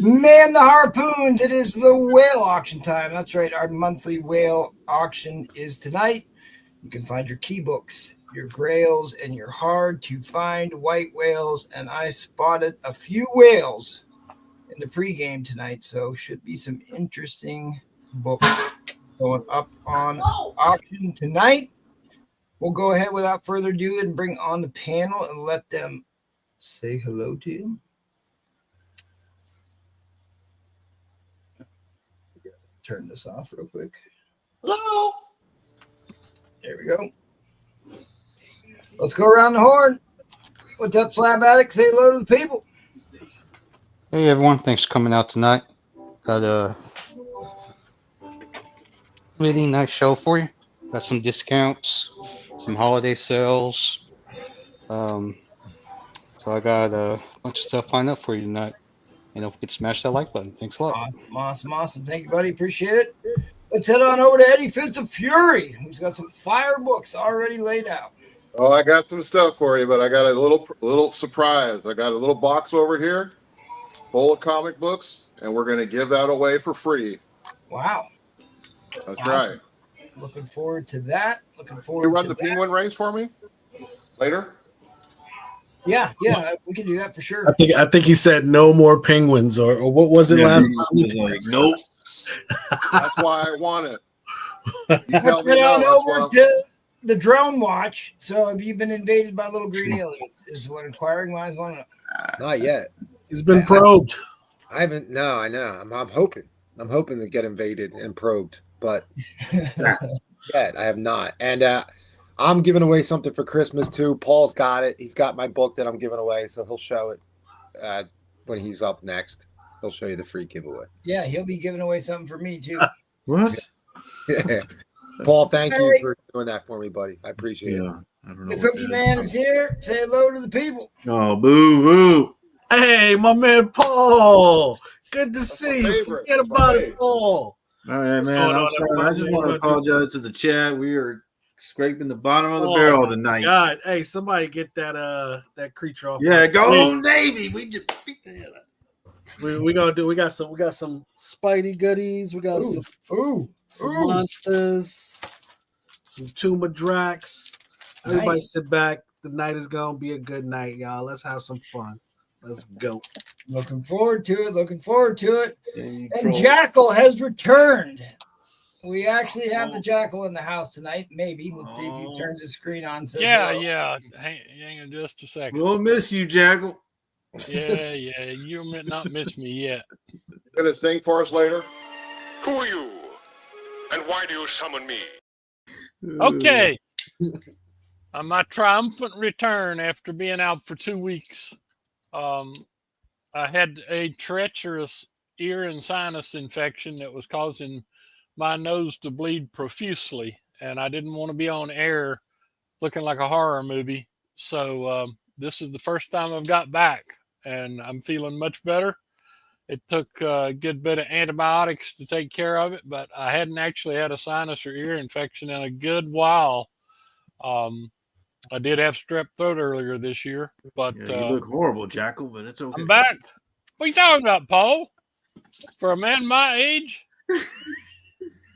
Man the harpoons, it is the whale auction time. That's right, our monthly whale auction is tonight. You can find your key books, your grails, and your hard-to-find white whales, and I spotted a few whales in the pregame tonight, so should be some interesting books going up on auction tonight. We'll go ahead without further ado and bring on the panel and let them say hello to you. Turn this off real quick. Hello. There we go. Let's go around the horn. What's up, Slab Addict? Say hello to the people. Hey everyone, thanks for coming out tonight. Got a really nice show for you. Got some discounts, some holiday sales. So I got a bunch of stuff lined up for you tonight. And don't forget to smash that like button. Thanks a lot. Awesome. Thank you, buddy. Appreciate it. Let's head on over to Eddie Fist of Fury. He's got some fire books already laid out. Oh, I got some stuff for you, but I got a little surprise. I got a little box over here, full of comic books, and we're going to give that away for free. Wow. That's right. Looking forward to that. You run the penguin race for me later? Yeah, we can do that for sure. I think he said no more penguins, or what was it last time? He was like, nope. That's why I want it. Let's get on over to the drone watch. So have you been invaded by little green aliens? Is what inquiring minds want to know. Not yet. He's been probed. I haven't. No, I know. I'm hoping. I'm hoping to get invaded and probed, but yet I have not. And I'm giving away something for Christmas too. Paul's got it. He's got my book that I'm giving away, so he'll show it when he's up next. He'll show you the free giveaway. Yeah, he'll be giving away something for me too. What? Yeah. Paul, thank you for doing that for me, buddy. I appreciate it. I don't know The Cookie Man is here. Say hello to the people. Oh, boo, boo. Hey, my man Paul. Good to see you. Forget about it, Paul. All right, man. I'm sorry. I just want to apologize to the chat. We are scraping the bottom of the barrel tonight. God, hey, somebody get that creature off. Yeah, go Navy. We just beat the hell out. We got some Spidey goodies. We got some monsters, some Tuma Drax. Everybody sit back. The night is gonna be a good night, y'all. Let's have some fun. Let's go. Looking forward to it. And Jackal has returned. We actually have the Jackal in the house tonight. Maybe. Let's see if he turns his screen on. Yeah. Hang on just a second. We'll miss you, Jackal. Yeah. You might not miss me yet. Gonna sing for us later? Who are you? And why do you summon me? Okay. On my triumphant return after being out for 2 weeks, I had a treacherous ear and sinus infection that was causing my nose to bleed profusely, and I didn't want to be on air looking like a horror movie. So this is the first time I've got back, and I'm feeling much better. It took a good bit of antibiotics to take care of it, but I hadn't actually had a sinus or ear infection in a good while. I did have strep throat earlier this year, but you look horrible, Jackal, but it's okay. I'm back. What are you talking about, Paul? For a man my age?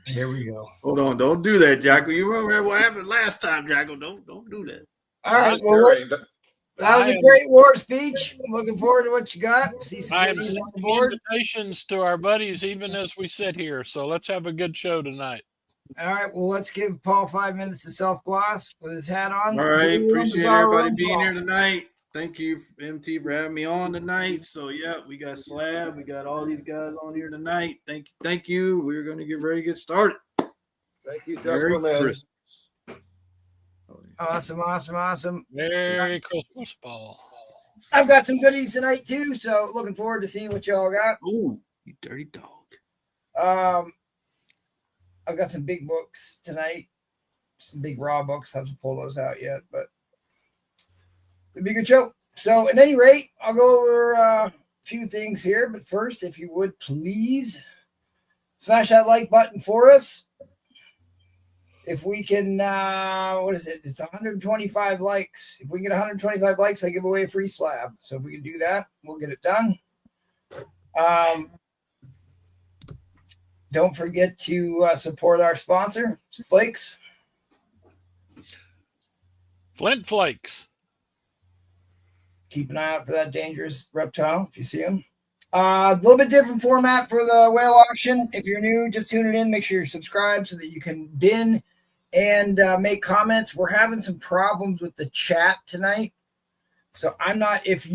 Here we go. Hold on, don't do that, Jackal. You remember what happened last time, Jackal. Don't do that. All right. Well, that was a great war speech. I'm looking forward to what you got. See some goodies on the board. Invitations to our buddies, even as we sit here. So let's have a good show tonight. All right. Well, let's give Paul 5 minutes to self-gloss with his hat on. All right. Appreciate everybody being here tonight. Thank you, MT, for having me on tonight. So, yeah, we got Slab. We got all these guys on here tonight. Thank you. We're going to get ready to get started. Thank you, Merry Christmas. Awesome. Merry Christmas, Paul. I've got some goodies tonight, too, so looking forward to seeing what y'all got. Ooh, you dirty dog. I've got some big books tonight, some big raw books. I haven't pulled those out yet, but it'll be a good show. So, at any rate, I'll go over a few things here. But first, if you would please smash that like button for us. If we can, what is it? It's 125 likes. If we get 125 likes, I give away a free slab. So if we can do that, we'll get it done. Don't forget to support our sponsor, Flakes. Flint Flakes. Keep an eye out for that dangerous reptile if you see him. A little bit different format for the whale auction. If you're new, just tune it in. Make sure you're subscribed so that you can bin and make comments. We're having some problems with the chat tonight. So I'm not, if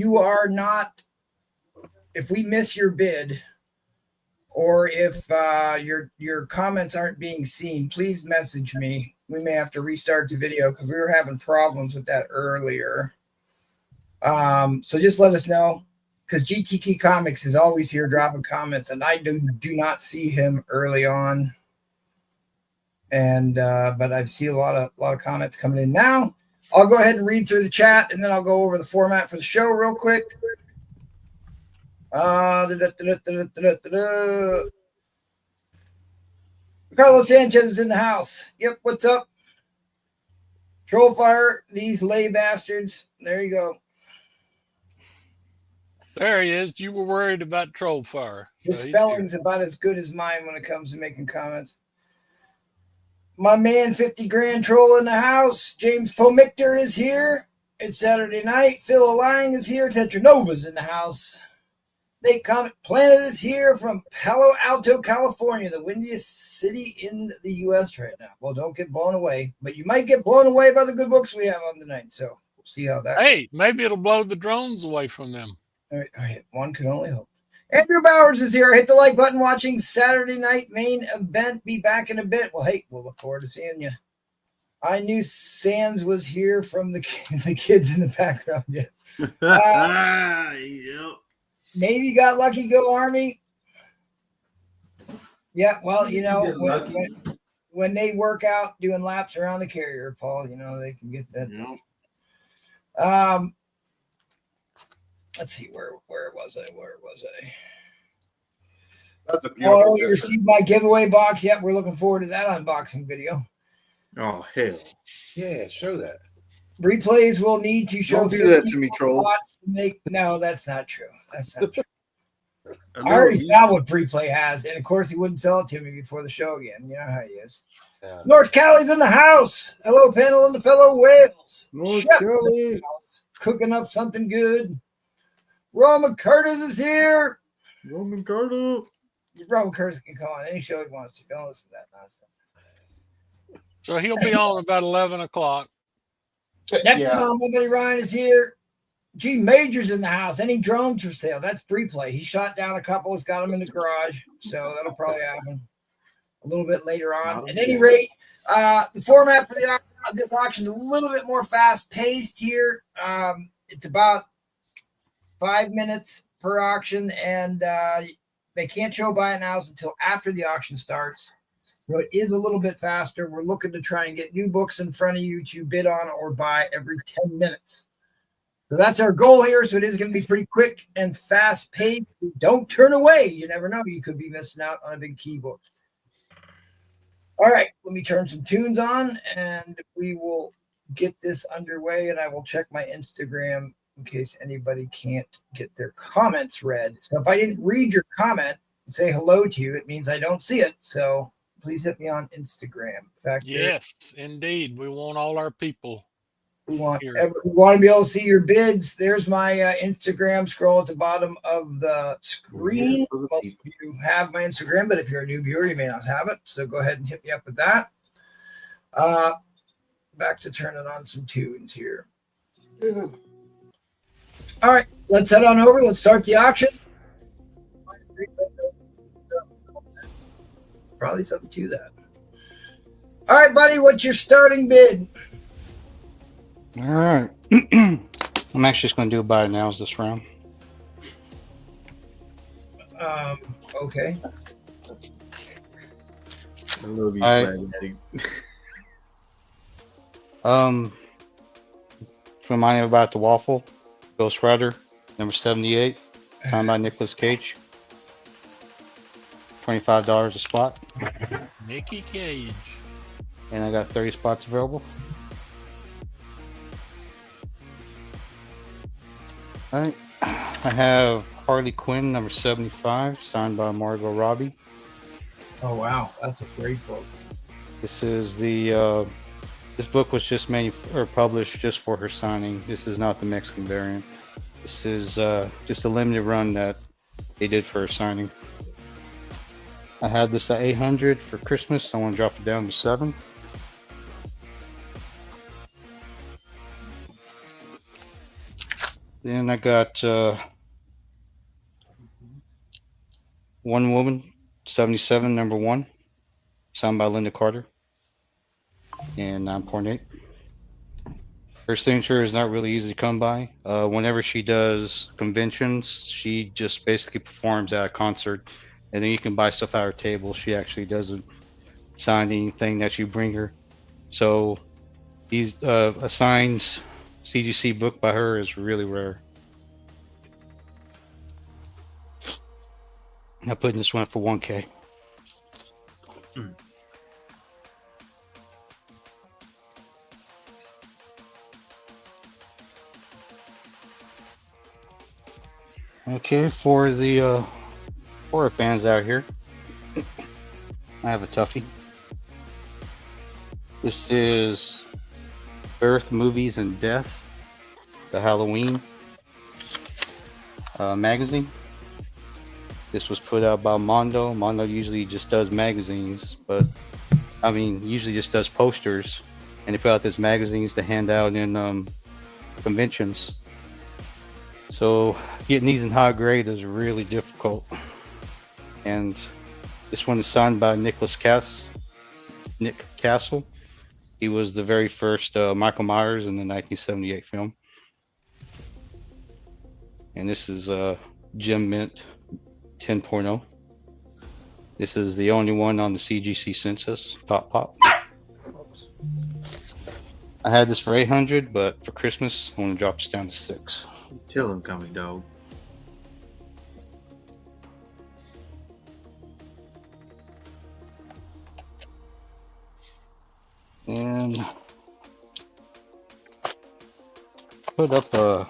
we miss your bid or if your comments aren't being seen, please message me. We may have to restart the video because we were having problems with that earlier. So just let us know, because GTK Comics is always here dropping comments, and I do not see him early on. And but I see a lot of comments coming in now. I'll go ahead and read through the chat, and then I'll go over the format for the show real quick. Carlos Sanchez is in the house. Yep, what's up? Trollfire, these lay bastards. There you go. There he is. You were worried about Trollfire. His spelling's about as good as mine when it comes to making comments. My man, 50 Grand Troll in the house. James Pomictor is here. It's Saturday night. Phil Lang is here. Tetranova's in the house. Nate Comic Planet is here from Palo Alto, California, the windiest city in the U.S. right now. Well, don't get blown away, but you might get blown away by the good books we have on tonight. So we'll see how that Hey, maybe it'll blow the drones away from them. All right. One can only hope. Andrew Bowers is here. Hit the like button watching Saturday night main event. Be back in a bit. Well, hey, we'll look forward to seeing you. I knew Sands was here from the kids in the background. Yeah. Yep. Maybe got lucky. Go Army. Yeah, well, you know, when they work out doing laps around the carrier, Paul, you know, they can get that. Yep. Let's see, where was I? That's a beautiful You picture. received my giveaway box. Yep, we're looking forward to that unboxing video. Oh, hell. Yeah, show that. Replays will need to show. Don't do that to me, troll. No, that's not true. That's not true. I already saw what Replay has, and of course he wouldn't sell it to me before the show again. You know how he is. Yeah. North Cali's in the house. Hello, panel and the fellow whales. North Chef Cali. in the house, cooking up something good. Roman Curtis is here. Roman Carter. Roman Curtis can call on any show he wants to. Don't listen to that nonsense. So he'll be on about 11 o'clock. Next Yeah. time, my buddy Ryan is here. G Major's in the house. Any drones for sale? That's Replay. He shot down a couple. He's got them in the garage. So that'll probably happen a little bit later on. At any rate, the format for the auction is a little bit more fast paced here. It's about 5 minutes per auction, and they can't show buy it nows until after the auction starts. So it is a little bit faster. We're looking to try and get new books in front of you to bid on or buy every 10 minutes. So that's our goal here. So it is going to be pretty quick and fast paced. Don't turn away. You never know. You could be missing out on a big key book. All right. Let me turn some tunes on and we will get this underway, and I will check my Instagram in case anybody can't get their comments read. So if I didn't read your comment and say hello to you, it means I don't see it. So please hit me on Instagram. In fact, Yes, indeed. We want all our people. we want here. we want to be able to see your bids. There's my Instagram. Scroll at the bottom of the screen. Most of you have my Instagram, but if you're a new viewer, you may not have it. So go ahead and hit me up with that. Back to turning on some tunes here. All right, let's head on over. Let's start the auction. Probably something to that. All right, buddy, what's your starting bid? All right. I'm actually just going to do buy nows this round. Okay. I love you, All right. Flag Daddy. Remind you about the Waffle, Ghost Rider, number 78, signed by Nicolas Cage. $25 a spot, Nicky Cage. and I got 30 spots available. All right, I have Harley Quinn number 75, signed by Margot Robbie. Oh wow, that's a great book. This is the this book was just published just for her signing. This is not the Mexican variant. This is just a limited run that they did for her signing. I had this at 800 for Christmas. I want to drop it down to 7. Then I got One Woman 77 number 1, signed by Linda Carter, and 9.8. Her signature is not really easy to come by. Whenever she does conventions, she just basically performs at a concert, and then you can buy stuff at her table. She actually doesn't sign anything that you bring her. So these a signed CGC book by her is really rare. I'm putting this one up for 1K. Okay, for the horror fans out here, I have a toughie. This is Birth, Movies, and Death, the Halloween magazine. This was put out by Mondo. Mondo usually just does magazines, but I mean, usually just does posters, and they put out these magazines to hand out in conventions. So getting these in high grade is really difficult. And this one is signed by Nick Castle. He was the very first Michael Myers in the 1978 film. And this is Gem Mint 10.0. This is the only one on the CGC census. Pop. I had this for 800, but for Christmas, I want to drop this down to 6. Tell him coming, dog. And put up a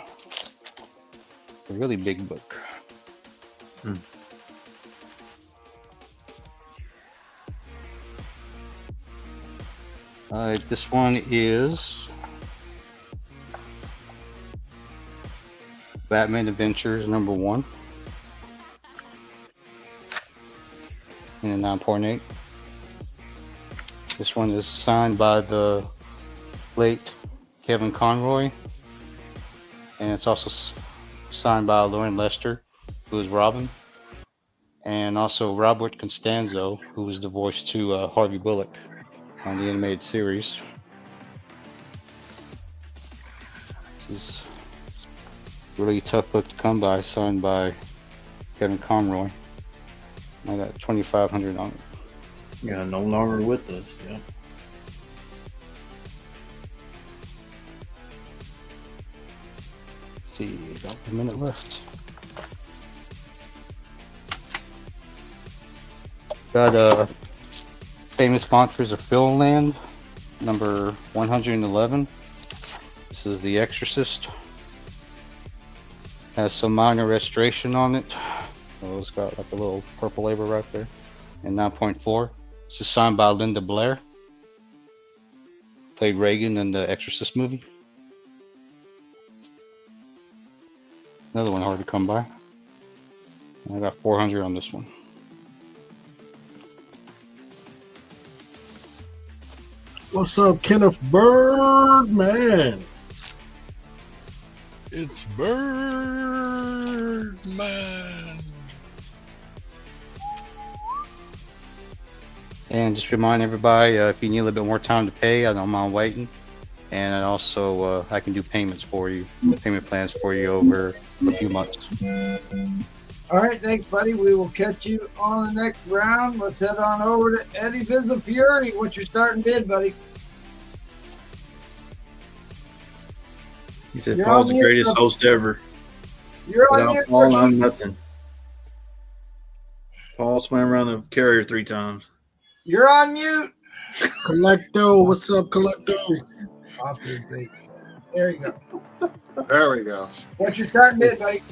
really big book. This one is Batman Adventures number 1 in a 9.8. This one is signed by the late Kevin Conroy, and it's also signed by Lauren Lester, who is Robin, and also Robert Constanzo, who was the voice to Harvey Bullock on the animated series. This is a really tough book to come by, signed by Kevin Conroy. I got 2,500 on it. Yeah, no longer with us. Yeah. Let's see, got a minute left. Got Famous Monsters of Philland, number 111. This is The Exorcist. Has some minor restoration on it. Oh, it's got like a little purple label right there. And 9.4. This is signed by Linda Blair. Played Reagan in the Exorcist movie. Another one hard to come by. I got 400 on this one. What's up, Kenneth Birdman? It's Birdman. And just remind everybody, if you need a little bit more time to pay, I don't mind waiting. And I also, I can do payments for you, payment plans for you over a few months. All right, thanks, buddy. We will catch you on the next round. Let's head on over to Eddie Vizzle Fury. What's your starting bid, buddy? He said You're Paul's on the greatest mute. host ever. You're on Without mute, Paul, rookie. I'm nothing. Paul swam around the carrier 3 times. You're on mute. Collecto, what's up, Collecto? Off his bait. There you go. There we go. What's your starting bid, buddy?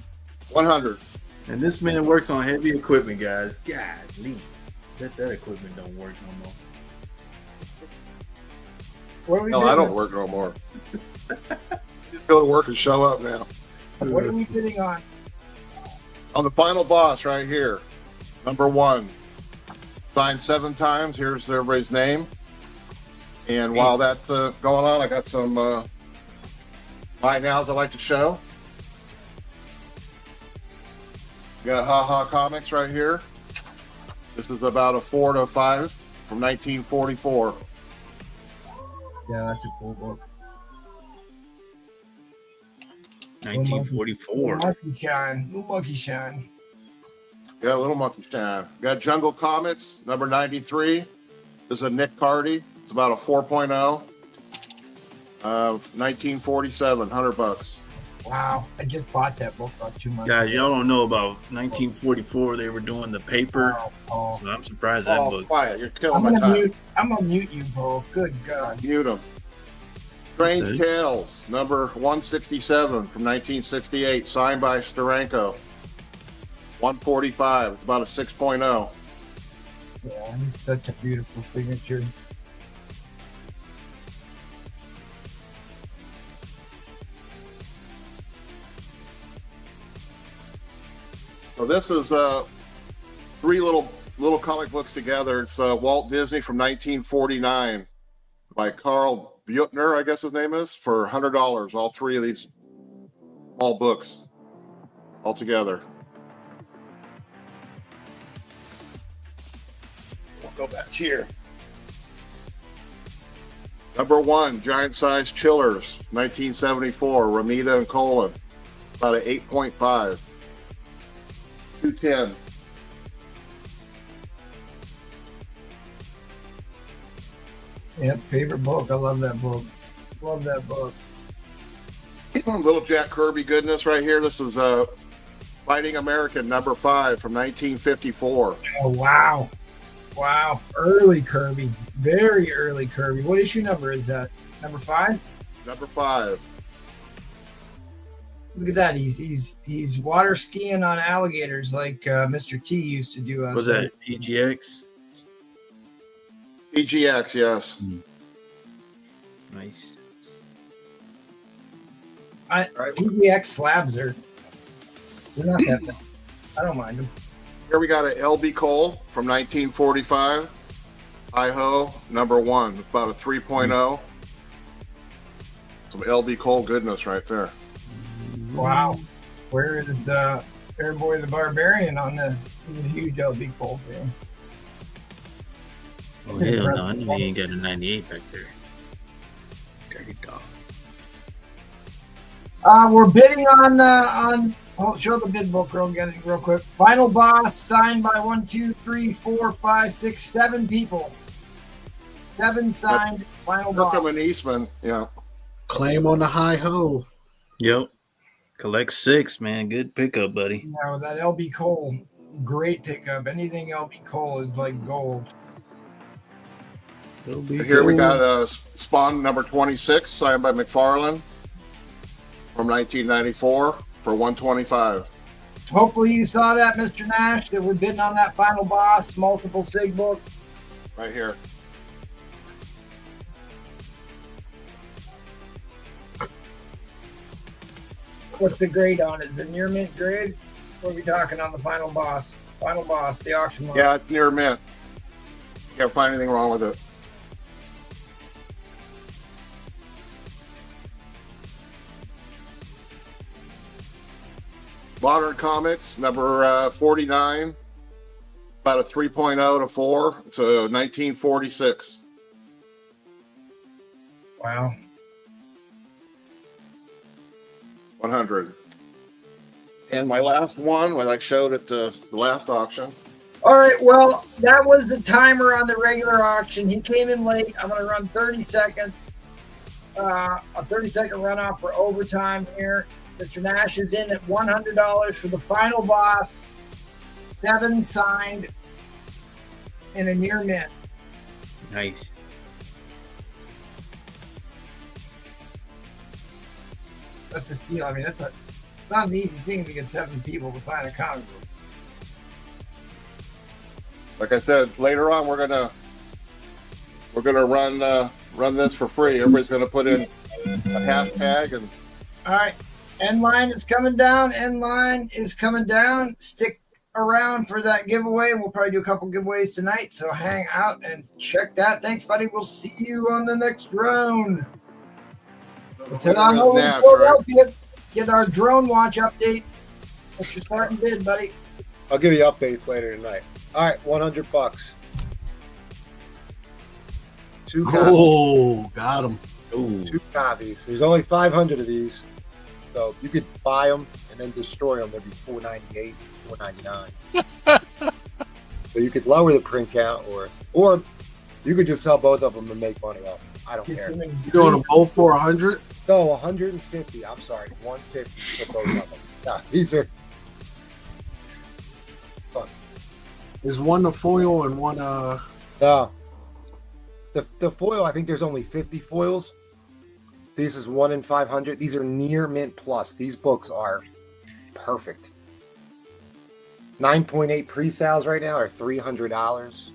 100. And this man works on heavy equipment, guys. Golly. That equipment don't work no more. What are we No, doing? I don't work no more. Just go to work and show up now. What are we bidding on? On the final boss right here, number 1. Signed 7 times. Here's everybody's name. And while that's going on, I got some buy nows I'd like to show. Got Haha Comics right here. This is about a 4 to 5 from 1944. Yeah, that's a cool book. 1944. Little monkey shine. Got a little monkey shine. Got Jungle Comics, number 93. This is a Nick Cardy. It's about a 4.0 of 1947, $100. Wow, I just bought that book about 2 months Guys, ago. y'all don't know about 1944. They were doing the paper. Oh, So I'm surprised that Oh, book. quiet. You're I'm killing my gonna time. mute you, Bo. Good God. Mute them. Strange Okay. Tales, number 167 from 1968, signed by Steranko. 145. It's about a 6.0. Yeah, he's such a beautiful signature. So this is 3 little comic books together. It's Walt Disney from 1949 by Carl Buechner, I guess his name is, for $100. All 3 of these small books all together. We'll go back here. Number 1, Giant Size Chillers, 1974, Ramita and Colin, about an 8.5. 210. Yep, favorite book. I love that book. Love that book. Little Jack Kirby goodness right here. This is Fighting American number 5 from 1954. Oh, wow. Wow. Early Kirby. Very early Kirby. What issue number is that? Number 5? Number 5. Look at that. He's water skiing on alligators like Mr. T used to do. Was that EGX? EGX, yes. Nice. Right. PGX slabs are they're not that bad. I don't mind them. Here we got an LB Cole from 1945. Hi-Ho, number 1. About a 3.0. Some LB Cole goodness right there. Wow. Where is Airboy the Barbarian on this? He's a huge LB Cole fan. Oh, hell no. I know he ain't got a 98 back there. Dirty dog. We're bidding on show the bid book real quick. Final boss signed by 1, 2, 3, 4, 5, 6, 7 people. 7 signed final boss. Kirkham and Eastman, yeah. Claim on the high ho. Yep. Collect 6, man. Good pickup, buddy. No, that LB Cole, great pickup. Anything LB Cole is like gold. Here we got Spawn number 26, signed by McFarlane from 1994 for 125. Hopefully you saw that, Mr. Nash, that we're bidding on that final boss, multiple SIG book. Right here. What's the grade on it? Is it near mint grade? What are we talking on the final boss? Final boss, the auction one. Yeah, it's near mint. Can't find anything wrong with it. Modern Comics, number 49, about a 3.0 to 4. It's a 1946. Wow. 100. And my last one, what I showed at the last auction. All right, well, that was the timer on the regular auction. He came in late. I'm going to run 30 seconds. A 30-second runoff for overtime here. Mr. Nash is in at $100 for the final boss. 7 signed in a near mint. Nice. That's a steal. I mean, not an easy thing to get 7 people to sign a comic book. Like I said, later on we're gonna run this for free. Everybody's gonna put in a hashtag and. All right, end line is coming down. End line is coming down. Stick around for that giveaway. We'll probably do a couple giveaways tonight, so hang out and check that. Thanks, buddy. We'll see you on the next round. Let's head on over to Philadelphia. Get our drone watch update. What's your starting bid, buddy? I'll give you updates later tonight. All right, $100. 2 copies. Oh, got him. Ooh. 2 copies. There's only 500 of these, so you could buy them and then destroy them. They'd be $4.98, $4.99. So you could lower the print count, or you could just sell both of them and make money off them. I don't care. You doing them both for 100? No, 150. I'm sorry, 150 for both of them. Yeah, these are fun. Is one a foil and one No. The foil, I think there's only 50 foils. This is 1 in 500. These are near mint plus. These books are perfect. 9.8 pre-sales right now are $300.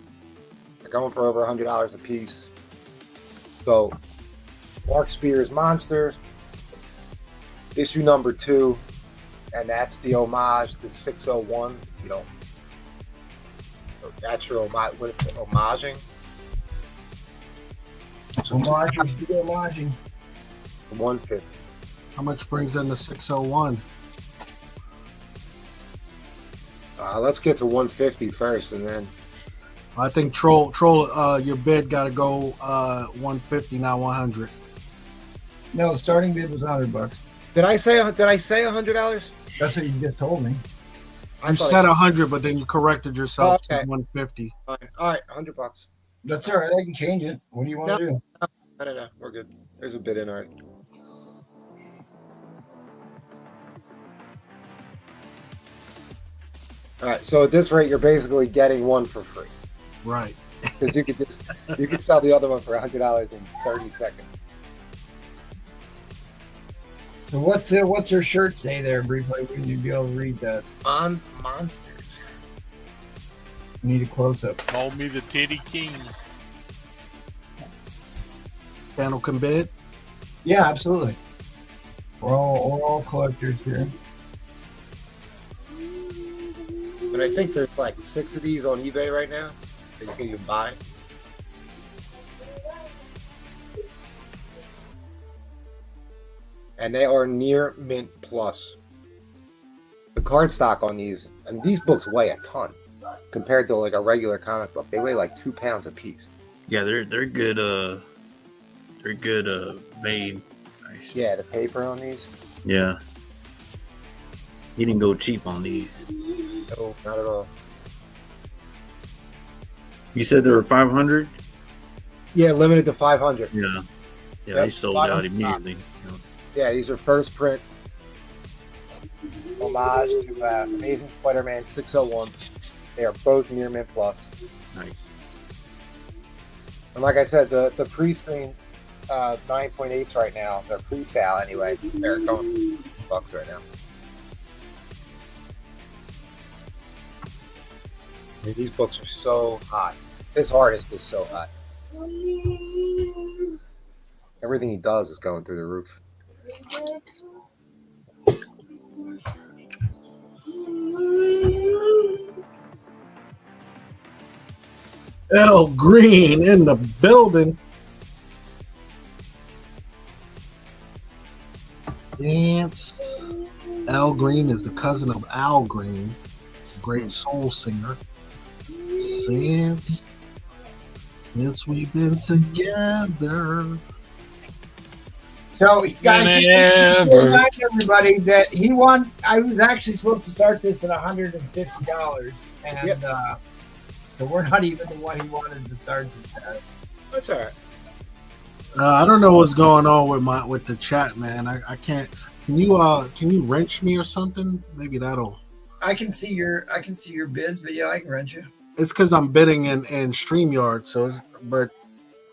They're going for over $100 a piece. So, Mark Spears Monsters, issue number 2, and that's the homage to 601. You know, so that's your homage. What is it, homaging? Homaging. 150. how much brings in the 601? Let's get to 150 first, and then I think troll your bid got to go 150, not 100. No, the starting bid was $100. did I say $100? That's what you just told me. You said 100, but then you corrected yourself Okay. to 150. All right, $100. That's all right. I can change it. What do you want to do? I don't know. We're good. There's a bid in already. All right. So at this rate, you're basically getting one for free Right. because you could sell the other one for $100 in 30 seconds. So what's your shirt say there, briefly? We need to be able to read that. On monsters. We need a close up. Call me the Titty King. Panel can bid. Yeah, absolutely. We're all collectors here. But I think there's like 6 of these on eBay right now that you can even buy. And they are near mint plus. The card stock on these, and these books weigh a ton compared to like a regular comic book. They weigh like 2 pounds a piece. Yeah, they're good. They're good. Made. Nice. Yeah, the paper on these. Yeah. He didn't go cheap on these. No, not at all. You said there were 500. Yeah, limited to 500. Yeah. Yeah, Yep, they sold bottom out immediately. You know. Yeah, these are first print homage to Amazing Spider-Man 601. They are both near mint plus. Nice. And like I said, the pre-screen 9.8s right now, they're pre-sale anyway. They're going bucks right now. I mean, these books are so hot. This artist is so hot. Everything he does is going through the roof. L Green in the building. Dance. Al Green is the cousin of Al Green, great soul singer. Since we've been together. So, guys, Whenever. remind everybody that he won. I was actually supposed to start this at $150, and Yep. So we're not even the one he wanted to start this at. That's all right. I don't know what's going on with the chat, man. I can't. Can you wrench me or something? Maybe that'll. I can see your bids, but yeah, I can rent you. It's because I'm bidding in StreamYard. But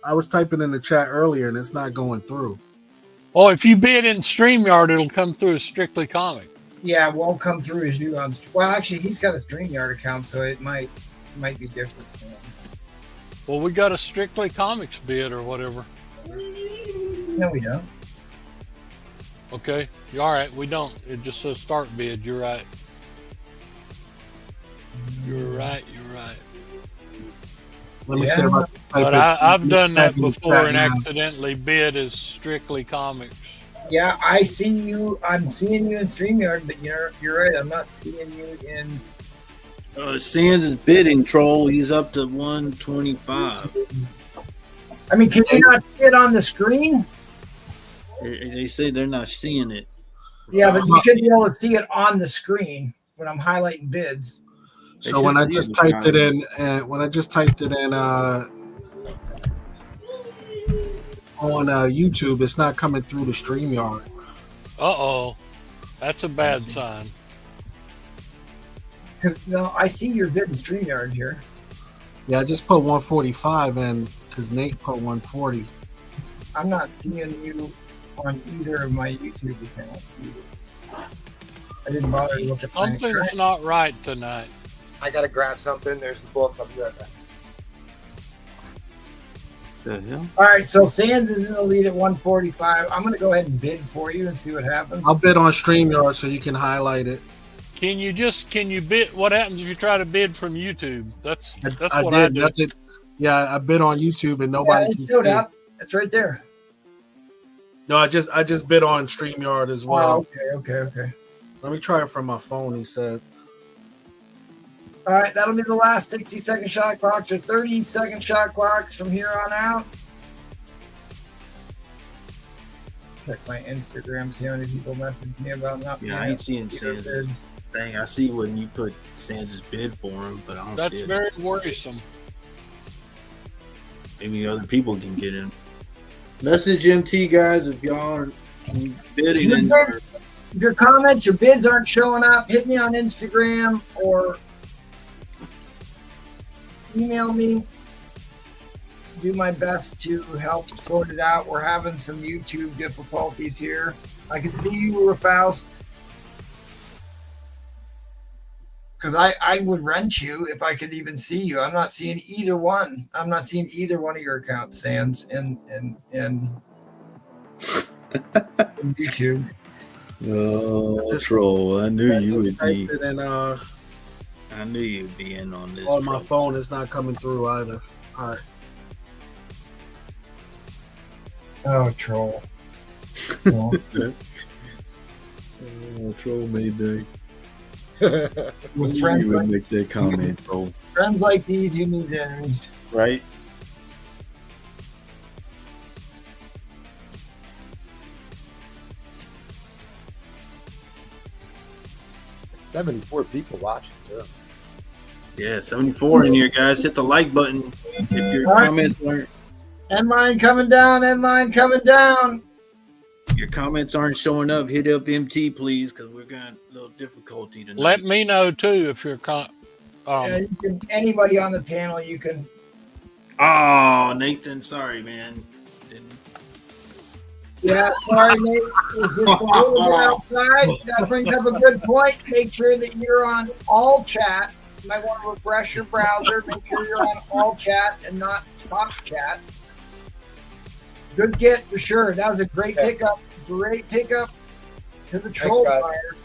I was typing in the chat earlier and it's not going through. Oh, if you bid in StreamYard, it'll come through as Strictly Comic. Yeah, won't come through as you on. Well, actually, he's got a StreamYard account, so it might be different. For him. Well, we got a Strictly Comics bid or whatever. No, we don't. Okay. All right. We don't. It just says start bid. You're right. You're right. You're right. Let me see if I can type But it. I've done that Type it before back and now. accidentally bid as Strictly Comics. Yeah, I see you. I'm seeing you in StreamYard, but you're right. I'm not seeing you in. Sands is bidding, troll. He's up to 125. I mean, can you not see it on the screen? They say they're not seeing it. Yeah, but you should be able to see it on the screen when I'm highlighting bids. So when I just typed it in, on YouTube, it's not coming through the StreamYard. Uh-oh. That's a bad sign. Because no, I see your bid in StreamYard here. Yeah, I just put 145 in because Nate put 140. I'm not seeing you on either of my YouTube accounts. I didn't bother to look at my Something's not right tonight. I gotta grab something. There's the books. I'll be right back. The hell? All right, so Sands is in the lead at 145. I'm going to go ahead and bid for you and see what happens. I'll bid on StreamYard so you can highlight it. Can you bid? What happens if you try to bid from YouTube? That's I what I did. do. That's it. Yeah, I bid on YouTube and nobody Yeah, can it showed see. up. It's right there. No, I just bid on StreamYard as well. Oh, okay. Let me try it from my phone. He said. All right, that'll be the last 60-second shot clocks or 30-second shot clocks from here on out. Check my Instagram, see how many people message me about not. Yeah, I ain't seeing Sands' thing. I see when you put Sands' bid for him, but I don't That's see it. very worrisome. Maybe other people can get in. Message MT guys if y'all are bidding. If your comments, your bids aren't showing up, hit me on Instagram or email me. Do my best to help sort it out. We're having some YouTube difficulties here. I can see you, Faust. Because I would rent you if I could even see you. I'm not seeing either one. I'm not seeing either one of your accounts, Sands, in YouTube. Oh, troll! I knew you would be. I knew you'd be in on this. On my phone, it's not coming through either. All right. Oh, troll. Oh, troll Mayday. With friends you would like, make that comment, troll. friends like these, you need enemies. Right? $74 people watching too. Yeah, 74 in here, guys. Hit the like button if your comments aren't. End line coming down. End line coming down. Your comments aren't showing up. Hit up MT, please, because we're got a little difficulty tonight. Let me know too if you're Yeah, you can, anybody on the panel, you can. Oh, Nathan, sorry, man. Yeah, sorry, Nate. It's just a little bit outside. That brings up a good point. Make sure that you're on all chat. You might want to refresh your browser. Make sure you're on all chat and not top chat. Good get for sure. That was a great pickup. Great pickup to the troll fire.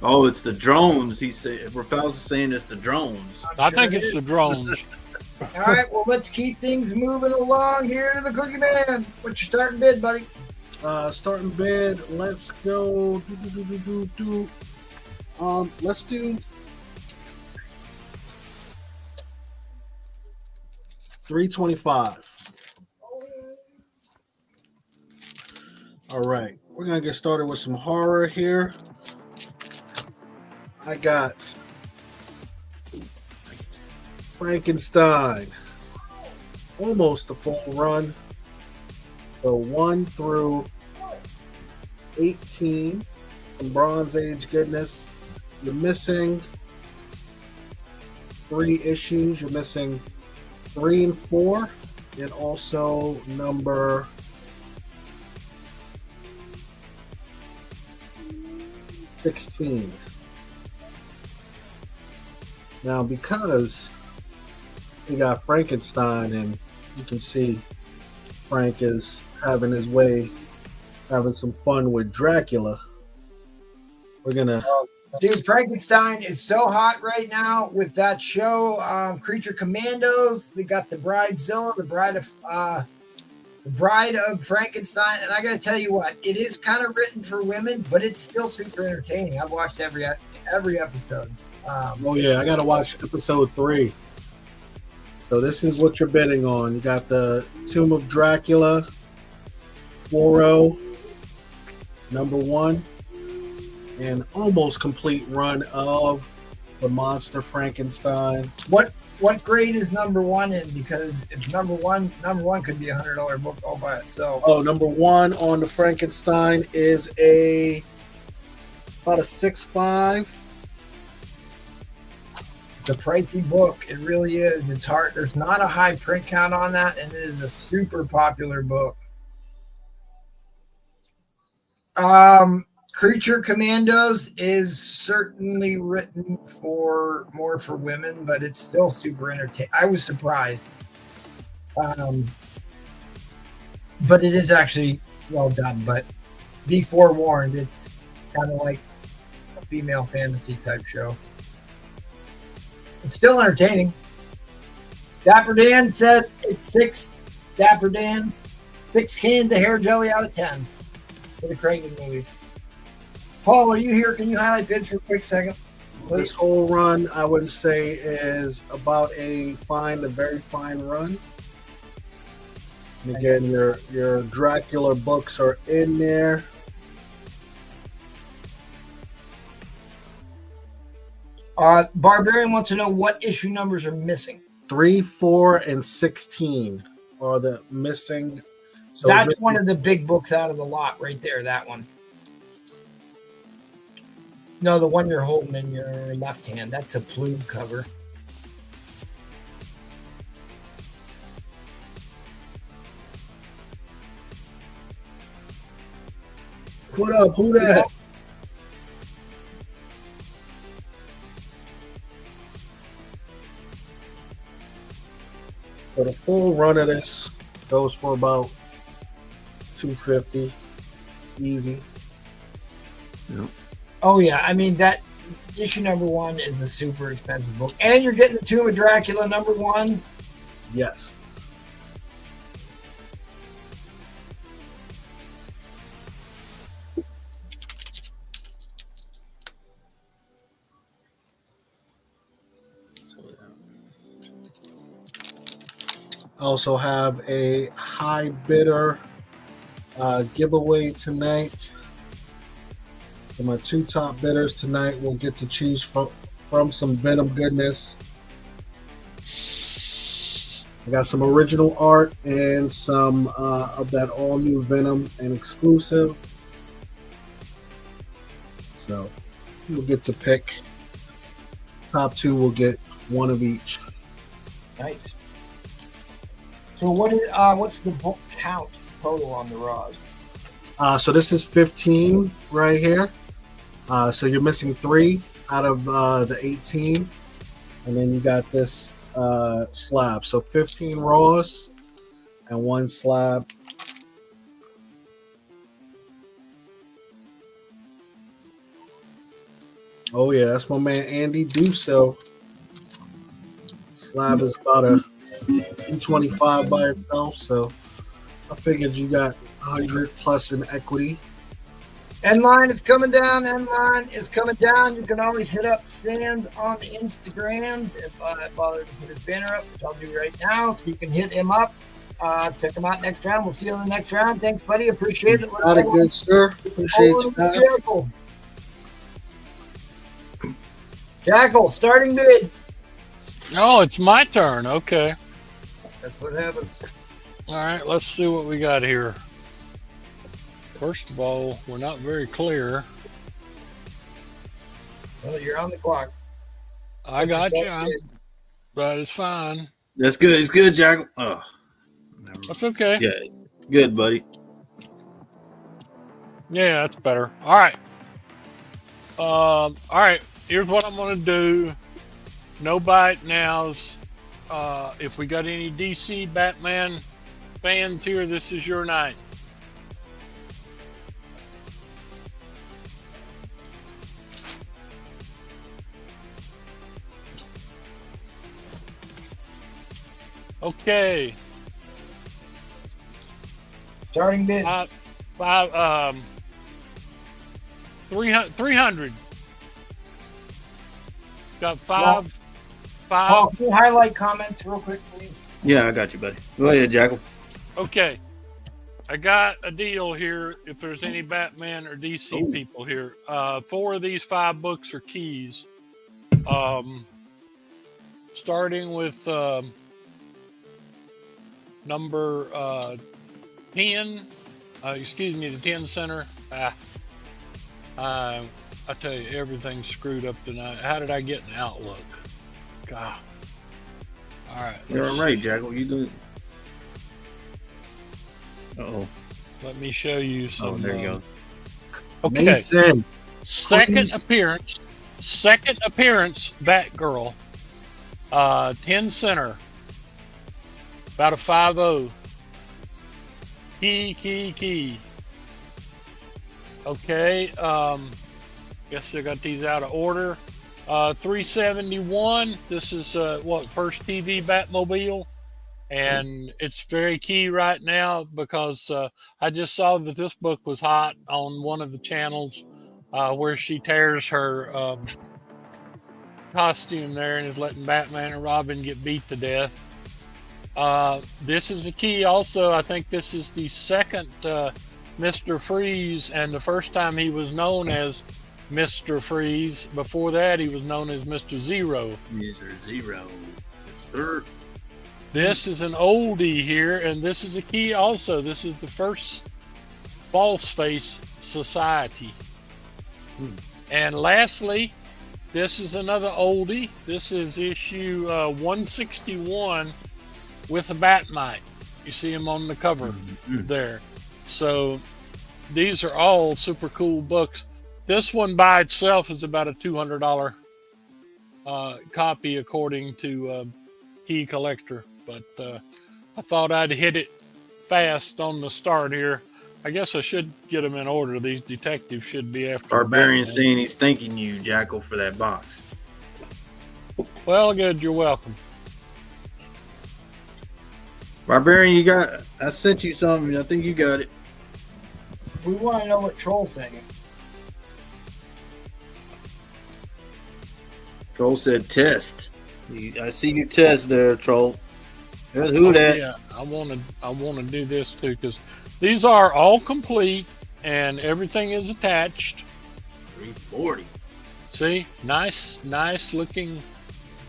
Oh, it's the drones. He said. Rafael's saying it's the drones. I think it's the drones. All right, well, let's keep things moving along here to the Cookie Man. What's your starting bid, buddy? Starting bid. Let's go. Let's do 325. All right, we're gonna get started with some horror here. I got Frankenstein, almost a full run. So 1 through 18 from Bronze Age goodness. You're missing 3 issues. You're missing 3 and 4, and also number 16. Now, because we got Frankenstein, and you can see Frank is having his way, having some fun with Dracula. We're gonna. Dude, Frankenstein is so hot right now with that show, Creature Commandos. They got the Bridezilla, the Bride of Frankenstein, and I got to tell you what, it is kind of written for women, but it's still super entertaining. I've watched every episode. Oh yeah, I got to watch episode 3. So this is what you're bidding on. You got the Tomb of Dracula, 4-0, #1, and almost complete run of the Monster Frankenstein. What grade is #1 in? Because if number one could be $100 book all by itself. Oh, #1 on the Frankenstein is about a 6.5. It's a pricey book. It really is. It's hard. There's not a high print count on that, and it is a super popular book. Creature Commandos is certainly written more for women, but it's still super entertaining. I was surprised. But it is actually well done. But be forewarned, it's kind of like a female fantasy type show. It's still entertaining. Dapper Dan said it's 6 Dapper Dans, 6 cans of hair jelly out of 10 for the Kraken movie. Paul, are you here? Can you highlight bids for a quick second? Please? This whole run, I would say, is about a very fine run. And again, your Dracula books are in there. Barbarian wants to know what issue numbers are missing. 3, 4, and 16 are the missing. So that's one of the big books out of the lot right there, that one. No, the one you're holding in your left hand. That's a plume cover. What up? Who that? So the full run of this goes for about $250, easy. Yep. Oh yeah, I mean that issue #1 is a super expensive book, and you're getting the Tomb of Dracula #1. Yes. I also have a high bidder giveaway tonight. So my 2 top bidders tonight will get to choose from some Venom goodness. I got some original art and some of that all new Venom and exclusive. So you'll get to pick. Top 2 will get 1 of each. Nice. So what's the book count total on the Raws? So this is 15 right here. So you're missing 3 out of the 18. And then you got this slab. So 15 Raws and 1 slab. Oh yeah, that's my man Andy Duso. Slab is about a 225 by itself, so I figured you got 100 plus in equity. End line is coming down. End line is coming down. You can always hit up Sands on Instagram if I bother to put his banner up, which I'll do right now. So you can hit him up. Check him out next round. We'll see you in the next round. Thanks, buddy. Appreciate it. Got it, good sir. Appreciate you guys. Jackal, starting bid. Oh, it's my turn. Okay. That's what happens. All right, let's see what we got here. First of all, we're not very clear. Well, you're on the clock. I got you. That is fine. That's good. It's good, Jack. Oh, that's okay. Yeah, good, buddy. Yeah, that's better. All right. All right, here's what I'm gonna do. No bite nows. If we got any DC Batman fans here, this is your night. Okay. Starting bid. 300. Got Paul, five. can you highlight comments real quick, please? Yeah, I got you, buddy. Go ahead, Jackal. Okay. I got a deal here. If there's any Batman or DC people here, 4 of these 5 books are keys. Starting with number 10. Excuse me, the 10 center. I tell you, everything's screwed up tonight. How did I get an Outlook? God. All right. You're all right, Jackal. You good? Uh-oh. Let me show you some. Oh, there you go. Okay. Mates in. Second appearance, Batgirl. 10 center. About a 5.0. Key. Okay. Guess I got these out of order. 371. This is first TV Batmobile. And it's very key right now because I just saw that this book was hot on one of the channels where she tears her costume there and is letting Batman and Robin get beat to death. This is a key also. I think this is the second Mr. Freeze, and the first time he was known as Mr. Freeze. Before that, he was known as Mr. Zero. Mr. Zero. Yes, sir. This is an oldie here, and this is a key also. This is the first False Face Society. And lastly, this is another oldie. This is issue 161 with a Batmite. You see him on the cover there. So these are all super cool books. This one by itself is about a $200 copy according to Key Collector. But I thought I'd hit it fast on the start here. I guess I should get them in order. These detectives should be after Barbarian saying he's thanking you, Jackal, for that box. Well, good. You're welcome. Barbarian, I sent you something. I think you got it. We want to know what Troll's thinking. Troll said test. I see you test there, Troll. Who that? Yeah, I want to do this too because these are all complete and everything is attached. 340. See, nice looking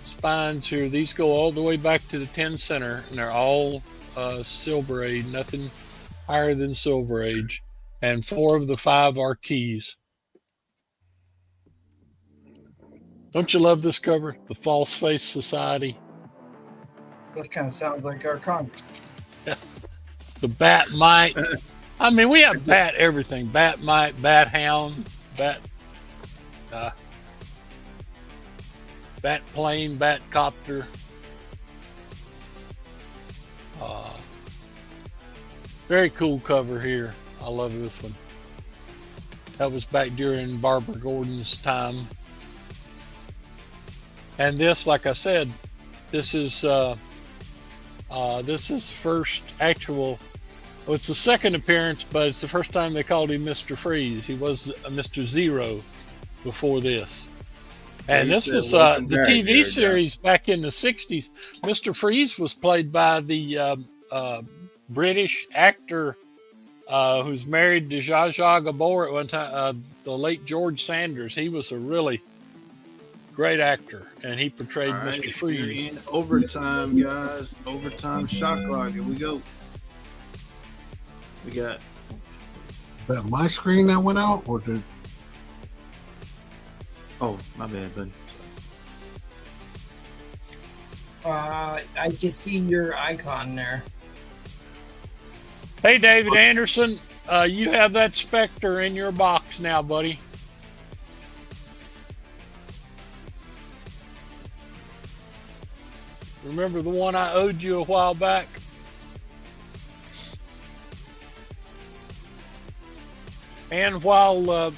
spines here. These go all the way back to the 10 center, and they're all Silver Age, nothing higher than Silver Age. And 4 of the 5 are keys. Don't you love this cover? The False Face Society. That kind of sounds like our comic. The Batmite. I mean, we have Bat everything. Batmite, Bat Hound, Bat plane, Bat copter. Very cool cover here. I love this one. That was back during Barbara Gordon's time. And this, like I said, this is first actual. Well, it's the second appearance, but it's the first time they called him Mr. Freeze. He was Mr. Zero before this. And this was the TV series back in the 60s. Mr. Freeze was played by the British actor who's married to Zsa Zsa Gabor at one time, the late George Sanders. He was a really great actor, and he portrayed Mr. Freeze. In overtime, guys. Overtime shot clock. Here we go. We got. Is that my screen that went out, or did? Oh, my bad, buddy. I just see your icon there. Hey, David Anderson, you have that Spectre in your box now, buddy. Remember the one I owed you a while back? And while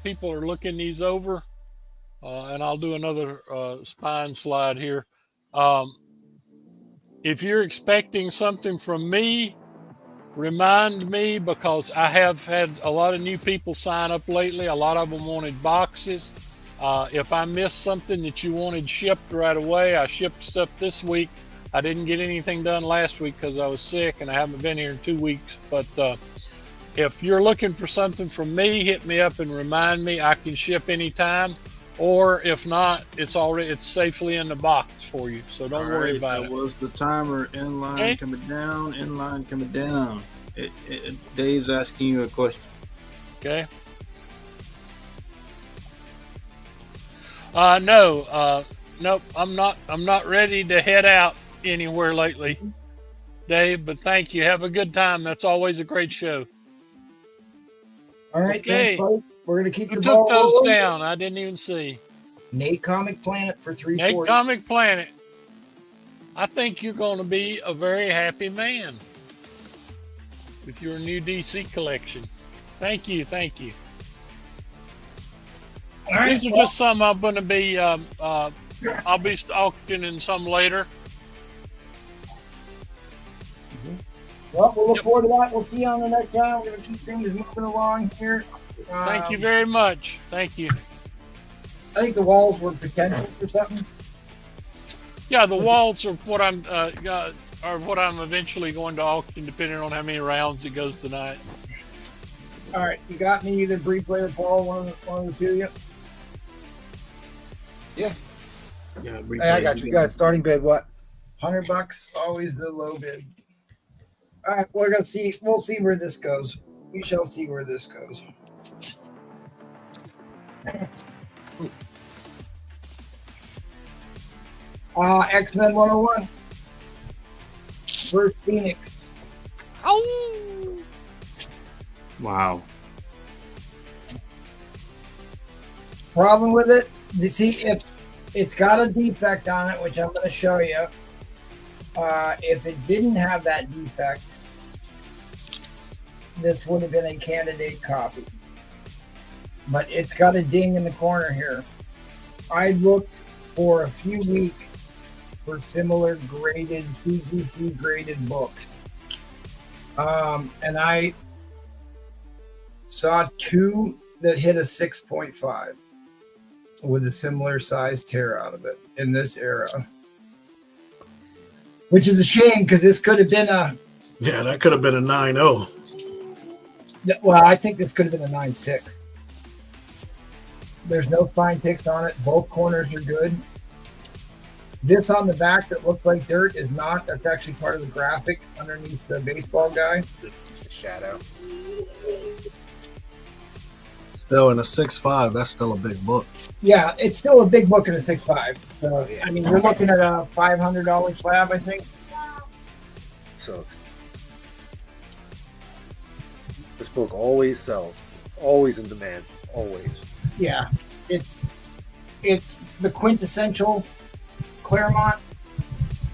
people are looking these over, and I'll do another spine slide here. If you're expecting something from me, remind me, because I have had a lot of new people sign up lately. A lot of them wanted boxes. If I missed something that you wanted shipped right away, I shipped stuff this week. I didn't get anything done last week because I was sick and I haven't been here in 2 weeks. But if you're looking for something from me, hit me up and remind me. I can ship anytime. Or if not, it's safely in the box for you. So don't worry about it. That was the timer. Inline coming down. Inline coming down. Dave's asking you a question. Okay. Nope. I'm not ready to head out anywhere lately, Dave. But thank you. Have a good time. That's always a great show. All right, okay. Thanks, buddy. We're gonna keep Who the took ball those rolling. down? I didn't even see. Nate Comic Planet for 340. Nate Comic Planet. I think you're going to be a very happy man with your new DC collection. Thank you. All right, These are just some I'm going to be. I'll be auctioning some later. Well, we'll look forward to that. We'll see you on the next round. We're going to keep things moving along here. Thank you very much. Thank you. I think the walls were potential for something. Yeah, the walls are what I'm eventually going to auction, depending on how many rounds it goes tonight. All right, you got me, either Bree Player or Paul, one of the two of you. Yeah. Yeah, Hey, I got you. Got starting bid. What? $100, always the low bid. All right, we're gonna see. We'll see where this goes. We shall see where this goes. X-Men 101. First Phoenix. Oh! Wow. Problem with it, you see, if it's got a defect on it, which I'm going to show you. If it didn't have that defect, this would have been a candidate copy. But it's got a ding in the corner here. I looked for a few weeks for similar graded, CGC graded books. And I saw two that hit a 6.5 with a similar size tear out of it in this era. Which is a shame, because this could have been a... Yeah, that could have been a 9-0. Well, I think this could have been a 9.6. There's no spine ticks on it. Both corners are good. This on the back that looks like dirt is not. That's actually part of the graphic underneath the baseball guy. The shadow. Still in a 6.5, that's still a big book. Yeah, it's still a big book in a 6.5. So, I mean, you're looking at a $500 slab, I think. So this book always sells, always in demand, always. Yeah, it's the quintessential Claremont.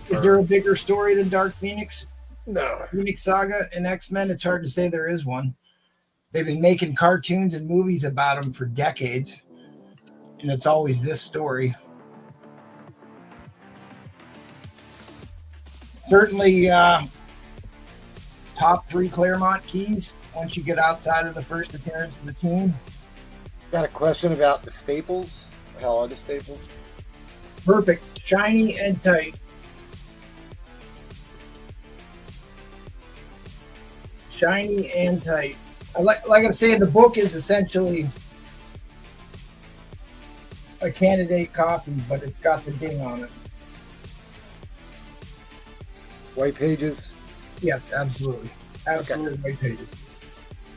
Is there a bigger story than Dark Phoenix? No. Phoenix Saga and X-Men? It's hard to say there is one. They've been making cartoons and movies about them for decades, and it's always this story. Certainly top 3 Claremont keys once you get outside of the first appearance of the team. Got a question about the staples. How are the staples? Perfect. Shiny and tight. Shiny and tight. Like I'm saying, the book is essentially a candidate copy, but it's got the ding on it. White pages? Yes, absolutely. Absolutely white pages.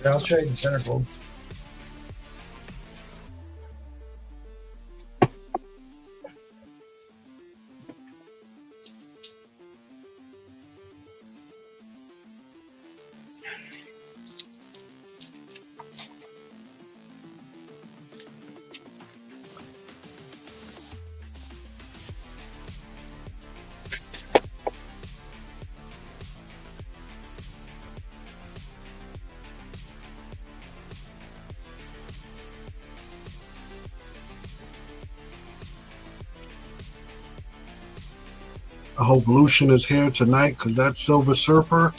Here, I'll show you the centerfold. I hope Lucian is here tonight because that Silver Surfer.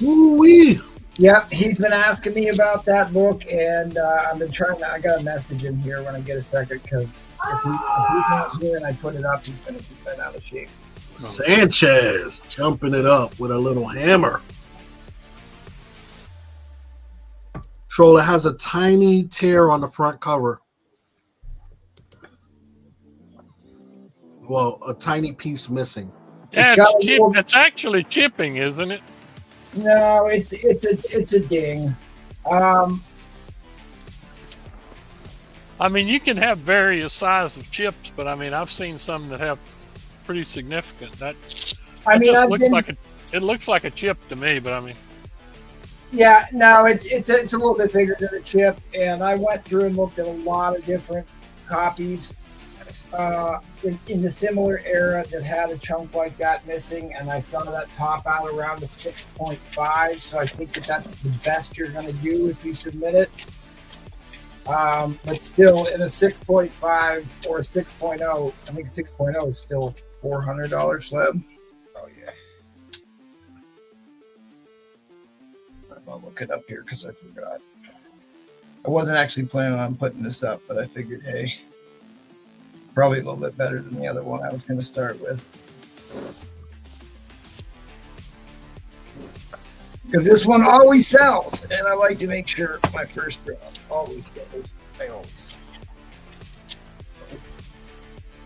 Woo-wee. Yep, he's been asking me about that book, and I've been trying to. I got to message him here when I get a second because if he's not here and I put it up, he's going to be out of shape. Sanchez jumping it up with a little hammer. Troller has a tiny tear on the front cover. Well, a tiny piece missing. Yeah, got it's a little- it's actually chipping, isn't it? No, it's a ding. I mean, you can have various sizes of chips, but I mean, I've seen some that have pretty significant. That I mean, just I've looks been, like it looks like a chip to me, but I mean, yeah, no, it's a little bit bigger than a chip, and I went through and looked at a lot of different copies in the similar era that had a chunk like that missing, and I saw that top out around the 6.5, so I think that's the best you're going to do if you submit it. But still, in a 6.5 or a 6.0, I think 6.0 is still $400 slab. Oh yeah. I'll look it up here because I forgot. I wasn't actually planning on putting this up, but I figured, hey, probably a little bit better than the other one I was going to start with. Because this one always sells, and I like to make sure my first drop always goes.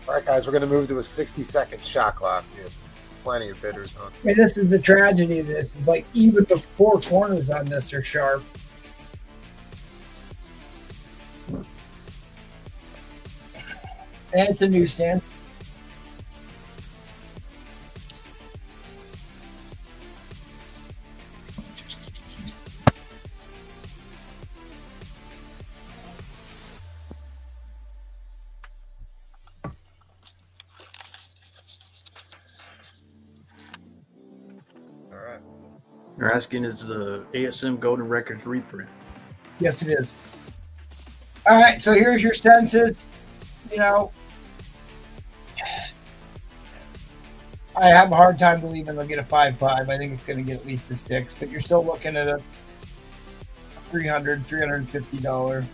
All right, guys, we're going to move to a 60-second shot clock. We have plenty of bidders on. I mean, this is the tragedy of this. It's like even the four corners on this are sharp. And it's a newsstand. All right. You're asking is the ASM Golden Records reprint. Yes, it is. All right, so here's your census. You know, I have a hard time believing they'll get a 5.5. I think it's going to get at least a 6, but you're still looking at a $350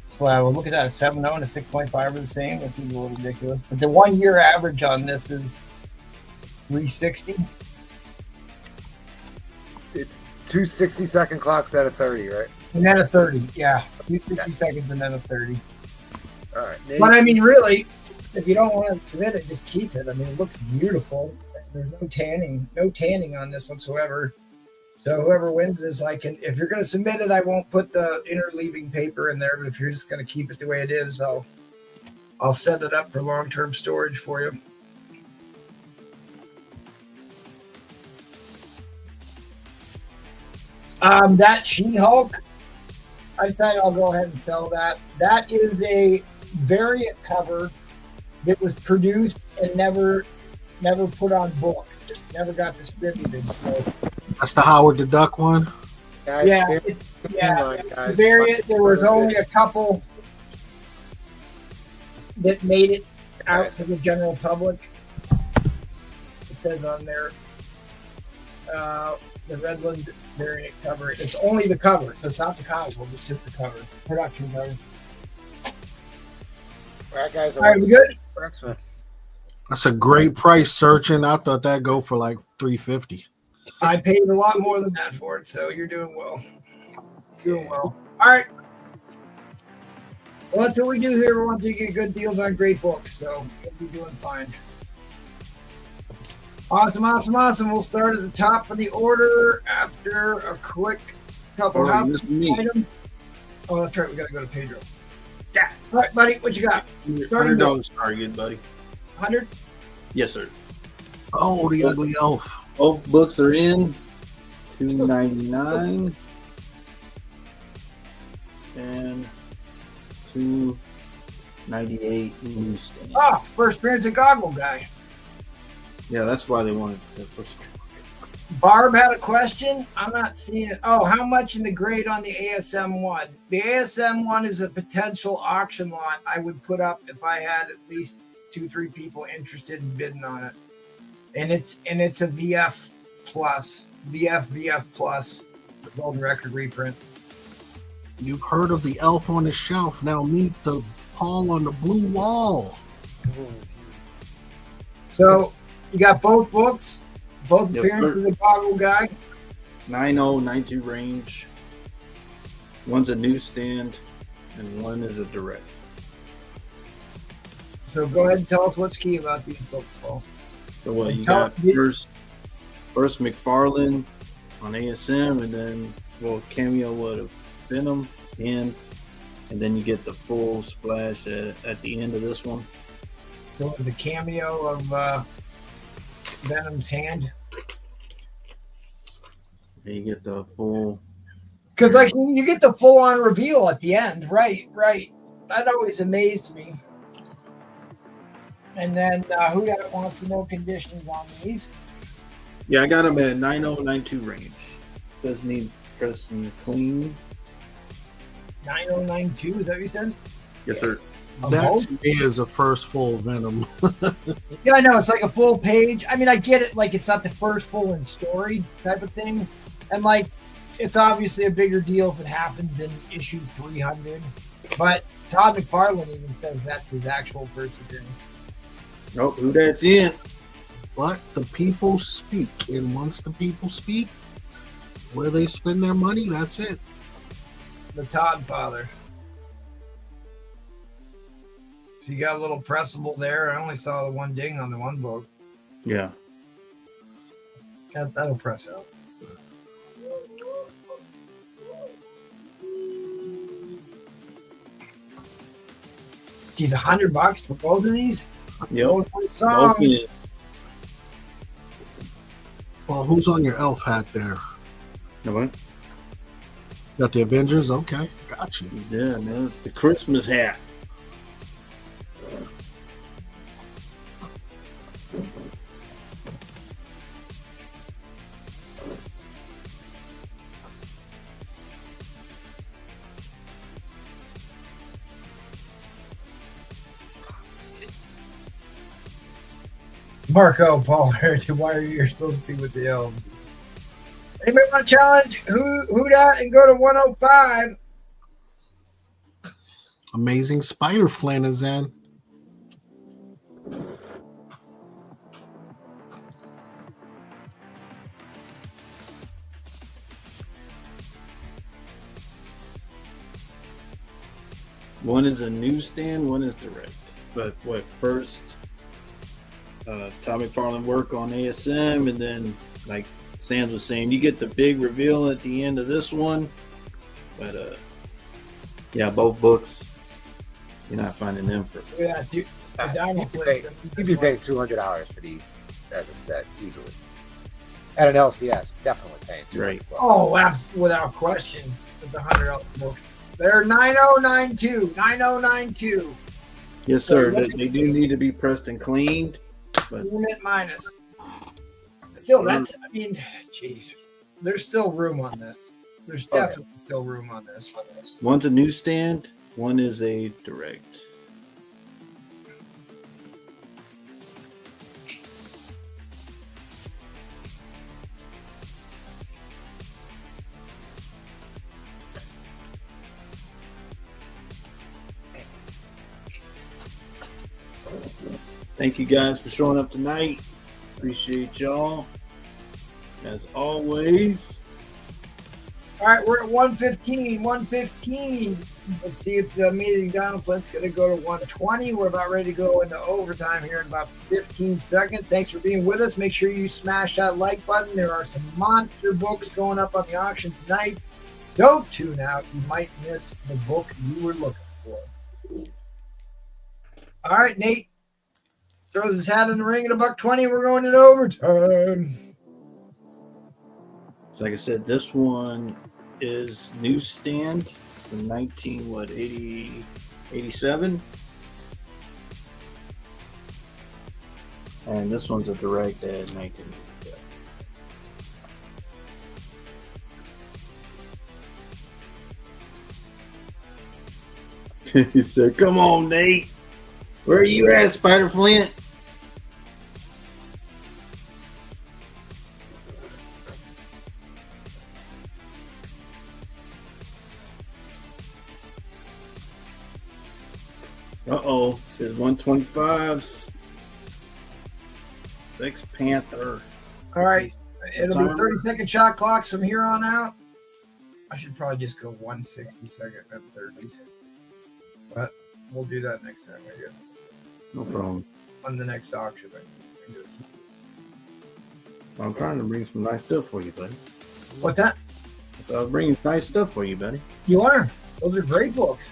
slab. Well, look at that, a 7.0 and a 6.5 are the same. This is a little ridiculous. But the 1 year average on this is 360. It's two 60-second clocks out of 30, right? And then a 30, yeah. 60 seconds and then a 30. All right. Nate, But I mean, really, if you don't want to submit it, just keep it. I mean, it looks beautiful. There's no tanning on this whatsoever. So whoever wins this, I can. If you're going to submit it, I won't put the interleaving paper in there. But if you're just going to keep it the way it is, I'll set it up for long-term storage for you. That She-Hulk, I decided I'll go ahead and sell that. That is a variant cover that was produced and never put on books. It never got distributed. So, That's the Howard the Duck one. guys, yeah, line, the guys. variant. There was only a couple that made it out to the general public. It says on there, the Redland variant cover. It's only the cover, so it's not the comic book. It's just the cover, production cover. All right, guys. All right, we good? Next one. That's a great price searching. I thought that'd go for like $350. I paid a lot more than that for it, so you're doing well. Doing well. All right. Well, that's what we do here. We want to get good deals on great books, so we'll be doing fine. Awesome. We'll start at the top of the order after a quick couple All right, house this is me. items. Oh, that's right. We got to go to Pedro. Yeah. All right, buddy. What you got? Starting $100 target, buddy. 100? Yes, sir. Oh, the ugly elf. Both books are in. $299 and $298 newsstand. Ah, first appearance of Goggle Guy. Yeah, that's why they wanted the first. Barb had a question. I'm not seeing it. Oh, how much in the grade on the ASM one? The ASM one is a potential auction lot I would put up if I had at least 2-3 people interested in bidding on it, and it's a VF plus, VF plus, the Golden Record reprint. You've heard of the elf on the shelf. Now meet the Paul on the blue wall. So you got both books, both Yep, appearances of Boggle Guy. 90-92 range. One's a newsstand, and one is a direct. So go ahead and tell us what's key about these books, Paul. So what you got first McFarlane on ASM, and then cameo with Venom and then you get the full splash at the end of this one. So it was a cameo of Venom's hand. Then you get the full. Because like you get the full on reveal at the end, right? That always amazed me. And then who wants to know conditions on these? Yeah, I got them at 90-92 range. Does need pressing clean. 9092, is that what you said? Yes, sir. That to me is a first full Venom. Yeah, I know. It's like a full page. I mean, I get it. Like, it's not the first full in story type of thing. And, like, it's obviously a bigger deal if it happens in issue 300. But Todd McFarlane even says that's his actual first appearance. Nope, who that's in. But the people speak. And once the people speak, where they spend their money, that's it. The Todd father. So you got a little pressable there. I only saw the one ding on the one book. Yeah. That'll press out. Geez, $100 for both of these? Yep. Song. Well, who's on your elf hat there? No, what? Got the Avengers? Okay, got you. Yeah, man, it's the Christmas hat. Marco, Paul, why are you supposed to be with the elves? Anybody want to challenge who that and go to 105? Amazing Spider Flynn is in. One is a newsstand, one is direct. But what first? Tommy McFarlane work on ASM, and then like Sam was saying, you get the big reveal at the end of this one. But yeah, both books, you're not finding them for. Yeah, dude. You'd be paying $200 for these as a set easily. At an LCS, definitely paying $200. Right. Oh, without question, it's $100 book. They're 9092, 9092. Yes, sir. They do need to be pressed and cleaned. But unit minus. Still, that's, I mean, jeez. There's still room on this. There's definitely still room on this. One's a newsstand, one is a direct. Thank you guys for showing up tonight. Appreciate y'all. As always. All right, we're at 115. 115. Let's see if the meeting conflict's going to go to 120. We're about ready to go into overtime here in about 15 seconds. Thanks for being with us. Make sure you smash that like button. There are some monster books going up on the auction tonight. Don't tune out. You might miss the book you were looking for. All right, Nate. Throws his hat in the ring at $120. We're going into overtime. So like I said, this one is newsstand from 87. And this one's a direct at 19. He said, "Come on, Nate." Where are you at, Spider Flint? Uh-oh. Says 125. Sex Panther. All right. It'll be 30-second shot clocks from here on out. I should probably just go 160-second at 30. But we'll do that next time, I guess. No problem. On the next auction. I'm trying to bring some nice stuff for you, buddy. What's that? I was bringing nice stuff for you, buddy. You are. Those are great books.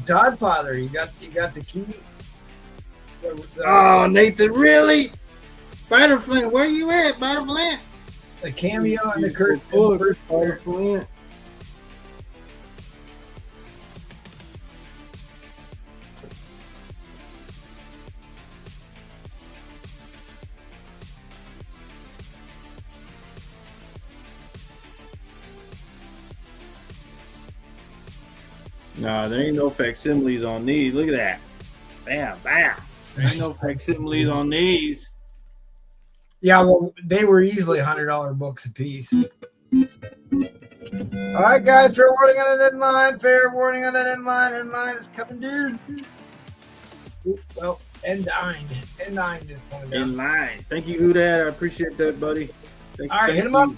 Godfather, you got the key. Oh, Nathan, really? Spider Flint, where you at, Spider Flint? The cameo and the Kurt. Spider Flint. Nah, there ain't no facsimiles on these. Look at that. Bam, bam. There ain't no facsimiles on these. Yeah, well, they were easily $100 books a piece. All right, guys, fair warning on the deadline. Fair warning on the deadline. Deadline is coming, dude. Well, Endined is coming down. In line. Thank you, Udad. I appreciate that, buddy. All right, hit him up.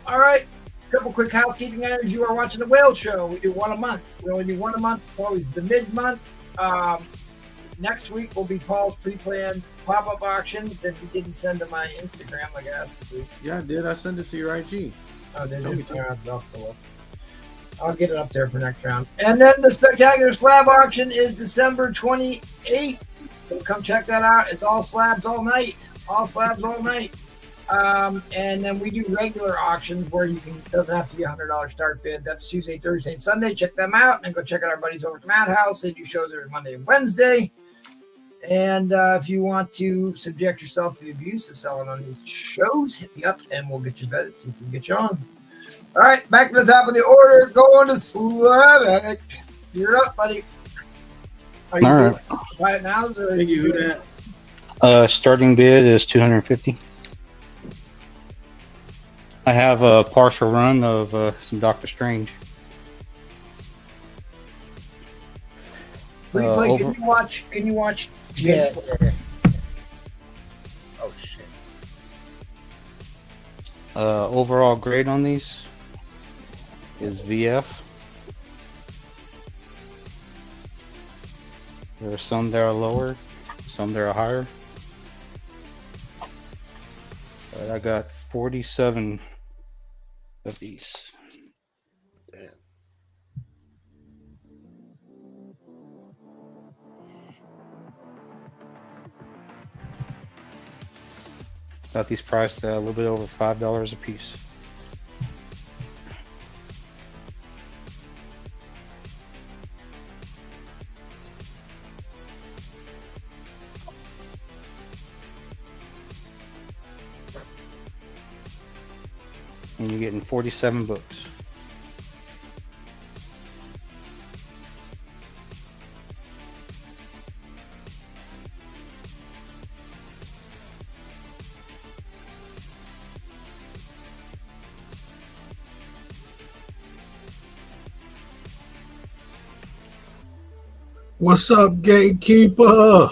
All right. Couple quick housekeeping items. You are watching the Whale Show. We do one a month. We only do one a month. It's always the mid-month. Next week will be Paul's pre-planned pop-up auction that he didn't send to my Instagram like I asked him to. Yeah, I did. I sent it to your IG. Oh, did you? I'll get it up there for next round. And then the Spectacular Slab Auction is December 28th. So come check that out. It's all slabs all night. All slabs all night. And then we do regular auctions where you can, doesn't have to be $100 start bid. That's Tuesday, Thursday, and Sunday. Check them out and go check out our buddies over at the Madhouse. They do shows every Monday and Wednesday. And if you want to subject yourself to the abuse of selling on these shows, hit me up and we'll get you vetted so we can get you on. All right, back to the top of the order. Going to Slavic. You're up, buddy. Are you all right. Buy it now? Thank you, Udad. Starting bid is 250. I have a partial run of some Doctor Strange. Replay, can you watch? Yeah. Oh shit. Overall grade on these is VF. There are some that are lower, some that are higher. But I got 47 of these. Damn. Got these priced at a little bit over $5 a piece. And you're getting 47 books. What's up, gatekeeper?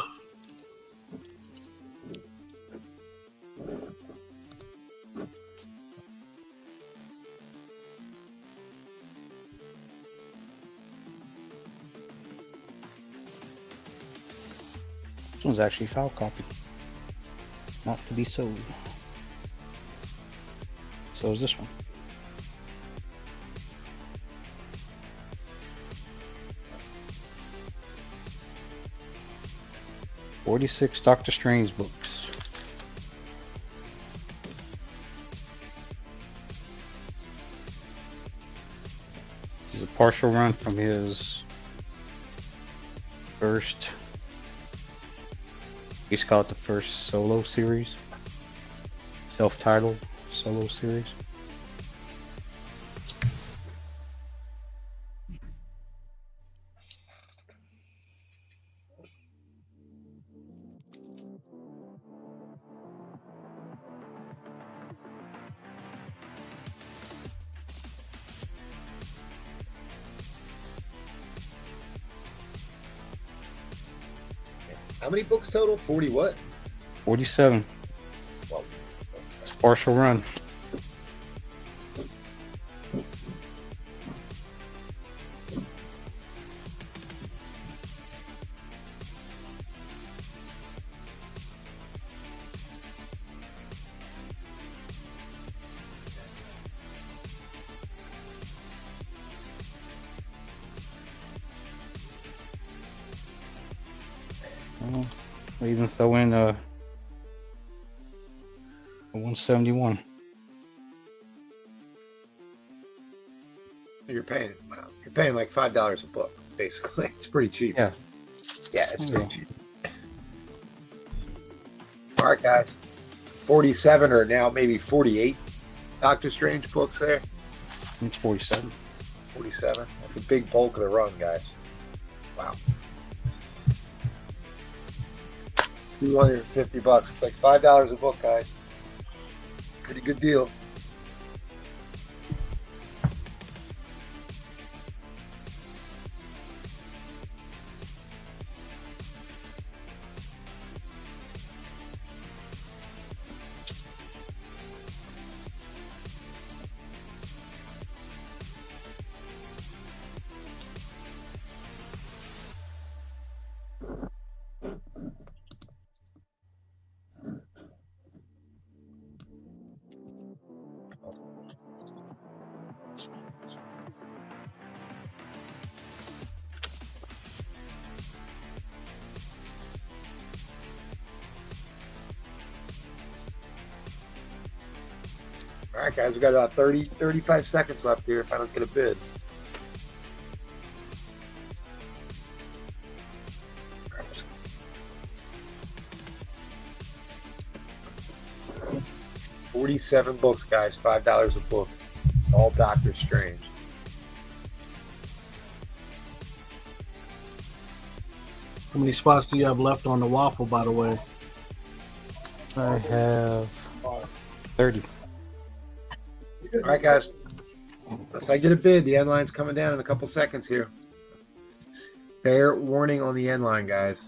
This one's actually foul copied, not to be sold. So is this one. "46 Doctor Strange books." This is a partial run from his first, he's called the first solo series, self-titled solo series. How many books total? 40 what? 47. Well, It's a partial run. We even throw in a 171. you're paying like $5 a book, basically. It's pretty cheap. Yeah. Yeah, it's Yeah. pretty cheap. All right, guys. 47 or now maybe 48 Doctor Strange books there. It's 47. 47. That's a big bulk of the run, guys. Wow. $250. It's like $5 a book, guys. Pretty good deal. All right, guys, we got about 35 seconds left here if I don't get a bid. $47 books, guys. $5 a book. All Doctor Strange. How many spots do you have left on the waffle, by the way? I have 30. All right, guys. Unless I get a bid, the end line's coming down in a couple seconds here. Fair warning on the end line, guys.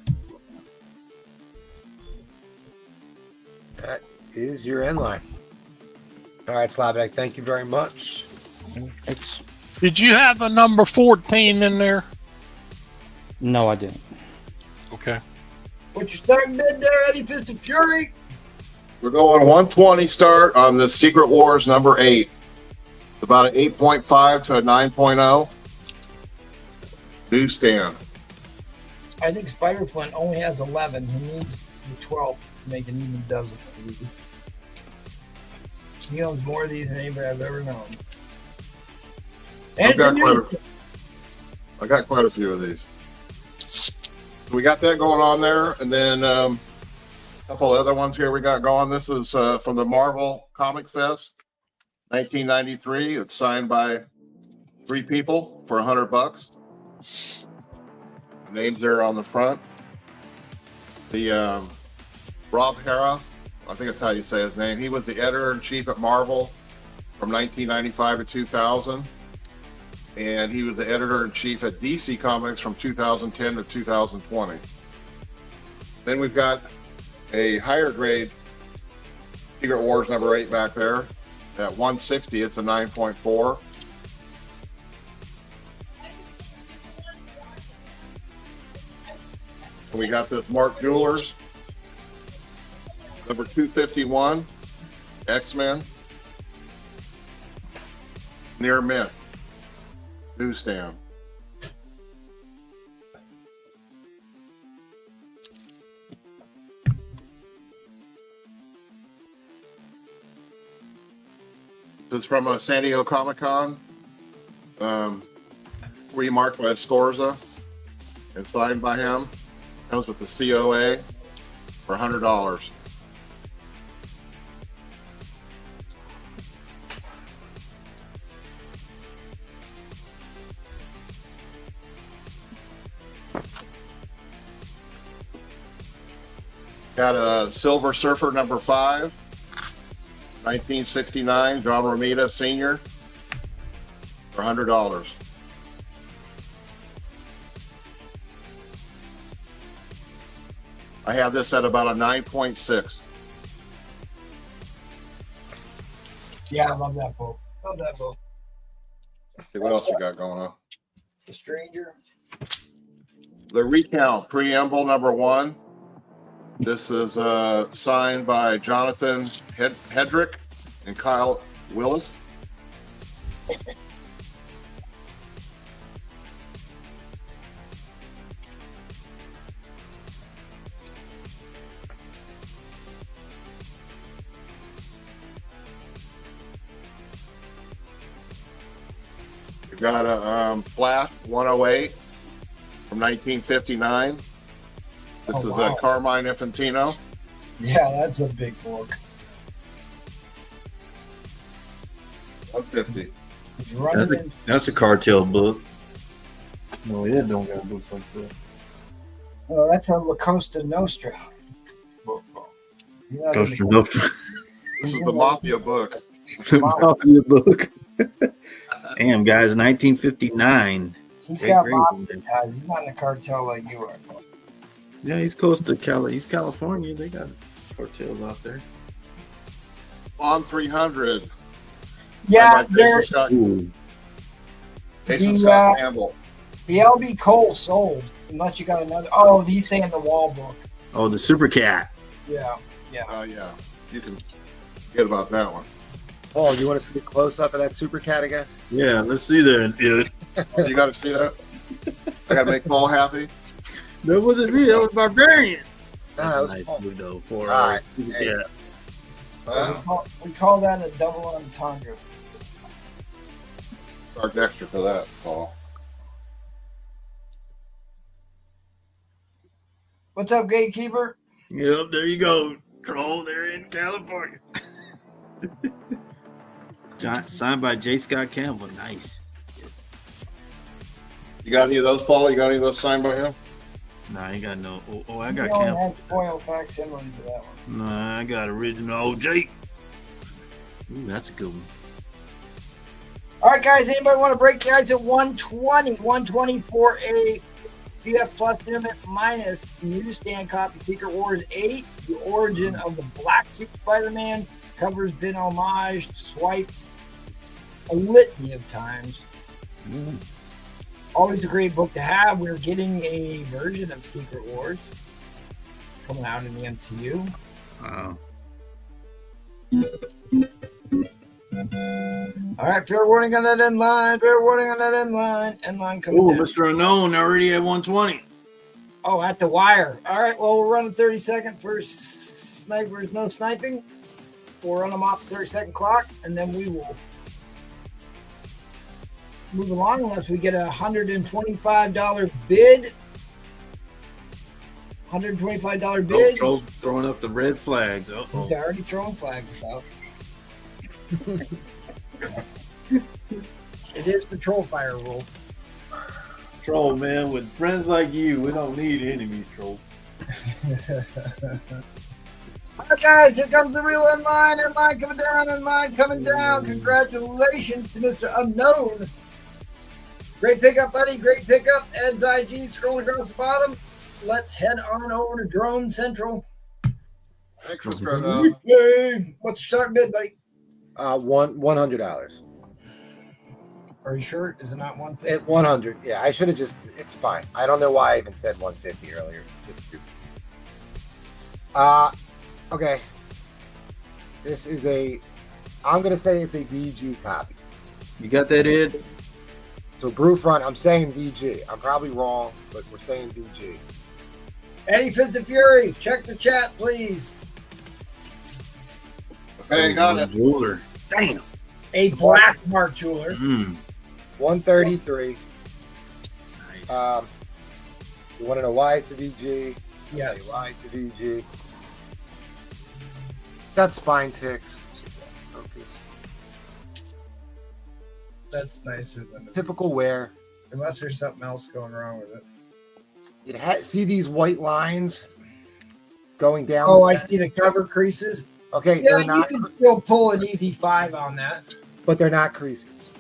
That is your end line. All right, Slavic, thank you very much. Thanks. Did you have a number 14 in there? No, I didn't. Okay. What's your starting bid there, Eddie Fist of Fury? We're going 120 start on the Secret Wars number 8. It's about an 8.5 to a 9.0. Newsstand. I think Spider-Flint only has 11. He needs the 12 to make an even dozen of these. He owns more of these than anybody I've ever known. And it's a new. I got quite a few of these. We got that going on there, and then a couple other ones here we got going. This is from the Marvel Comic Fest, 1993. It's signed by 3 people for $100. Names there on the front. The Rob Harris, I think that's how you say his name. He was the editor-in-chief at Marvel from 1995 to 2000. And he was the editor-in-chief at DC Comics from 2010 to 2020. Then we've got a higher grade Secret Wars number 8 back there. At 160, it's a 9.4. And we got this Mark Jewelers, number 251, X-Men, Near Mint. Newsstand. This is from a San Diego Comic-Con, remarked by Scorza and signed by him. Comes with the COA for $100. Got a Silver Surfer number 5, 1969, John Romita Sr. for $100. I have this at about a 9.6. Yeah, I love that book. Love that book. See what else you got going on. The Stranger. The Recount Preamble #1. This is signed by Jonathan Hedrick and Kyle Willis. We've got a Flash 108 from 1959. This is wow. Carmine Infantino. Yeah, that's a big book. 150. He's running in. That's a cartel book. No, yeah, don't got books like that. Oh, that's a La Costa Nostra. You know, Costa Nostra. This is the Mafia book. Mafia book. Damn, guys, 1959. He's Great got grade. mafia ties. He's not in a cartel like you are. Yeah, he's close to Cali. He's California. They got cartels out there. On 300. Yeah, Jason Scott, Ooh. Jason Scott the Campbell. LB Cole sold. Unless you got another. Oh, he's saying the wall book. Oh, the Super Cat. Yeah. Yeah, you can forget about that one. Paul, you want to see a close up of that Super Cat again? Yeah, let's see that, dude. You got to see that. I got to make Paul happy. That wasn't me. That was Barbarian. Nah, that was nice Paul. move, though. All right. Hey. Yeah. We call that a double entendre. Charge extra for that, Paul. What's up, Gatekeeper? Yep, there you go. Troll, they're in California. Signed by J. Scott Campbell. Nice. You got any of those, Paul? You got any of those signed by him? Nah, I ain't got no. Oh, I You got don't Campbell. have foil facsimiles for that one. Nah, I got original OJ. Ooh, that's a good one. All right, guys. Anybody want to break the odds at 120? 120 for a PF Plus limit minus newsstand copy Secret Wars 8. The origin of the Black Suit Spider-Man. Cover's been homaged, swiped a litany of times. Always a great book to have. We're getting a version of Secret Wars coming out in the MCU. Wow. All right, fair warning on that end line. Fair warning on that end line. End line coming Oh, down. Mr. Unknown already at 120. Oh, at the wire. All right, well, we'll run a 30-second for snipers, no sniping. We'll run them off the 30-second clock, and then we will move along unless we get a $125 bid. $125 bid. Troll's throwing up the red flags. Uh-oh. He's already throwing flags out. It is the troll fire rule. Troll, man, with friends like you, we don't need enemies, Troll. All right, guys, here comes the real end line. End line coming down. End line coming down. Congratulations to Mr. Unknown. Great pickup, buddy. Great pickup. Ed's IG scrolling across the bottom. Let's head on over to Drone Central. Thanks for screwing up. Yay. What's your start bid, buddy? $100. Are you sure? Is it not 150? At 100. Yeah, I should have just. It's fine. I don't know why I even said 150 earlier. Okay. This is a. I'm gonna say it's a VG copy. You got that, Ed? So Brew Front. I'm saying VG. I'm probably wrong, but we're saying VG. Eddie Fist of Fury, check the chat, please. Okay, got it. Jeweler. Damn. A black mark jeweler. 133. Nice. You want to know why it's a VG? Yes. Say why it's a VG. Got spine ticks. Focus. That's nicer than Typical wear. unless there's something else going wrong with it. See these white lines going down? Oh, the I center? see the cover creases. Okay, Yeah, they're you not, can still pull an easy 5 on that. but they're not creases.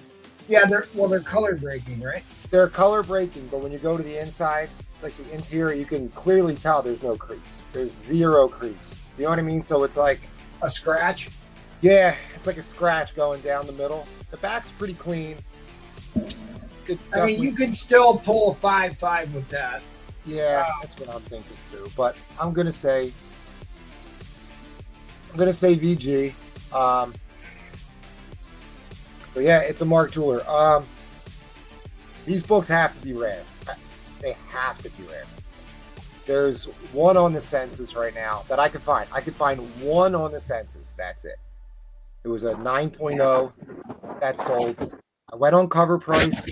Yeah, they're color breaking, right? They're color breaking, but when you go to the inside, like the interior, you can clearly tell there's no crease. There's zero crease. You know what I mean? So it's like a scratch. Yeah, it's like a scratch going down the middle. The back's pretty clean. I mean, you could still pull a 5.5 with that. Yeah, that's what I'm thinking too. But I'm gonna say VG. But yeah, it's a Mark Jeweler. These books have to be rare. They have to be rare. There's one on the census right now that I could find. I could find one on the census. That's it. It was a 9.0 that sold. I went on cover price.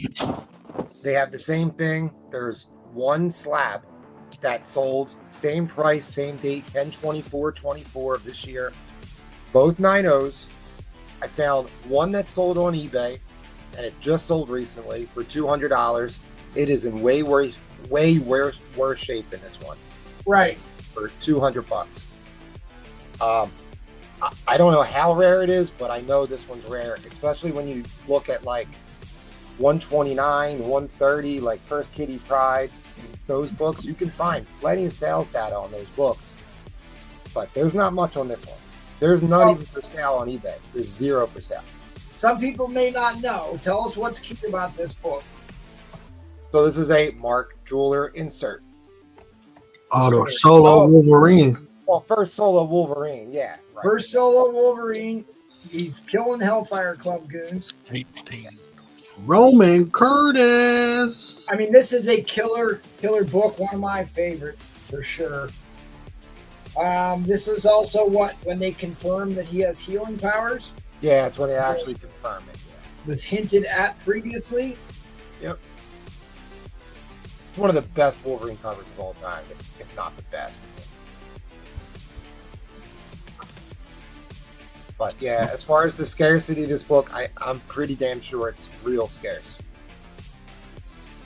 They have the same thing. There's one slab that sold, same price, same date, 10/24/24 of this year. Both 9.0s. I found one that sold on eBay, and it just sold recently for $200. It is in way worse shape than this one. Right. It's for $200. I don't know how rare it is, but I know this one's rare, especially when you look at like 129, 130, like First Kitty Pride, those books. You can find plenty of sales data on those books, but there's not much on this one. There's not even for sale on eBay. There's 0 for sale. Some people may not know. Tell us what's key about this book. So this is a Mark Jeweler insert. Oh, the solo Wolverine. Well, first solo Wolverine, yeah. Right. First solo Wolverine. He's killing Hellfire Club goons. 18. Roman Curtis. I mean, this is a killer book. One of my favorites for sure. This is also when they confirm that he has healing powers. Yeah, it's when they actually confirm it. Yeah. Was hinted at previously. Yep. It's one of the best Wolverine covers of all time, if not the best. But yeah, as far as the scarcity of this book, I'm pretty damn sure it's real scarce.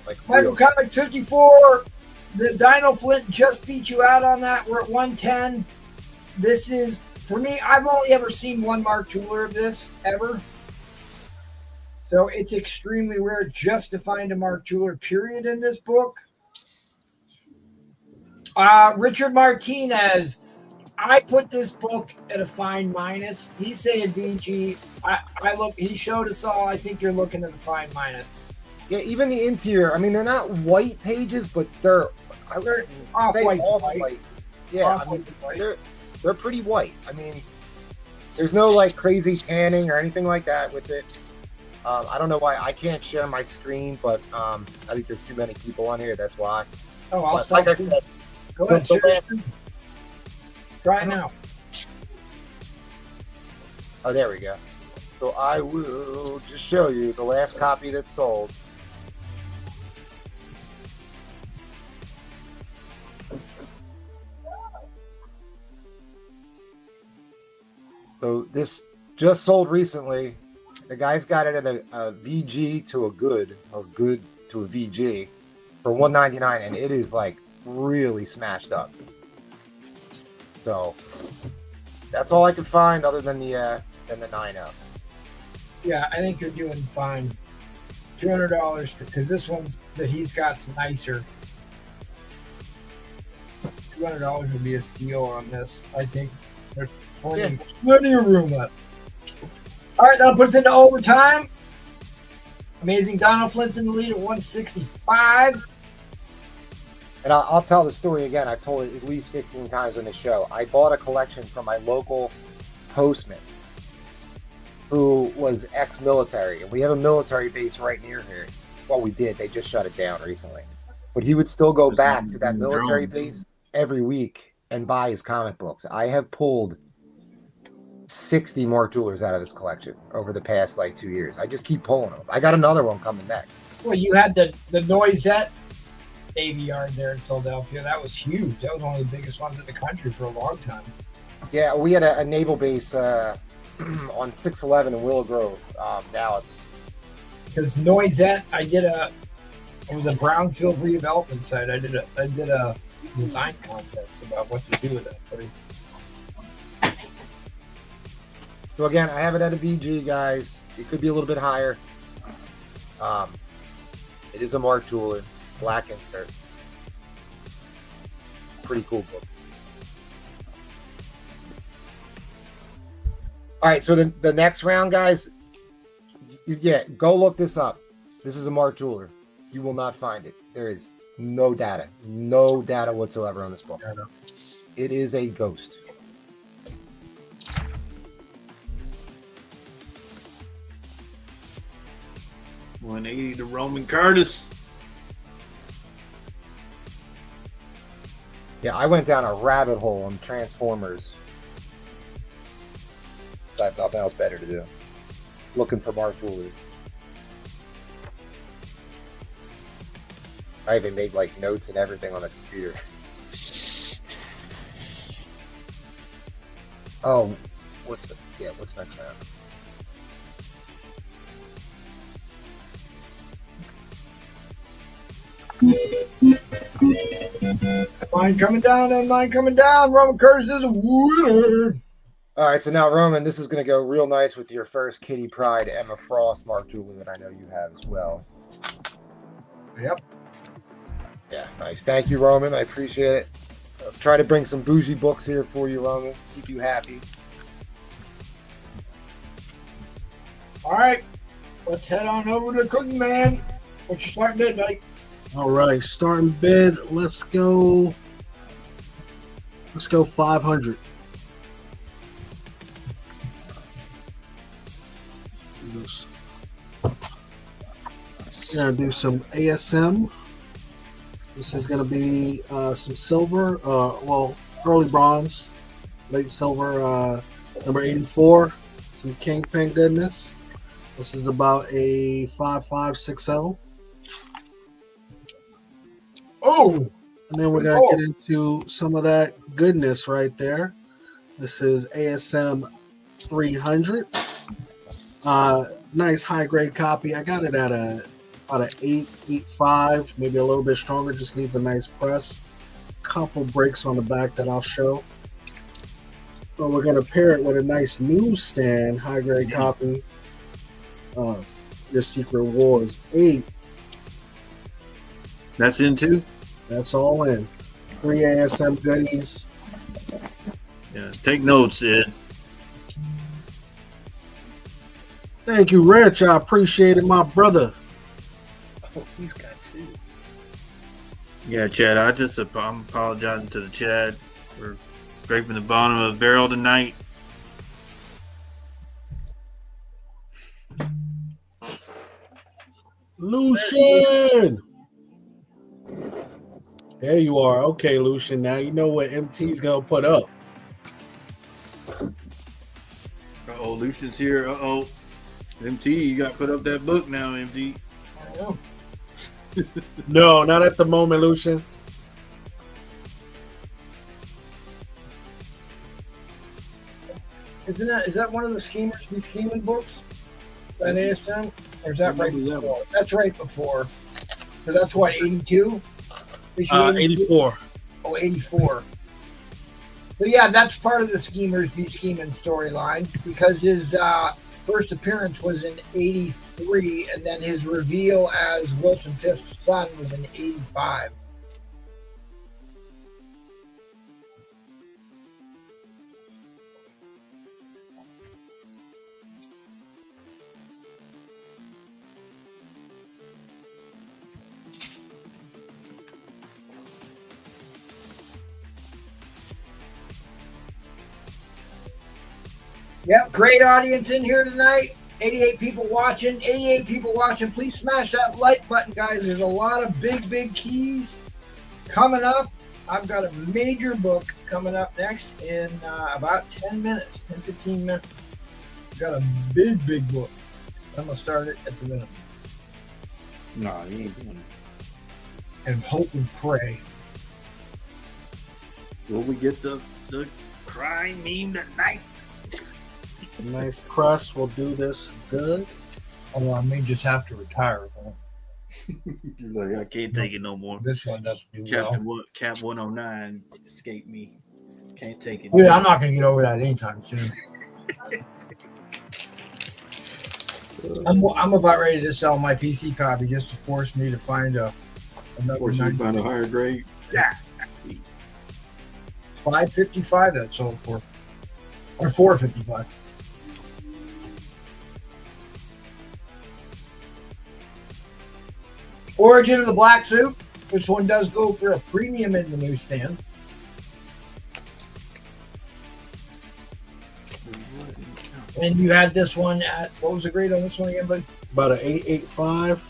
Like Michael Comic 54, the Dino Flint just beat you out on that. We're at 110. This is, for me, I've only ever seen one Mark Jeweler of this, ever. So it's extremely rare just to find a Mark Jeweler period in this book. Richard Martinez, I put this book at a fine minus. He's saying VG. I look. He showed us all. I think you're looking at a fine minus. Yeah, even the interior. I mean, they're not white pages, but they're off-white. Yeah, I mean, they're pretty white. I mean, there's no like crazy tanning or anything like that with it. I don't know why I can't share my screen, but I think there's too many people on here. That's why. Oh, I'll stop. Like I said, go ahead. Try it now. Oh, there we go. So I will just show you the last copy that sold. So this just sold recently. The guy's got it at a VG to a good, or good to a VG for $199, and it is like really smashed up. So that's all I could find other than the 9.0. Yeah, I think you're doing fine. $200 because this one's that he's got's nicer. $200 would be a steal on this. I think there's plenty of room left. All right, that puts into overtime. Amazing Donald Flint's in the lead at 165. And I'll tell the story again. I've told it at least 15 times on the show. I bought a collection from my local postman who was ex-military. And we have a military base right near here. Well, we did. They just shut it down recently. But he would still go back to that military base every week and buy his comic books. I have pulled 60 Mark Jewelers out of this collection over the past like 2 years. I just keep pulling them. I got another one coming next. Well, you had the Noisette Navy Yard there in Philadelphia. That was huge. That was one of the biggest ones in the country for a long time. Yeah, we had a naval base on 611 in Willow Grove. Now it's because Noisette. It was a brownfield redevelopment site. I did a design contest about what to do with that place. So again, I have it at a VG, guys. It could be a little bit higher. It is a Mark Jeweler, black insert. pretty cool book. All right, so the next round, guys, go look this up. This is a Mark Jeweler. You will not find it. There is no data whatsoever on this book. It is a ghost. $180 to Roman Curtis. Yeah, I went down a rabbit hole on Transformers. I have nothing else better to do. Looking for Mark Jeweler. I even made like notes and everything on the computer. Oh, what's next round? Line coming down and line coming down. Roman Curtis is the winner. All right, so now Roman, this is going to go real nice with your first Kitty Pryde Emma Frost Mark Jeweler that I know you have as well. Yep. Yeah, nice. Thank you, Roman. I appreciate it. I'll try to bring some bougie books here for you, Roman. Keep you happy. All right, let's head on over to Cooking Man. What you starting at night? All right, starting bid. Let's go 500. Gonna do some ASM. This is gonna be some silver, early bronze, late silver, number 84. Some Kingpin goodness. This is about a 5560. Oh, and then we're gonna get into some of that goodness right there. This is ASM 300. Nice high grade copy. I got it at about an 8.5, maybe a little bit stronger. Just needs a nice press. Couple breaks on the back that I'll show. So we're gonna pair it with a nice newsstand high grade copy of Your Secret Wars 8. That's in too? That's all in. 3 ASM goodies. Yeah, take notes, Ed. Thank you, Rich. I appreciate it, my brother. Oh, he's got two. Yeah, Chad, I'm apologizing to the Chad for scraping the bottom of the barrel tonight. Lucian! There you are. Okay, Lucian. Now you know what MT's going to put up. Uh-oh, Lucian's here. Uh-oh. MT, you got to put up that book now, MT. I know. No, not at the moment, Lucian. Is that one of the Schemers Be Scheming books? That ASM? Or is that right before? That's right before. So that's what, 82? 84. Oh, 84. So yeah, that's part of the Schemers Be Scheming storyline because his first appearance was in 83 and then his reveal as Wilson Fisk's son was in 85. Yep, great audience in here tonight. 88 people watching. 88 people watching. Please smash that like button, guys. There's a lot of big keys coming up. I've got a major book coming up next in about 10 minutes, 10, 15 minutes. I've got a big book. I'm going to start it at the minimum. No, you ain't doing it. And hope and pray. Will we get the crime meme tonight? Nice press. We'll do this good. Although I may just have to retire. You're like, I can't take it no more. This one doesn't do well. Cap 109 escaped me. Can't take it. Yeah, I'm not going to get over that anytime soon. I'm about ready to sell my PC copy just to force me to find another. Force you to find a higher grade. Yeah. $5.55 that sold for, or $4.55. Origin of the Black Suit, which one does go for a premium in the newsstand. And you had this one at, what was the grade on this one again, bud? About an 8.85.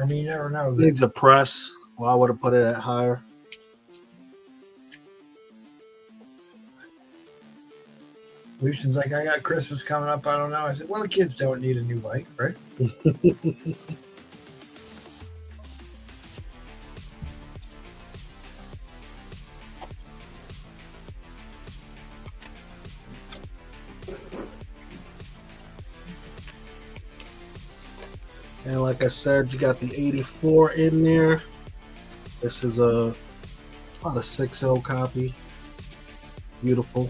I mean, you never know. Needs a press. Well, I would have put it at higher. Lucian's like, I got Christmas coming up. I don't know. I said, well, the kids don't need a new bike, right? And like I said, you got the 84 in there. This is about a 6.0 copy. Beautiful.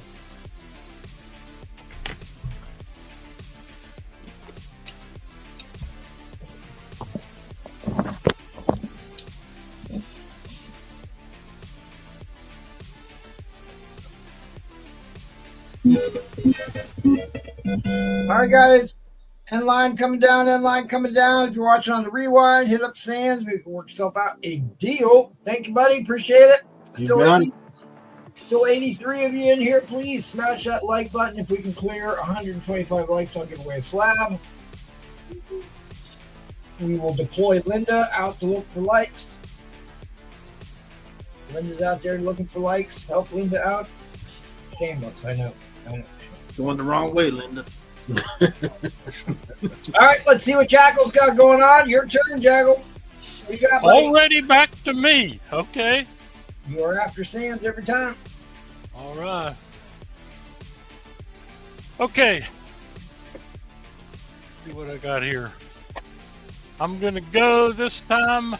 All right, guys. End line coming down, end line coming down. If you're watching on the rewind, hit up Sands. We can work yourself out a deal. Thank you, buddy. Appreciate it. Still 83 of you in here. Please smash that like button. If we can clear 125 likes, I'll give away a slab. We will deploy Linda out to look for likes. Linda's out there looking for likes. Help Linda out. Shameless, I know. Going the wrong way, Linda. All right, let's see what Jackal's got going on. Your turn, Jackal. What you got, buddy? Already back to me. Okay. You are after Sands every time. All right. Okay. See what I got here. I'm going to go this time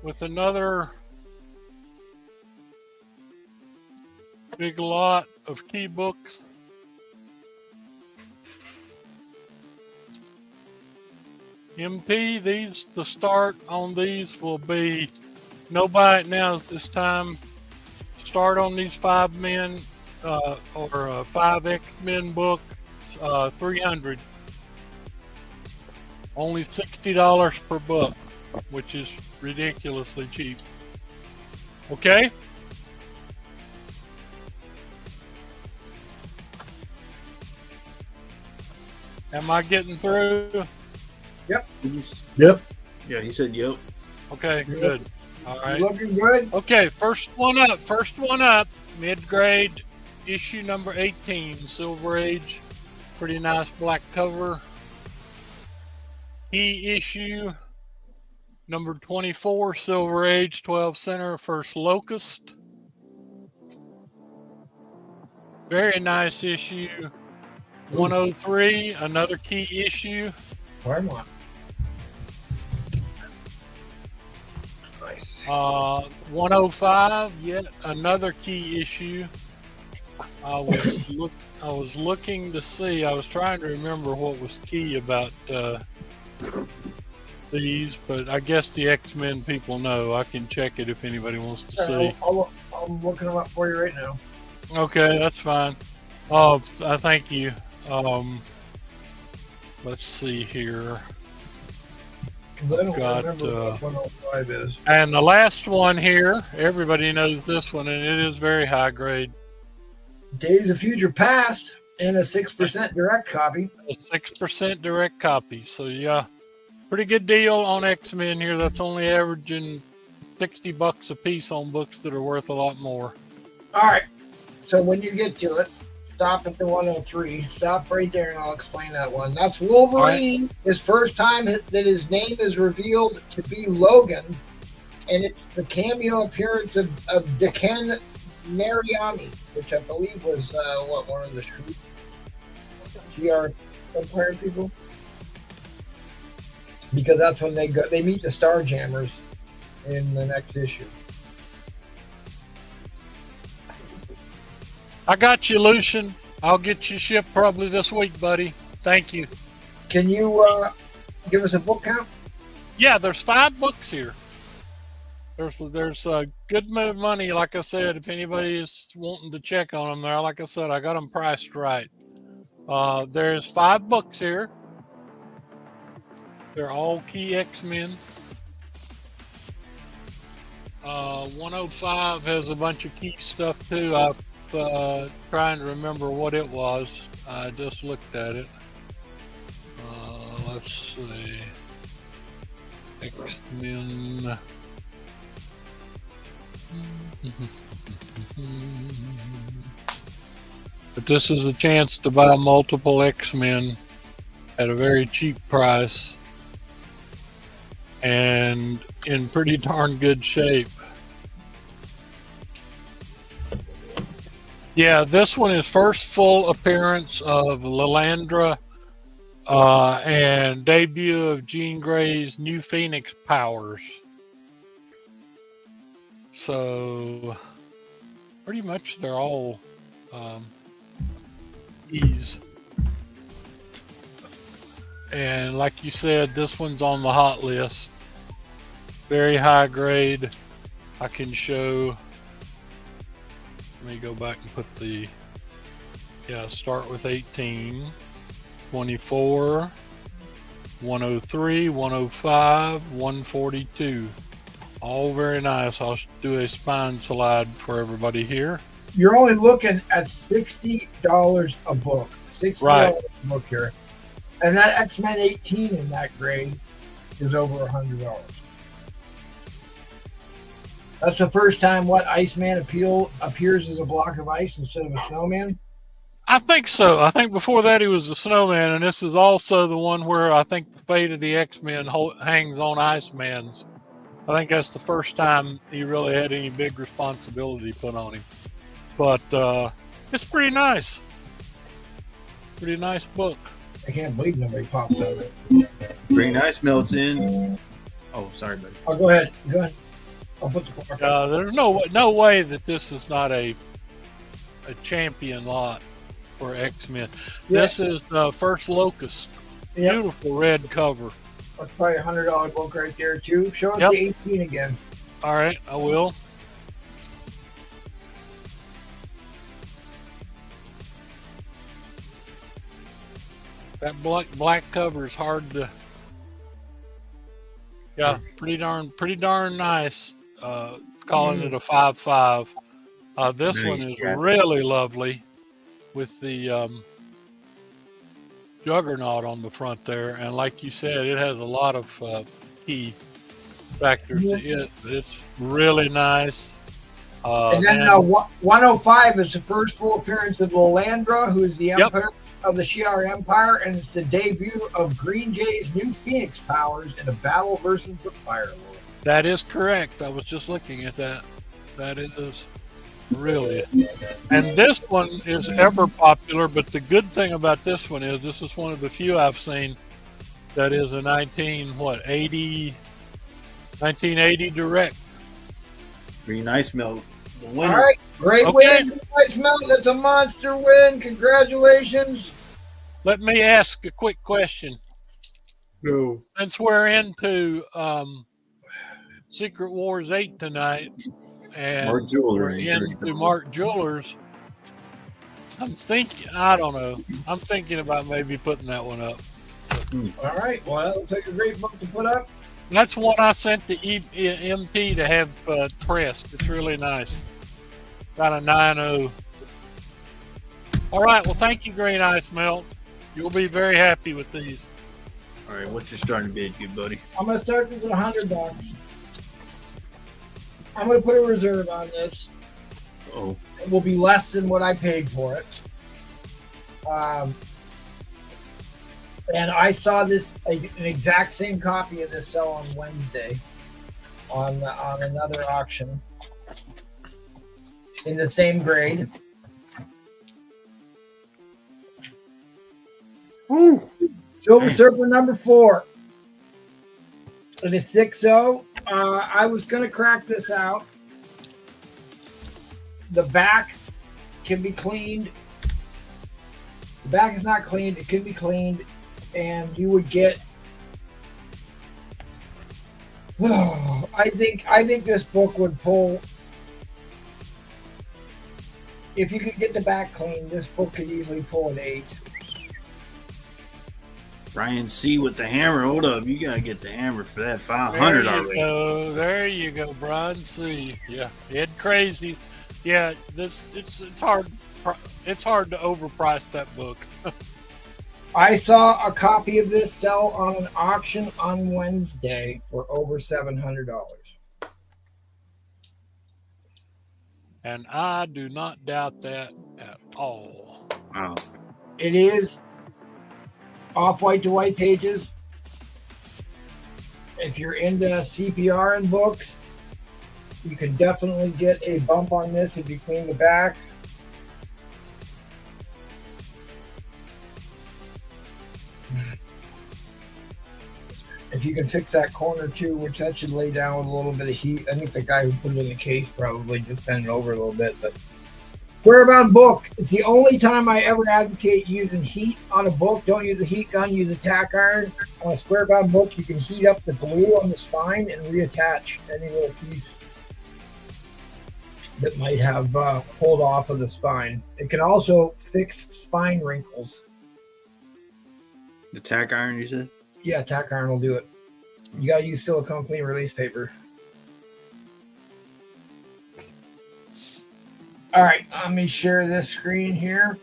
with another big lot of key books. MP, the start on these will be no buy it now this time. Start on these 5 men or 5 X-Men book, 300. Only $60 per book, which is ridiculously cheap. Okay? Am I getting through? Yep. Yep. Yeah, he said yep. Okay, good. All right. Looking good. Okay, first one up. Mid-grade, issue number 18, Silver Age. Pretty nice black cover. Key issue number 24, Silver Age, 12 center, First Locust. Very nice issue. 103, another key issue. Claremont. Nice. 105, yet another key issue. I was looking to see. I was trying to remember what was key about these, but I guess the X-Men people know. I can check it if anybody wants to see. I'm looking them up for you right now. Okay, that's fine. Oh, I thank you. Let's see here. I don't remember what 105 is. And the last one here, everybody knows this one, and it is very high grade. Days of Future Past and a 6% direct copy. A 6% direct copy. So yeah, pretty good deal on X-Men here. That's only averaging $60 a piece on books that are worth a lot more. All right. So when you get to it, stop at the 103. Stop right there, and I'll explain that one. That's Wolverine. Right. His first time that his name is revealed to be Logan, and it's the cameo appearance of Deken Mariami, which I believe was one of the GR Empire people, because that's when they meet the Starjammers in the next issue. I got you, Lucian. I'll get you shipped probably this week, buddy. Thank you. Can you give us a book count? Yeah, there's 5 books here. There's a good bit of money, like I said, if anybody is wanting to check on them there. Like I said, I got them priced right. There's 5 books here. They're all key X-Men. 105 has a bunch of key stuff too. I'm trying to remember what it was. I just looked at it. Let's see. X-Men. But this is a chance to buy multiple X-Men at a very cheap price and in pretty darn good shape. Yeah, this one is first full appearance of Lilandra and debut of Jean Grey's new Phoenix powers. So pretty much they're all E's. And like you said, this one's on the hot list. Very high grade. I can show. Let me go back and put the, start with 18, 24, 103, 105, 142. All very nice. I'll do a spine slide for everybody here. You're only looking at $60 a book. $60 a book here. And that X-Men 18 in that grade is over $100. That's the first time Iceman appears as a block of ice instead of a snowman? I think so. I think before that he was a snowman, and this is also the one where I think the fate of the X-Men hangs on Iceman's. I think that's the first time he really had any big responsibility put on him. But it's pretty nice. Pretty nice book. I can't believe nobody popped out of it. Green Ice melts in. Oh, sorry, buddy. Oh, go ahead. Go ahead. I'll put the there's no way that this is not a champion lot for X-Men. Yeah. This is the first Locust. Yep. Beautiful red cover. That's probably a $100 book right there too. Show us the 18 again. All right, I will. That black cover is hard to. Yeah, pretty darn nice. Calling it a 5.5. This Nice, one is yeah. really lovely with the Juggernaut on the front there, and like you said, it has a lot of key factors to it. It's really nice. And then 105 is the first full appearance of Lilandra, who is the Emperor of the Shi'ar Empire, and it's the debut of Green Jay's new Phoenix powers in a battle versus the Fire Lord. That is correct. I was just looking at that. That is really. And this one is ever popular, but the good thing about this one is this is one of the few I've seen that is a 1980 direct. Green Ice melt. The All winner. right, great win. Nice melt. That's a monster win. Congratulations. Let me ask a quick question. Go. Since we're into Secret Wars 8 tonight, and Mark Jeweler. we're into Mark Jewelers, I'm thinking about maybe putting that one up. All right. Well, it looks like a great book to put up. That's one I sent to MT to have pressed. It's really nice. Got a 9.0. All right. Well, thank you, Green Ice Melt. You'll be very happy with these. All right, what's your starting bid, good buddy? I'm going to start this at $100. I'm going to put a reserve on this. Oh, It will be less than what I paid for it. And I saw this an exact same copy of this sell on Wednesday on another auction in the same grade. Woo. Silver Surfer number 4. It is 6.0. I was going to crack this out. The back can be cleaned. The back is not cleaned. It can be cleaned. and you would get. I think this book would pull. If you could get the back clean, this book could easily pull an 8. Ryan C with the hammer. Hold up, you gotta get the hammer for that 500 already. There you go, Brian C. Yeah, Ed Crazy. Yeah, it's hard. It's hard to overprice that book. I saw a copy of this sell on an auction on Wednesday for over $700. And I do not doubt that at all. Wow. It is off-white to white pages. If you're into CPR and books, you can definitely get a bump on this if you clean the back. If you can fix that corner too, which that should lay down with a little bit of heat. I think the guy who put it in the case probably just bent it over a little bit. But square-bound book. It's the only time I ever advocate using heat on a book. Don't use a heat gun, use a tack iron. On a square-bound book, you can heat up the glue on the spine and reattach any little piece that might have pulled off of the spine. It can also fix spine wrinkles. The tack iron, you said? Yeah, tack iron will do it. You got to use silicone clean release paper. All right, let me share this screen here.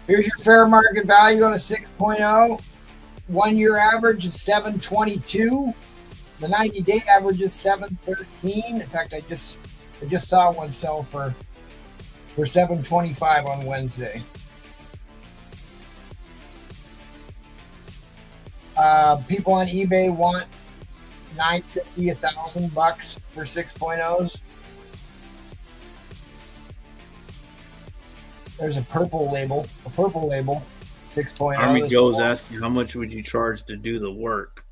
Here's your fair market value on a 6.0. 1 year average is 722. The 90-day average is 713. In fact, I just saw one sell for $725 on Wednesday. People on eBay want $950, $1,000 for 6.0s. There's a purple label, 6.0. Army Joe's asking, how much would you charge to do the work?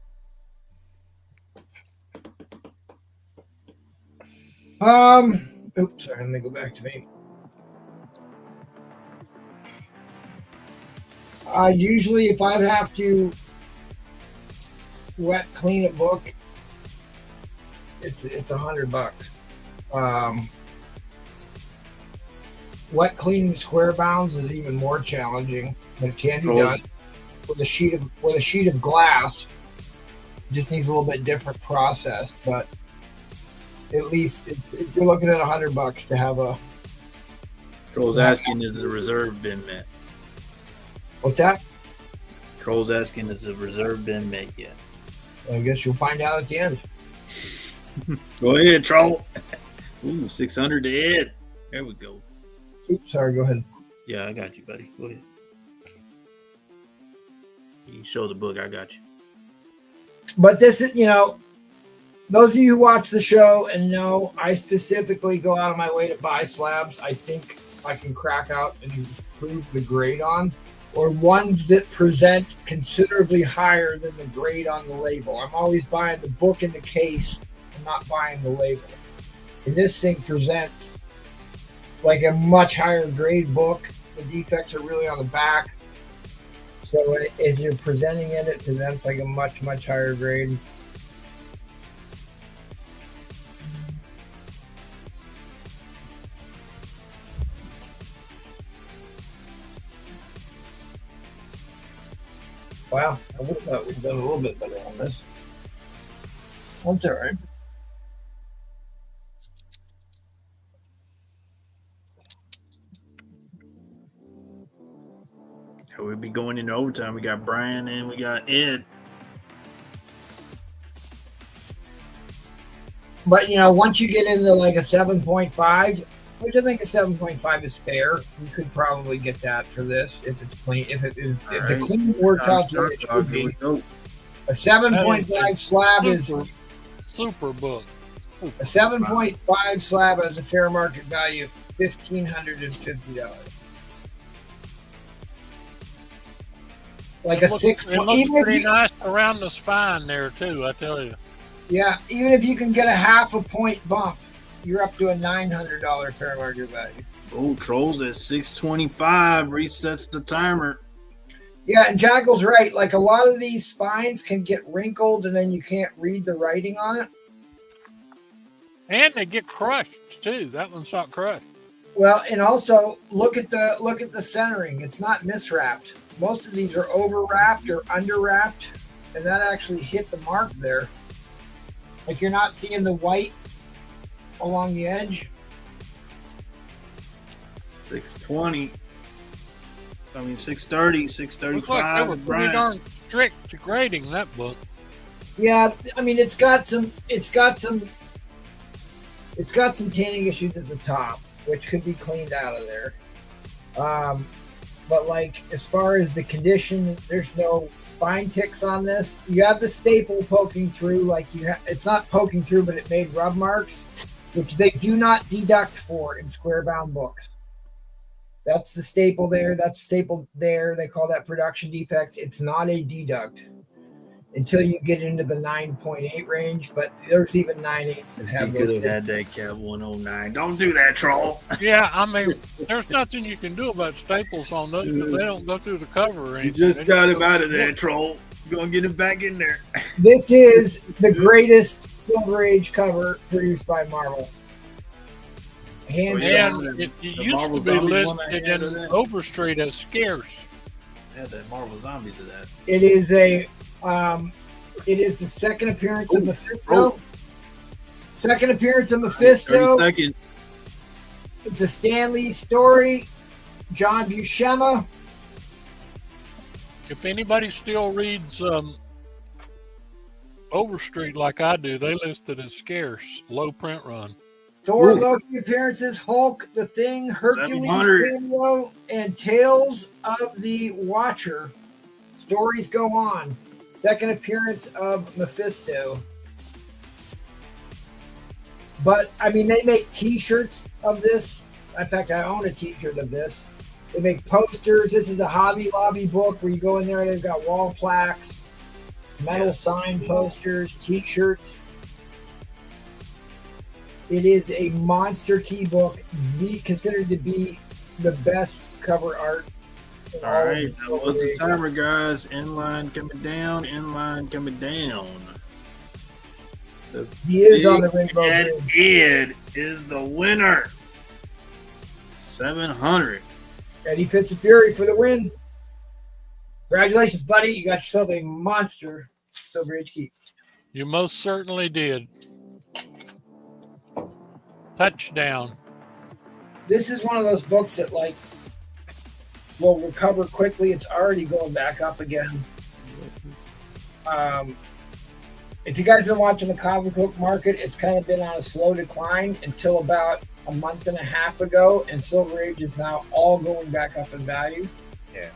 Oops, sorry, let me go back to me. Usually, if I have to wet clean a book, it's $100. Wet cleaning square bounds is even more challenging, but it can be done with a sheet of glass. It just needs a little bit different process, but at least if you're looking at $100 to have a. Troll's asking, is the reserve been met? What's that? Troll's asking, has the reserve been met yet? I guess you'll find out at the end. Go ahead, Troll. Ooh, 600 to Ed. There we go. Oops, sorry, go ahead. Yeah, I got you, buddy. Go ahead. You show the book, I got you. But this is, those of you who watch the show and know, I specifically go out of my way to buy slabs I think I can crack out and improve the grade on, or ones that present considerably higher than the grade on the label. I'm always buying the book in the case and not buying the label. And this thing presents like a much higher grade book. The defects are really on the back. So as you're presenting it, it presents like a much, much higher grade. Wow, I would have thought we'd done a little bit better on this. That's all right. We'll be going into overtime. We got Brian and we got Ed. But, once you get into like a 7.5, which I think a 7.5 is fair, you could probably get that for this if it's clean. If the clean works out the way it should be. A 7.5 slab is super book. A 7.5 slab has a fair market value of $1,550. Like a 6. It looks pretty nice around the spine there too, I tell you. Yeah, even if you can get a half a point bump, you're up to a $900 fair market value. Oh, Trolls at 625 resets the timer. Yeah, and Jackal's right. Like a lot of these spines can get wrinkled, and then you can't read the writing on it. And they get crushed too. That one's not crushed. Well, and also look at the centering. It's not miswrapped. Most of these are overwrapped or underwrapped, and that actually hit the mark there. Like you're not seeing the white along the edge. 620. I mean 630, 635. Looks like they were pretty darn strict to grading that book. Yeah, I mean it's got some tanning issues at the top, which could be cleaned out of there. But like as far as the condition, there's no spine ticks on this. You have the staple poking through, like it's not poking through, but it made rub marks, which they do not deduct for in square bound books. That's the staple there. That's the staple there. They call that production defects. It's not a deduct until you get into the 9.8 range, but there's even 9.8s that have You those. could have had that Cab 109. Don't do that, Troll. Yeah, I mean, there's nothing you can do about staples on those because they don't go through the cover or You anything. just got him out of there, Troll. You're going to get him back in there. This is the greatest Silver Age cover produced by Marvel. Hands And down. it The used Marvel to be Zombies one listed I had in of that. Overstreet as scarce. Add that Marvel Zombies to that. It is the second appearance of Mephisto. Second appearance of Mephisto. 30 seconds. It's a Stan Lee story. John Buscema. If anybody still reads Overstreet like I do, they list it as scarce, low print run. Thor, Loki appearances, Hulk, The Thing, Hercules, 700. Cameo, and Tales of the Watcher. Stories go on. Second appearance of Mephisto. But, I mean, they make t-shirts of this. In fact, I own a t-shirt of this. They make posters. This is a Hobby Lobby book where you go in there, they've got wall plaques, metal sign posters, t-shirts. It is a monster key book, considered to be the best cover art. All right, that was the timer, guys. Inline coming down, inline coming down. He is on the rainbow Ed, bridge. Ed is the winner. 700. Eddie Fitzfury for the win. Congratulations, buddy. You got yourself a monster Silver Age key. You most certainly did. Touchdown. This is one of those books that like will recover quickly. It's already going back up again. If you guys have been watching the comic book market, it's kind of been on a slow decline until about a month and a half ago, and Silver Age is now all going back up in value. Yeah.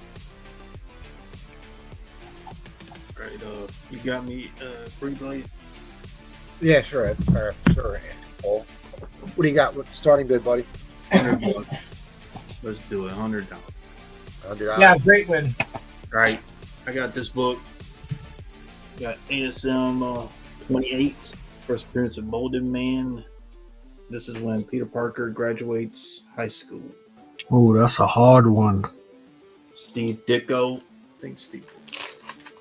All right, you got me free blade. Yeah, sure. Sure. Paul. What do you got? What starting bid, buddy? $100. Let's do it. $100. $100. Yeah, great win. All right, I got this book. Got ASM 28, first appearance of Molded Man. This is when Peter Parker graduates high school. Oh, that's a hard one. Steve Ditko. I think Steve.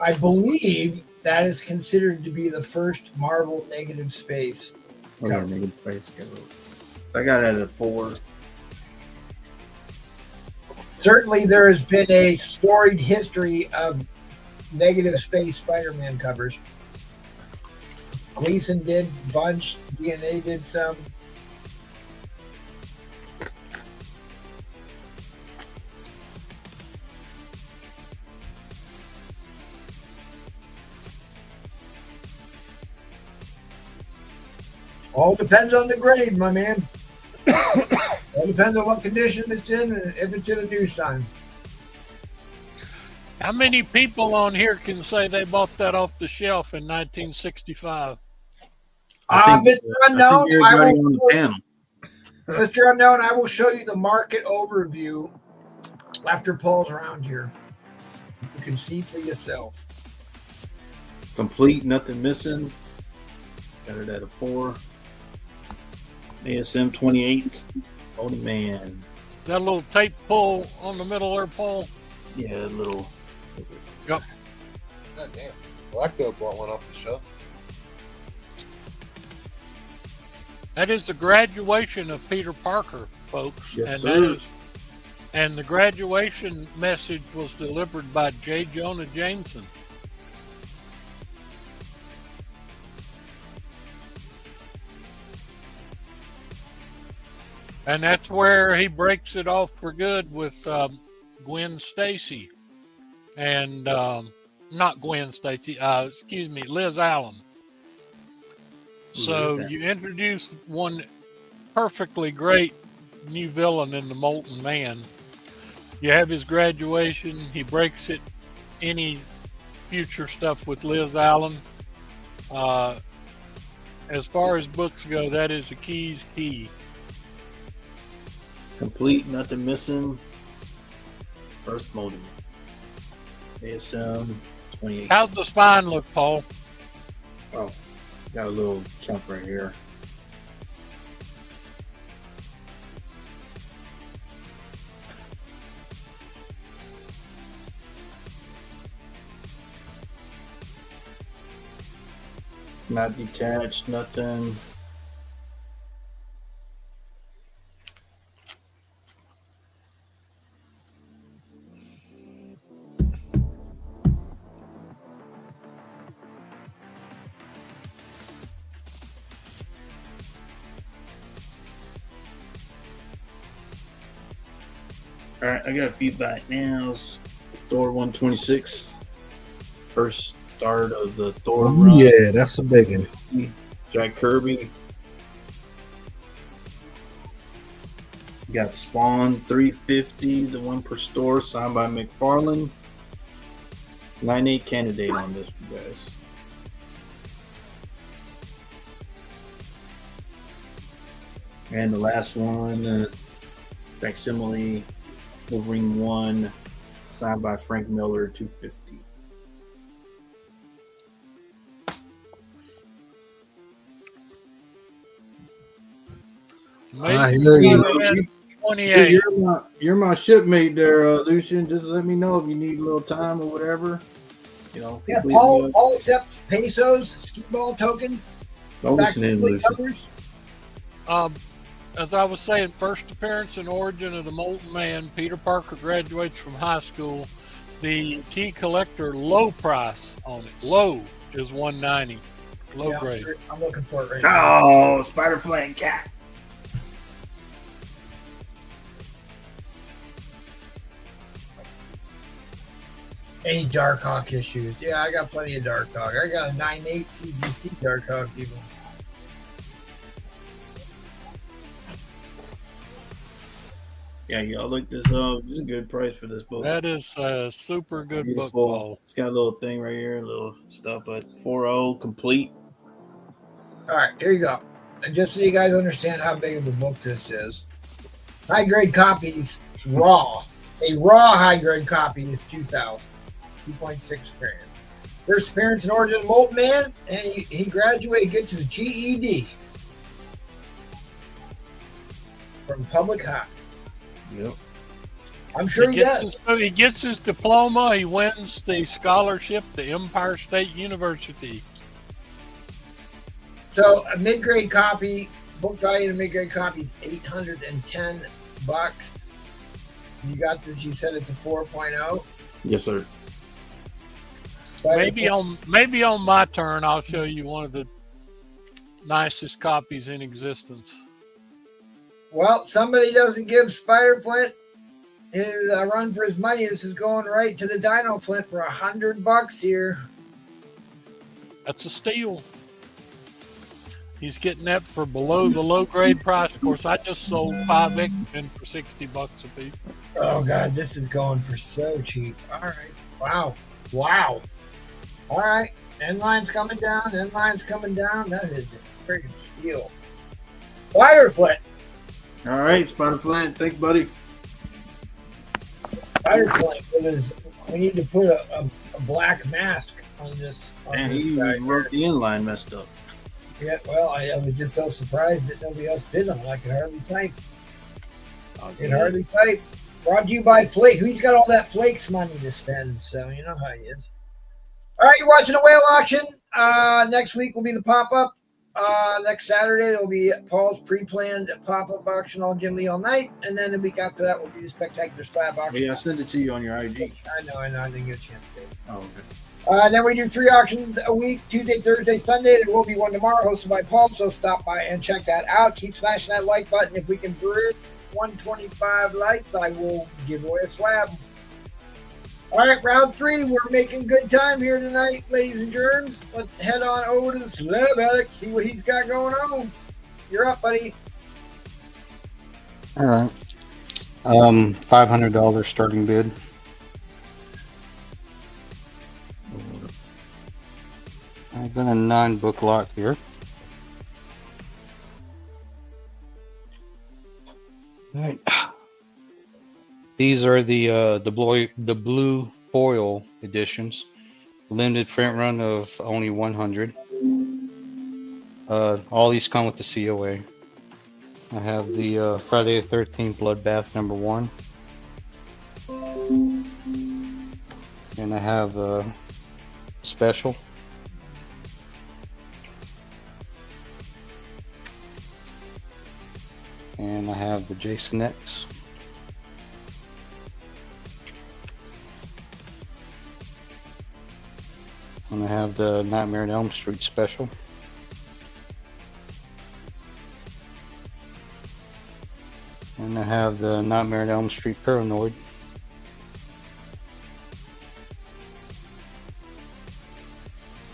I believe that is considered to be the first Marvel negative space. Oh, yeah, negative space. So I got it at a 4. Certainly, there has been a storied history of negative space Spider-Man covers. Gleason did a bunch. DNA did some. All depends on the grade, my man. All depends on what condition it's in and if it's in a news time. How many people on here can say they bought that off the shelf in 1965? Mr. Unknown, everybody on the panel. Mr. Unknown, I will show you the market overview after Paul's around here. You can see for yourself. Complete, nothing missing. Got it at a 4. ASM 28, Old Man. That little tape pull on the middle there, Paul. Yeah, a little. Yep. God damn. Galacto brought one off the shelf. That is the graduation of Peter Parker, folks. Yes, and sir. And the graduation message was delivered by J. Jonah Jameson. And that's where he breaks it off for good with Gwen Stacy. And not Gwen Stacy, excuse me, Liz Allen. So you introduce one perfectly great new villain in the Molten Man. You have his graduation. He breaks it. Any future stuff with Liz Allen. As far as books go, that is the key's key. Complete, nothing missing. First Molten. ASM 28. How's the spine look, Paul? Oh, got a little chunk right here. Not detached, nothing. All right, I got feedback now. It's Thor 126. First start of the Thor run. Yeah, that's a big one. Jack Kirby. Got Spawn 350, the one per store, signed by McFarlane. 9-8 candidate on this, you guys. And the last one, facsimile Wolverine 1, signed by Frank Miller, 250. I hear you. 28. You're my shipmate there, Lucian. Just let me know if you need a little time or whatever. You know. Yeah, Paul accepts pesos, ski ball tokens, Don't listen in, back Lucian. covers. As I was saying, first appearance and origin of the Molten Man. Peter Parker graduates from high school. The key collector low price on it. Low is $190. Low Yeah, grade. I'm looking for it right now. Oh, Spider Flag Cat. Any Darkhawk issues? Yeah, I got plenty of Darkhawk. I got a 9.8 CGC Darkhawk even. Yeah, y'all look this up. This is a good price for this book. That is a super good book, Beautiful. Paul. It's got a little thing right here, a little stuff, but 4.0 complete. All right, here you go. And just so you guys understand how big of a book this is, high grade copies raw. A raw high grade copy is 2.6 grand. First appearance and origin of Molten Man, and he graduated, gets his GED from Public High. Yep. I'm sure he does. He gets his diploma. He wins the scholarship to Empire State University. So a mid-grade copy, book value of a mid-grade copy is $810. You got this. You set it to 4.0. Yes, sir. Maybe on my turn, I'll show you one of the nicest copies in existence. Well, somebody doesn't give Spider Flint his run for his money. This is going right to the Dino Flint for $100 here. That's a steal. He's getting that for below the low grade price. Of course, I just sold 5 X-Men for $60 a piece. Oh God, this is going for so cheap. All right, wow. All right, end line's coming down. That is a freaking steal. Spider Flint. All right, Spider Flint. Thanks, buddy. Spider Flint. We need to put a black mask on this. And he wrote the inline messed up. Yeah, well, I was just so surprised that nobody else bid on it. I could hardly type. Could hardly type. Brought to you by Flake. He's got all that Flakes money to spend, so you know how he is. All right, you're watching a whale auction. Next week will be the pop-up. Next Saturday, there will be Paul's pre-planned pop-up auction all Jim Lee all night. And then the week after that will be the spectacular slab auction. Yeah, I sent it to you on your IG. I know. I didn't get a chance to. Oh, okay. Then we do 3 auctions a week, Tuesday, Thursday, Sunday. There will be one tomorrow hosted by Paul, so stop by and check that out. Keep smashing that like button. If we can bridge 125 likes, I will give away a slab. All right, round 3. We're making good time here tonight, ladies and germs. Let's head on over to the slab addict, see what he's got going on. You're up, buddy. All right. $500 starting bid. I've got a 9-book lot here. Right. These are the blue foil editions. Limited print run of only 100. All these come with the COA. I have the Friday the 13th Bloodbath #1. And I have a special. And I have the Jason X. And I have the Nightmare on Elm Street special. And I have the Nightmare on Elm Street Paranoid.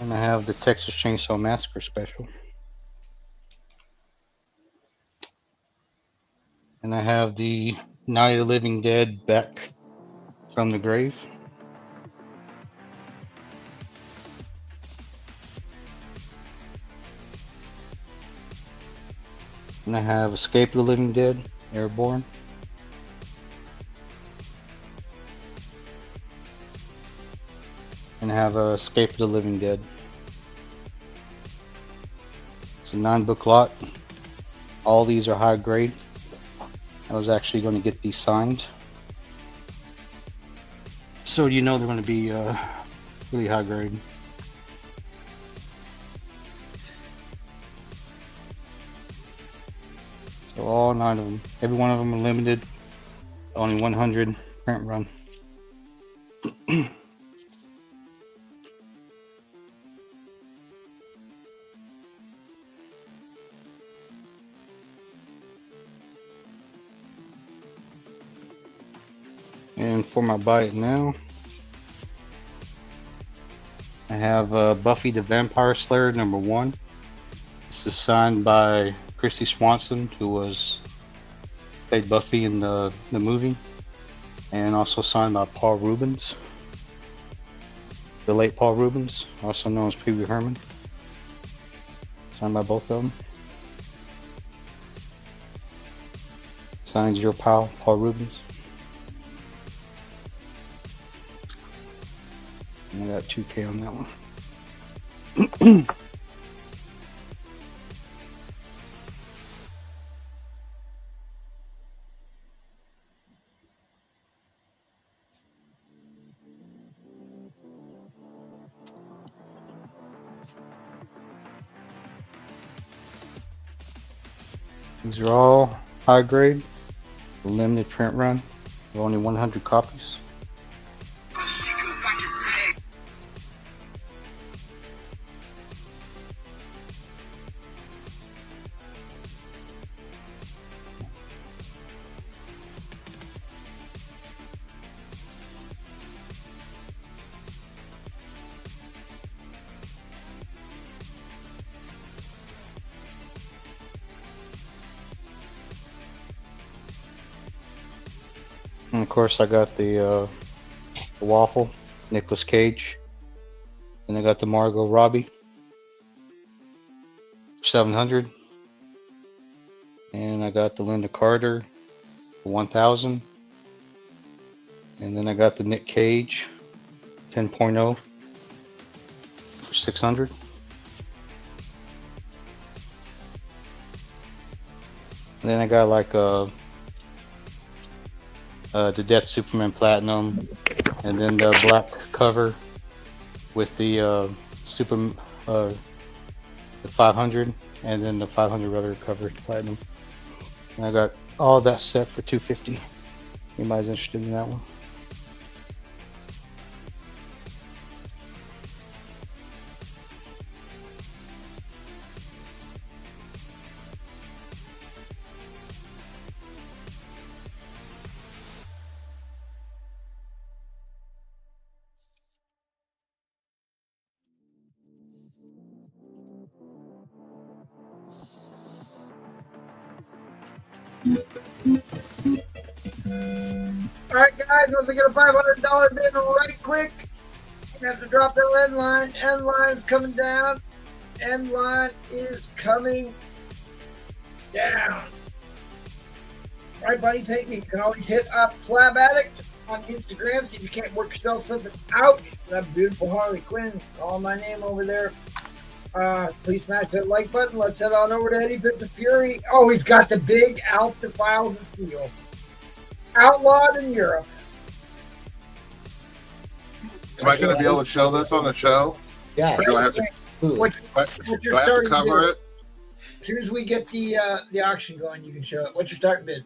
And I have the Texas Chainsaw Massacre special. And I have the Night of the Living Dead Back from the Grave. And I have Escape of the Living Dead, Airborne. And I have Escape of the Living Dead. It's a 9-book lot. All these are high grade. I was actually going to get these signed. So you know they're going to be really high grade. So all 9 of them. Every one of them are limited. Only 100 print run. And for my buy it now, I have Buffy the Vampire Slayer #1. This is signed by Christy Swanson, who played Buffy in the movie, and also signed by Paul Rubens, the late Paul Rubens, also known as Pee Wee Herman. Signed by both of them. Signs your pal, Paul Rubens. I got 2K on that one. These are all high grade, limited print run, only 100 copies. And of course, I got the Waffle, Nicolas Cage, and I got the Margot Robbie, 700, and I got the Linda Carter, 1000, and then I got the Nick Cage, 10.0, for 600. Then I got like the Death Superman Platinum, and then the black cover with the the 500, and then the 500 regular cover Platinum. And I got all that set for $250. Anybody's interested in that one? All right, guys, once I get a $500 bid right quick, I have to drop the end line. End line's coming down. End line is coming down. All right, buddy, thank me. You can always hit up Flab Addict on Instagram. See if you can't work yourself something out. That beautiful Harley Quinn. Call my name over there. Please smash that like button. Let's head on over to Eddie Fits of Fury. Oh, he's got the big Alf Defiles and Seal. Outlawed in Europe. Am I going to be able to show this on the show? Yeah. Or do I have to, do I have to cover it? As soon as we get the auction going, you can show it. What's your starting bid?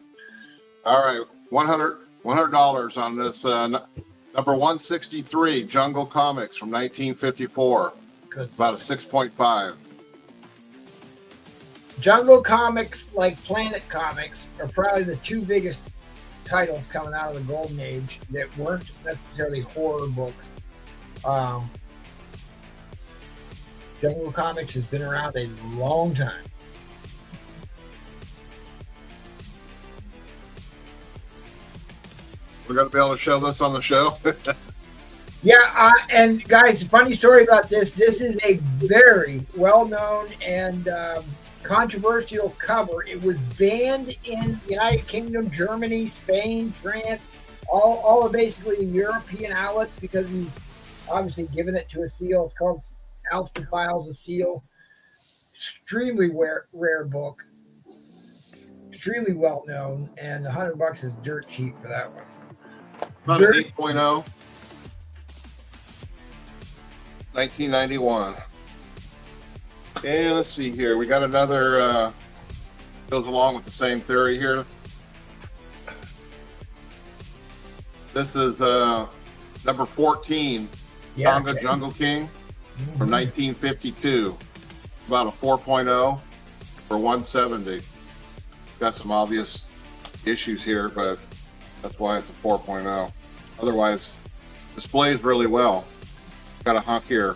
All right, $100 on this number 163 Jungle Comics from 1954. Good. About a 6.5. Jungle Comics, like Planet Comics, are probably the two biggest titles coming out of the Golden Age that weren't necessarily horror books. Jungle Comics has been around a long time. We're going to be able to show this on the show. Yeah, and guys, funny story about this. This is a very well-known and controversial cover. It was banned in the United Kingdom, Germany, Spain, France, all of basically the European outlets because he's obviously given it to a seal. It's called Alf Defiles a Seal. Extremely rare book. Extremely well-known, and $100 is dirt cheap for that one. About an 8.0. 1991. And let's see here. We got another, goes along with the same theory here. This is number 14, Tonga Jungle King from 1952. About a 4.0 for 170. Got some obvious issues here, but that's why it's a 4.0. Otherwise, displays really well. Got a hunk here.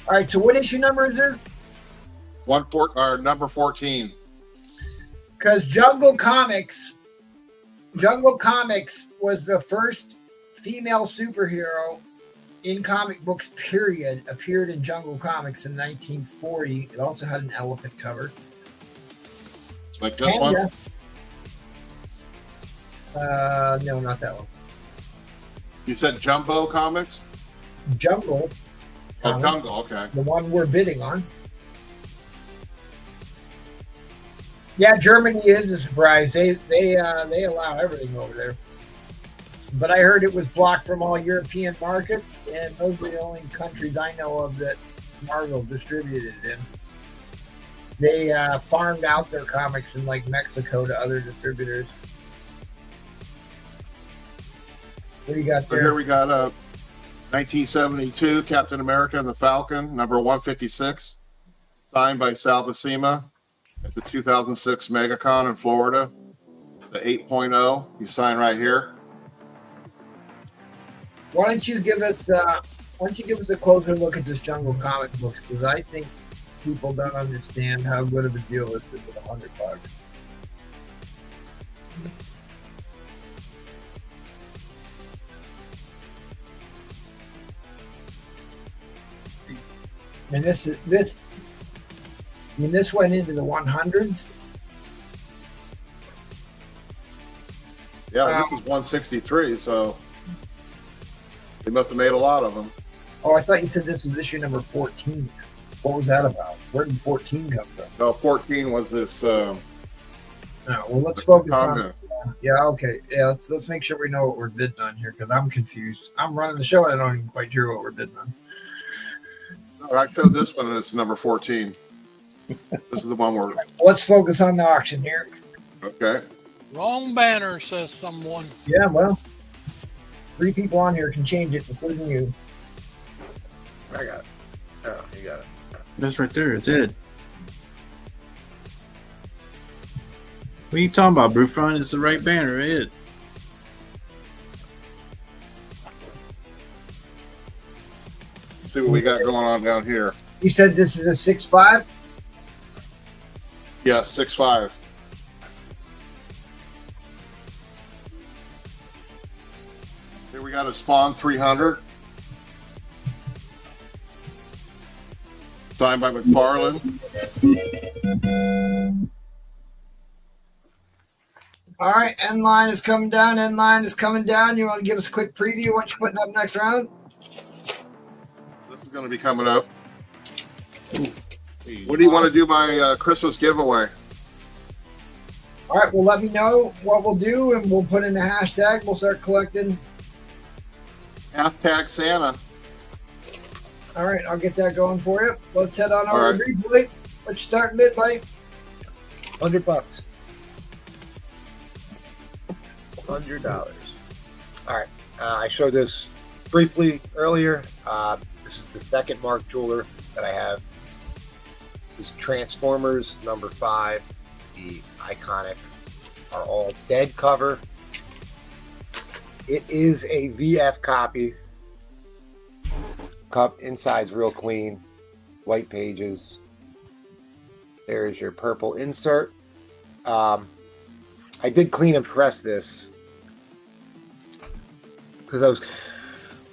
All right, so what issue number is this? Number 14. Because Jungle Comics was the first female superhero in comic books, period, appeared in Jungle Comics in 1940. It also had an elephant cover. Like this one? No, not that one. You said Jumbo Comics? Jungle. Oh, Jungle, okay. The one we're bidding on. Yeah, Germany is a surprise. They allow everything over there. But I heard it was blocked from all European markets, and those are the only countries I know of that Marvel distributed it in. They farmed out their comics in like Mexico to other distributors. What do you got there? So here we got 1972 Captain America and the Falcon, number 156, signed by Sal Buscema at the 2006 MegaCon in Florida. The 8.0, you sign right here. Why don't you give us a closer look at this Jungle comic book? Because I think people don't understand how good of a deal this is at $100. And this went into the 100s. Yeah, this is 163, so they must have made a lot of them. Oh, I thought you said this was issue number 14. What was that about? Where did 14 come from? No, 14 was this. No, well, let's focus on. Conga. Yeah, okay. Yeah, let's make sure we know what we're bidding on here because I'm confused. I'm running the show and I don't even quite sure what we're bidding on. I showed this one, and it's number 14. This is the one where. Let's focus on the auction here. Okay. Wrong banner, says someone. Yeah, well, 3 people on here can change it, including you. I got it. Oh, you got it. That's right there. It's Ed. What are you talking about, Brufron? It's the right banner, Ed. Let's see what we got going on down here. You said this is a 6.5? Yeah, 6.5. Here we got a Spawn 300. Signed by McFarlane. All right, end line is coming down. End line is coming down. You want to give us a quick preview of what you're putting up next round? This is going to be coming up. What do you want to do by Christmas giveaway? All right, well, let me know what we'll do, and we'll put in the hashtag. We'll start collecting. Hashtag Santa. All right, I'll get that going for you. Let's head on over All to right. Replay. What's your starting bid, buddy? $100. $100. All right. I showed this briefly earlier. This is the second Mark Jeweler that I have. This is Transformers number 5. The iconic Are All Dead cover. It is a VF copy. Cup inside's real clean. White pages. There's your purple insert. I did clean and press this because I was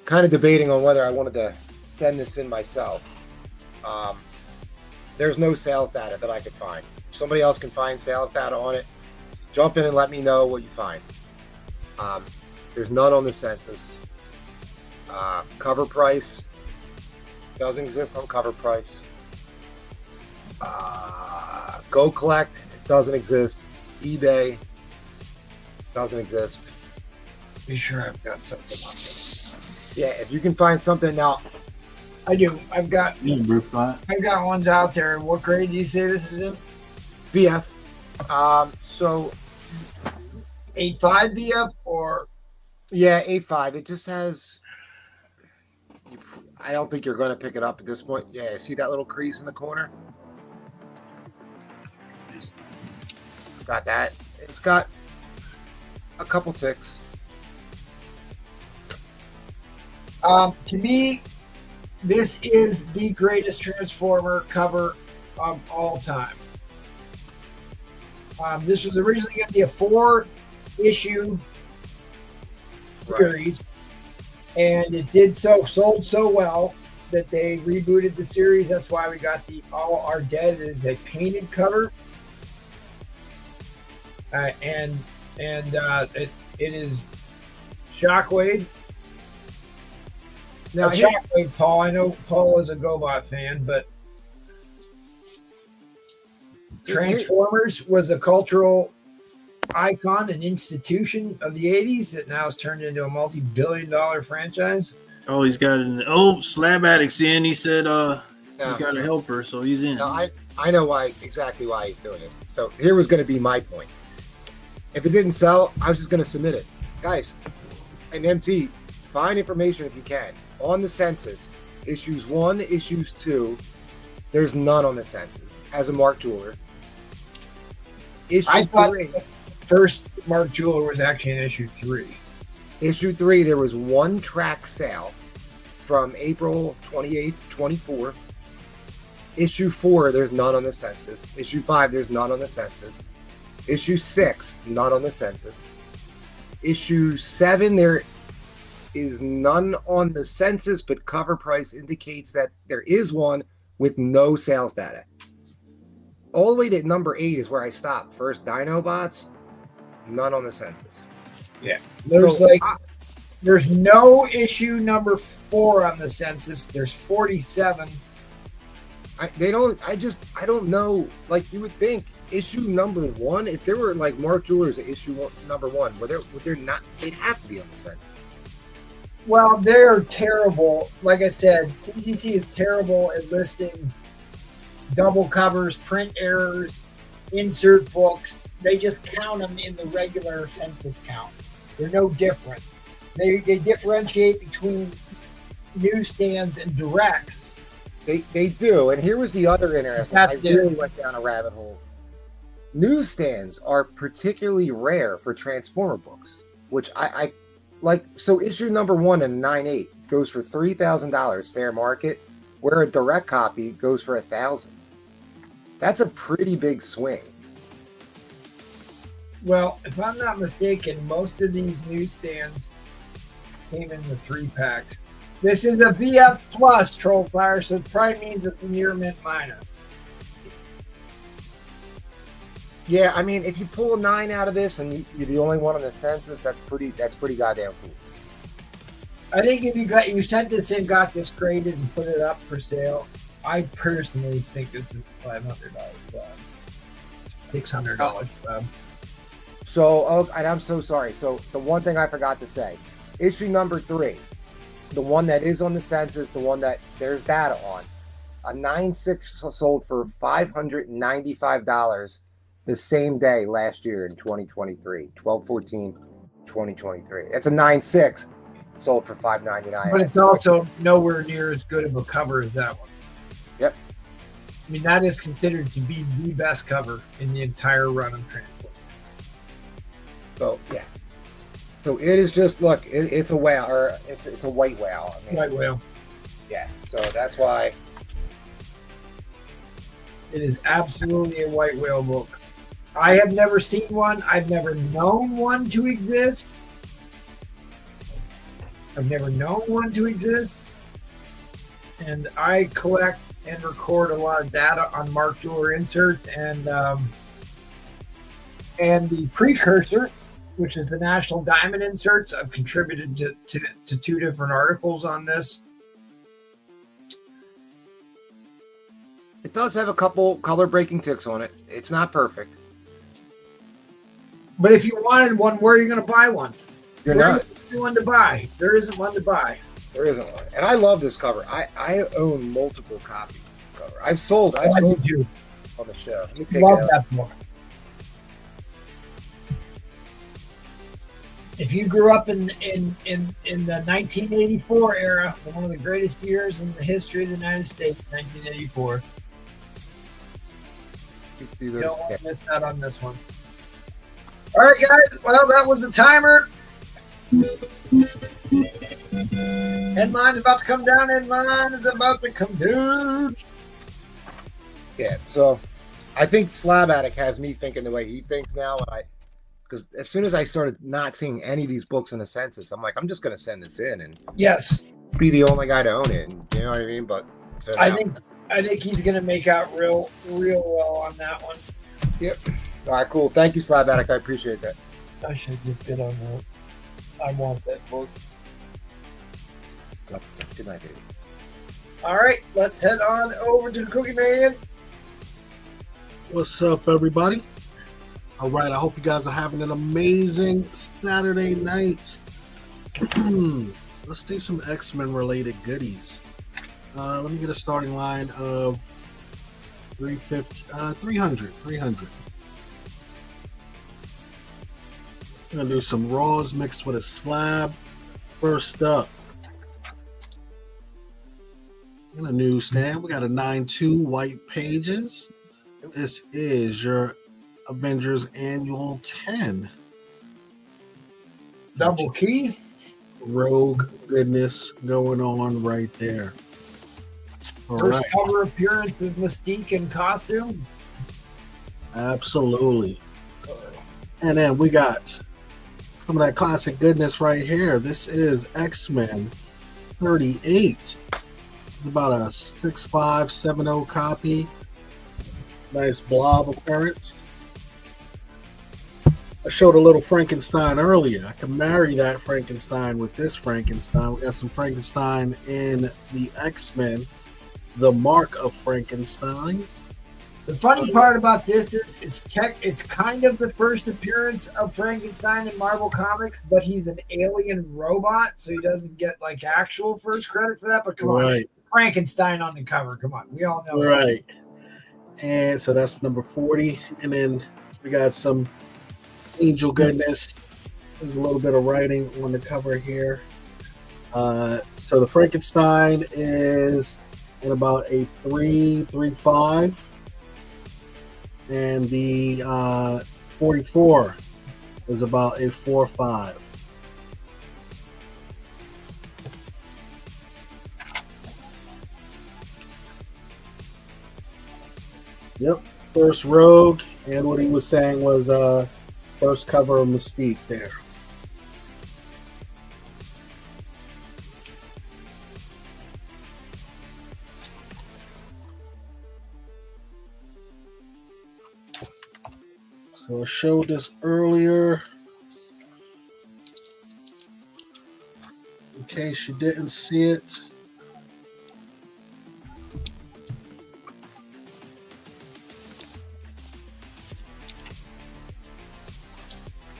kind of debating on whether I wanted to send this in myself. There's no sales data that I could find. If somebody else can find sales data on it, jump in and let me know what you find. There's none on the census. Cover price doesn't exist on cover price. Go collect, it doesn't exist. eBay doesn't exist. Be sure I've got something on this. Yeah, if you can find something now, I do. I've got Brufron. ones out there. What grade do you say this is in? VF. So 8.5 VF or yeah, 8.5. It just has. I don't think you're going to pick it up at this point. Yeah, see that little crease in the corner? It's got that. It's got a couple ticks. To me, this is the greatest Transformer cover of all time. This was originally going to be a 4-issue series, and it sold so well that they rebooted the series. That's why we got the All Are Dead as a painted cover, and it is Shockwave. Now, Shockwave, Paul. I know Paul is a GoBot fan, but Transformers was a cultural icon, an institution of the 80s that now has turned into a multi-billion-dollar franchise. Oh, he's got an Slab Addict's in. He said he got a helper, so he's in. No, I know exactly why he's doing it. So here was going to be my point. If it didn't sell, I was just going to submit it. Guys, an MT, find information if you can. On the census, issues 1, issues 2, there's none on the census. As a Mark Jeweler. I thought the first Mark Jeweler was actually in issue 3. Issue 3, there was one track sale from April 28th, 24. Issue 4, there's none on the census. Issue 5, there's none on the census. Issue 6, none on the census. Issue 7, there is none on the census, but cover price indicates that there is one with no sales data. All the way to number 8 is where I stopped. First Dinobots, none on the census. Yeah. There's no issue number 4 on the census. There's 47. They don't. I don't know. Like you would think, issue number 1. If there were like Mark Jewelers at number 1, would there not? They'd have to be on the center. Well, they're terrible. Like I said, CGC is terrible at listing double covers, print errors, insert books. They just count them in the regular census count. They're no different. They differentiate between newsstands and directs. They do. And here was the other interesting. I really went down a rabbit hole. Newsstands are particularly rare for Transformer books, which I like. So issue number 1 in 9.8 goes for $3,000 fair market, where a direct copy goes for $1,000. That's a pretty big swing. Well, if I'm not mistaken, most of these newsstands came in the 3-packs. This is a VF Plus Troll Fire, so it probably means it's a near mint minus. Yeah, I mean, if you pull a 9 out of this and you're the only one on the census, that's pretty goddamn cool. I think if you sent this in, got this graded, and put it up for sale, I personally think this is $500 $600 So, and I'm so sorry. So the one thing I forgot to say, issue number 3, the one that is on the census, the one that there's data on, a 9.6 sold for $595 the same day last year in 2023, 12/14/2023. It's a 9.6 sold for $599. But it's also nowhere near as good of a cover as that one. Yep. I mean, that is considered to be the best cover in the entire run of Transport. So yeah. So it is just look. It's a whale, or it's a white whale. I mean, White whale. Yeah. So that's why it is absolutely a white whale book. I have never seen one. I've never known one to exist. And I collect and record a lot of data on Mark Jeweler inserts and the precursor, which is the National Diamond inserts. I've contributed to 2 different articles on this. it does have a couple color breaking ticks on it. It's not perfect. But if you wanted one, where are you going to buy one? You're not. One to buy. There isn't one to buy. There isn't one. And I love this cover. I own multiple copies of the cover. I've sold you on the show. Let me I love it out. that book. If you grew up in the 1984 era, one of the greatest years in the history of the United States, 1984, you don't want to miss out on this one. All right, guys. Well, that was the timer. Headline is about to come down. Headline is about to come down. Yeah, so I think Slab Attic has me thinking the way he thinks now. Because as soon as I started not seeing any of these books in the census, I'm like, I'm just going to send this in and Yes, be the only guy to own it. And, you know what I mean? But I think he's going to make out real well on that one. Yep. All right, cool. Thank you, Slab Attic. I appreciate that. I should just get on that. I want that book. Good night, baby. All right, let's head on over to the Cookie Man. What's up, everybody? All right, I hope you guys are having an amazing Saturday night. Let's do some X-Men related goodies. Let me get a starting line of 300. I'm gonna do some raws mixed with a slab. First up, in a newsstand, we got a 9.2 white pages. This is your Avengers Annual 10. Double key. Rogue goodness going on right there. All First right. cover appearance of Mystique in costume. Absolutely. And then we got some of that classic goodness right here. This is X-Men 38. It's about a 6.570 copy. Nice blob appearance. I showed a little Frankenstein earlier. I can marry that Frankenstein with this Frankenstein. We got some Frankenstein in the X-Men The Mark of Frankenstein. The funny part about this is it's kind of the first appearance of Frankenstein in Marvel Comics, but he's an alien robot, so he doesn't get like actual first credit for that. But come on, Frankenstein on the cover. Come on, we all know. Right. And so that's number 40. And then we got some angel goodness. There's a little bit of writing on the cover here. So the Frankenstein is in about a 3.35. And the 44 is about a 4.5. Yep, first Rogue, and what he was saying was first cover of Mystique there. So I showed this earlier. In case you didn't see it.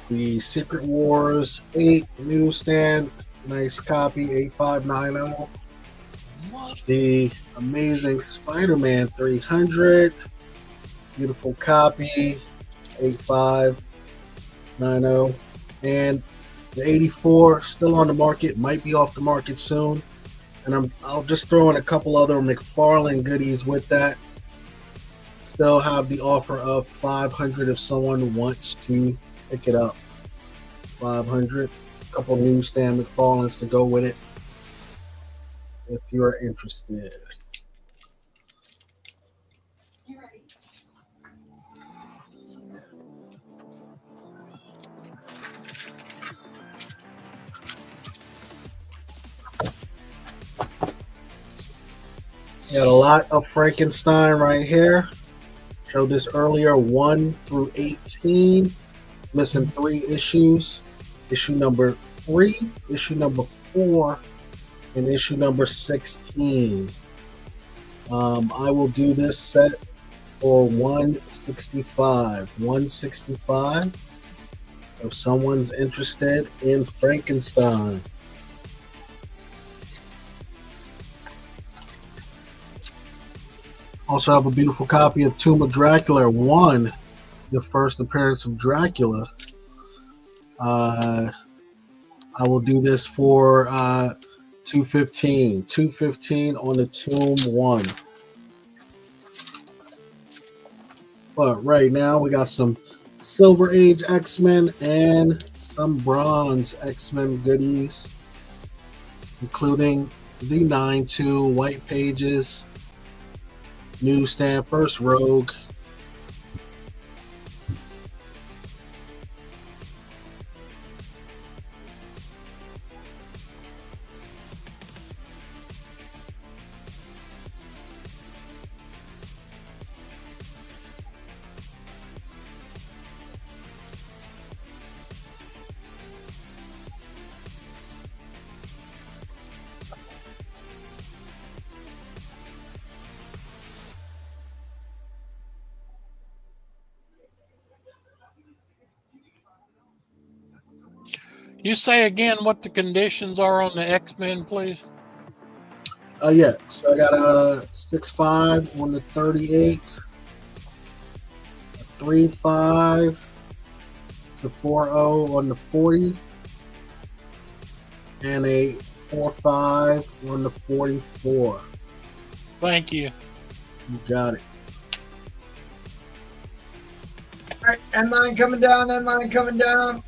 The Secret Wars 8 newsstand, nice copy, 8590. The Amazing Spider-Man 300, beautiful copy, 8590. And the 84 still on the market, might be off the market soon. And I'll just throw in a couple other McFarlane goodies with that. Still have the offer of 500 if someone wants to pick it up. 500. A couple newsstand McFarlanes to go with it if you're interested. Got a lot of Frankenstein right here. Showed this earlier, 1 through 18. It's missing 3 issues. Issue number 3, issue number 4, and issue number 16. I will do this set for 165. 165. If someone's interested in Frankenstein. Also have a beautiful copy of Tomb of Dracula 1, the first appearance of Dracula. I will do this for $215. $215 on the Tomb 1. But right now we got some Silver Age X-Men and some Bronze X-Men goodies, including the 9-2 white pages, newsstand, first Rogue. You say again what the conditions are on the X-Men, please? Yeah, so I got a 6.5 on the 38, a 3.5 to 4.0 on the 40, and a 4.5 on the 44. Thank you. You got it. All right, end line coming down, end line coming down.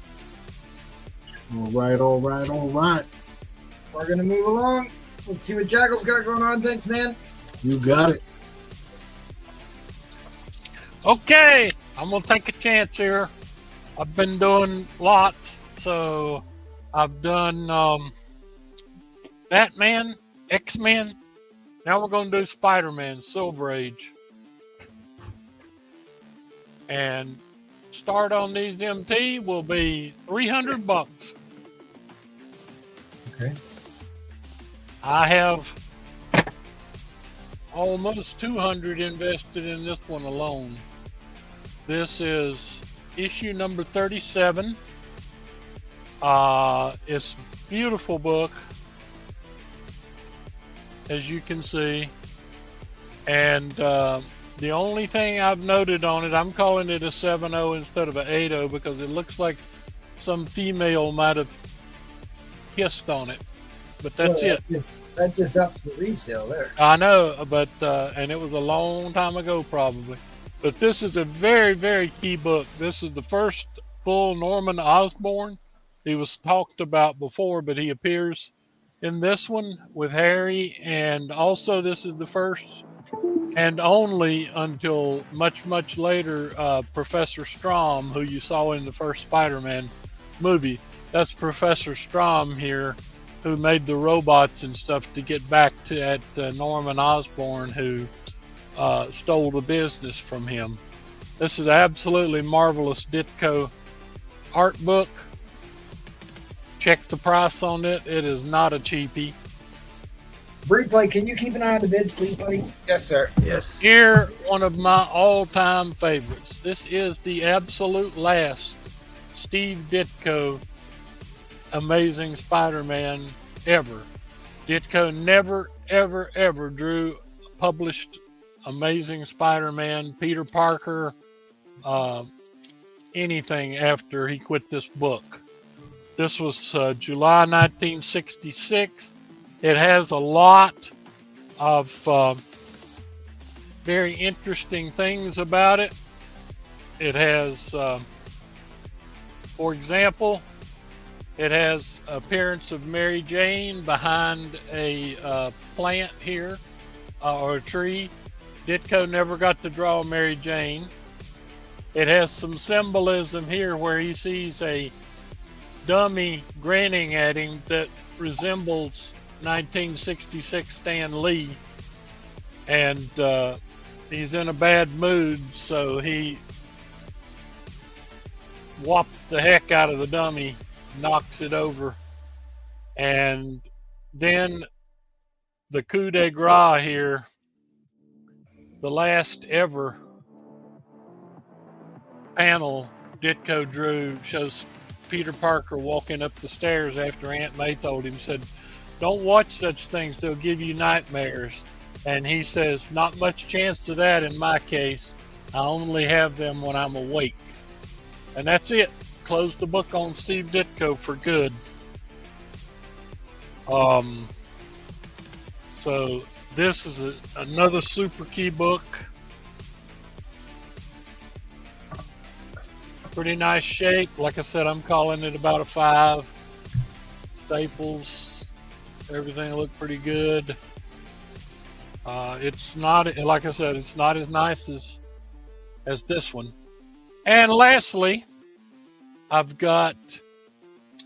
All right, all right, all right. We're going to move along. Let's see what Jackal's got going on. Thanks, man. You got it. Okay, I'm going to take a chance here. I've been doing lots, so I've done Batman, X-Men. Now we're going to do Spider-Man, Silver Age. And start on these MT will be $300. Okay. I have almost 200 invested in this one alone. This is issue number 37. It's a beautiful book, as you can see. And the only thing I've noted on it, I'm calling it a 7.0 instead of an 8.0 because it looks like some female might have kissed on it. But that's it. That just ups the resale there. I know, but and it was a long time ago probably. But this is a very, very key book. This is the first full Norman Osborn. He was talked about before, but he appears in this one with Harry, and also this is the first and only until much, much later, Professor Strom, who you saw in the first Spider-Man movie. That's Professor Strom here, who made the robots and stuff to get back to that Norman Osborn who stole the business from him. This is absolutely marvelous Ditco art book. Check the price on it. It is not a cheapie. Briefly, can you keep an eye on the bids, please, buddy? Yes, sir. Yes. Here, one of my all-time favorites. This is the absolute last Steve Ditko Amazing Spider-Man ever. Ditko never, ever, ever drew published Amazing Spider-Man, Peter Parker, anything after he quit this book. This was July 1966. It has a lot of very interesting things about it. It has, for example, it has appearance of Mary Jane behind a plant here, or a tree. Ditko never got to draw Mary Jane. It has some symbolism here where he sees a dummy grinning at him that resembles 1966 Stan Lee, and he's in a bad mood, so he whops the heck out of the dummy, knocks it over, and then the coup de grace here, the last ever panel Ditko drew, shows Peter Parker walking up the stairs after Aunt May told him, said, "Don't watch such things, they'll give you nightmares." And he says, "Not much chance of that in my case. I only have them when I'm awake." And that's it. Close the book on Steve Ditko for good. So this is another super key book. Pretty nice shape. Like I said, I'm calling it about a 5. Staples, everything looked pretty good. It's not, like I said, it's not as nice as this one. And lastly, I've got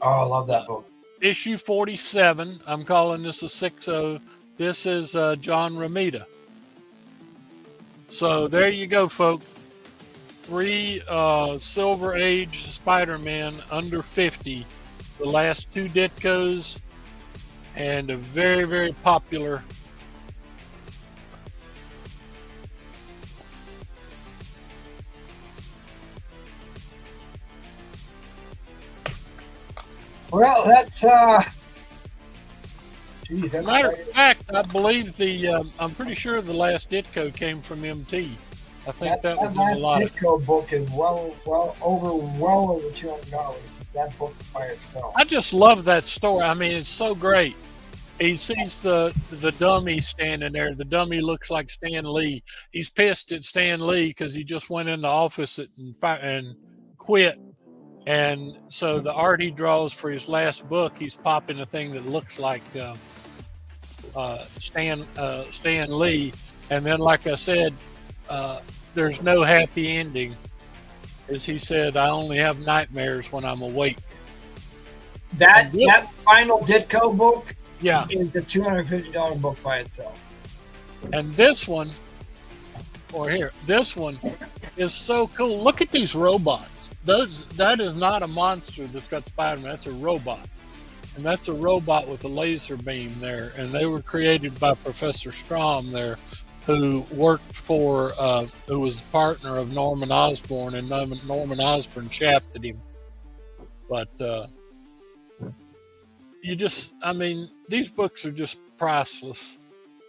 I love that book. issue 47. I'm calling this a 6.0. This is John Romita. So there you go, folks. 3 Silver Age Spider-Man under 50. The last 2 Ditkos, and a very, very popular Well, that's geez, that's matter of fact, I believe I'm pretty sure the last Ditko came from MT. I think that was in a lot of Ditko book is well over $200. That book by itself. I just love that story. I mean, it's so great. He sees the dummy standing there. The dummy looks like Stan Lee. He's pissed at Stan Lee because he just went in the office and quit. And so the art he draws for his last book, he's popping a thing that looks like Stan Lee. And then, like I said, there's no happy ending. As he said, I only have nightmares when I'm awake. That final Ditko book, yeah, is the $250 book by itself. And this one, this one is so cool. Look at these robots. That is not a monster that's got Spider-Man. That's a robot. And that's a robot with a laser beam there. And they were created by Professor Strom there. who worked for, who was a partner of Norman Osborn, and Norman Osborn shafted him. But I mean, these books are just priceless.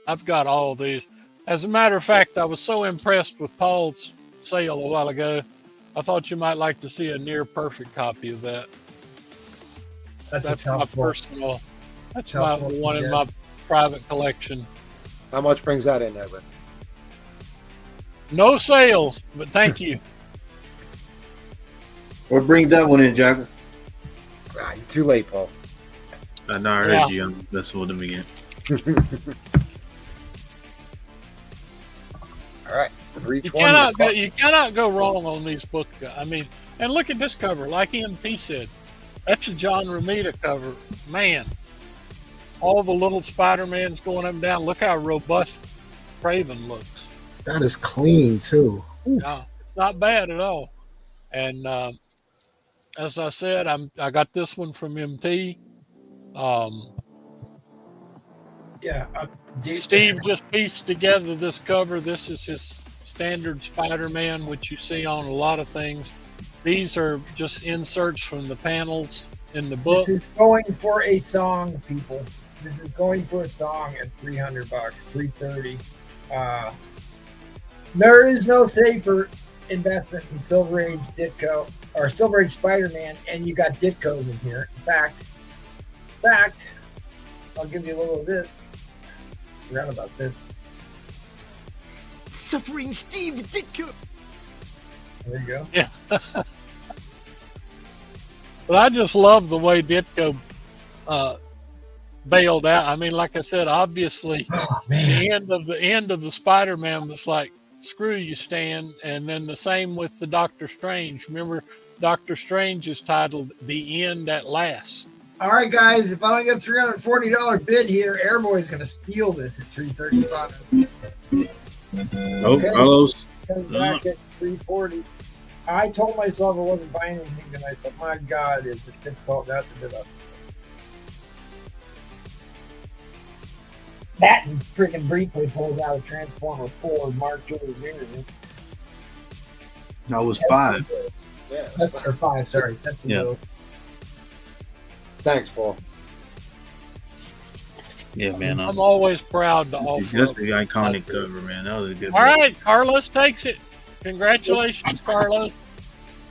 I've got all these. As a matter of fact, I was so impressed with Paul's sale a while ago. I thought you might like to see a near perfect copy of that. That's my personal. That's my one in my private collection. How much brings that in, Evan? No sales, but thank you. What brings that one in, Jagger? Ah, you're too late, Paul. I know I heard you. I'm messing with them again. All right, 320. You cannot go wrong on these books. I mean, and look at this cover. Like MP said, that's a John Romita cover. Man, all the little Spider-Mans going up and down. Look how robust Craven looks. That is clean too. No, it's not bad at all. And as I said, I got this one from MT. Steve just pieced together this cover. This is his standard Spider-Man, which you see on a lot of things. These are just inserts from the panels in the book. This is going for a song, people. This is going for a song at $300, $330. There is no safer investment in Silver Age Ditco or Silver Age Spider-Man, and you got Ditcos in here. In fact, I'll give you a little of this. Forgot about this. Suffering Steve Ditko. There you go. Yeah. But I just love the way Ditko bailed out. I mean, like I said, obviously, the end of the Spider-Man was like, "Screw you, Stan," and then the same with the Doctor Strange. Remember, Doctor Strange is titled "The End at Last." All right, guys. If I don't get a $340 bid here, Airboy's going to steal this at $335. Oh, Carlos. Comes back at $340. I told myself I wasn't buying anything tonight, but my God, is it difficult not to bid up. That and freaking briefly pulls out a Transformer 4 Mark Jr. No, it was 5. Yeah, Or 5, sorry. That's the Yeah. Thanks, Paul. Yeah, man. I'm always proud to offer. That's the iconic cover, man. That was a good All book. right, Carlos takes it. Congratulations, Carlos.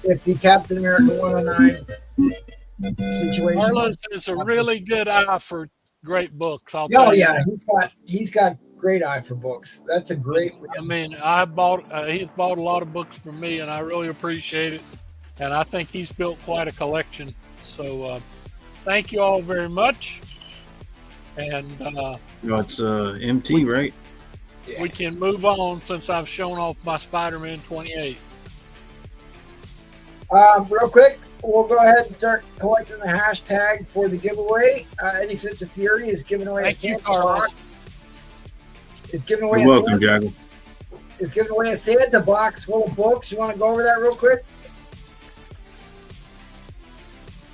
50 Captain America 109 situation. Carlos is a really good eye for great books. I'll Oh tell you. yeah, he's got great eye for books. That's a great. I mean, he's bought a lot of books from me, and I really appreciate it. And I think he's built quite a collection. So thank you all very much. And It's MT, right? we can move on since I've shown off my Spider-Man 28. Real quick, we'll go ahead and start collecting the hashtag for the giveaway. Any Fits of Fury is giving away Thank a you, Santa Carlos. box. It's giving away You're a welcome, Santa, Jagger. it's giving away a Santa box full of books. You want to go over that real quick?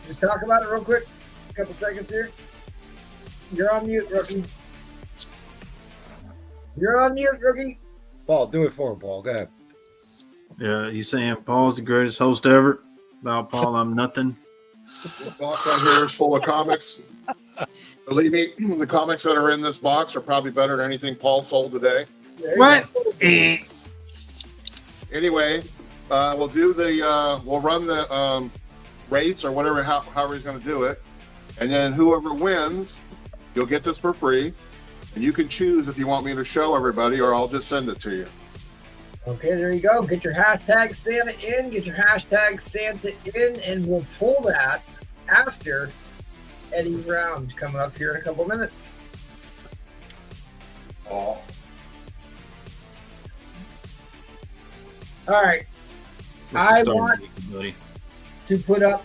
Just talk about it real quick. A couple seconds here. You're on mute, rookie. You're on mute, rookie. Paul, do it for him, Paul. Go ahead. Yeah, he's saying Paul's the greatest host ever. Without Paul, I'm nothing. This box on here is full of comics. Believe me, the comics that are in this box are probably better than anything Paul sold today. What? Anyway, we'll do we'll run the rates or whatever, however he's going to do it. And then whoever wins, you'll get this for free. And you can choose if you want me to show everybody or I'll just send it to you. Okay, there you go. Get your hashtag Santa in. Get your hashtag Santa in, and we'll pull that after Eddie Round coming up here in a couple minutes. Oh. All right. What's the I starting want date, buddy? to put up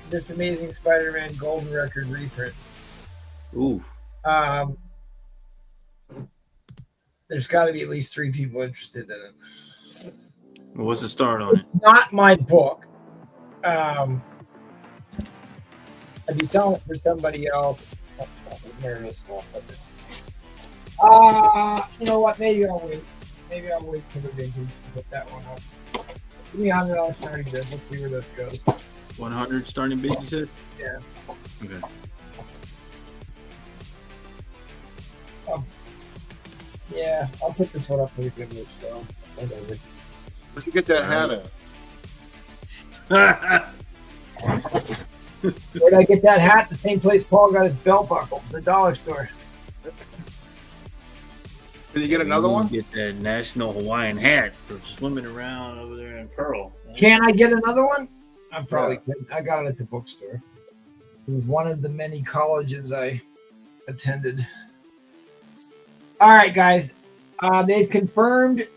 this amazing Spider-Man Golden Record reprint. Oof. There's got to be at least 3 people interested in it. What's the start on it? It's not my book. I'd be selling it for somebody else. You know what? Maybe I'll wait. Maybe I'll wait for the vintage to put that one up. Give me $100 starting bid. Let's see where this goes. 100 starting bid, you said? Yeah. Okay. Yeah, I'll put this one up for the good news, so whatever. Where'd you get that hat at? Where'd I get that hat? The same place Paul got his belt buckle, the dollar store. Did you get another one? Get that national Hawaiian hat for swimming around over there in Pearl. Can I get another one? I probably couldn't. I got it at the bookstore. It was one of the many colleges I attended. All right, guys. They've confirmed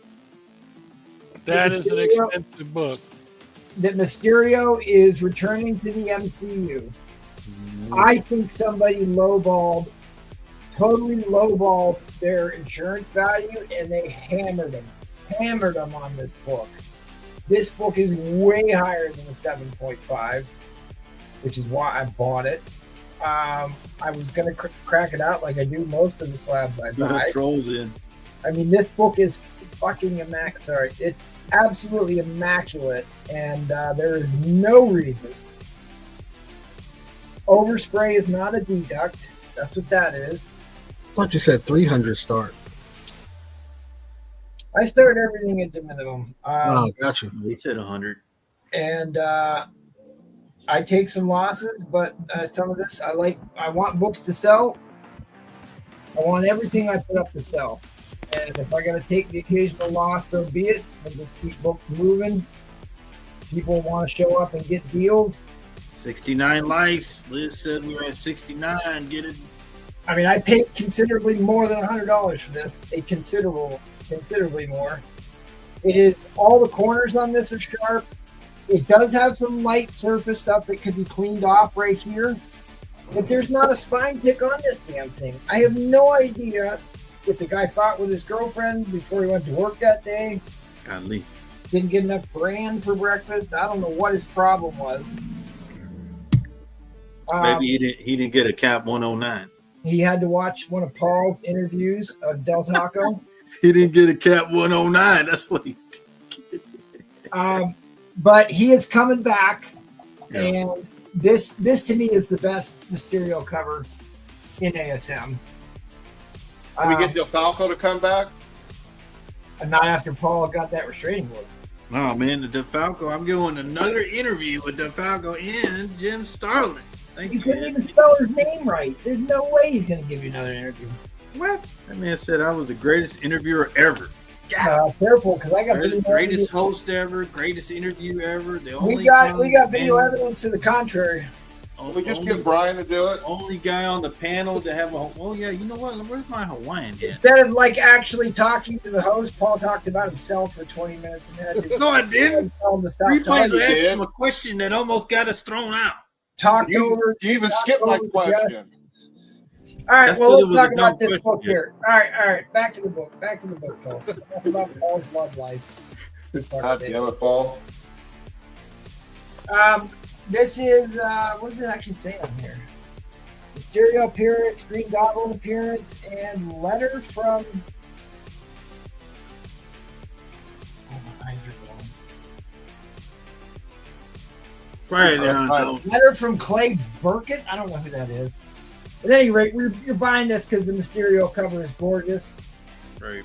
That is an expensive book. that Mysterio is returning to the MCU. I think somebody totally lowballed their insurance value, and they hammered them on this book. This book is way higher than the 7.5, which is why I bought it. I was going to crack it out like I do most of the slabs I buy. Trolls in. I mean, this book is fucking immaculate. Sorry, it's absolutely immaculate, and there is no reason. Overspray is not a deduct. That's what that is. I thought you said 300 start. I start everything at the minimum. Oh, got you. They said 100. And I take some losses, but some of this I want books to sell. I want everything I put up to sell. And if I got to take the occasional loss, so be it. And just keep books moving. People want to show up and get deals. 69 likes. Liz said we were at 69. Get it. I mean, I paid considerably more than $100 for this. Considerably more. It is, all the corners on this are sharp. It does have some light surface stuff that could be cleaned off right here. But there's not a spine tick on this damn thing. I have no idea if the guy fought with his girlfriend before he went to work that day. Godly. Didn't get enough bran for breakfast. I don't know what his problem was. Maybe he didn't get a cap 109. He had to watch one of Paul's interviews of Del Taco. He didn't get a cap 109. That's what he did. But he is coming back, and this to me is the best Mysterio cover in ASM. Can we get Del Falco to come back? And not after Paul got that restraining order. Oh man, the DeFalco. I'm doing another interview with DeFalco and Jim Starlin. Thank you. You couldn't even spell his name right. There's no way he's going to give you another interview. What? That man said I was the greatest interviewer ever. Careful, because I got greatest host ever, greatest interview ever. We got video evidence to the contrary. We just get Brian to do it. Only guy on the panel to have a. Oh yeah, you know what? Where's my Hawaiian hat? Instead of actually talking to the host, Paul talked about himself for 20 minutes. No, I didn't. Replays asked him a question that almost got us thrown out. You even skipped my question. All right, well, let's talk about this book here. All right. Back to the book, Paul. Talk about Paul's love life. God damn it, Paul. This is, what does it actually say on here? Mysterio appearance, Green Goblin appearance, and letter from... Letter from Clay Burkett. I don't know who that is. At any rate, you're buying this because the Mysterio cover is gorgeous. Right.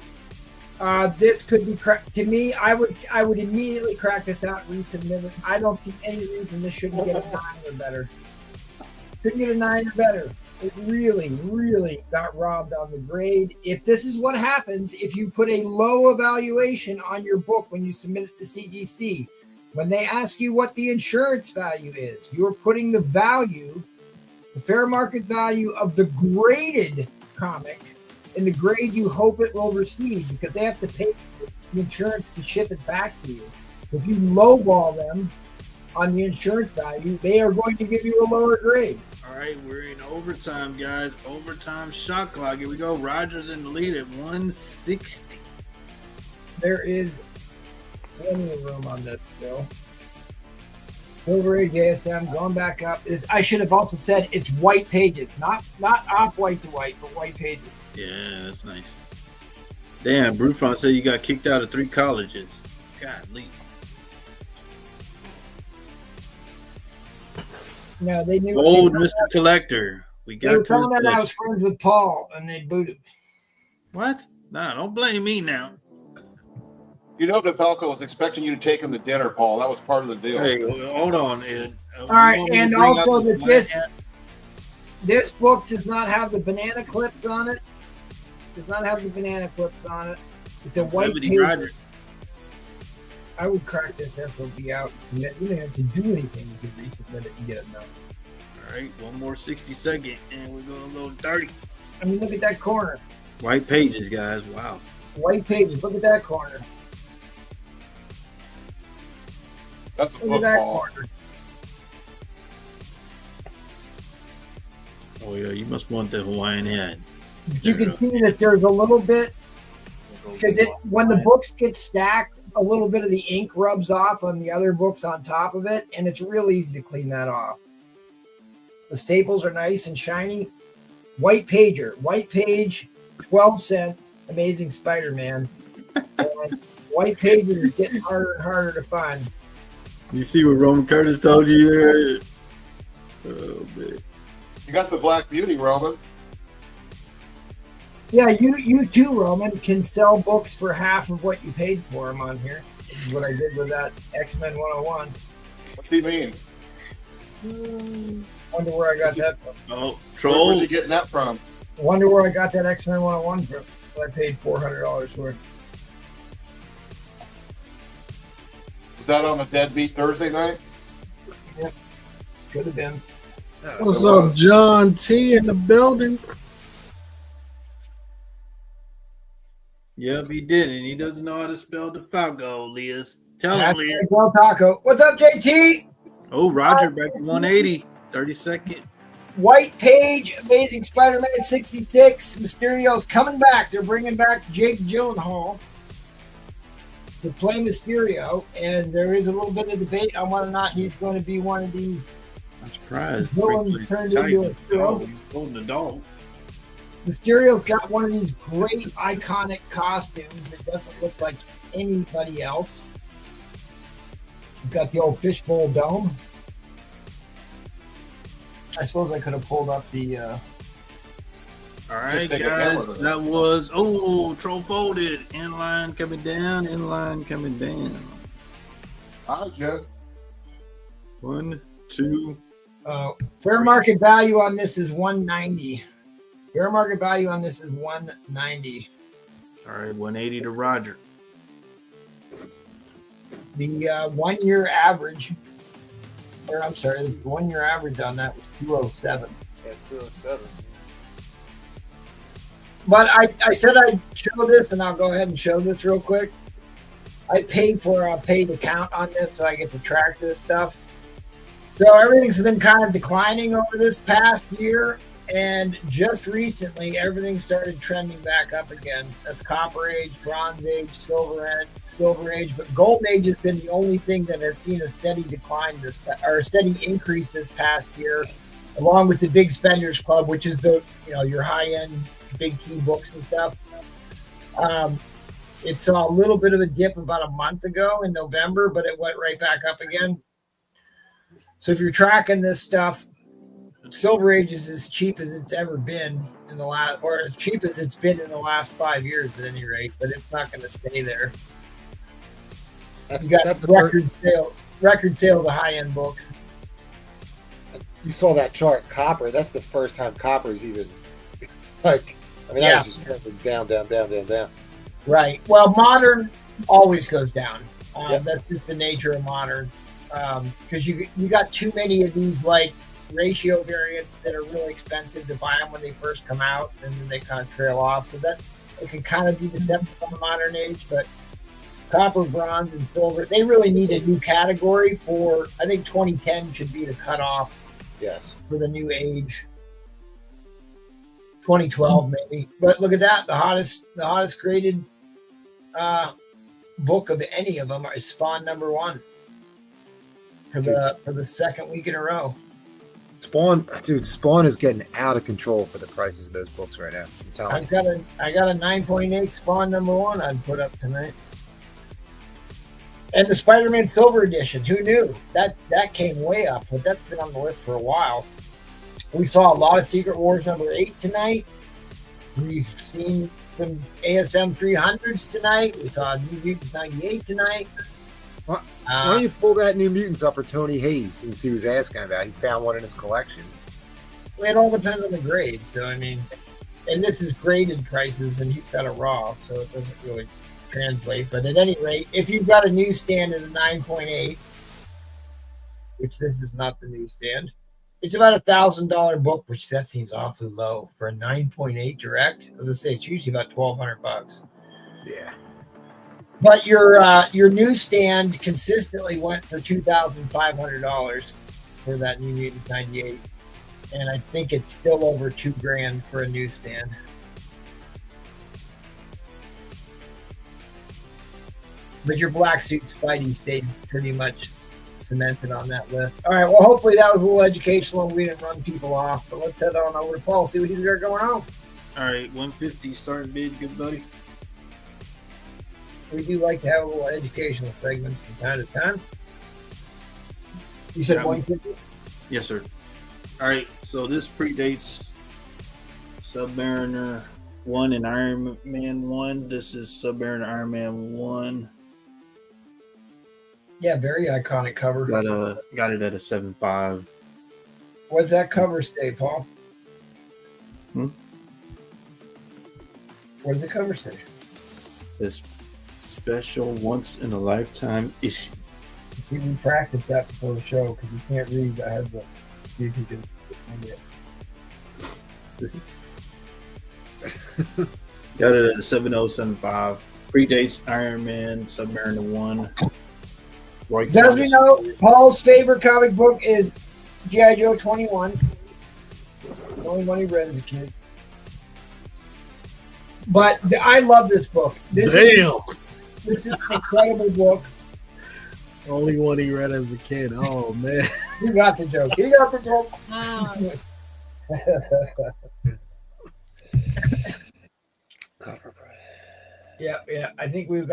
This could be to me. I would immediately crack this out and resubmit it. I don't see any reason this shouldn't get a 9 or better. Couldn't get a 9 or better. It really, really got robbed on the grade. If this is what happens, if you put a low evaluation on your book when you submit it to CGC, when they ask you what the insurance value is, you're putting the value, the fair market value of the graded comic in the grade you hope it will receive, because they have to pay the insurance to ship it back to you. If you lowball them on the insurance value, they are going to give you a lower grade. All right, we're in overtime, guys. Overtime shot clock. Here we go. Rogers in the lead at 160. There is plenty of room on this still. Silver Age ASM going back up. I should have also said it's white pages, not off white to white, but white pages. Yeah, that's nice. Damn, Brufron said you got kicked out of 3 colleges. Godly. No, they knew. Old Mr. Collector. We They were got to telling the that I collection. was friends with Paul, and they booted. What? Nah, don't blame me now. You know, DeFalco was expecting you to take him to dinner, Paul. That was part of the deal. Hey, hold on, Ed. All right, and also that this book does not have the banana clips on it. Does not have the banana clips on it. It's a white paper. I would crack this FOB out. You don't have to do anything. You can resubmit it and get it done. All right, one more 60-second, and we're going to go dirty. I mean, look at that corner. White pages, guys. Wow. White pages. Look at that corner. That's the Look at book, that Paul. corner. Oh, yeah, you must want the Hawaiian head. You can see that there's a little bit, because when the books get stacked, a little bit of the ink rubs off on the other books on top of it, and it's real easy to clean that off. The staples are nice and shiny. White pager, white page, 12-cent, Amazing Spider-Man. And white pages are getting harder and harder to find. You see what Roman Curtis told you there? Oh, man. You got the Black Beauty, Roman. Yeah, you too, Roman, can sell books for half of what you paid for them on here. This is what I did with that X-Men 101. What do you mean? Wonder where I got that from. Oh, Where's troll. you getting that from? Wonder where I got that X-Men 101 from. I paid $400 for it. Was that on the Deadbeat Thursday night? Yep. Could have been. What's up, John T in the building? Yep, he did, and he doesn't know how to spell DeFalco, Liz. Tell him, That's Liz. Del Taco. What's up, JT? Oh, Roger, back to 180. 32nd. White Page, Amazing Spider-Man 66. Mysterio's coming back. They're bringing back Jake Gyllenhaal to play Mysterio, and there is a little bit of debate on whether or not he's going to be one of these I'm surprised. villains turned into a hero. He's holding the dog. Mysterio's got one of these great iconic costumes that doesn't look like anybody else. He's got the old fishbowl dome. I suppose I could have pulled up the All right, take a guys. camera to That was troll folded. Inline coming down. Inline coming down. Hi, Jeff. 1, 2. fair market value on this is $190. Fair market value on this is $190. All right, 180 to Roger. The 1 year average, or I'm sorry, the 1 year average on that was 207. Yeah, 207. But I said I'd show this, and I'll go ahead and show this real quick. I paid for a paid account on this, so I get to track this stuff. So everything's been kind of declining over this past year, and just recently, everything started trending back up again. That's Copper Age, Bronze Age, Silver Age, but Gold Age has been the only thing that has seen a steady decline or a steady increase this past year, along with the Big Spenders Club, which is your high-end big key books and stuff. It saw a little bit of a dip about a month ago in November, but it went right back up again. So if you're tracking this stuff, Silver Age is as cheap as it's ever been in the last, or as cheap as it's been in the last 5 years at any rate, but it's not going to stay there. That's the record sales of high-end books. You saw that chart, Copper. That's the first time Copper's even that was just trending down. Right. Well, modern always goes down. That's just the nature of modern. Because you got too many of these like ratio variants that are really expensive to buy them when they first come out, and then they kind of trail off. So that it can kind of be deceptive on the modern age. But copper, bronze, and silver, they really need a new category for. I think 2010 should be the cutoff. Yes. For the new age. 2012 maybe, but look at that. The hottest graded book of any of them is Spawn #1 for the second week in a row. Spawn is getting out of control for the prices of those books right now. I'm telling you. I got a 9.8 Spawn #1 I'd put up tonight. And the Spider-Man Silver Edition, who knew? That came way up, but that's been on the list for a while. We saw a lot of Secret Wars #8 tonight. We've seen some ASM 300s tonight. We saw New Mutants 98 tonight. Why don't you pull that New Mutants up for Tony Hayes, since he was asking about it? He found one in his collection. It all depends on the grade. So, I mean, and this is graded prices, and he's got a raw, so it doesn't really translate. But at any rate, if you've got a newsstand at a 9.8, which this is not the newsstand, it's about $1,000 book, which that seems awfully low for a 9.8 direct. As I say, it's usually about $1,200. Yeah. But your newsstand consistently went for $2,500 for that New Mutants 98, and I think it's still over $2,000 for a newsstand. But your black suit Spidey stays pretty much cemented on that list. All right, well, hopefully that was a little educational and we didn't run people off. But let's head on over to Paul, see what he's got going on. All right, 150 starting bid, good buddy. We do like to have a little educational segment from time to time. You said 150? Yes, sir. All right, so this predates Submariner 1 and Iron Man 1. This is Submariner Iron Man 1. Yeah, very iconic cover. Got it at a 7.5. What does that cover say, Paul? What does the cover say? This special once in a lifetime issue. We practice that before the show because you can't read the headbook. You can just Got it at a 7075. Predates Iron Man Submariner 1. As we know, Paul's favorite comic book is G.I. Joe 21. The only one he read as a kid. But I love this book. This is an incredible book. Only one he read as a kid. Oh, man. You got the joke. You got the joke. Yeah. I think we're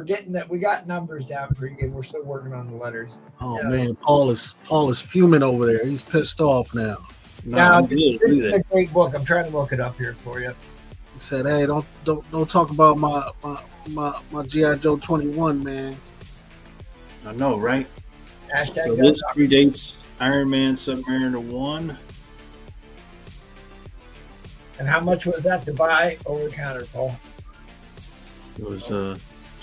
getting that. We got numbers down pretty good. We're still working on the letters. Oh man, Paul is fuming over there. He's pissed off now. Now this is a great book. I'm trying to look it up here for you. He said, "Hey, don't talk about my G.I. Joe 21, man." I know, right? Hashtag so this predates Iron Man Submariner 1. And how much was that to buy over the counter, Paul? It was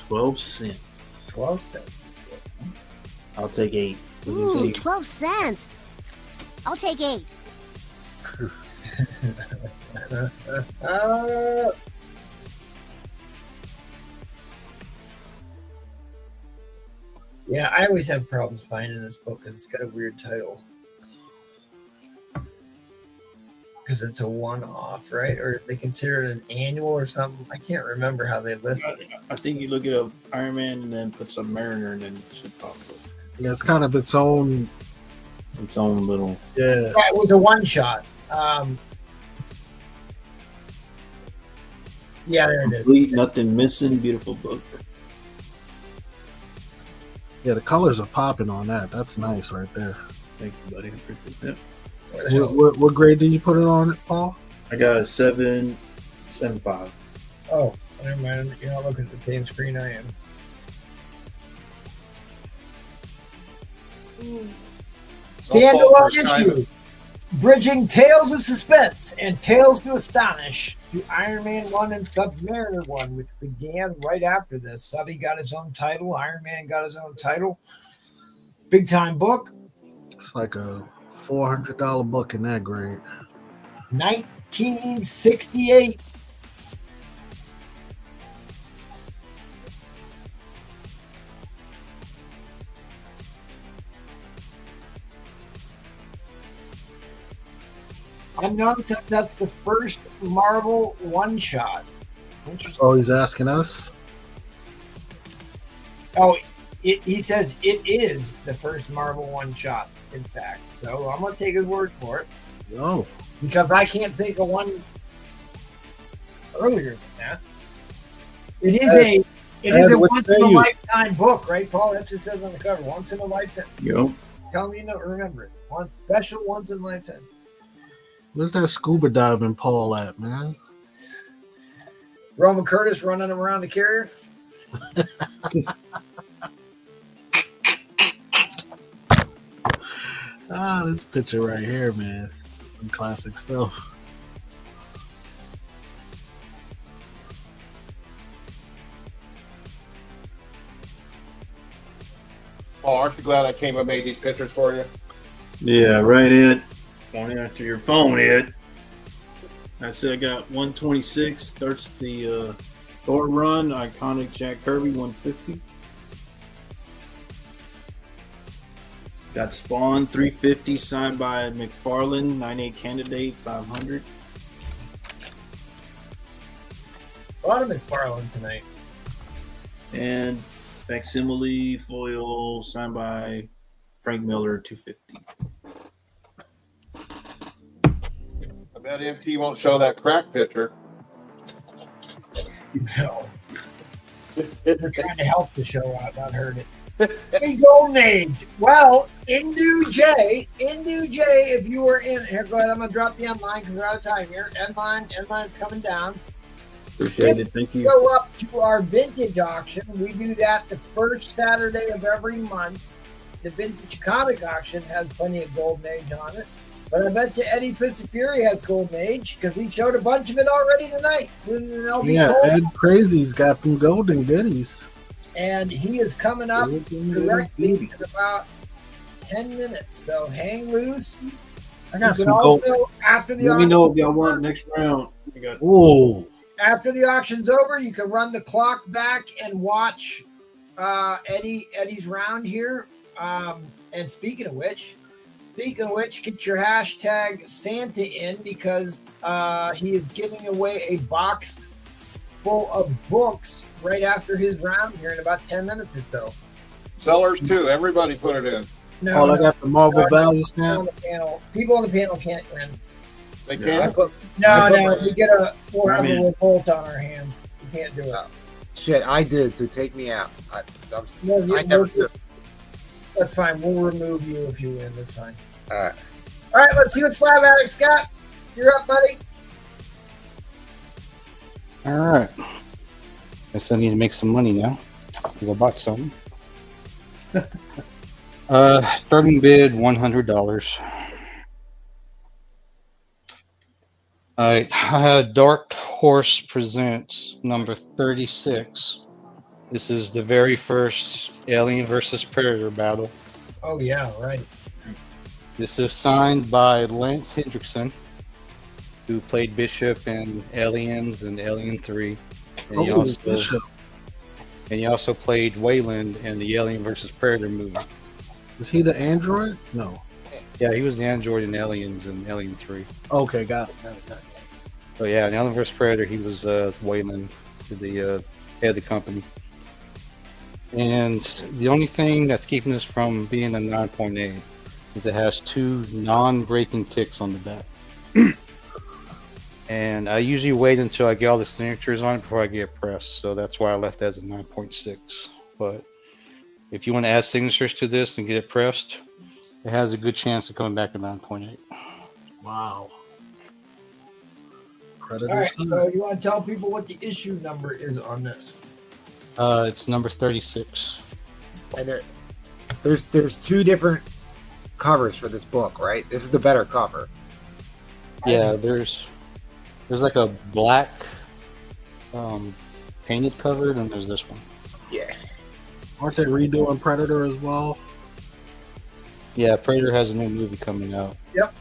12 cents. 12 cents. I'll take 8. Ooh, 12 cents. I'll take 8. Yeah, I always have problems finding this book because it's got a weird title. Because it's a one-off, right? Or they consider it an annual or something. I can't remember how they list it. I think you look it up, Iron Man, and then put Submariner, and then it should pop up. Yeah, it's kind of its own little. Yeah, it was a one-shot. Yeah, there it is. Complete, nothing missing, beautiful book. Yeah, the colors are popping on that. That's nice right there. Thank you, buddy. I appreciate that. What grade did you put it on, Paul? I got a 7.75. Oh, never mind. You're not looking at the same screen I am. Standalone issue. Bridging Tales of Suspense and Tales to Astonish to Iron Man 1 and Submariner 1, which began right after this. Subby got his own title. Iron Man got his own title. Big time book. It's like a $400 book in that grade. 1968. Unknown says that's the first Marvel one-shot. Oh, he's asking us? Oh, he says it is the first Marvel one-shot, in fact. So I'm going to take his word for it. Oh. Because I can't think of one earlier than that. It is a once in a lifetime book, right, Paul? That's what it says on the cover. Once in a lifetime. Yep. Tell me you don't remember it. One special once in a lifetime. Where's that scuba diving Paul at, man? Roman Curtis running him around the carrier. This picture right here, man. Some classic stuff. Oh, aren't you glad I came and made these pictures for you? Yeah, right, Ed. Point after your phone, Ed. I said I got 126. Starts the Thor run. Iconic Jack Kirby 150. Got Spawn 350 signed by McFarlane. 98 candidate 500. A lot of McFarlane tonight. And facsimile foil signed by Frank Miller 250. I bet MT won't show that crack picture. No. We're trying to help the show out, not hurt it. Hey, Golden Age. Well, Indu J, if you were in here, go ahead. I'm going to drop the end line because we're out of time here. End line's coming down. Appreciate it. Thank you. Go up to our vintage auction. We do that the first Saturday of every month. The vintage comic auction has plenty of Golden Age on it. But I bet you Eddie Fury has Golden Age because he showed a bunch of it already tonight. Yeah, Ed Crazy's got some golden goodies. And he is coming up directly in about 10 minutes. So hang loose. I got some gold. After the Let me know if y'all want next round. After the auction's over, you can run the clock back and watch Eddie's round here. And speaking of which, get your hashtag Santa in because he is giving away a box full of books right after his round here in about 10 minutes or so. Sellers too. Everybody put it in. No, I got the Marvel value stamp. People on the panel can't win. They can't? No. We'll have a revolt on our hands. We can't do it. Shit, I did, so take me out. I never did. That's fine. We'll remove you if you win. That's fine. All right. All right, let's see what Slab Addict's got. You're up, buddy. All right. Guess I need to make some money now because I bought some. Starting bid $100. I had Dark Horse Presents number 36. This is the very first Alien versus Predator battle. Oh yeah, right. This is signed by Lance Hendrickson, who played Bishop in Aliens and Alien 3. And he also played Wayland in the Alien vs. Predator movie. Is he the android? No. Yeah, he was the android in Aliens and Alien 3. Okay, got it. So yeah, in Alien vs. Predator, he was Wayland, the head of the company. And the only thing that's keeping this from being a 9.8 is it has 2 non-breaking ticks on the back. And I usually wait until I get all the signatures on it before I get pressed, so that's why I left it as a 9.6. But if you want to add signatures to this and get it pressed, it has a good chance of coming back at 9.8. Wow. All right, so you want to tell people what the issue number is on this? It's number 36. And there's 2 different covers for this book, right? This is the better cover. Yeah, there's like a black painted cover, and there's this one. Yeah. Aren't they redoing Predator as well? Yeah, Predator has a new movie coming out. Yep.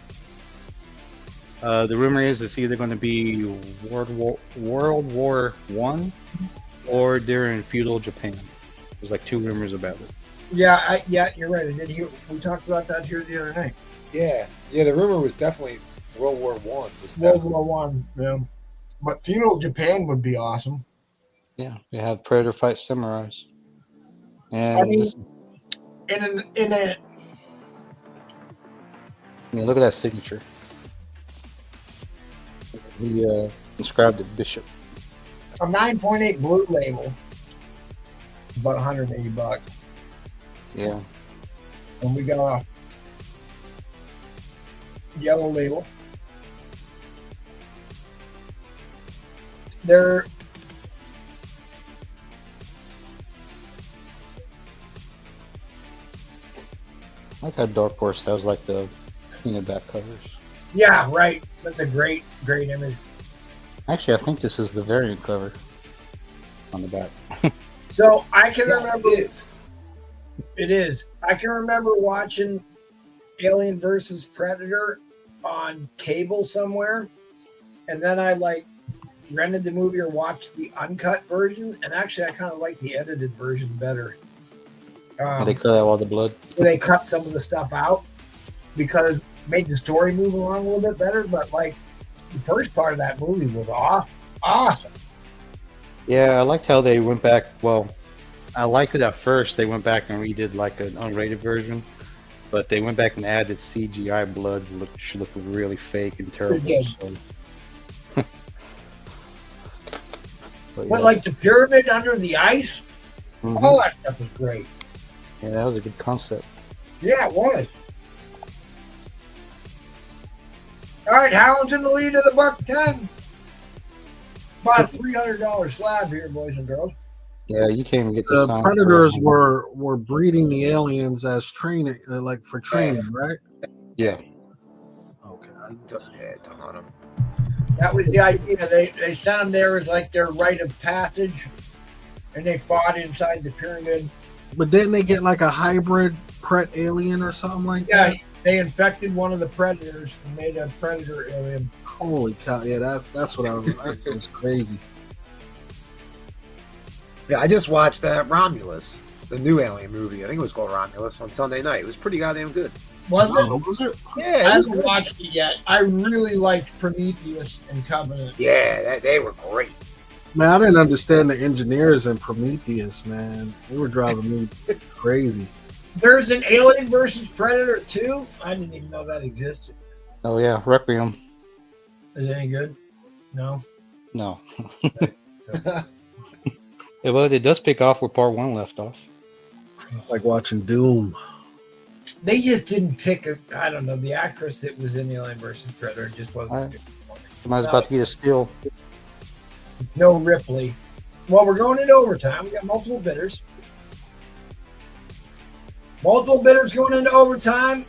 The rumor is it's either going to be World War I or during feudal Japan. There's like 2 rumors about it. Yeah, you're right. We talked about that here the other night. Yeah, the rumor was definitely World War One. World War One, yeah. But feudal Japan would be awesome. Yeah, they have Predator fight samurais. And I mean, this- in a look at that signature. He inscribed it Bishop. a 9.8 blue label, about $180. Yeah. And we got a yellow label. They're I like how Dark Horse has like the painted back covers. yeah, right. That's a great image. Actually, I think this is the variant cover on the back. So I can Yes, remember it is. it is. I can remember watching Alien versus Predator on cable somewhere, and then I like rented the movie or watched the uncut version, and actually I kind of like the edited version better. They cut out all the blood. Where they cut some of the stuff out because it made the story move along a little bit better. But like the first part of that movie was awesome. Yeah, I liked how they went back. Well, I liked it at first. They went back and redid like an unrated version, but they went back and added CGI blood, which looked really fake and terrible. did. So. But yeah. like the pyramid under the ice, Mhm. all that stuff was great. Yeah, that was a good concept. Yeah, it was. All right, Howland's in the lead of the $110. About a $300 slab here, boys and girls. Yeah, you can't even get The sign predators for it. were breeding the aliens as training, like for training, right? Yeah. Okay. To hunt 'em. That was the idea. They sent them there as like their rite of passage, and they fought inside the pyramid. But didn't they get like a hybrid pret alien or something like Yeah, that? they infected one of the predators and made a predator alien. Holy cow! Yeah, that's what I was. That was crazy. Yeah, I just watched that Romulus, the new Alien movie. I think it was called Romulus on Sunday night. It was pretty goddamn good. Was it? Oh, was it? Yeah, I it was haven't good. watched it yet. I really liked Prometheus and Covenant. Yeah, they were great. Man, I didn't understand the engineers in Prometheus. Man, they were driving me crazy. There's an Alien versus Predator 2. I didn't even know that existed. Oh yeah, Requiem. Is it any good? No. No. Yeah, but it does pick off where part 1 left off. Like watching Doom. They just didn't pick I don't know, the actress that was in Alien versus Predator just wasn't Alright. good. Somebody's about to get a steal. No Ripley. Well, we're going into overtime. We got multiple bidders. Multiple bidders going into overtime.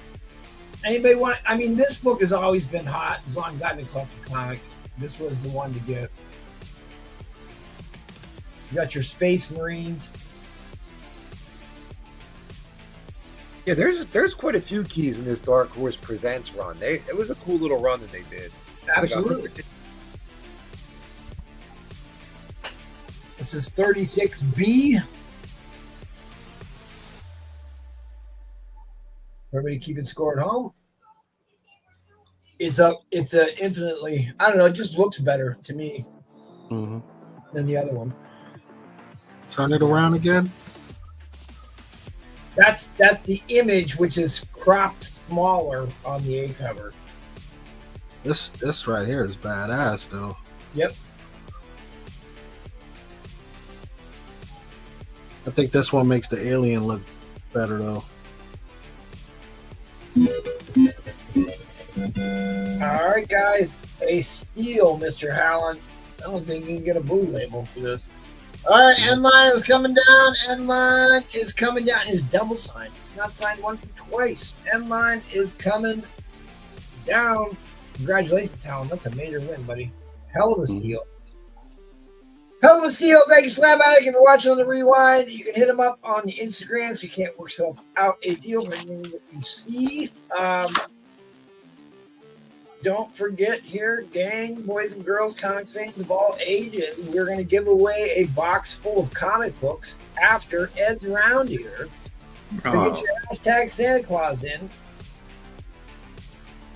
Anybody want? I mean, this book has always been hot as long as I've been collecting comics. This was the one to get. You got your Space Marines. Yeah, there's quite a few keys in this Dark Horse Presents run. It was a cool little run that they did. Absolutely. This is 36B. Everybody keeping score at home. It's a infinitely, I don't know, it just looks better to me Mm-hmm. than the other one. Turn it around again. That's the image, which is cropped smaller on the A cover. This right here is badass, though. Yep. I think this one makes the alien look better, though. All right, guys. A steal, Mr. Howland. I don't think you can get a blue label for this. All right, end line is coming down. End line is coming down. It's double signed. Not signed once or twice. End line is coming down. Congratulations, Howland. That's a major win, buddy. Hell of a steal. Hell of a steal. Thank you, Slab Addict. If you're watching on the rewind, you can hit him up on the Instagram if you can't work yourself out a deal for anything that you see. Don't forget here, gang, boys and girls, comics fans of all ages, we're going to give away a box full of comic books after Ed's round here. So get your hashtag Santa Claus in.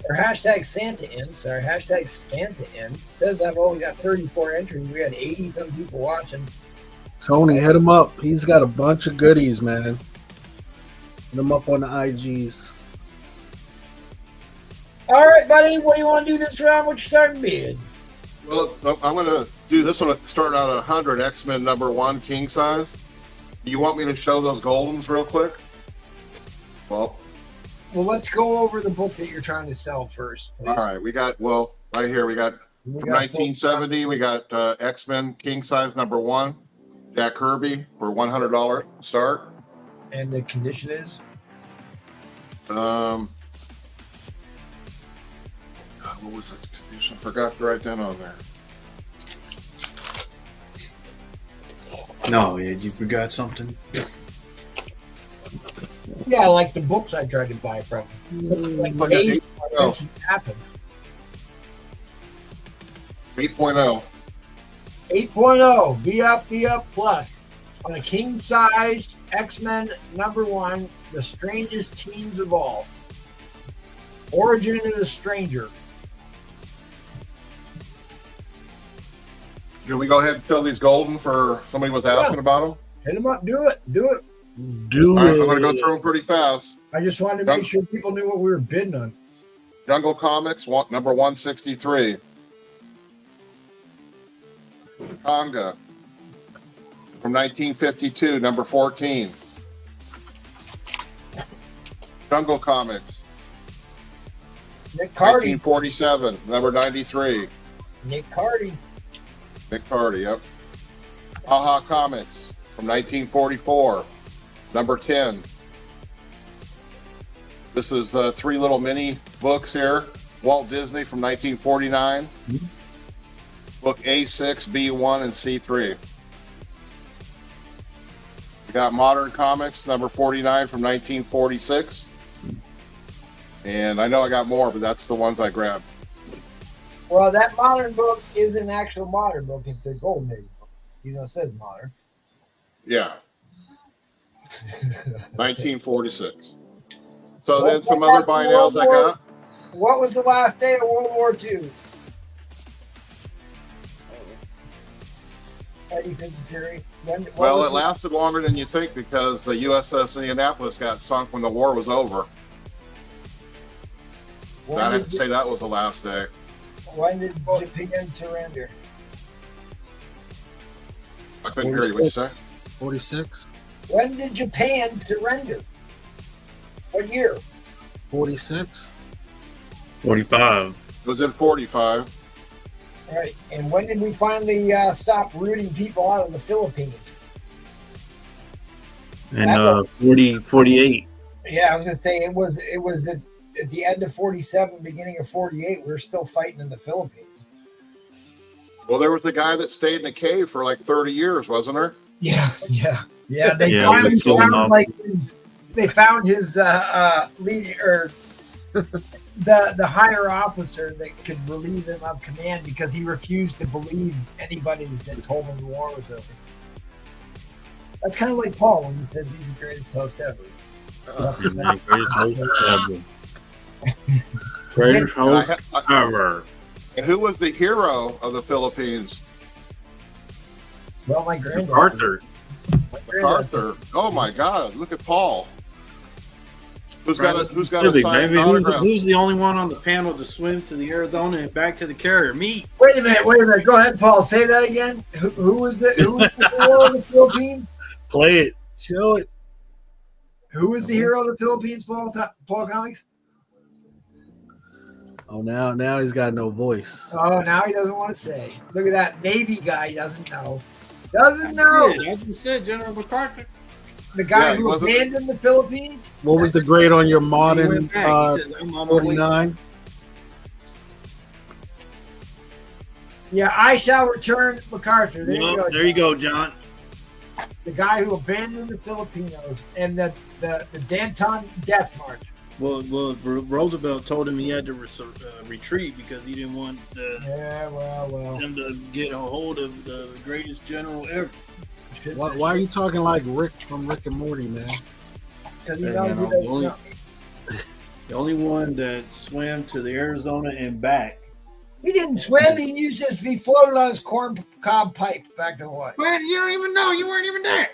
Or hashtag Santa in. Sorry, hashtag Santa in. Says I've only got 34 entries. We had 80 some people watching. Tony, hit him up. He's got a bunch of goodies, man. Hit him up on the IGs. All right, buddy. What do you want to do this round? What you starting bid? Well, I'm going to do this one. Start out at 100 X-Men #1 king size. Do you want me to show those Goldens real quick? Well, let's go over the book that you're trying to sell first. Please. All right. We got, well, right here, we got from 1970, we got X-Men king size #1, Jack Kirby for $100 start. And the condition is? What was the condition? Forgot to write that on there. No, Ed, you forgot something? Yeah, like the books I tried to buy from. Like Like an 8.0. Happened. 8.0. 8.0, be up plus. On a king-sized X-Men #1, the strangest teens of all. Origin of the Stranger. Can we go ahead and fill these Golden for somebody was asking about them? Hit them up, do it. All right, I'm going to go through them pretty fast. I just wanted to make sure people knew what we were bidding on. Jungle Comics, number 163. Tonga from 1952, number 14. Jungle Comics, Nick Cardy. 1947, number 93. Nick Cardy. Nick Cardy, yep. Haha Comics from 1944, number 10. This is 3 little mini books here. Walt Disney from 1949. Book A6, B1, and C3. We got Modern Comics, number 49 from 1946. And I know I got more, but that's the ones I grabbed. Well, that modern book is an actual modern book. It's a Golden Age book. You know, it says modern. Yeah. 1946. So then some other biennials I got. What was the last day of World War II? Well, it lasted longer than you think because the USS Indianapolis got sunk when the war was over. I'd have to say that was the last day. When did Japan surrender? I couldn't hear you. What you say? 46. When did Japan surrender? What year? 46. 45. It was in 45. All right. And when did we finally stop rooting people out of the Philippines? And 48. Yeah, I was gonna say it was at the end of 47, beginning of 48. We were still fighting in the Philippines. Well, there was the guy that stayed in a cave for like 30 years, wasn't there? Yeah. They Yeah, finally we killed him off. they found his lead or the higher officer that could relieve him of command because he refused to believe anybody that told him the war was over. That's kind of like Paul when he says he's the greatest host ever. Greatest host ever. Greatest host ever. And who was the hero of the Philippines? Well, my granddad. Arthur. Oh my God! Look at Paul. Who's got a Really, signed baby, autograph? who's the only one on the panel to swim to the Arizona and back to the carrier? Me. Wait a minute. Go ahead, Paul. Say that again. Who was the hero of the Philippines? Play it. Show it. Who was the hero of the Philippines, Paul Comics? Oh, now he's got no voice. Oh, now he doesn't want to say. Look at that Navy guy. Doesn't know. Doesn't know. Yeah, as you said, General MacArthur. The guy who abandoned the Philippines. What was the grade on your modern He says, I'm on my way. 49? Yeah, I shall return MacArthur. There you go, John. The guy who abandoned the Filipinos and the Danton Death March. Well, Roosevelt told him he had to retreat because he didn't want them to get a hold of the greatest general ever. Why are you talking like Rick from Rick and Morty, man? Because the only one that swam to the Arizona and back He didn't swim. He used his he floated on his corn cob pipe back to Hawaii. Man, you don't even know. You weren't even there.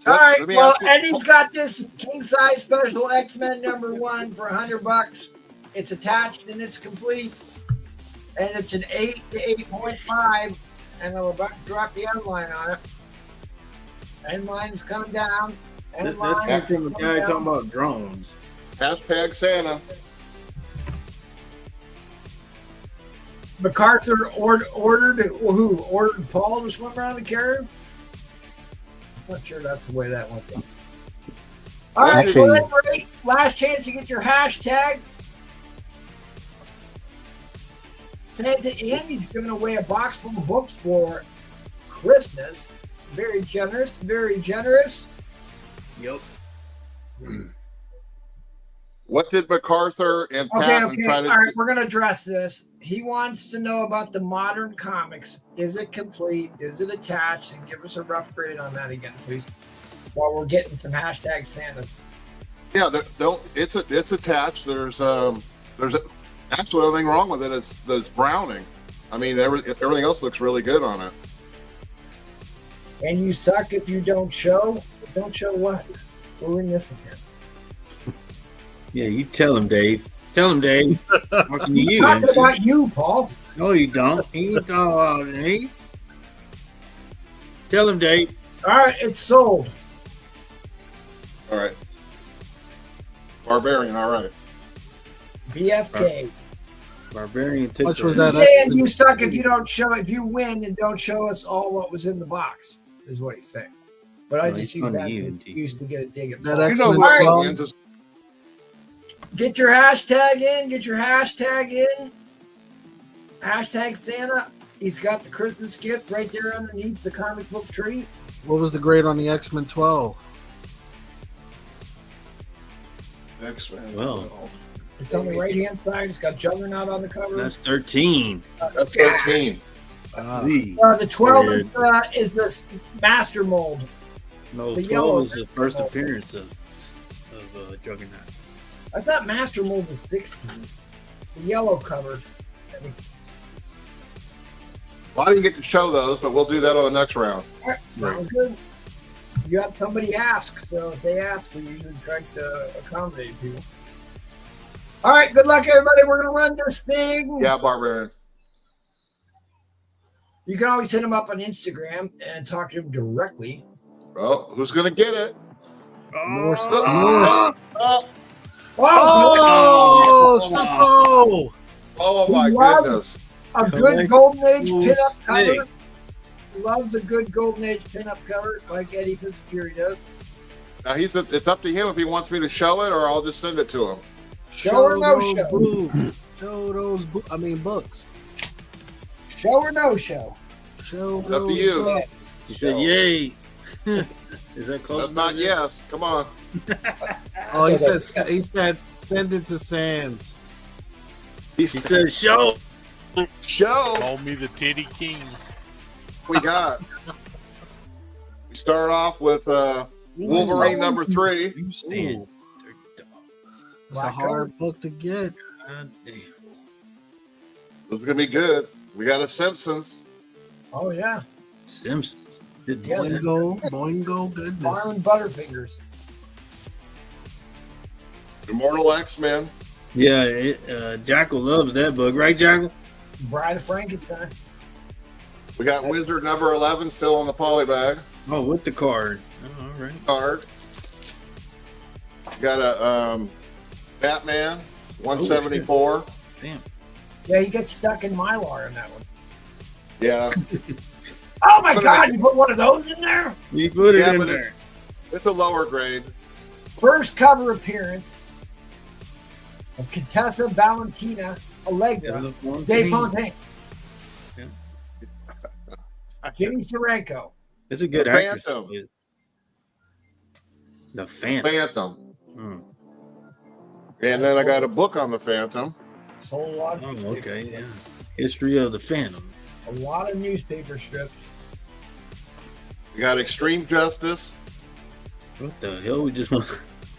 All right. Let me Well, ask you- Eddie's got this king size special X-Men #1 for $100. It's attached and it's complete, and it's an 8 to 8.5. And I'm about to drop the end line on it. End line's come down. End That's line coming from a come guy down. talking about drones. Hashtag Santa. MacArthur ordered Paul to swim around the carrier. Not sure that's the way that went down. All right, Actually- well, that's great. Last chance to get your hashtag. Said that Andy's giving away a box full of books for Christmas. Very generous, very generous. Yep. What did MacArthur and Okay, Patton okay. try All to right, we're going to address this. He wants to know about the modern comics. Is it complete? Is it attached? And give us a rough grade on that again, please. While we're getting some hashtag Santa. Yeah, it's attached. There's actually nothing wrong with it. It's browning. I mean, everything else looks really good on it. And you suck if you don't show. Don't show what? We're in this again. Yeah, you tell him, Dave. Tell him, Dave. Talking to you. Talking ain't you? about you, Paul. No, you don't. You ain't talking about me. Tell him, Dave. All right, it's sold. All right. Barbarian, all right. BFK. Barbarian took Much the- was He's that? saying you suck if you don't show. If you win and don't show us all what was in the box, is what he's saying. But I Well, just he's use funny, that you, used to get a dig at That Paul. You know X-Men who All right. 12. wins is Get your hashtag in. Get your hashtag in. Hashtag Santa. He's got the Christmas gift right there underneath the comic book tree. What was the grade on the X-Men 12? X-Men. Well. It's on the right hand side. It's got Juggernaut on the cover. That's 13. That's 13. The 12 is the master mold. No, the 12 yellow was the first mold. appearance of Juggernaut. I thought master mold was 16. The yellow cover. Well, I didn't get to show those, but we'll do that on the next round. All right, sounds good. You have somebody ask, so if they ask, we usually try to accommodate people. All right, good luck, everybody. We're going to run this thing. Yeah, Barbarian. You can always hit them up on Instagram and talk to them directly. Well, who's going to get it? Norse. Oh, Oh, my Love goodness. a good Golden Age Cool pinup cover. snake. Loves a good Golden Age pinup cover like Eddie Fitzfury does. Now, it's up to him if he wants me to show it or I'll just send it to him. Show or no those show? boobs. Show those books. Show or no show? Show It's up to those you. books. He said, yay. Is that close? That's not yes. Come on. Oh, he said send it to Sands. He said show. Show. Call me the Titty King. We got. We start off with Wolverine #3. You stand. It's a hard book to get. God damn. This is gonna be good. We got a Simpsons. Oh, yeah. Simpsons. Boingo, goodness. Farm Butterfingers. Immortal X-Men. Yeah, Jackal loves that book, right, Jackal? Bride of Frankenstein. We got Wizard #11 still on the polybag Oh, with the card. Oh, all right. card. We got a Batman 174. Damn. Yeah, you get stuck in Mylar in that one. Yeah. Oh, my Put it God. in. You put one of those in there? You put it Yeah, in but there. it's a lower grade. First cover appearance of Contessa Valentina Allegra, Dave Fontaine, Jimmy Sirenko. It's a good The actress. Phantom. The Phantom. Phantom. Hmm. And then I got a book on the Phantom. Sold a lot of Oh, newspaper okay, strips. yeah. History of the Phantom. A lot of newspaper strips. We got Extreme Justice. What the hell? We just want.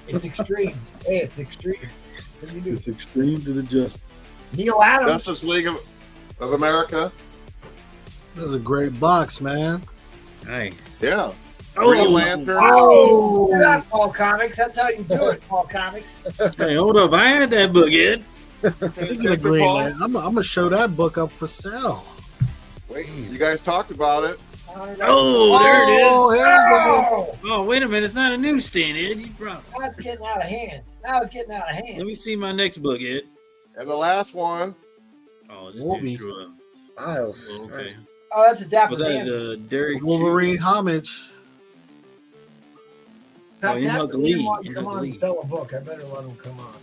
It's extreme. Hey, it's extreme. What do you do? It's extreme to the justice. Neil Adams. Justice League of America. This is a great box, man. Nice. Yeah. Oh, Green Lantern. Oh, that Paul Comics. That's how you do it, Paul Comics. Hey, hold up. I had that book, Ed. Speaking of Green Lantern, I'm gonna show that book up for sale. Wait, you guys talked about it. Oh, there it is. Oh, here we go. Oh, wait a minute. It's not a newsstand, Ed. You brought. Now it's getting out of hand. Now it's getting out of hand. Let me see my next book, Ed. And the last one. Oh, this Wolvie. dude drew up. Miles. Oh, okay. Oh, that's a Dapper Was that Dan. Derek Wolverine homage. Oh, you Dapper have the Dan lead. wants to You come have the on and lead. sell a book. I better let him come on.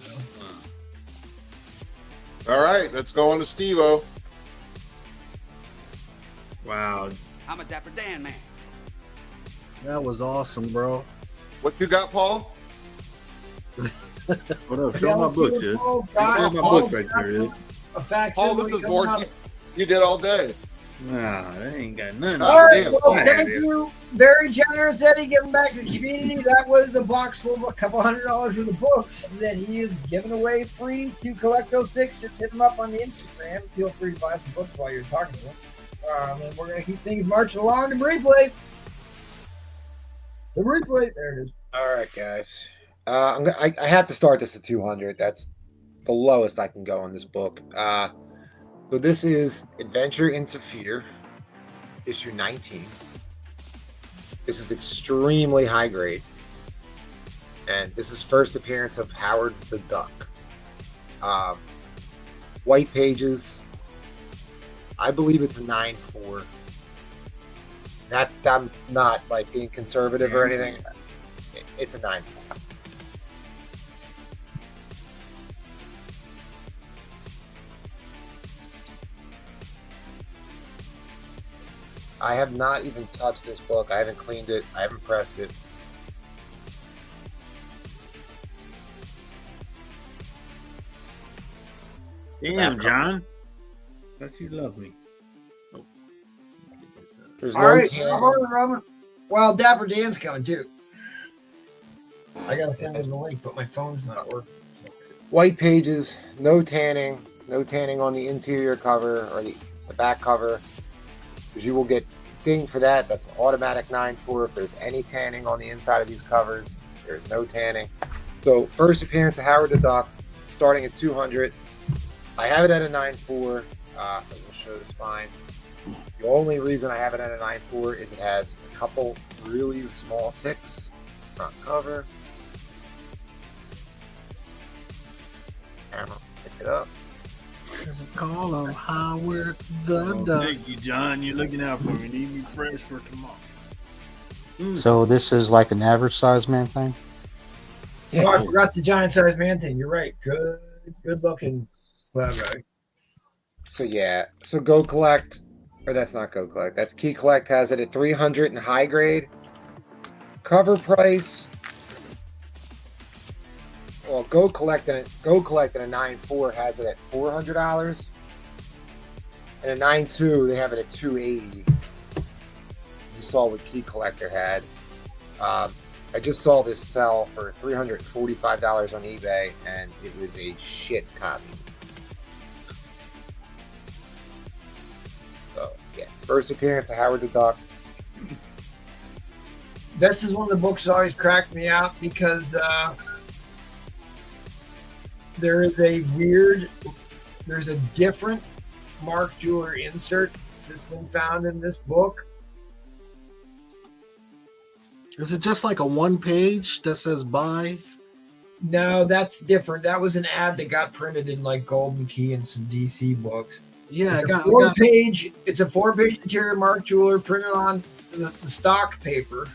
All right, let's go on to Steve-O. Wow. I'm a Dapper Dan man. That was awesome, bro. What you got, Paul? What up? Show my book, Ed. Oh, Show my book right there, Ed. A fact. Paul, this is board you did all day. Nah, that ain't got nothing. All right, damn. well, thank you. Very generous, Eddie, giving back to the community. That was a box full of a couple $100 worth of books that he is giving away free to Collect 06. Just hit him up on the Instagram. Feel free to buy some books while you're talking to him. And we're going to keep things marching along to replay. The replay. There it is. All right, guys. I have to start this at 200. That's the lowest I can go on this book. So this is Adventure into Fear, issue 19. This is extremely high grade. And this is first appearance of Howard the Duck. White pages. I believe it's a 9.4. That I'm not like being conservative or anything. It's a 9.4. I have not even touched this book. I haven't cleaned it. I haven't pressed it. Damn, John. Thought you love me. Oh. There's All no right. tan. I'm on, Robin. Well, Dapper Dan's coming too. I got to send him the link, but my phone's not working. White pages, no tanning on the interior cover or the back cover, because you will get dinged for that. That's an automatic 9.4. If there's any tanning on the inside of these covers, there's no tanning. So first appearance of Howard the Duck, starting at 200. I have it at a 9.4. I will show the spine. The only reason I have it at a 9.4 is it has a couple really small ticks. Front cover. Camera, pick it up. Call him Howard the Oh, Duck. thank you, John. You're looking out for me. Need me fresh for tomorrow. So this is like an average size man thing. Oh, I forgot the giant sized man thing. You're right. Good looking slab guy. So yeah, so Go Collect, or that's not Go Collect. That's Key Collect has it at 300 in high grade. Cover price. Well, Go Collect and a 9.4 has it at $400, and a 9.2 they have it at $280. You saw what Key Collector had. I just saw this sell for $345 on eBay, and it was a shit copy. So yeah, first appearance of Howard the Duck. This is one of the books that always cracked me out because there's a different Mark Jeweler insert that's been found in this book. Is it just like a one page that says buy? No, that's different. That was an ad that got printed in like Golden Key and some DC books. Yeah, It's a 4-page interior Mark Jeweler printed on the stock paper.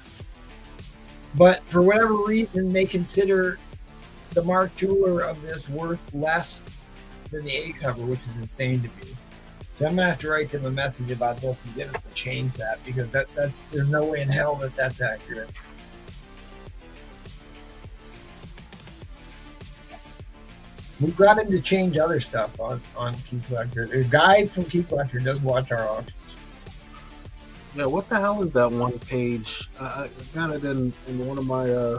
But for whatever reason, they consider the Mark Jeweler of this worth less than the A cover, which is insane to me. So I'm gonna have to write them a message about this and get us to change that, because that's there's no way in hell that that's accurate. We've got him to change other stuff on Key Collector. The guy from Key Collector does watch our auctions. Yeah, what the hell is that one page? I got it in one of my.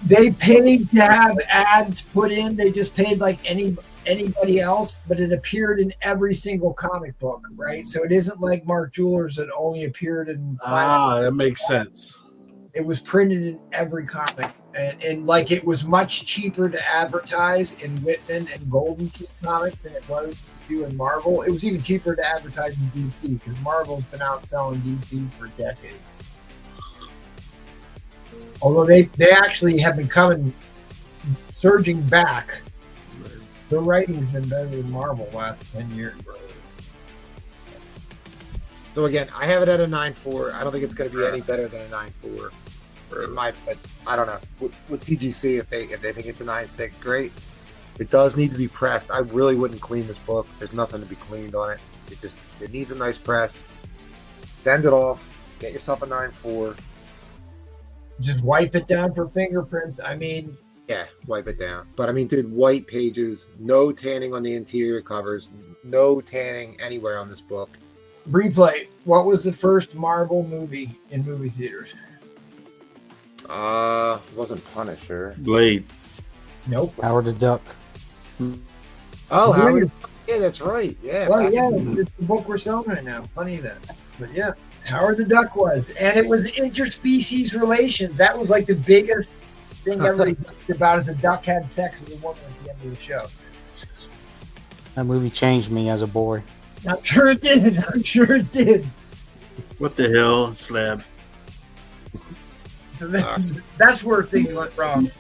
They paid to have ads put in. They just paid like anybody else, but it appeared in every single comic book, right? So it isn't like Mark Jewelers that only appeared in 5. That makes sense. It was printed in every comic, and like it was much cheaper to advertise in Whitman and Golden Key comics than it was to do in Marvel. It was even cheaper to advertise in DC because Marvel's been outselling DC for decades. Although they actually have been coming surging back. Their writing's been better than Marvel the last 10 years, brother. So again, I have it at a 9.4. I don't think it's going to be any better than a 9.4. But I don't know. With CGC, if they think it's a 9.6, great. It does need to be pressed. I really wouldn't clean this book. There's nothing to be cleaned on it. It needs a nice press. Send it off. Get yourself a 9.4. Just wipe it down for fingerprints. I mean, yeah, wipe it down. But I mean, dude, white pages, no tanning on the interior covers, no tanning anywhere on this book. Replay. What was the first Marvel movie in movie theaters? Wasn't Punisher. Blade. Nope. Howard the Duck. Oh, Howard. Yeah, that's right. Yeah. Well, yeah, it's the book we're selling right now. Funny that. But yeah, Howard the Duck was. And it was interspecies relations. That was like the biggest thing everybody talked about is a duck had sex with a woman at the end of the show. That movie changed me as a boy. I'm sure it did. I'm sure it did. What the hell, Slab? So that's where things went wrong.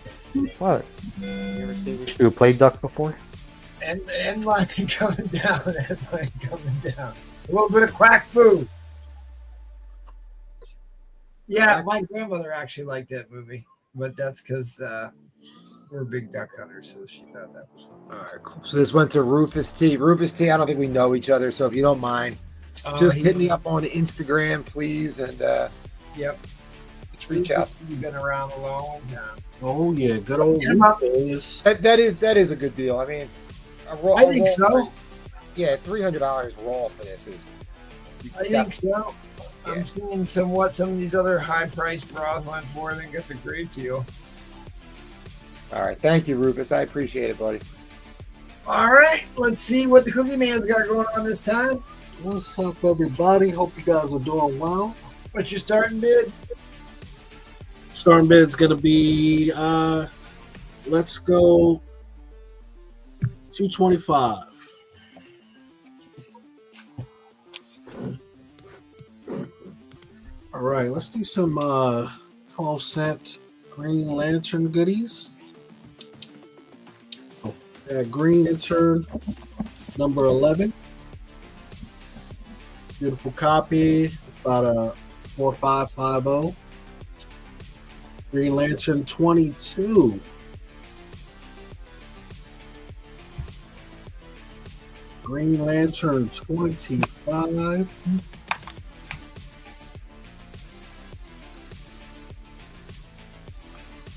What? You played Duck before? And line coming down. And line coming down. A little bit of quack food. Yeah, my grandmother actually liked that movie. But that's because we're big duck hunters, so she thought that was fun. All right, cool. So this went to Rufus T. Rufus T, I don't think we know each other, so if you don't mind, just hit me up on Instagram, please, and yep, let's reach out. You've been around a long time. Oh yeah, good old Rufus. That is a good deal. I mean, I think so. Yeah, $300 raw for this is. I think so. Yeah. I'm seeing some of these other high-priced bras went for. I think it's a great deal. All right, thank you, Rufus. I appreciate it, buddy. All right, let's see what the Cookie Man's got going on this time. What's up, everybody? Hope you guys are doing well. What's your starting bid? Starting bid's gonna be let's go $225. All right, let's do some 12-cent Green Lantern goodies. Green Lantern number 11. Beautiful copy, about a 4550. Green Lantern 22. Green Lantern 25.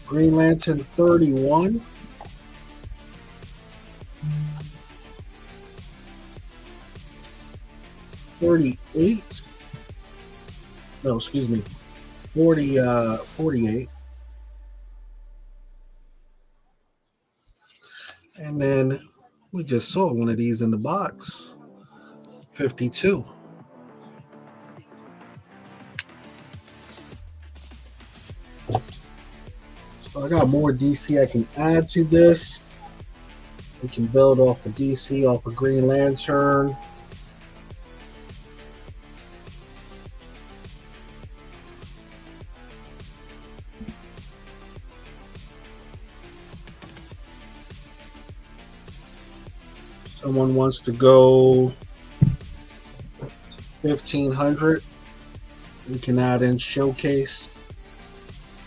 Green Lantern 31. $38. No, excuse me. 48. And then we just saw one of these in the box. 52. So I got more DC I can add to this. We can build off of DC, off of Green Lantern. Someone wants to go 1500. We can add in Showcase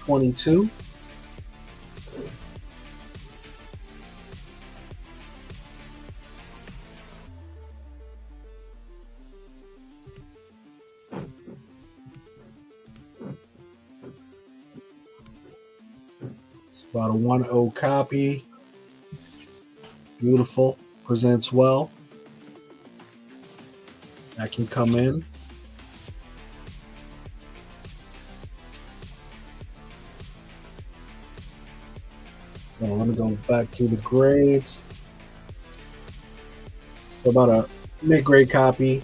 22. It's about a 1.0 copy. Beautiful. Presents well. That can come in. So let me go back to the grades. So about a mid-grade copy,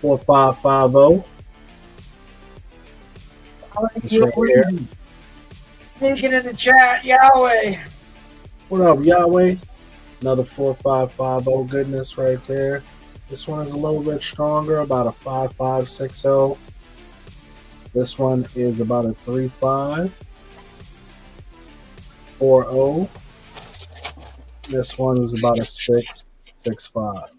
4550. It's right here. Sneaking in the chat, Yahweh. What up, Yahweh? Another 4550 goodness right there. This one is a little bit stronger, about a 5560. This one is about a 3540. This one is about a 665.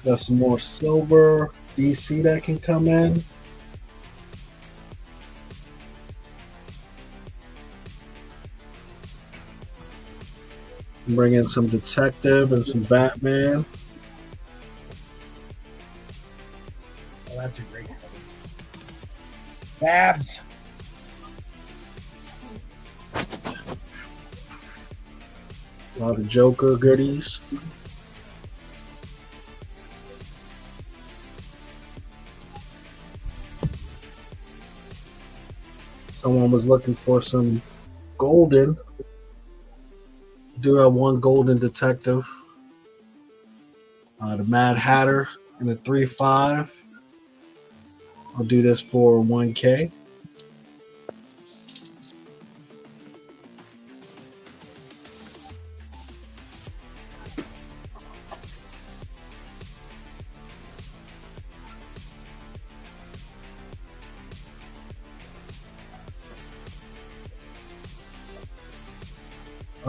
Got some more silver DC that can come in. Bring in some detective and some Batman. Oh, that's a great cover. Babs. A lot of Joker goodies. Someone was looking for some golden. Do have one golden detective. The Mad Hatter in the 3.5. I'll do this for 1K.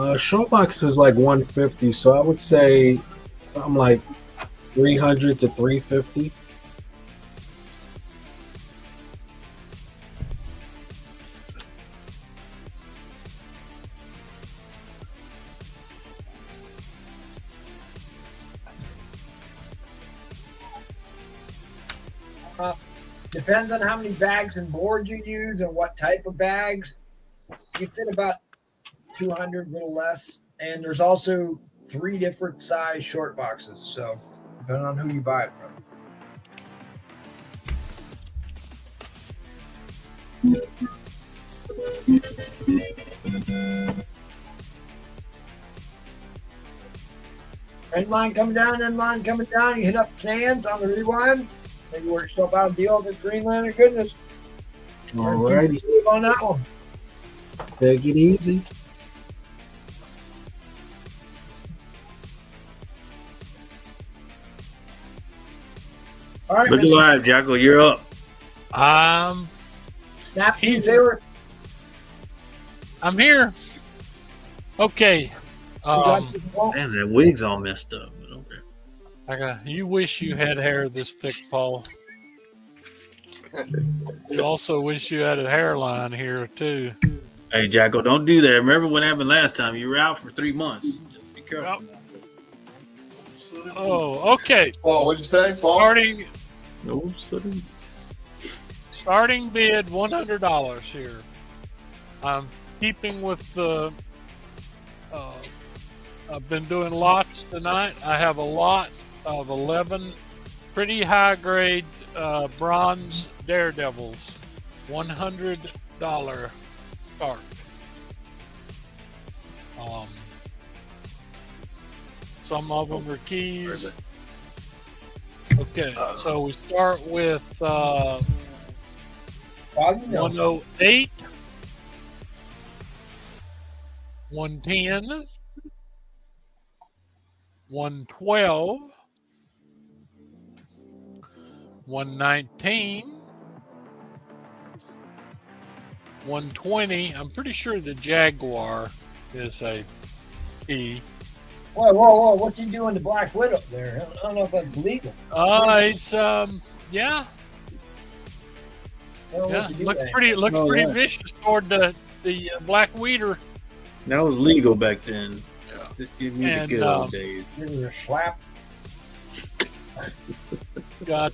Showbox is like 150, so I would say something like 300 to 350. Depends on how many bags and boards you use and what type of bags. You fit about 200, a little less. And there's also 3 different size short boxes. So depending on who you buy it from. End line coming down, end line coming down. You hit up Sands on the rewind. Maybe work yourself out a deal with Green Lantern goodness. Alrighty. On that one. Take it easy. All right, Look alive, Jacko. You're up. Snap to favorite. I'm here. Okay. Man, that wig's all messed up. You wish you had hair this thick, Paul. You also wish you had a hairline here too. Hey, Jacko, don't do that. Remember what happened last time? You were out for 3 months. Just be careful. Oh, okay. Paul, what'd you say, Paul? Starting bid $100 here. I'm keeping with the. I've been doing lots tonight. I have a lot of 11 pretty high grade bronze Daredevils. $100 start. Some of them are keys. Okay, so we start with 108, 110, 112, 119, 120. I'm pretty sure the Jaguar is a key. Whoa! What's he doing to Black Widow there? I don't know if that's legal. It's yeah. Looks pretty vicious toward the Black Weeder. That was legal back then. Yeah. Just give me the good old days. Slap. Got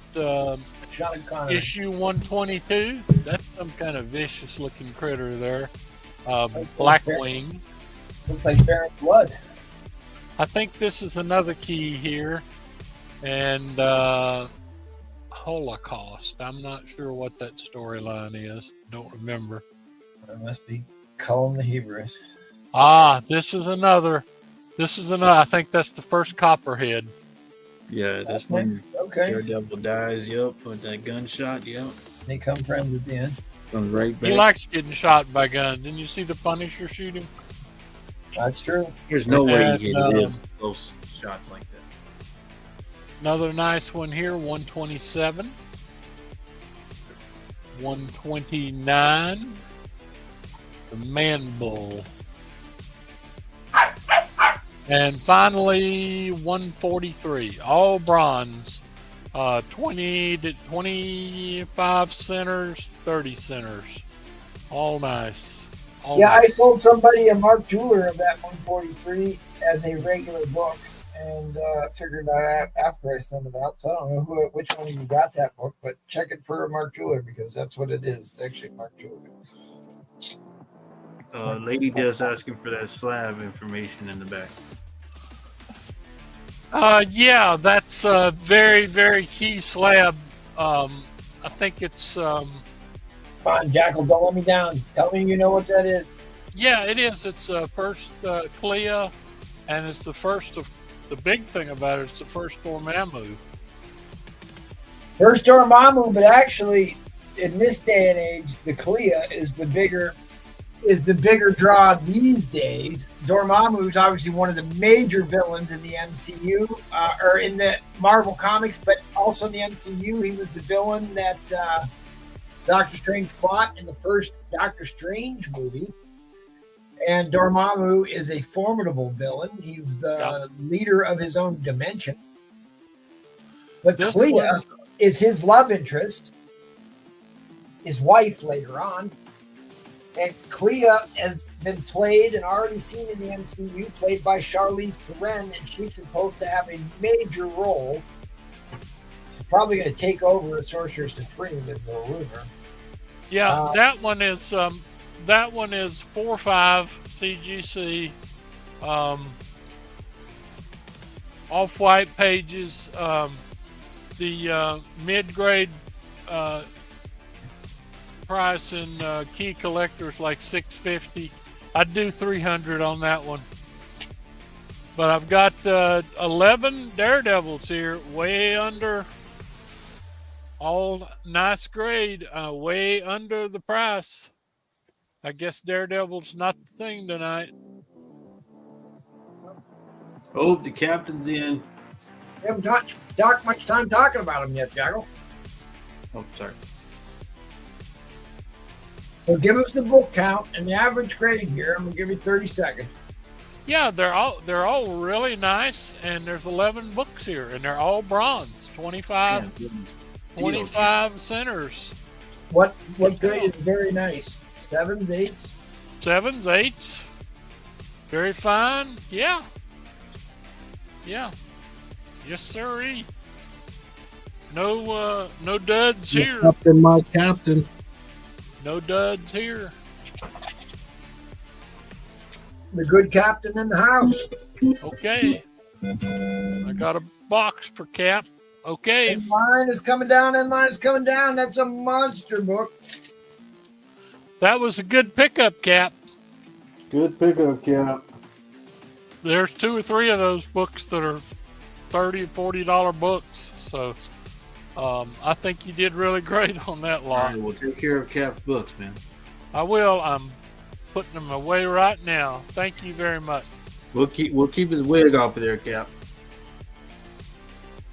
issue 122. That's some kind of vicious looking critter there. Blackwing. Looks like Baron Blood. I think this is another key here. And Holocaust. I'm not sure what that storyline is. Don't remember. It must be Cullum the Hebrews. Ah, this is another. I think that's the first Copperhead. Yeah, that's when Okay. Daredevil dies. Yep, with that gunshot. Yep, They come friends at the end. comes right back. He likes getting shot by guns. Didn't you see the Punisher shoot him? That's true. There's no way And, he can live those shots like that. Another nice one here, 127. 129. The Man Bull. And finally, 143. All bronze. 20 to 25 centers, 30 centers. All nice. All Yeah, I nice. sold somebody a Mark Jeweler of that 143 as a regular book, and figured that out after I sent it out. So I don't know which one of you got that book, but check it for a Mark Jeweler because that's what it is. It's actually Mark Jeweler. Lady Death's asking for that slab information in the back. Yeah, that's a very, very key slab. I think it's, Come on, Jackal, don't let me down. Tell me you know what that is. yeah, it is. It's first Clea, and it's the first of the big thing about it. It's the first Dormammu. First Dormammu, but actually, in this day and age, the Clea is the bigger draw these days. Dormammu is obviously one of the major villains in the MCU, or in the Marvel comics, but also in the MCU. He was the villain that Doctor Strange fought in the first Doctor Strange movie. And Dormammu is a formidable villain. He's the leader of his own dimension. But This Clea one- is his love interest, his wife later on. And Clea has been played and already seen in the MCU, played by Charlize Theron, and she's supposed to have a major role. She's probably going to take over as Sorcerer Supreme, is the rumor. Yeah, that one is 4/5 CGC, off-white pages. The mid-grade price in key collectors like $650. I'd do $300 on that one. But I've got 11 Daredevils here, way under, all nice grade, way under the price. I guess Daredevil's not the thing tonight. Oh, the captain's in. We haven't talked much time talking about him yet, Jackal. Oh, sorry. So give us the book count and the average grade here. I'm going to give you 30 seconds. Yeah, they're all really nice, and there's 11 books here, and they're all bronze. 25 centers. What grade is very nice? 7s, 8s? 7s, 8s. Very fine. Yeah. Yeah. Yes, sirree. No duds here. Captain, my captain. No duds here. The good captain in the house. Okay. I got a box for Cap. Okay. Line is coming down. Line is coming down. That's a monster book. That was a good pickup, Cap. Good pickup, Cap. There's 2 or 3 of those books that are $30 or $40 books. So I think you did really great on that All lot. right, we'll take care of Cap's books, man. I will. I'm putting them away right now. Thank you very much. We'll keep his wig off of there, Cap.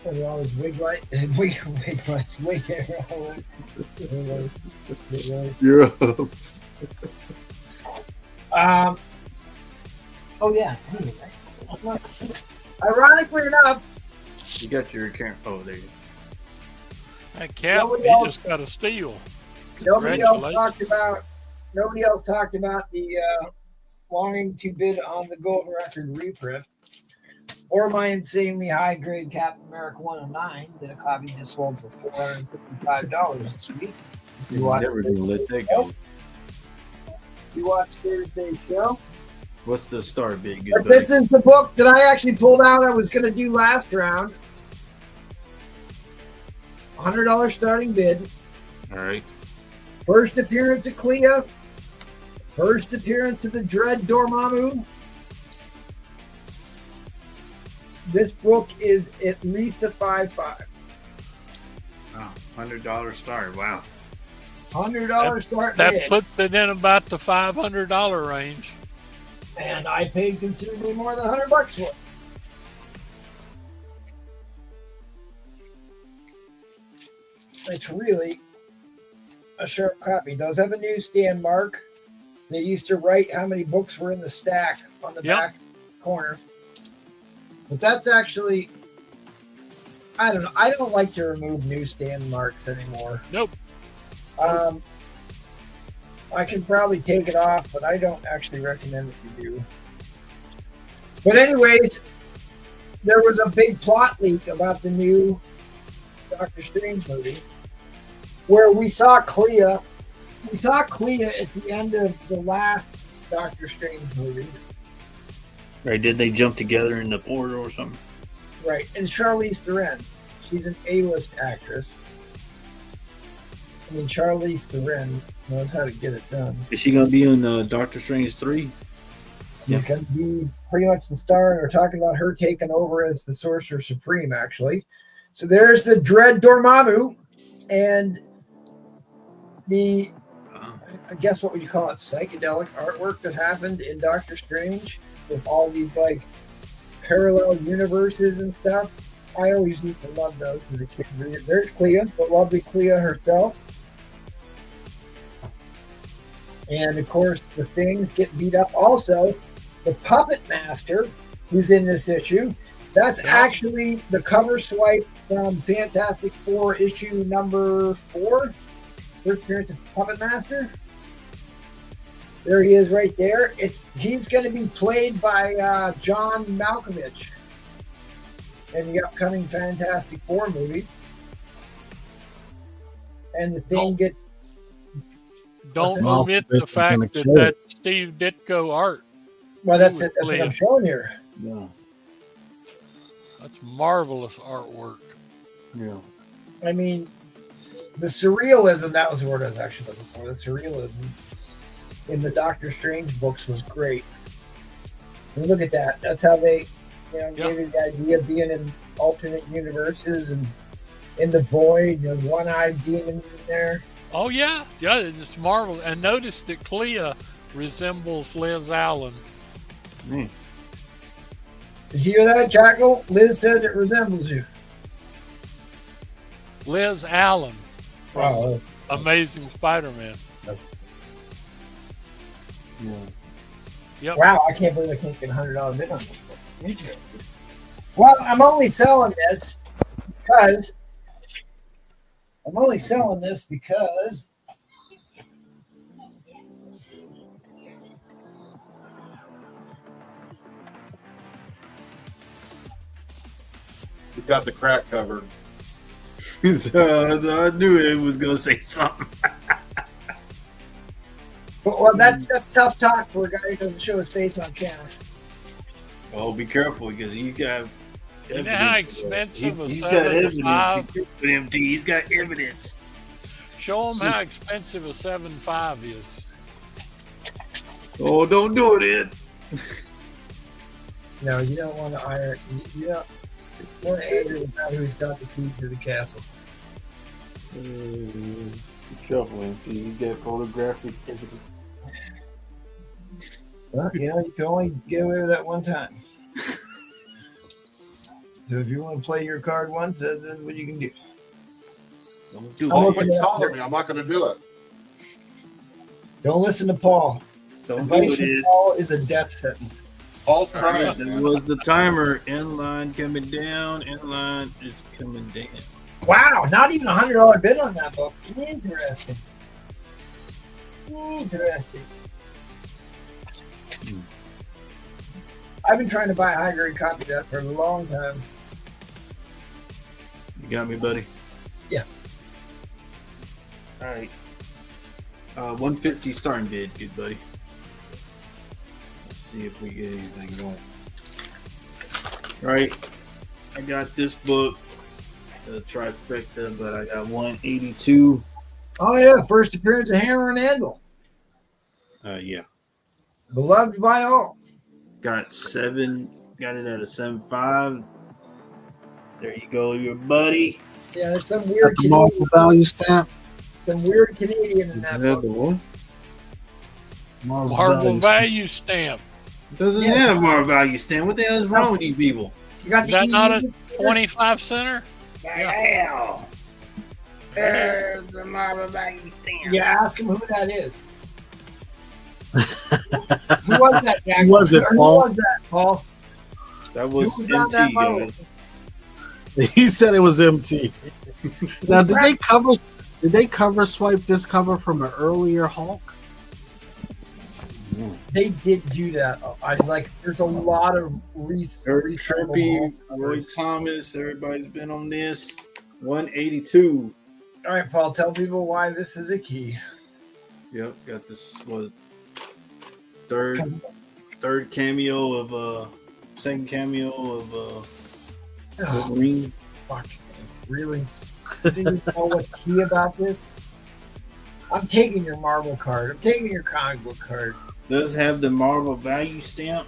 And all his wig light. Wig hair. You're up. Oh yeah, it's me, right? Ironically enough, You got your account. Oh, there you go. That Cap, Nobody he else- just got a steal. nobody else Congratulations. talked about the wanting to bid on the Golden Record reprint, or my insanely high grade Captain America 109 that a copy just sold for $455 this week. You watched Never gonna let that go. Thursday's show. What's the start bid? Good But buddy? this is the book that I actually pulled out. I was going to do last round. $100 starting bid. All right. First appearance of Clea. First appearance of the Dread Dormammu. This book is at least a 5.5. Wow, $100 start. Wow. $100 start That bid. puts it in about the $500 range. And I paid considerably more than $100 for it. It's really a sharp copy. It does have a newsstand mark. They used to write how many books were in the stack on the back corner. But that's actually, I don't know. I don't like to remove newsstand marks anymore. Nope. I can probably take it off, but I don't actually recommend that you do. But anyways, there was a big plot leak about the new Doctor Strange movie where we saw Clea. We saw Clea at the end of the last Doctor Strange movie. Right? Did they jump together in the portal or something? Right. And Charlize Theron. She's an A-list actress. I mean, Charlize Theron knows how to get it done. Is she gonna be in Doctor Strange 3? She's going to be pretty much the star. They're talking about her taking over as the Sorcerer Supreme, actually. So there's the Dread Dormammu and the, I guess, what would you call it, psychedelic artwork that happened in Doctor Strange with all these, like, parallel universes and stuff. I always used to love those as a kid. There's Clea, the lovely Clea herself. And, of course, the Things get beat up. Also, the Puppet Master, who's in this issue, that's actually the cover swipe from Fantastic Four issue number 4. First appearance of Puppet Master. There he is right there. He's going to be played by John Malkovich in the upcoming Fantastic Four movie. And the Thing gets... Don't omit the fact that that's Steve Ditko art. Well, that's it. That's what I'm showing here. Yeah. That's marvelous artwork. Yeah. I mean, the surrealism, that was the word I was actually looking for. The surrealism in the Doctor Strange books was great. And look at that. That's how they, gave you the idea of being in alternate universes and in the void, one-eyed demons in there. Oh, yeah. Yeah, it's marvelous. And notice that Clea resembles Liz Allen. Mm. Did you hear that, Jackal? Liz said it resembles you. Liz Allen from Amazing Spider-Man. Yeah. Yep. Wow, I can't believe I can't get a $100 bid on this book. Well, I'm only selling this because You got the crack covered. I knew it was gonna say something. Well, that's tough talk for a guy who doesn't show his face on camera. Oh, be careful because he's got. You know how expensive a he's got evidence. 7.5? He's got evidence. Show him how expensive a 7.5 is. Oh, don't do it, Ed. No, you don't want to hire. You don't want to anger the guy who's got the keys to the castle. Be careful, MT. You get photographic evidence. Well, you can only get away with that one time. So if you want to play your card once, that's what you can do. Don't do Paul, it. quit telling me. I'm not going to do it. Don't listen to Paul. Don't do Advice from it, Ed. Paul is a death sentence. Paul's All trying. right, that was the timer. End line coming down. End line is coming down. Wow, not even a $100 bid on that book. Interesting. I've been trying to buy a high grade copy of that for a long time. You got me, buddy? Yeah. All right. 150 starting bid, good buddy. Let's see if we get anything going. All right. I got this book. the trifecta, but I got 182. Oh yeah, first appearance of Hammer and Anvil. Yeah. Beloved by all. Got it at a 7.5. There you go, your buddy. Yeah, there's some weird The Marvel value stamp. some weird Canadian in that book. What? Marvel value stamp. Doesn't have Marvel value stamp. What the hell is wrong with you people? You got Is that not a 25 center? hell? There's the Marvel value stamp. Yeah, ask him who that is. Who was that, Jack? Who was it, Who Paul? was that, Paul? That was Who was on that MT, model? guys. He said it was MT. Now, did they cover swipe this cover from an earlier Hulk? They did do that. I like. There's a lot of Eric Trippy, Roy Thomas, everybody's been on this. 182. All right, Paul. Tell people why this is a key. Yep, got this third cameo of second cameo of Wolverine. Fuck, really? You didn't know what's key about this? I'm taking your Marvel card. I'm taking your comic book card. Does have the Marvel value stamp.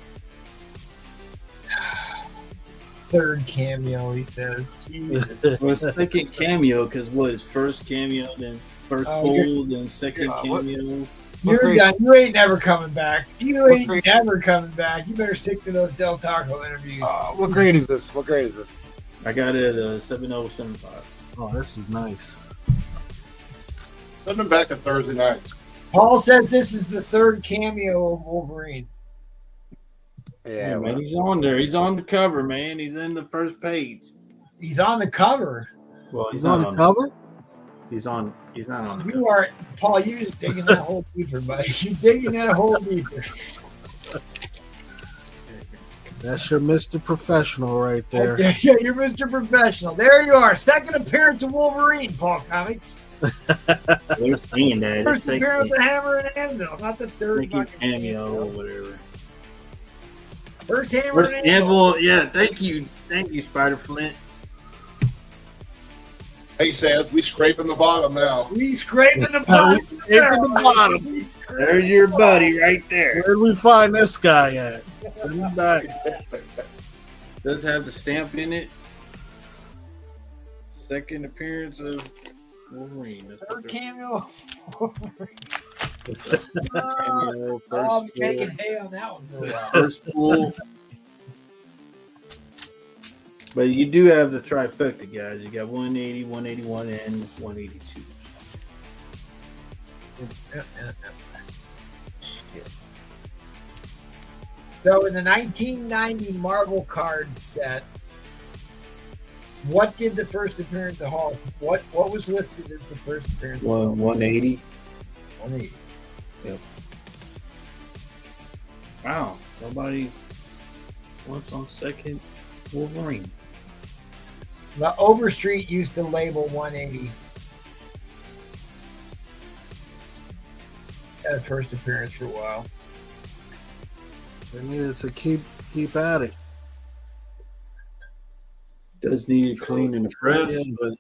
Third cameo, he says. Jesus. Well, second cameo, because what is first cameo, then first fold, then second cameo. You're done. You ain't never coming back. You ain't never coming back. You better stick to those Del Taco interviews. What grade is this? What grade is this? I got it at 7075. Oh, this is nice. Send them back on Thursday nights. Paul says this is the third cameo of Wolverine. Yeah, man, he's on there. He's on the cover, man. He's in the first page. He's on the cover. Well, He's on the cover? He's not on the You are, Paul, you're just digging that hole deeper, buddy. You're digging that hole deeper. That's your Mr. Professional right there. Yeah, yeah, you're Mr. Professional. There you are. Second appearance of Wolverine, Paul Comics. They're saying that. First appearance of Hammer and Anvil, not the third fucking cameo or whatever. First Hammer First and Anvil. Anvil, yeah. Thank you, Spider Flint. Hey, Sans, we scraping the bottom now. We scraping the bottom. There's your buddy right there. Where'd we find this guy at? Send him back. Does have the stamp in it. Second appearance of Wolverine. Third cameo. Cameo, I'll be first taking full. hay on that one for a while. First full. But you do have the trifecta, guys. You got 180, 181, and 182. So in the 1990 Marvel card set, what did the first appearance of Hulk? What was listed as the first appearance? Of Hulk? 180. 180. Yep. Wow. Nobody wants on second Wolverine. The Overstreet used to label 180 at first appearance for a while. They needed to keep at it. Does need to clean in the press, but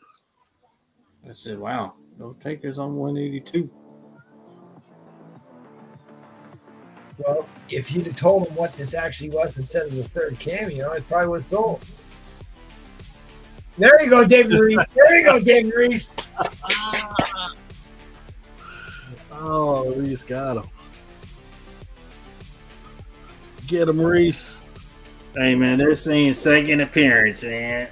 I said, wow, no takers on 182. Well, if you'd have told them what this actually was instead of the third cameo, it probably would have sold. There you go, David Reese. There you go, David Reese. Oh, Reese got him. Get him, Reese. Hey, man, they're saying second appearance, man.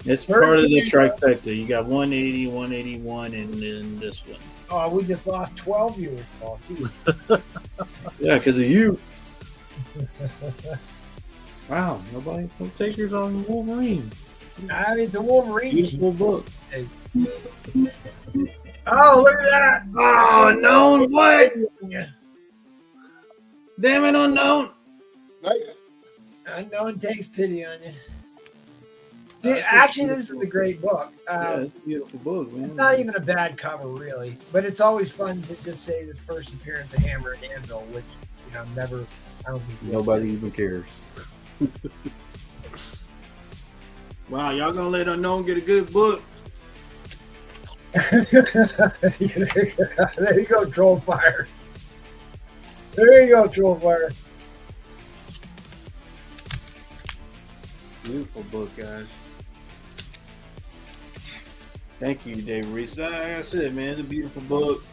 It's part of the trifecta. You got 180, 181, and then this one. Oh, we just lost 12 viewers, Paul. Yeah, because of you. Wow, nobody, no takers on Wolverine. I mean, it's a Wolverine. Beautiful book. Oh, look at that. Oh, Unknown, what? Damn it, Unknown. Unknown takes pity on you. Dude, actually, this is a great book. Yeah, it's a beautiful book, man. It's not even a bad cover, really. But it's always fun to just say the first appearance of Hammer and Anvil, which, you know, never, I don't think Nobody even cares. Wow, y'all gonna let Unknown get a good book? There you go, Troll Fire. There you go, Troll Fire. Beautiful book, guys. Thank you, Dave Reese. Like I said, man, it's a beautiful book.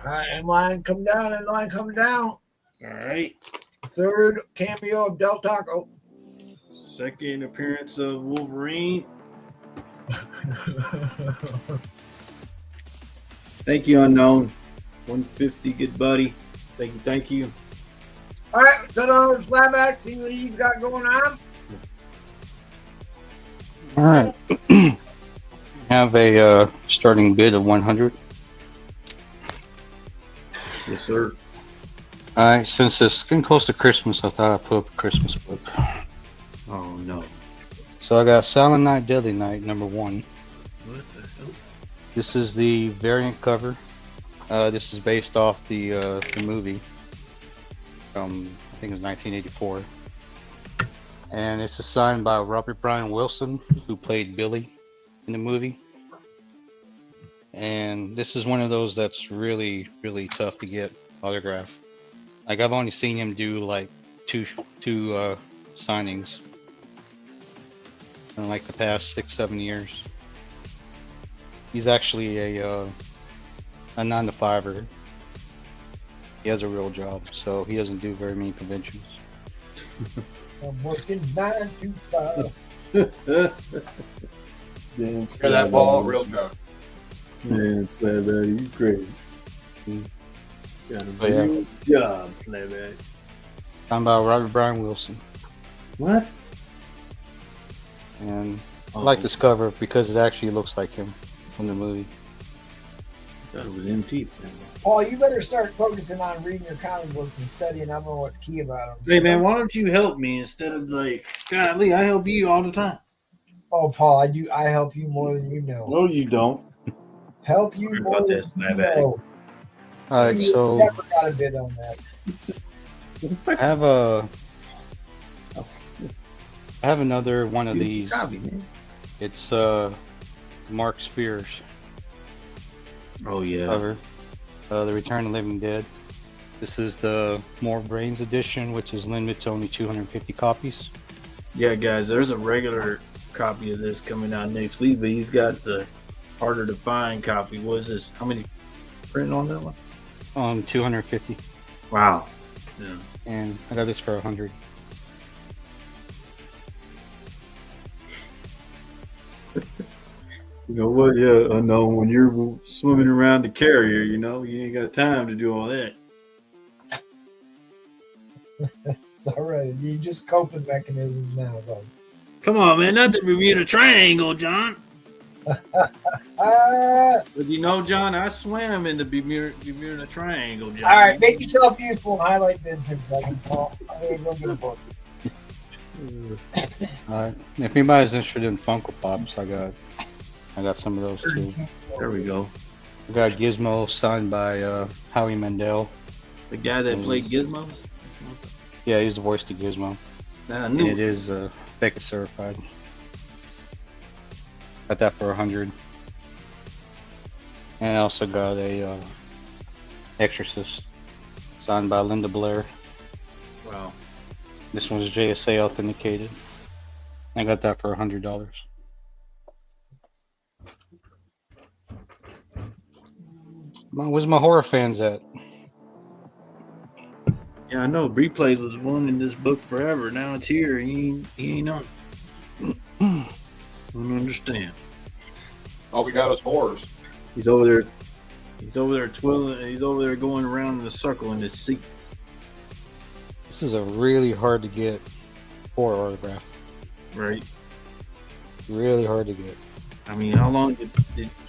All right, and line come down, and line come down. All right. Third cameo of Del Taco. Second appearance of Wolverine. Thank you, Unknown. 150, good buddy. Thank you. All right, set on Slapback. See what he's got going on. All right. Have a starting bid of 100. Yes, sir. All right, since it's getting close to Christmas, I thought I'd put up a Christmas book. Oh, no. So I got Silent Night, Deadly Night, #1. What the hell? This is the variant cover. This is based off the movie from, I think it was 1984. And it's signed by Robert Brian Wilson, who played Billy in the movie. And this is one of those that's really, really tough to get autograph. Like, I've only seen him do like two signings in like the past 6-7 years. He's actually a 9-to-5er. He has a real job, so he doesn't do very many conventions. I'm working 9 to 5. Damn, Hear that ball, real joke. Man, Slapback, you crazy. Got a Oh, yeah. good job, Slapback. Signed by Robert Brian Wilson. What? And I like this cover because it actually looks like him from the movie. I thought it was MT. Paul, you better start focusing on reading your comic books and studying up on what's key about them. Hey, man, why don't you help me instead of like, golly, I help you all the time. Oh, Paul, I do. I help you more than you know. No, you don't. Help you Sorry more about than this, you my bad. know. Alright, You so never got a bid on that. I have another one of these. Copy, man. It's Mark Spears Oh, yeah. cover. The Return of the Living Dead. This is the More Brains edition, which is limited to only 250 copies. Yeah, guys, there's a regular copy of this coming out next week, but he's got the harder to find copy. What is this? How many printing on that one? 250. Wow. Yeah. And I got this for 100. You know what? Yeah, I know. When you're swimming around the carrier, you know, you ain't got time to do all that. It's all right. You just coping mechanisms now, though. Come on, man. Not the Bermuda Triangle, John. All But you know, John, I swam in the Bermuda Triangle, John. right, make yourself useful and highlight bids for a second, Paul. I'm gonna go get a book. Alright, if anybody's interested in Funko Pops, I got some of those too. There we go. I got Gizmo signed by Howie Mandel. The guy that played Gizmo? Yeah, he's the voice to Gizmo. I And knew it is Becca certified. Got that for 100. And I also got a Exorcist signed by Linda Blair. Wow. This one's JSA authenticated. I got that for $100. Where's my horror fans at? Yeah, I know. Replays was wanting this book forever. Now it's here. He ain't on. I don't understand. All we got is horrors. He's over there. He's over there twirling. He's over there going around in a circle in his seat. This is a really hard to get horror autograph. Right. Really hard to get. I mean, how long did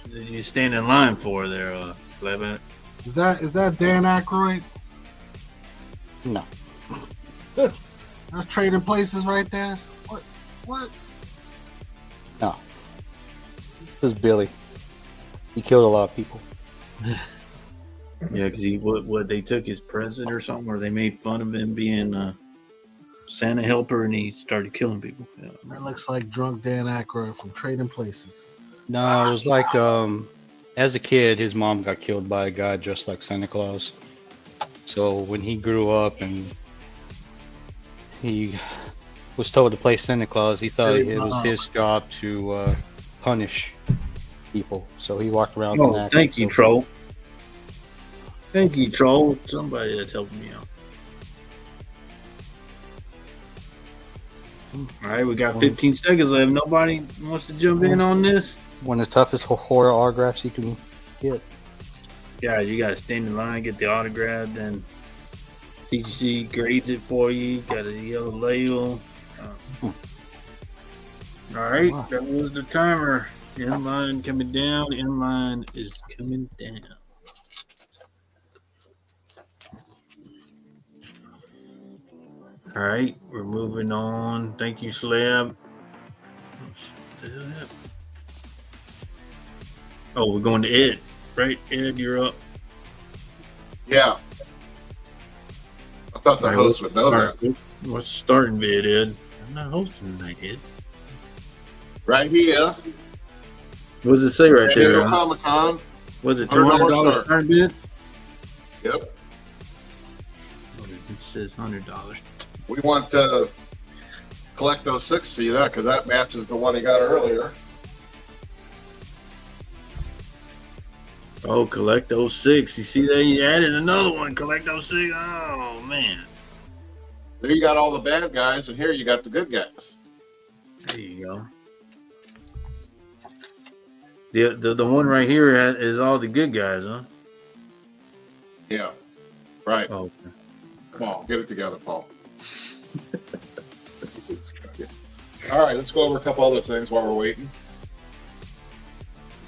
you stand in line for there, Slapback? Is that Dan Aykroyd? No. That's trading places right there. What? No. This is Billy. He killed a lot of people. Yeah, because what they took his present or something, or they made fun of him being a Santa helper, and he started killing people. Yeah. That looks like drunk Dan Aykroyd from Trading Places. No, it was like as a kid, his mom got killed by a guy dressed like Santa Claus. So when he grew up and he was told to play Santa Claus, he thought it was his job to punish people. So he walked around. Oh, thank you, Troll. Thank you, Troll. Somebody that's helping me out. All right, we got 15 seconds left. Nobody wants to jump in on this? One of the toughest horror autographs you can get. Guys, you got to stand in line, get the autograph, then CGC grades it for you. Got a yellow label. All right, that was the timer. Inline coming down. Inline is coming down. All right, we're moving on. Thank you, Slab. Oh, we're going to Ed, right? Ed, you're up. Yeah. I thought the host would know that. What's the starting bid, Ed? I'm not hosting tonight, Ed. Right here. What does it say right there? Comic-Con. Was it $200 start. start bid? Yep. It says $100. We want to collect those 6, see that, because that matches the one he got earlier. Oh, collect 06. You see that? He added another one. Collect 06. Oh, man. There you got all the bad guys, and here you got the good guys. There you go. The one right here is all the good guys, huh? Yeah. Right. Oh, okay. Come on, get it together, Paul. All right, let's go over a couple other things while we're waiting.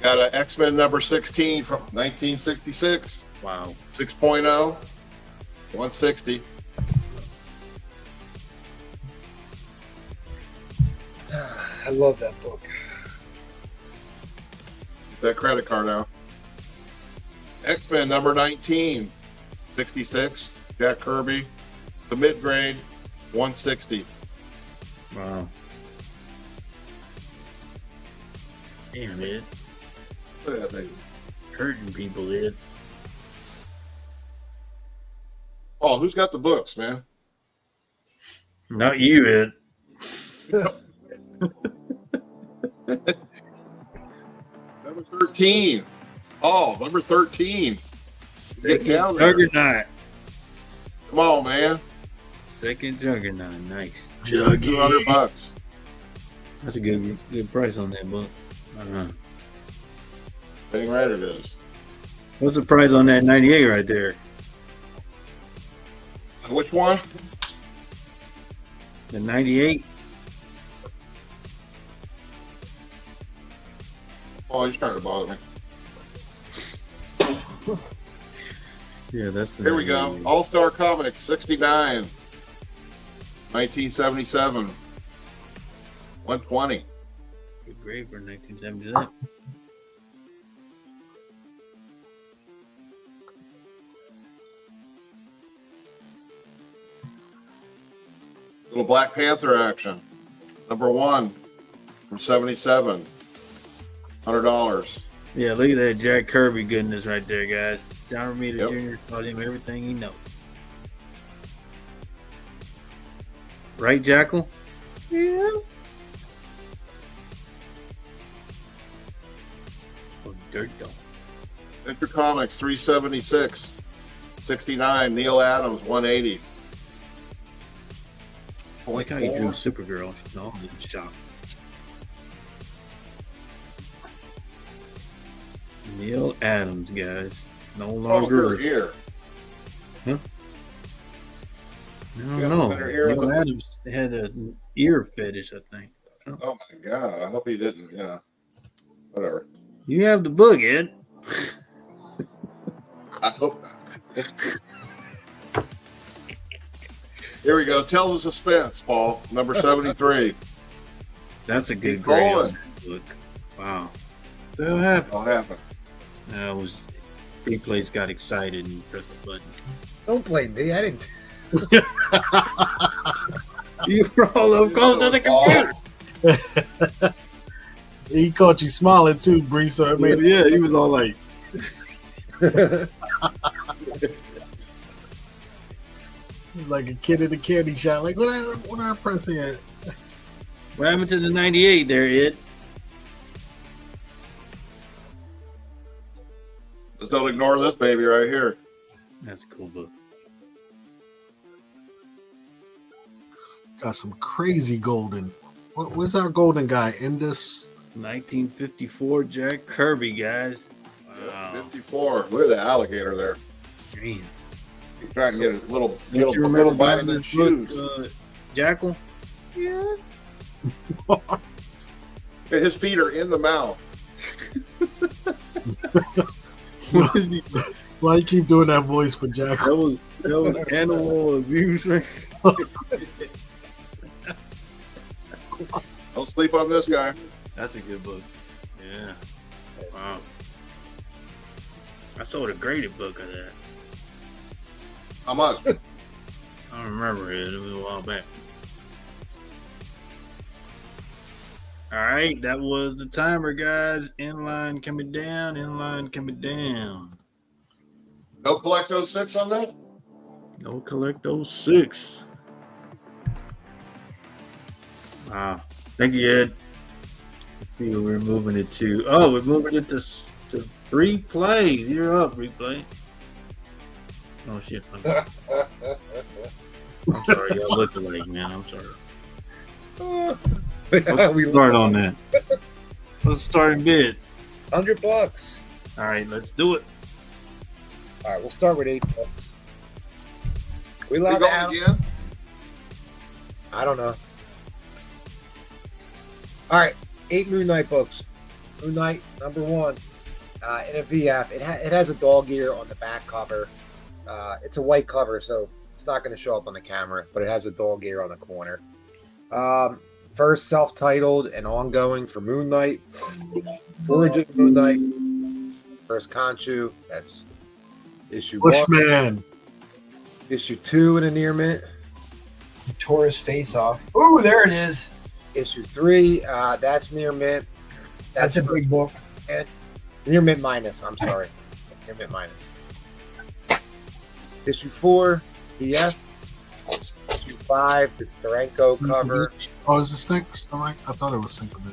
Got an X-Men number 16 from 1966. Wow. 6.0. 160. I love that book. Get that credit card out. X-Men number 19. 66. Jack Kirby. The mid-grade. 160. Wow. Damn it. Look at that thing. Hurting people, Ed. Oh, who's got the books, man? Not you, Ed. Number 13. Oh, number 13. Get down there. Juggernaut. Come on, man. Second Juggernaut. Nice. $200. That's a good price on that book. Dang right it is. What's the price on that 98 right there? Which one? The 98? Oh, he's trying to bother me. Yeah, that's the Here we go. All-Star Comics 69. 1977. 120. Good grade for 1977. Little Black Panther action. Number 1 from 77. $100. Yeah, look at that Jack Kirby goodness right there, guys. John Romita Yep. Jr. taught him everything he knows. Right, Jackal? Yeah. Oh, dirt dog. Enter Comics 376. 69. Neil Adams 180. I like how you drew Supergirl. She's all in shock. Neil Adams, guys. No longer here. Huh? No. Neil Adams had an ear fetish, I think. Oh my god! I hope he didn't. Yeah. Whatever. You have the book, Ed. I hope not. Here we go. Tell the suspense, Paul. Number 73. That's a good Keep grade going. on that book. Wow. What happened? What happened? That was replays got excited and pressed the button. Don't blame me. I didn't. You were all up close to the computer. He caught you smiling too, Bree. So it made Yeah, he was all like, he's like a kid in a candy shop. Like, what I press here? what happened to the 98 there, Ed? Just don't ignore this baby right here. That's a cool book. Got some crazy golden. What's our golden guy? Indus. 1954 Jack Kirby, guys. Wow. 54. Look at the alligator there. Damn. He's trying to get a little Don't you remember little bite buying in his this shoes. book, Jackal? Yeah. His feet are in the mouth. What is he? Why you keep doing that voice for Jack? That was animal abuse, right? Don't sleep on this guy. That's a good book. Yeah. Wow. I sold a graded book of that. How much? I don't remember it. It was a while back. All right, that was the timer, guys. Inline coming down. Inline coming down. No collect 06 on that? No collect 06. Wow. Thank you, Ed. Let's see what we're moving it to. Oh, we're moving it to replay. You're up, replay. Oh, shit. I'm sorry. Y'all look alike, man. I'm sorry. Let's start on that. Let's start in bid. $100. All right, let's do it. All right, we'll start with $8. We We allowed to going add. again? I don't know. All right, 8 Moon Knight books. Moon Knight #1 in a VF. It has a dog ear on the back cover. It's a white cover, so it's not going to show up on the camera, but it has a dog ear on the corner. First self-titled and ongoing for Moon Knight. Origin Moon Knight. First Conchu. That's issue 1. Bushman. Issue 2 in a near mint. He tore his face off. Ooh, there it is. Issue 3, that's near mint. That's a big book. Near mint minus, I'm sorry. Near mint minus. Issue 4, PF. Issue 5, the Steranko cover. Oh, is this next? I thought it was Synchronization.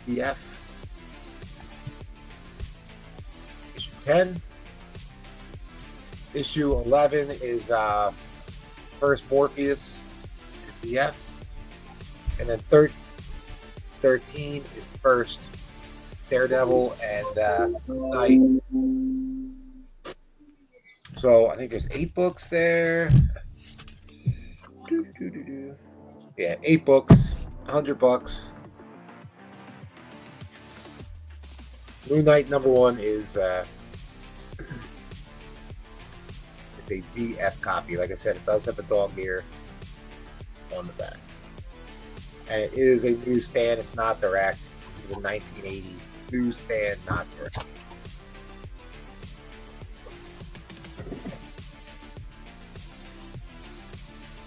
PF. Issue 10. Issue 11 is first Morpheus, PF. And then 13 is first Daredevil and Knight. So I think there's 8 books there. Yeah, 8 books, $100. Moon Knight #1 is a VF copy. Like I said, it does have a dog ear on the back. And it is a newsstand. It's not direct. This is a 1980 newsstand, not direct.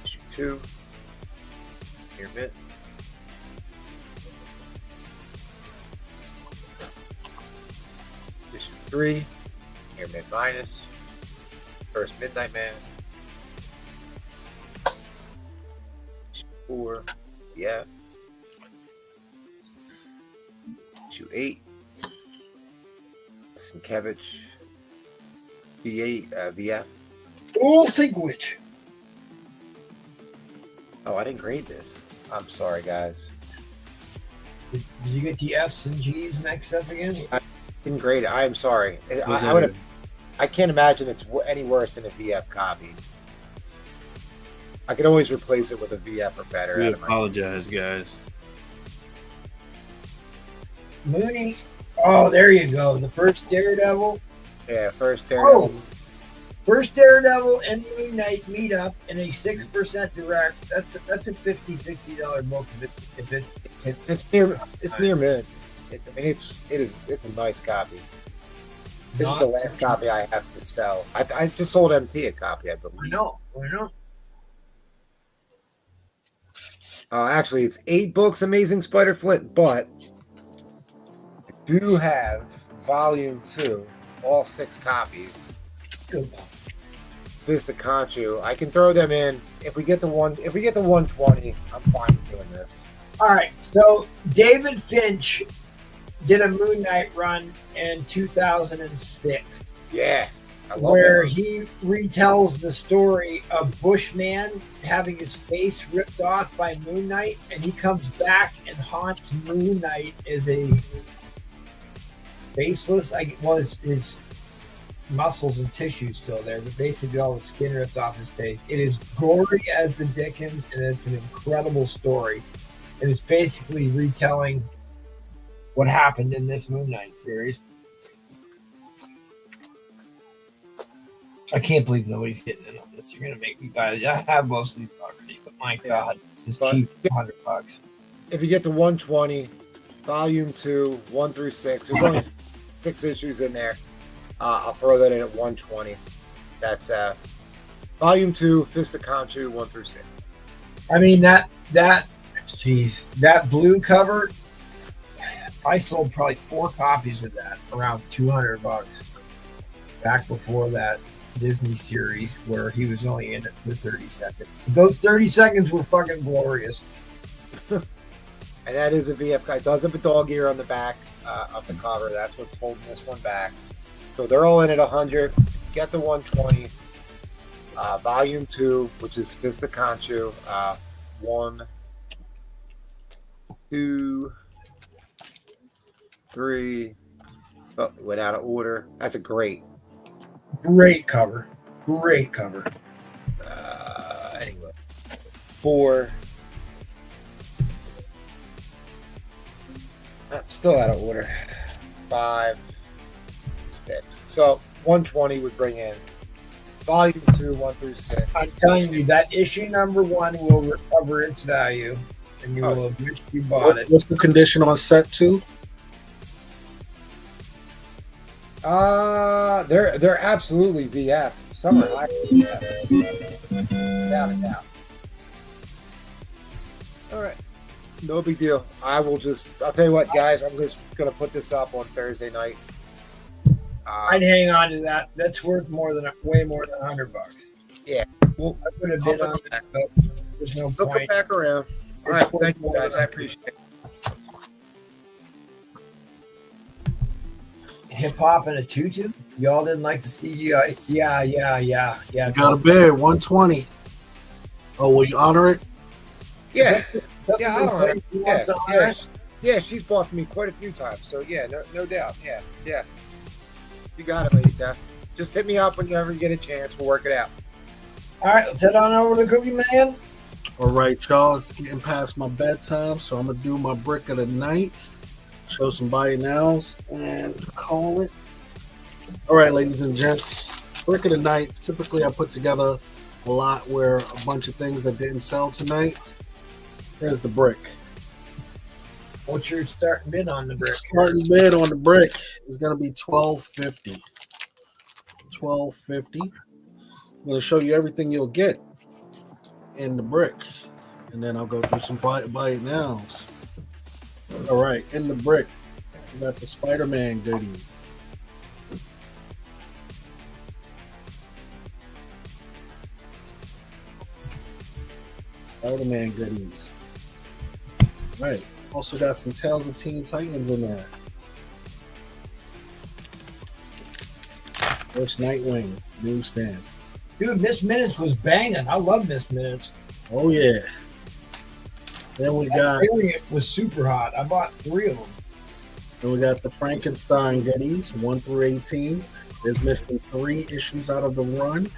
Issue 2. Near mint. Issue 3. Near mint minus. First Midnight Man. Issue 4. Yeah. Issue 8. Sienkiewicz. V8, VF. Oh, Sinkwich. Oh, I didn't grade this. I'm sorry, guys. Did you get the F's and G's mixed up again? I didn't grade it. I am sorry. I would have. I can't imagine it's any worse than a VF copy. I could always replace it with a VF or better. We apologize, guys. Mooney. Oh, there you go. The first Daredevil. Yeah, first Daredevil. Oh, first Daredevil and Moon Knight meet up in a 6% direct. That's a $50-$60 book if it hits. It's near mint. It's a nice copy. This is the last copy I have to sell. I just sold MT a copy, I believe. I know. Actually, it's 8 books, Amazing Spider-Flint, but I do have Volume 2, all 6 copies. Good. This to Conchu. I can throw them in. If we get the 120, I'm fine with doing this. All right. So David Finch did a Moon Knight run in 2006. Yeah. Where he retells the story of Bushman having his face ripped off by Moon Knight, and he comes back and haunts Moon Knight as a faceless. His muscles and tissue still there, but basically all the skin ripped off his face. It is gory as the Dickens, and it's an incredible story. It is basically retelling what happened in this Moon Knight series. I can't believe nobody's getting in on this. You're gonna make me buy it. I have most of these already, but my God, this is cheap for $100. If you get the 120, Volume 2, 1 through 6, there's only 6 issues in there. I'll throw that in at 120. That's Volume 2, Fist of Conchu, 1 through 6. I mean that blue cover. I sold probably 4 copies of that, around $200. Back before that Disney series where he was only in it for 30 seconds. Those 30 seconds were fucking glorious. And that is a VF guy. It does have a dog ear on the back of the cover. That's what's holding this one back. So they're all in at 100. Get the 120. Volume 2, which is Fist of Conchu. 1, 2, 3. Oh, went out of order. That's a great cover. Anyway, 4. I'm still out of order. 5, 6. So 120 would bring in Volume 2, 1 through 6. I'm telling you, that issue number 1 will recover its value, and you will have wished you bought it. What's the condition on set 2? They're absolutely VF. Some are higher than VF. Without a doubt. All right. No big deal. I'll tell you what, guys, I'm just going to put this up on Thursday night. I'd hang on to that. That's worth way more than $100. Yeah. Well, I would have bid on that, but there's no Look point. back around. All right. Thank you, guys. I appreciate it. Hip hop and a tutu? Y'all didn't like the CGI? Yeah. Got a bid, 120. Oh, will you honor it? Yeah. Yeah, all right. Yeah. Yeah, she's bought for me quite a few times. So, yeah, no doubt. Yeah. You got it, Lady Death. Just hit me up whenever you get a chance. We'll work it out. All right, let's head on over to Cookie Man. All right, y'all. It's getting past my bedtime, so I'm going to do my brick of the night. Show some buy nows and call it. All right, ladies and gents. Brick of the night. Typically, I put together a lot where a bunch of things that didn't sell tonight. Here's the brick. What's your starting bid on the brick? Starting bid on the brick is going to be $12.50. $12.50. I'm going to show you everything you'll get in the brick, and then I'll go through some buy it nows. All right, in the brick, we got the Spider-Man goodies. Spider-Man goodies. All right, also got some Tales of Teen Titans in there. There's Nightwing, newsstand. Dude, Miss Minutes was banging. I love Miss Minutes. Oh, yeah. Then we got... It was super hot. I bought 3 of them. Then we got the Frankenstein goodies, 1 through 18. There's missing 3 issues out of the run.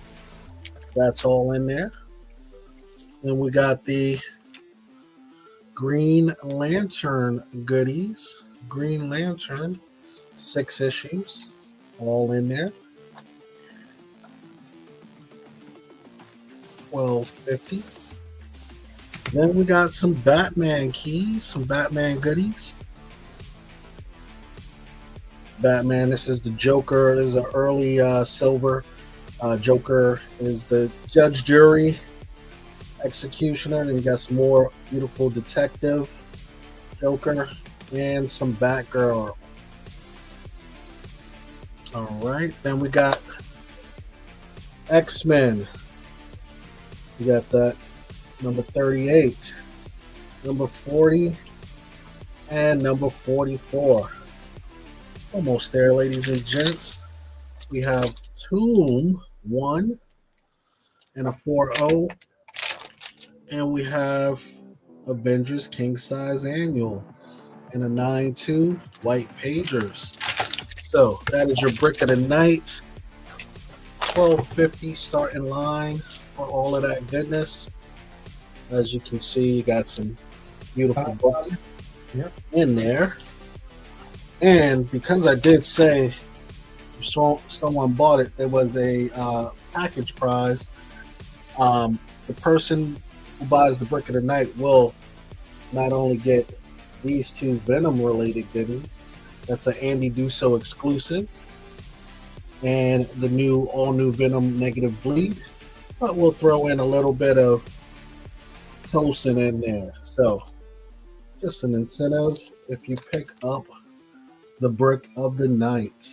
That's all in there. Then we got the Green Lantern goodies. Green Lantern, 6 issues, all in there. $12.50. Then we got some Batman keys, some Batman goodies. Batman. This is the Joker. This is an early silver. Joker is the judge, jury, executioner. Then you got some more beautiful detective Joker and some Batgirl. All right, then we got X-Men. We got that number 38, number 40, and number 44. Almost there, ladies and gents. We have Tomb 1 and a 4-0. And we have Avengers King Size Annual and a 9-2 White Pagers. So that is your brick of the night. $12.50 starting line for all of that goodness. As you can see, you got some beautiful books in there. And because I did say if someone bought it, there was a package prize. The person who buys the brick of the night will not only get these two Venom related goodies, that's an Andy Duso exclusive, and the all new Venom Negative Bleed, but we'll throw in a little bit of Tosin in there. So just an incentive if you pick up the brick of the night.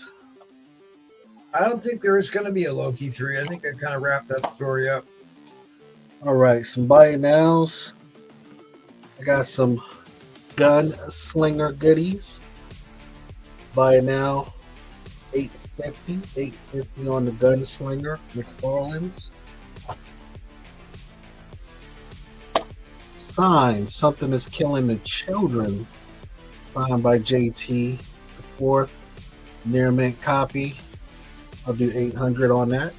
I don't think there is going to be a Loki 3. I think I kind of wrapped that story up. All right, some buy it nows. I got some gun slinger goodies. Buy it now, $8.50. $8.50 on the gunslinger McFarlane's. Sign, Something is Killing the Children. Signed by JT, the fourth near mint copy. I'll do $800 on that.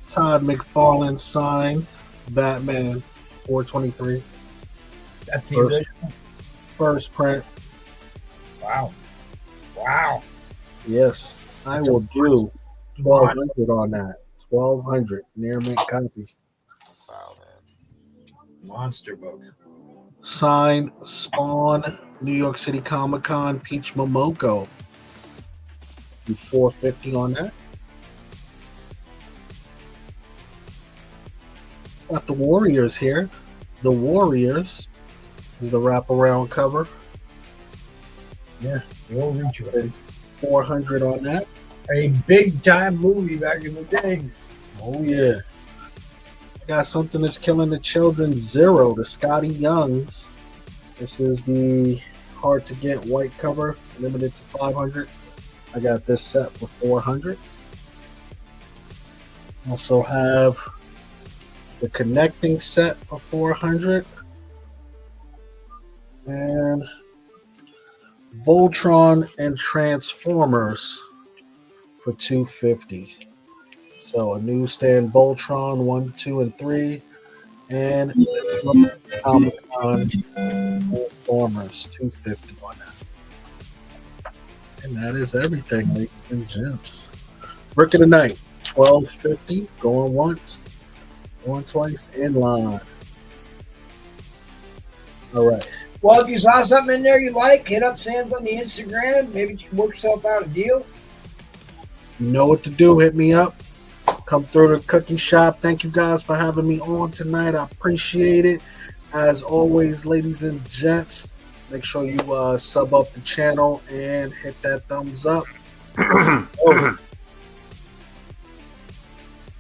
Todd McFarlane signed Batman 423. That's the original. First print. Wow. Wow. Yes, I will do $1,200 on that. $1,200 near mint copy. Wow, man. Monster book. Signed Spawn, New York City Comic Con, Peach Momoko. Do $450 on that. Got the Warriors here. The Warriors is the wraparound cover. Yeah, the old reach. $400 on that. A big time movie back in the day. Oh yeah. Got Something That's Killing the Children 0, the Scotty Youngs. This is the hard to get white cover, limited to 500. I got this set for 400. Also have the connecting set for 400. And Voltron and Transformers for 250. So a newsstand Voltron 1, 2, and 3, and Comic-Con Transformers 250 on that. And that is everything, ladies and gents. Brick of the night, $12.50, going once, going twice, in line. All right. Well, if you saw something in there you like, hit up Sans on the Instagram. Maybe you can work yourself out a deal. You know what to do. Hit me up. Come through the cookie shop. Thank you guys for having me on tonight. I appreciate it. As always, ladies and gents, make sure you sub up the channel and hit that thumbs up.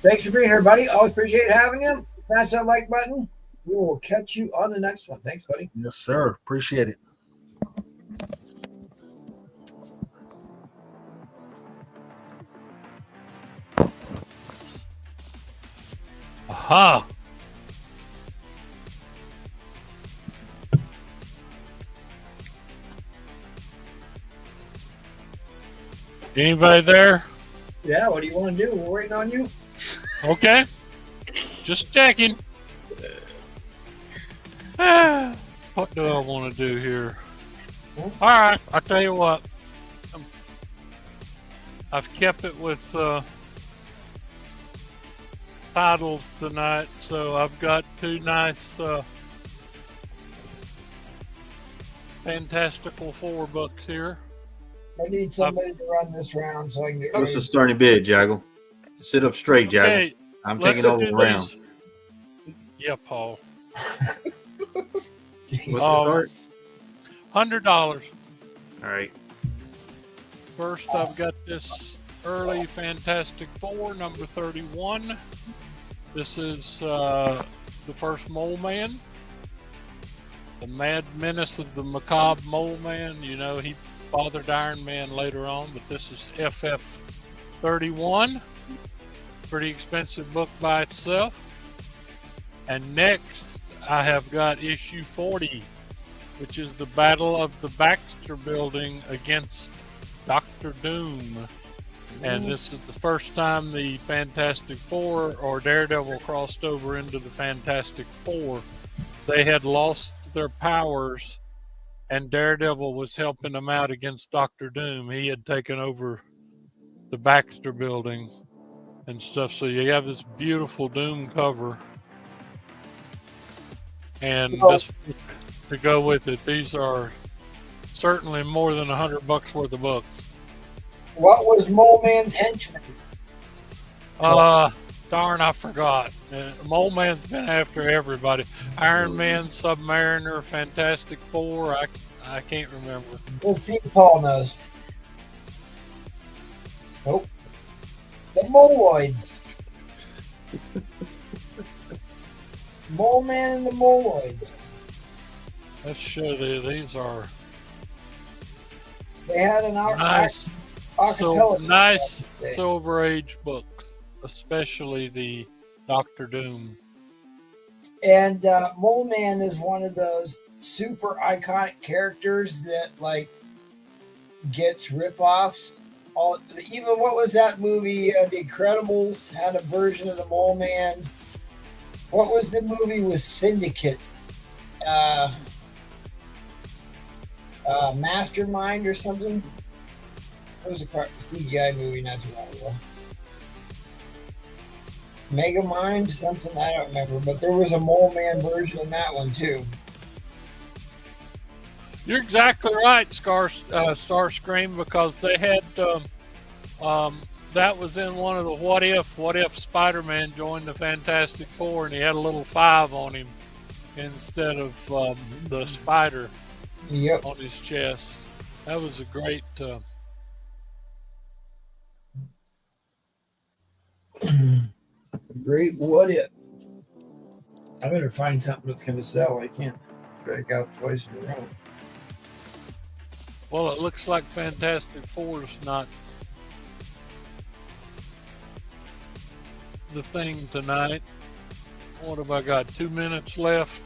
Thanks for being here, buddy. Always appreciate having you. Smash that like button. We will catch you on the next one. Thanks, buddy. Yes, sir. Appreciate it. Aha. Anybody there? Yeah, what do you want to do? We're waiting on you. Okay. Just checking. What do I want to do here? All right, I'll tell you what. I've kept it with titles tonight, so I've got two nice Fantastical Four books here. I need somebody to run this round so I can get What's the ready. starting bid, Jaggle? Sit up straight, Jaggle. Okay, I'm let's taking over do the round. these. Yeah, Paul. What's the start? $100. All right. First, I've got this early Fantastic Four, number 31. This is the first Mole Man. The Mad Menace of the Macabre Mole Man. You know, he bothered Iron Man later on, but this is FF31. Pretty expensive book by itself. And next, I have got issue 40, which is the Battle of the Baxter Building against Dr. Doom. And this is the first time the Fantastic Four or Daredevil crossed over into the Fantastic Four. They had lost their powers, and Daredevil was helping them out against Dr. Doom. He had taken over the Baxter Building and stuff. So you have this beautiful Doom cover. And this to go with it. These are certainly more than $100 worth of books. What was Mole Man's henchman? Darn, I forgot. Mole Man's been after everybody. Iron Man, Submariner, Fantastic Four. I can't remember. Let's see if Paul knows. Nope. The Moloids. Mole Man and the Moloids. Let's show you. These are They had an nice, nice Silver Age books, especially the Dr. Doom. And Mole Man is one of those super iconic characters that like gets ripoffs. Even what was that movie? The Incredibles had a version of the Mole Man. What was the movie with Syndicate? Mastermind or something? It was a CGI movie not too long ago. Megamind, something, I don't remember. But there was a Mole Man version in that one too. You're exactly right, Starscream, because they had that was in one of the What If Spider-Man joined the Fantastic Four and he had a little 5 on him instead of the spider on his chest. That was a great great What If. I better find something that's going to sell. I can't break out twice in a row. Well, it looks like Fantastic Four is not the thing tonight. What have I got? 2 minutes left.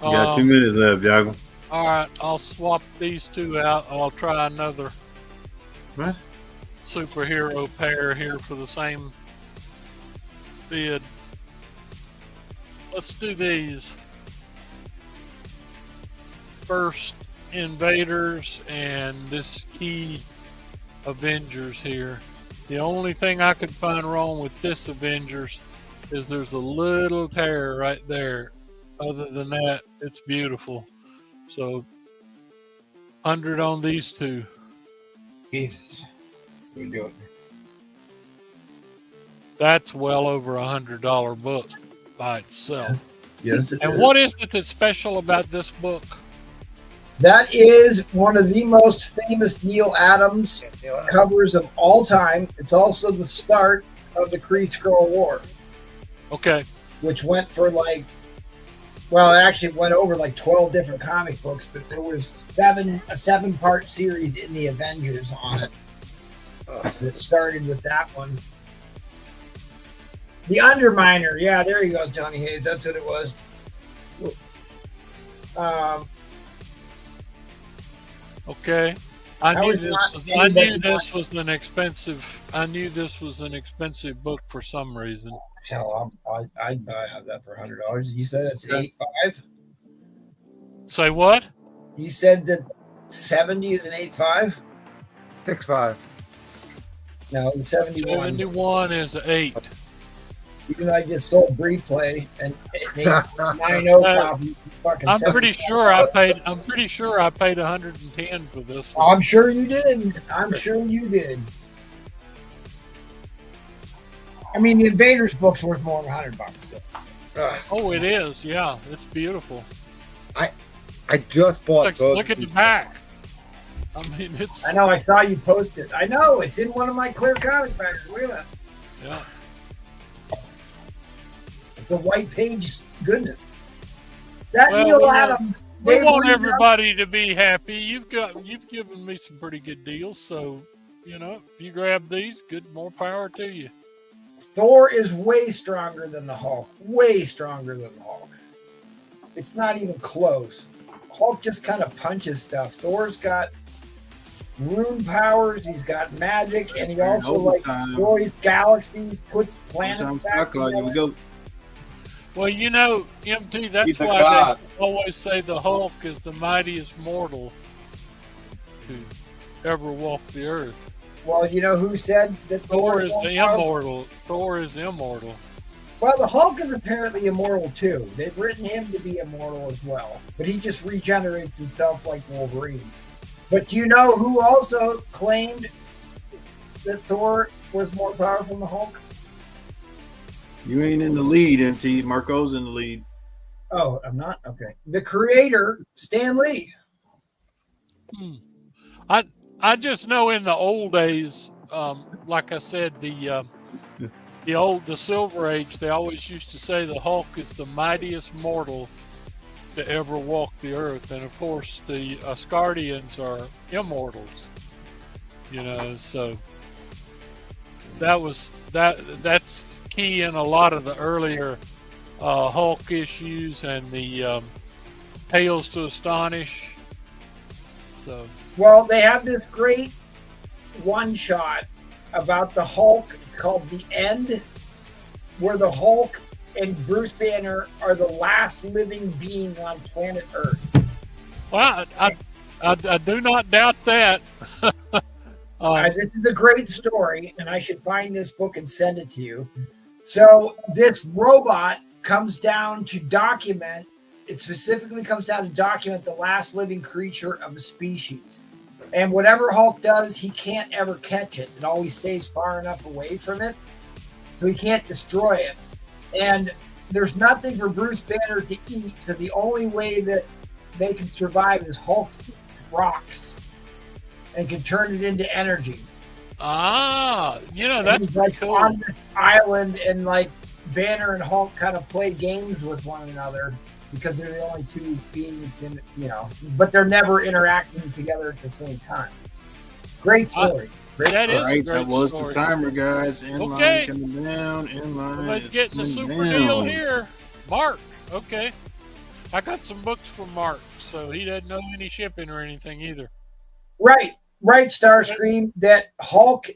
You got 2 minutes left, Jaggle. All right, I'll swap these two out. I'll try another superhero pair here for the same bid. Let's do these. First, Invaders and this key Avengers here. The only thing I could find wrong with this Avengers is there's a little tear right there. Other than that, it's beautiful. So, 100 on these two. Jesus. We do it. That's well over $100 book by itself. Yes, it and is. what is it that's special about this book? That is one of the most famous Neil Adams covers of all time. It's also the start of the Kree-Skrull War. Okay. Which went for it actually went over like 12 different comic books, but there was a 7-part series in the Avengers on it. That started with that one. The Underminer. Yeah, there you go, Tony Hayes. That's what it was. Okay. I knew this was an expensive book for some reason. Hell, I'd have that for $100. You said it's 8.5? Say what? You said that 70 is an 8.5? 6.5. No, the 71. 71 is 8. Even though I just sold Brief Play and 9.0 copies. I'm pretty sure I paid 110 for this one. I'm sure you did. I'm sure you did. I mean, the Invaders book's worth more than $100. Oh, it is. Yeah, it's beautiful. I just bought. Look at the back. I mean, it's. I know. I saw you post it. I know. It's in one of my clear comic bags. Look at that. Yeah. The white page goodness. That Well, Neil Adams. We want everybody to be happy. You've given me some pretty good deals, so if you grab these, more power to you. Thor is way stronger than the Hulk. Way stronger than the Hulk. It's not even close. Hulk just kind of punches stuff. Thor's got rune powers. He's got magic, and he also destroys galaxies, puts planets back together. Here we go. Well, MT, that's He's a why god. they always say the Hulk is the mightiest mortal to ever walk the earth. Well, you know who said that Thor is the immortal. Thor is immortal. Well, the Hulk is apparently immortal too. They've written him to be immortal as well, but he just regenerates himself like Wolverine. But do you know who also claimed that Thor was more powerful than the Hulk? You ain't in the lead, MT. Marco's in the lead. Oh, I'm not? Okay. The creator, Stan Lee. I just know in the old days, like I said, the Silver Age, they always used to say the Hulk is the mightiest mortal to ever walk the earth, and of course the Asgardians are immortals. So that's key in a lot of the earlier Hulk issues and the Tales to Astonish. So. Well, they have this great one-shot about the Hulk. It's called The End, where the Hulk and Bruce Banner are the last living being on planet Earth. Well, I do not doubt that. This is a great story, and I should find this book and send it to you. So this robot comes down to document. It specifically comes down to document the last living creature of a species. And whatever Hulk does, he can't ever catch it. It always stays far enough away from it, so he can't destroy it. And there's nothing for Bruce Banner to eat, so the only way that they can survive is Hulk eats rocks and can turn it into energy. That's like cool. On this island, and Banner and Hulk kind of play games with one another because they're the only two beings but they're never interacting together at the same time. Great story. That was the timer, guys. Line coming down. Well, let's get the super deal here. Mark. Okay. I got some books from Mark, so he doesn't know any shipping or anything either. Right, Starscream. That Hulk,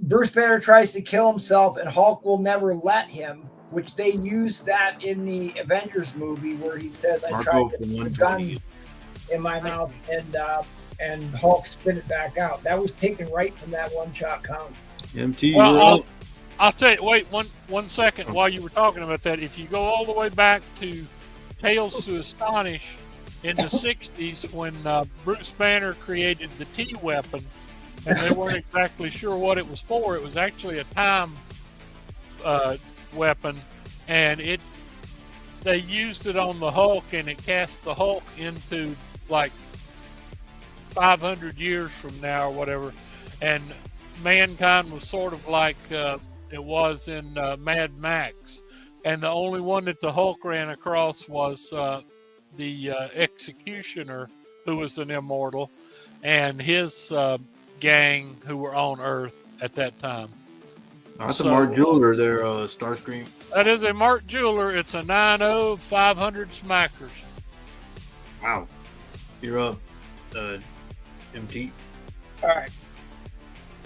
Bruce Banner tries to kill himself, and Hulk will never let him. Which they used that in the Avengers movie, where he says, "I tried to put a gun in my mouth," and Hulk spit it back out. That was taken right from that one-shot comic. MT, well, I'll tell you. Wait one second while you were talking about that. If you go all the way back to Tales to Astonish in the '60s, when Bruce Banner created the T weapon, and they weren't exactly sure what it was for. It was actually a time weapon, and they used it on the Hulk, and it cast the Hulk into 500 years from now or whatever, and mankind was sort of like it was in Mad Max, and the only one that the Hulk ran across was the Executioner, who was an immortal, and his gang who were on Earth at that time. That's a Mark Jeweler there, Starscream. That is a Mark Jeweler. It's a 9.0 500 smackers. Wow. You're up, MT. All right.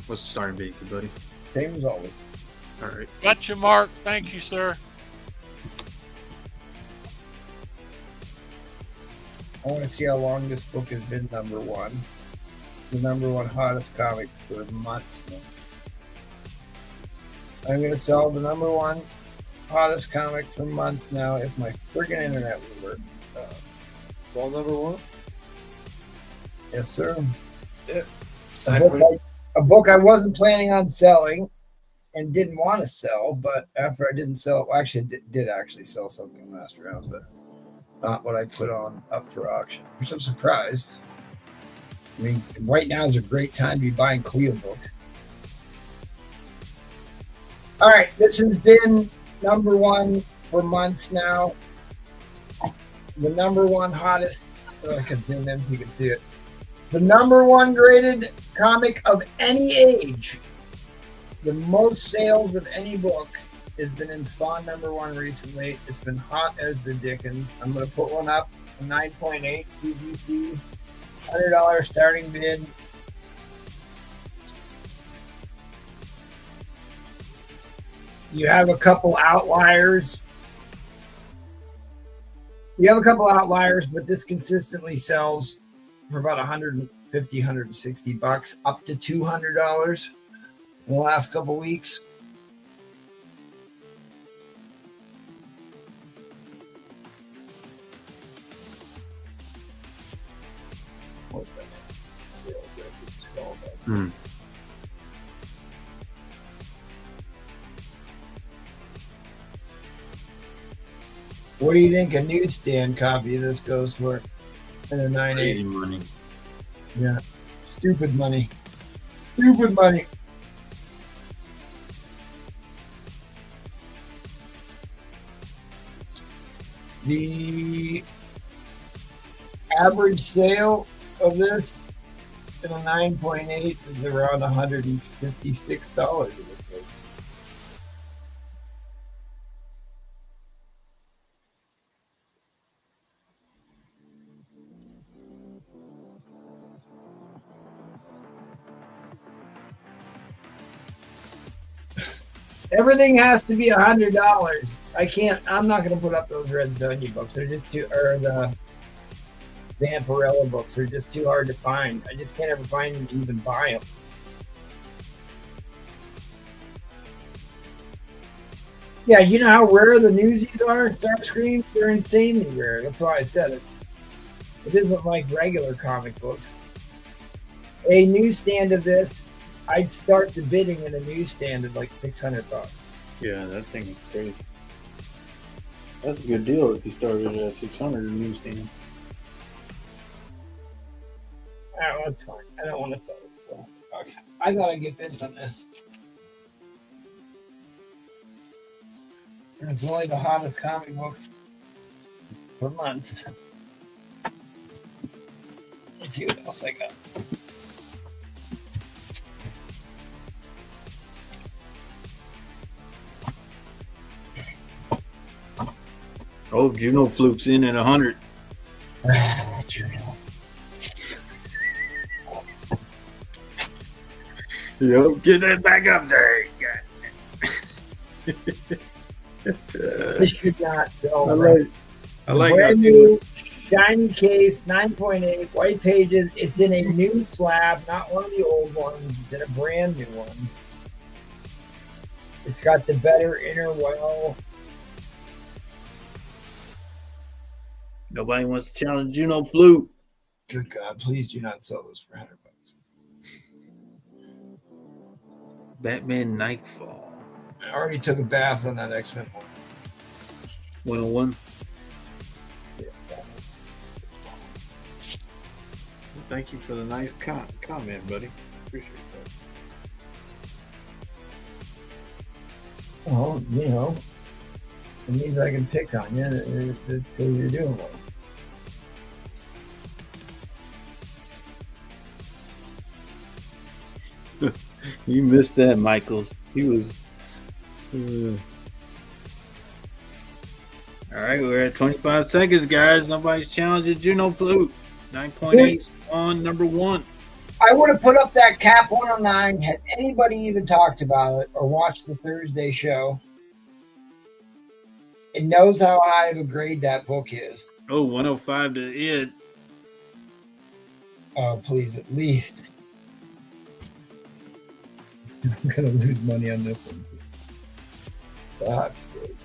What's the starting bid, buddy? Same as always. All right. Gotcha, Mark. Thank you, sir. I want to see how long this book has been number one. The number one hottest comic for months now. I'm going to sell the number one hottest comic for months now. If my friggin' internet would work. Ball number one. Yes, sir. A book I wasn't planning on selling and didn't want to sell, but after I didn't sell, well, actually, I did actually sell something last round, but not what I put on up for auction, which I'm surprised. I mean, right now is a great time to be buying Cleo books. All right, this has been number one for months now. The number one hottest, I can zoom in so you can see it. The number one graded comic of any age. The most sales of any book has been in Spawn number one recently. It's been hot as the dickens. I'm going to put one up, a 9.8 CBC, $100 starting bid. You have a couple outliers. But this consistently sells for about 150, 160 bucks, up to $200 in the last couple weeks. What do you think a newsstand copy of this goes for? And a 9.8. Crazy money. Yeah. Stupid money. Stupid money. The average sale of this in a 9.8 is around $156. Everything has to be $100. I'm not going to put up those Red Sonja books. They're just too, or the Vampirella books. They're just too hard to find. I just can't ever find them to even buy them. Yeah, you know how rare the newsies are? Starscream? They're insanely rare. That's why I said it. It isn't like regular comic books. A newsstand of this, I'd start the bidding in a newsstand at like $600. Yeah, that thing is crazy. That's a good deal if you started at 600 in newsstand. Oh, that's fine. I don't want to sell it. So. Okay. I thought I'd get bids on this. And it's only the hottest comic book for months. Let's see what else I got. Oh, Juno Fluke's in at 100. Juno. Yo, get that back up there. This should not sell. I like brand new shiny case, 9.8 white pages. It's in a new slab, not one of the old ones. It's in a brand new one. It's got the better inner well. Nobody wants to challenge Juno Fluke. Good God, please do not sell this for $100. Batman Nightfall. I already took a bath on that X-Men one. 101. Thank you for the nice comment, buddy. Appreciate that. Well, you know, it means I can pick on you because you're doing well. You missed that, Michaels. He was. All right, we're at 25 seconds, guys. Nobody's challenging Juno Fluke. 9.8 on number one. I would have put up that Cap 109 had anybody even talked about it or watched the Thursday show. It knows how high of a grade that book is. Oh, 105 to it. Oh, please, at least. I'm going to lose money on this one. God's sake.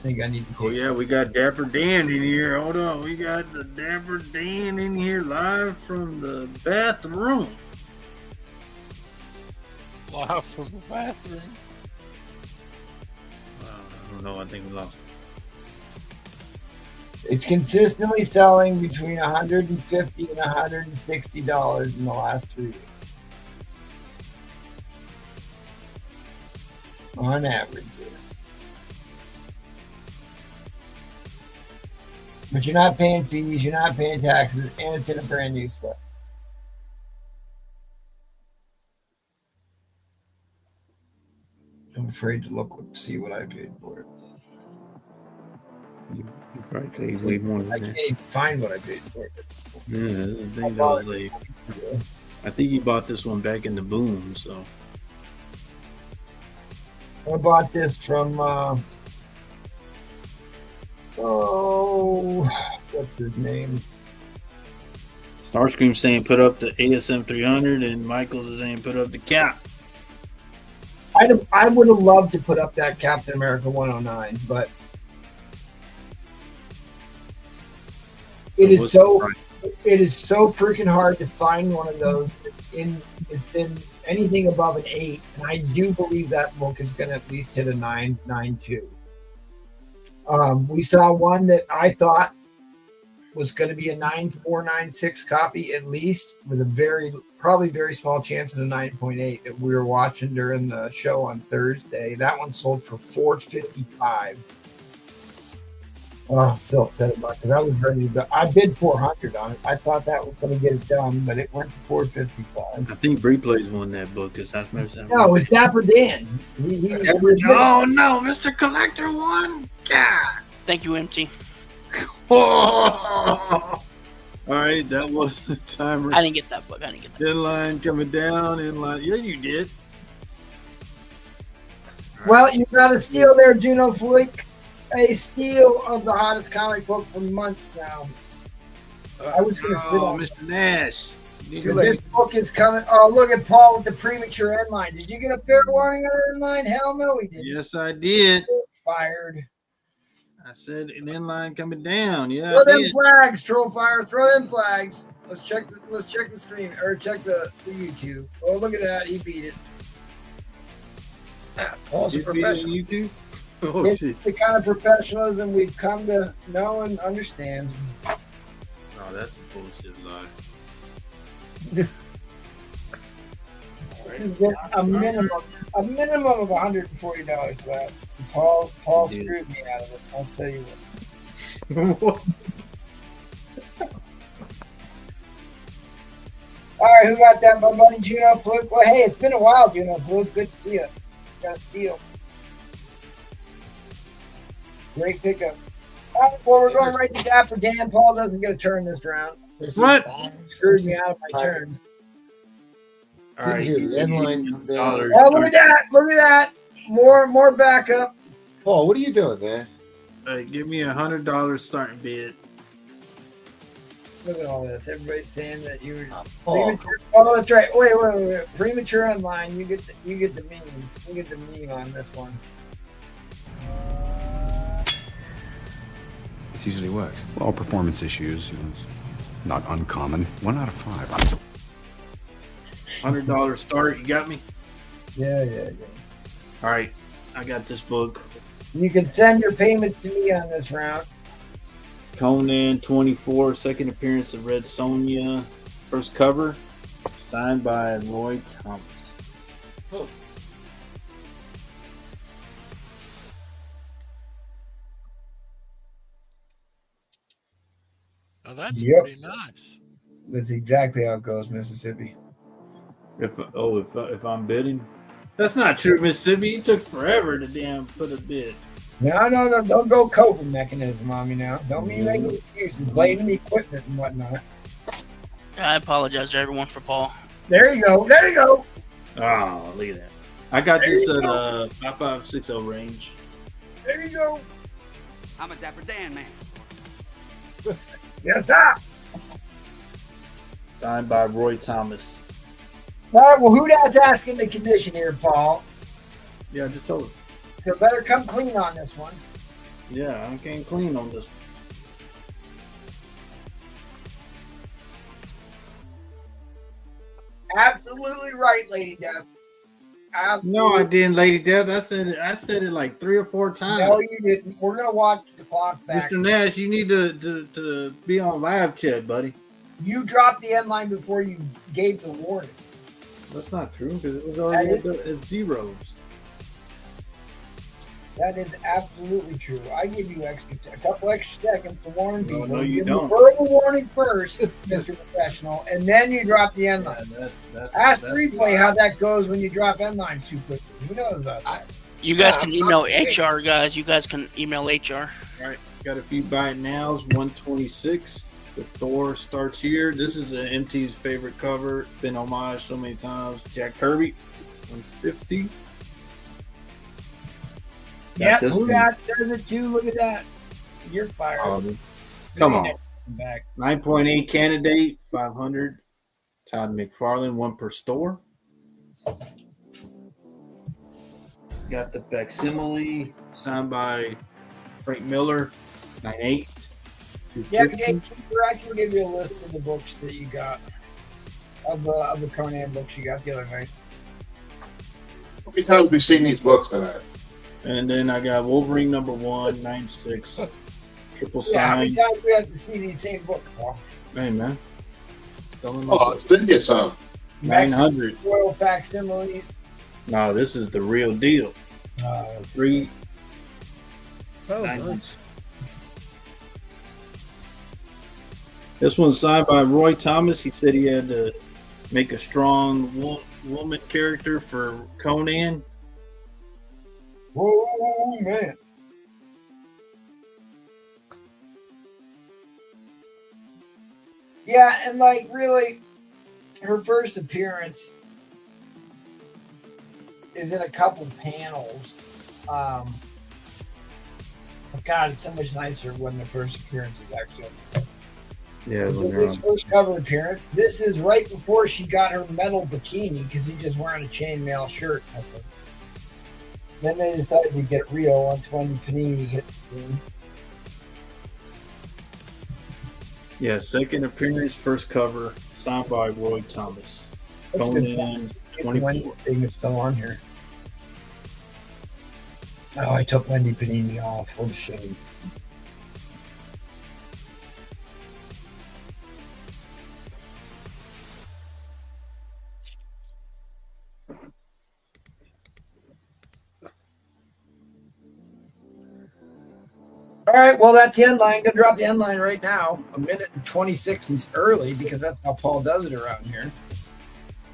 think I need to. Oh yeah, we got Dapper Dan in here. Hold on, we got the Dapper Dan in here live from the bathroom. Live from the bathroom. I don't know. I think we lost. It's consistently selling between $150 and $160 in the last 3 weeks. On average. But you're not paying fees, you're not paying taxes, and it's in a brand new stuff. I'm afraid to see what I paid for it. You probably paid way more than I that. can't even find what I paid for it. Yeah, I think you bought this one back in the boom, so. I bought this from, what's his name? Starscream's saying put up the ASM 300, and Michael's is saying put up the Cap. I would have loved to put up that Captain America 109, but it is so freaking hard to find one of those it's in anything above an 8, and I do believe that book is going to at least hit a 9.92. We saw one that I thought was going to be a 9.496 copy at least, with a probably very small chance of a 9.8 that we were watching during the show on Thursday. That one sold for $455. Oh, I'm so upset about it. I was ready to go. I bid $400 on it. I thought that was going to get it done, but it went to $455. I think Bree Plays won that book. No, it was Dapper Dan. Oh no, Mr. Collector won. God. Thank you, MT. All right, that was the timer. I didn't get that book. Inline coming down. Inline. Yeah, you did. Well, you got a steal there, Juno Flick. A steal of the hottest comic book for months now. I was going to sit on Mr. Nash. This book is coming. Oh, look at Paul with the premature endline. Did you get a fair warning on endline? Hell no, he didn't. Yes, I did. Fired. I said an inline coming down. Yeah. Throw them flags, Troll Fire. Throw them flags. Let's check the stream or check the YouTube. Oh, look at that. He beat it. Paul's a professional. YouTube? Oh, it's the kind of professionalism we've come to know and understand. Oh, that's a bullshit lie. a minimum of $140 for that. Paul screwed me out of it. I'll tell you what. All right, who got that? My buddy Juno Fluke. Well, hey, it's been a while, Juno Fluke. Good to see you. Got a steal. Great pickup. All right, well, we're going right to Dapper Dan. Paul doesn't get a turn this round. What? Screws me out of my turns. All right, the inline come down. Oh, look at that! Look at that! More backup. Paul, what are you doing, man? Give me $100 starting bid. Look at all this. Everybody's saying that you were Paul. premature. Oh, that's right. Wait. Premature online. You get the meme. You get the meme on this one. This usually works. Well, performance issues, it's not uncommon. 1 out of 5. $100 start. You got me? Yeah. All right, I got this book. You can send your payments to me on this round. Conan 24, second appearance of Red Sonja. First cover, signed by Roy Thomas. Oh. Oh, that's Yep. pretty nice. That's exactly how it goes, Mississippi. If I'm bidding, that's not true, Mississippi. You took forever to damn put a bid. No. Don't go coping mechanism on me now. Don't be making excuses, blaming the equipment and whatnot. I apologize to everyone for Paul. There you go. Oh, look at that. I got this at 5560 range. There you go. I'm a Dapper Dan man. Yes, sir. Signed by Roy Thomas. All right, well, who that's asking the condition here, Paul? Yeah, I just told him. So better come clean on this one. Yeah, I came clean on this. Absolutely right, Lady Death. No, I didn't, Lady Death. I said it like 3 or 4 times. No, you didn't. We're gonna watch the clock back. Mr. Nash, you need to be on live chat, buddy. You dropped the end line before you gave the warning. That's not true because it was already at zeros. That is absolutely true. I give you a couple extra seconds to warn people. No, you give don't. Verbal warning first, Mr. Professional, and then you drop the end line. Ask replay how that goes when you drop end lines too quickly. Who knows about that? You guys can email HR, guys. You guys can email HR. All right, got a few buy it nows. 126. The Thor starts here. This is MT's favorite cover. Been homaged so many times. Jack Kirby. 150. Yeah, who got 7-2? Look at that. You're fired. Come on. Back. 9.8 candidate, 500. Todd McFarlane, 1 per store. Got the facsimile signed by Frank Miller, 9.8. Yeah, we're actually give you a list of the books that you got of the Conan books you got the other night. How many times have we seen these books tonight? And then I got Wolverine number 1, 9.6. Triple Yeah, how many sign. times we have to see these same books, Paul? Hey, man. Oh, let's did get some. 900. Royal facsimile. No, this is the real deal. 3. Oh, 900. nice. This one's signed by Roy Thomas. He said he had to make a strong woman character for Conan. Oh, man. Yeah, and like really, her first appearance is in a couple panels. But God, it's so much nicer when the first appearance is actually. Yeah, This is his first cover appearance. This is right before she got her metal bikini because he's just wearing a chainmail shirt. I think. Then they decided to get real once when Panini hits the. Yeah, second appearance, first cover, signed by Roy Thomas. That's a good Conan, point. Wendy 24. thing is still on here. Oh, I took Wendy Panini off. What a shame. All right, well, that's the end line. Gonna drop the end line right now. 1:26 and it's early because that's how Paul does it around here.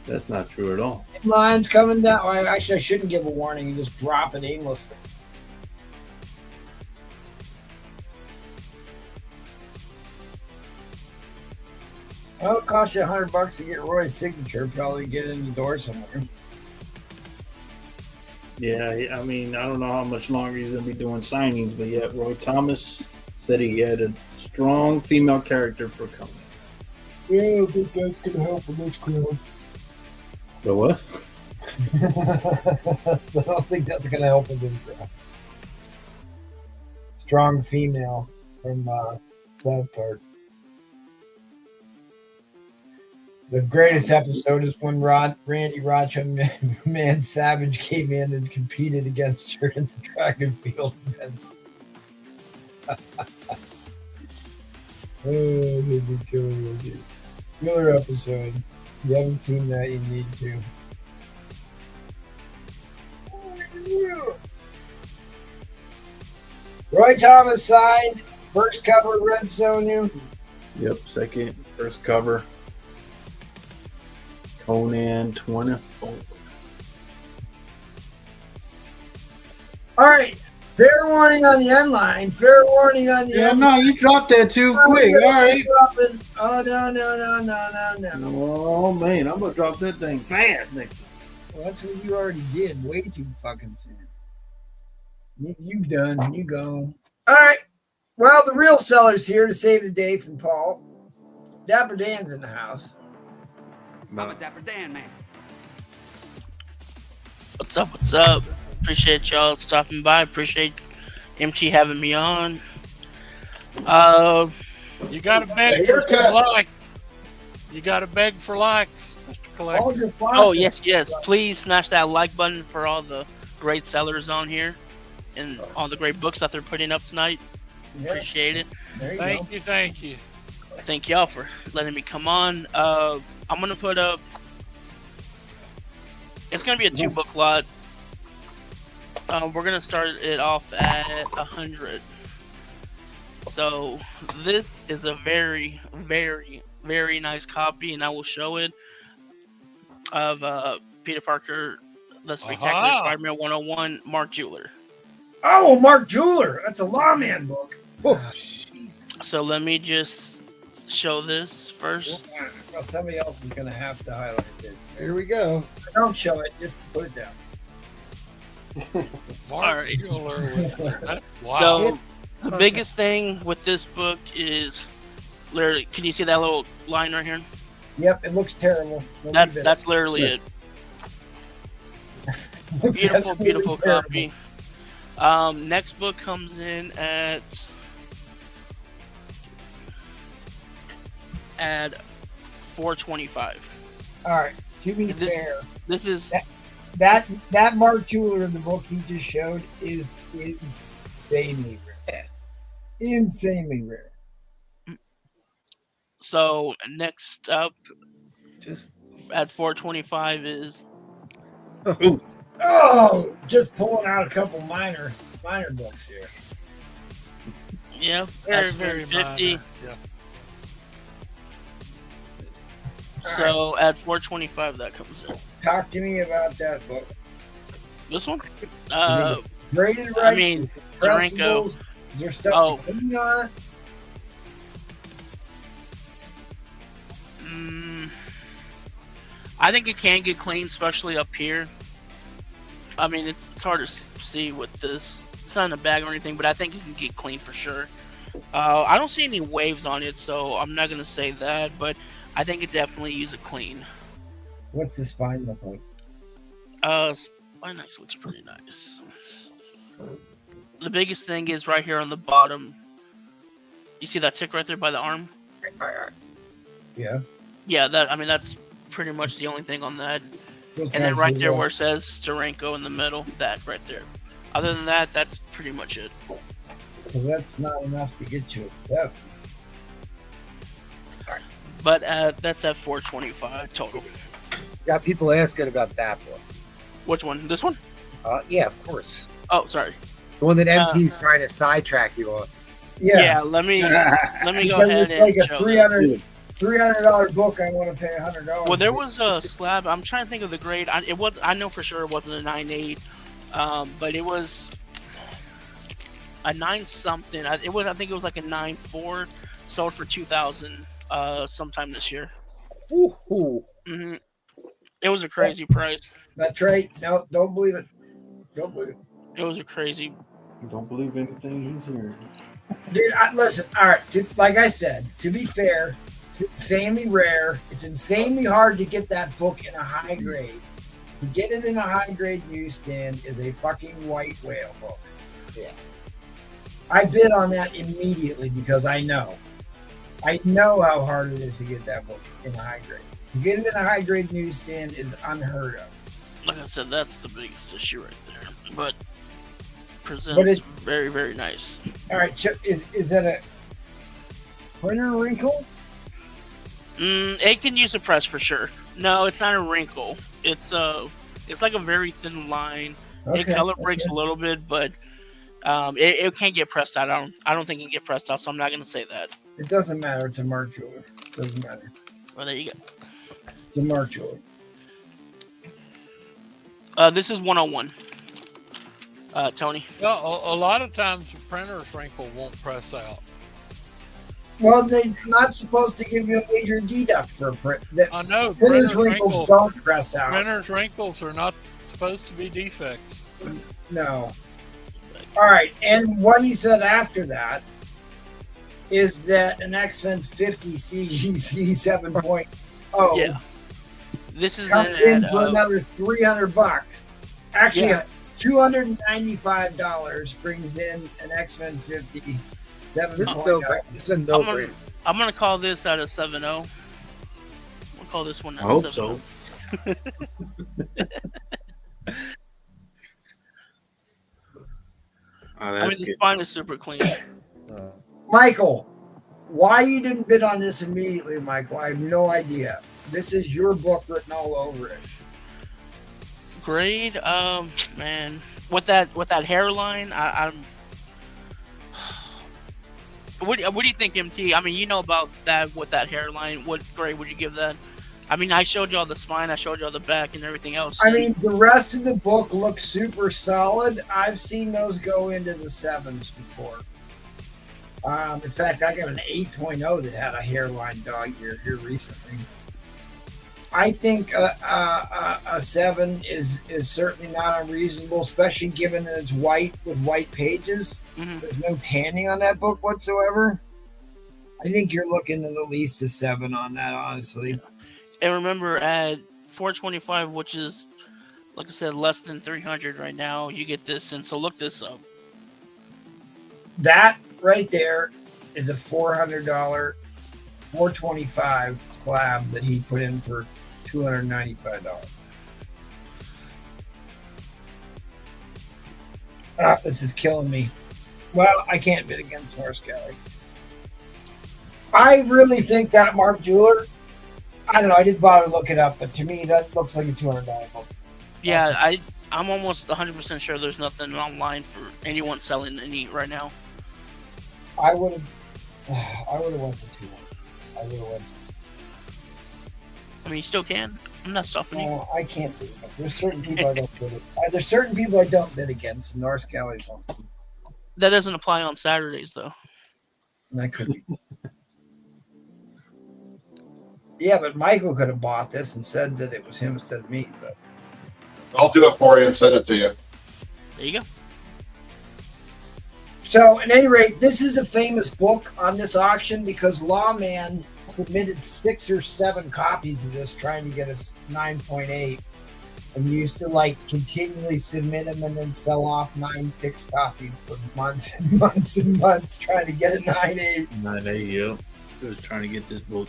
That's not true at all. End line's coming down. Well, actually, I shouldn't give a warning. You just drop it aimlessly. Well, it costs you $100 to get Roy's signature. Probably get it in the door somewhere. Yeah, I mean, I don't know how much longer he's going to be doing signings, but yeah, Roy Thomas said he had a strong female character for Conan. Yeah, I think that's going to help in this crowd. The what? So I don't think that's going to help in this crowd. Strong female from South Park. The greatest episode is when Randy Rocha Man Savage came in and competed against her in the track and field events. Killer episode. If you haven't seen that, you need to. Roy Thomas signed. First cover, Red Sonja. Yep, first cover. Conan 24. All right. Fair warning on the end line. Fair warning on the end line. You dropped that too quick. All right. Oh, no. Oh, man. I'm going to drop that thing fast next time. Well, that's what you already did. Way too fucking soon. You done. You go. All right. Well, the real seller's here to save the day from Paul. Dapper Dan's in the house. I'm a Dapper Dan, man. What's up? What's up? Appreciate y'all stopping by. Appreciate MT having me on. You gotta beg for some likes. You gotta beg for likes, Mr. Collector. Oh yes, please smash that like button for all the great sellers on here and all the great books that they're putting up tonight. Appreciate it. Thank you. Thank y'all for letting me come on. I'm gonna put up. It's gonna be a 2-book lot. We're gonna start it off at 100. So this is a very, very, very nice copy, and I will show it of Peter Parker, the Spectacular Spider-Man 101, Mark Jeweler. Oh, Mark Jeweler. That's a lawman book. Oh, so let me just show this first. Well, somebody else is going to have to highlight it. Here we go. Don't show it. Just put it down. Mark Jeweler. Wow. So the biggest thing with this book is, literally, can you see that little line right here? Yep, it looks terrible. That's literally it. Beautiful copy. Next book comes in at 425. All right. To be fair, this is that Mark Jeweler in the book he just showed is insanely rare. Insanely rare. So next up, just at 425 is. Oh, just pulling out a couple minor books here. Yeah, very, X-Men very 50. minor. Yeah. So at 425 that comes in. Talk to me about that book. This one? Graded right. I mean, Durango. Is there stuff to clean on it? I think it can get clean, especially up here. I mean, it's hard to see with this. It's not in a bag or anything, but I think it can get clean for sure. I don't see any waves on it, so I'm not going to say that, but I think it definitely uses a clean. What's the spine look like? Spine actually looks pretty nice. The biggest thing is right here on the bottom. You see that tick right there by the arm? Yeah. Yeah, that's pretty much the only thing on that. And then right there where it says Steranko in the middle, that right there. Other than that, that's pretty much it. So that's not enough to get you a 7. But that's at 425 total. Got people asking about that book. Which one? This one? Yeah, of course. Oh, sorry. The one that MT's trying to sidetrack you on. Yeah, let me go ahead it's like and a show $300 book. I want to pay $100. Well, there was a slab. I'm trying to think of the grade. I know for sure it wasn't a 9.8, but it was a 9 something. I think it was like a 9.4. Sold for $2,000 sometime this year. Mm-hmm. It was a crazy price. That's right. No, don't believe it. Don't believe it. It was a crazy. Don't believe anything he's hearing. Dude, listen. All right. Like I said, to be fair, it's insanely rare. It's insanely hard to get that book in a high grade. To get it in a high grade newsstand is a fucking white whale book. Yeah. I bid on that immediately because I know how hard it is to get that book in a high grade. To get it in a high grade newsstand is unheard of. Like I said, that's the biggest issue right there. But presents very, very nice. All right, is that a printer wrinkle? It can use a press for sure. No, it's not a wrinkle. It's like a very thin line. Okay, it color breaks a little bit, but it can't get pressed out. I don't think it can get pressed out, so I'm not gonna say that. It doesn't matter. It's a Mark Jeweler. Doesn't matter. Well, there you go. It's a Mark Jeweler. This is 101. Tony. Well, a lot of times the printer's wrinkle won't press out. Well, they're not supposed to give you a major deduct for a print. I know. Printer's wrinkles don't press out. Printer's wrinkles are not supposed to be defects. No. All right, and what he said after that is that an X-Men 50 CGC 7.0 yeah. This is comes in for another $300. Actually, $295 brings in an X-Men 50. This is a no-brainer. I'm gonna call this out of 7-0. I'm gonna call this one out I hope of 7-0. so. I mean, the spine is super clean. Michael, why you didn't bid on this immediately, Michael? I have no idea. This is your book written all over it. Grade, man, with that hairline, I'm. What do you think, MT? I mean, you know about that with that hairline. What grade would you give that? I mean, I showed you all the spine, I showed you all the back, and everything else. I mean, the rest of the book looks super solid. I've seen those go into the 7s before. In fact, I got an 8.0 that had a hairline dog ear here recently. I think a 7 is certainly not unreasonable, especially given that it's white with white pages. Mm-hmm. There's no tanning on that book whatsoever. I think you're looking at least a 7 on that, honestly. And remember, at $425, which is, like I said, less than 300 right now, you get this. And so look this up. That right there is a $400, $425 slab that he put in for $295. This is killing me. Well, I can't bid against North Galley. I really think that Mark Jeweler, I don't know, I didn't bother to look it up, but to me that looks like a $200 book. Yeah, I'm almost 100% sure there's nothing online for anyone selling any right now. I would have went to 200. I would have went. I mean, you still can. I'm not stopping you. No, I can't do it. There's certain people I don't bid it. There's certain people I don't bid against, and North Galley's one. That doesn't apply on Saturdays, though. That could be. Yeah, but Michael could have bought this and said that it was him instead of me. But I'll do it for you and send it to you. There you go. So, at any rate, this is a famous book on this auction because Lawman submitted 6 or 7 copies of this trying to get us 9.8 and used to continually submit them and then sell off 9.6 copies for months and months and months trying to get a 9.8. 9.8, yeah. He was trying to get this book.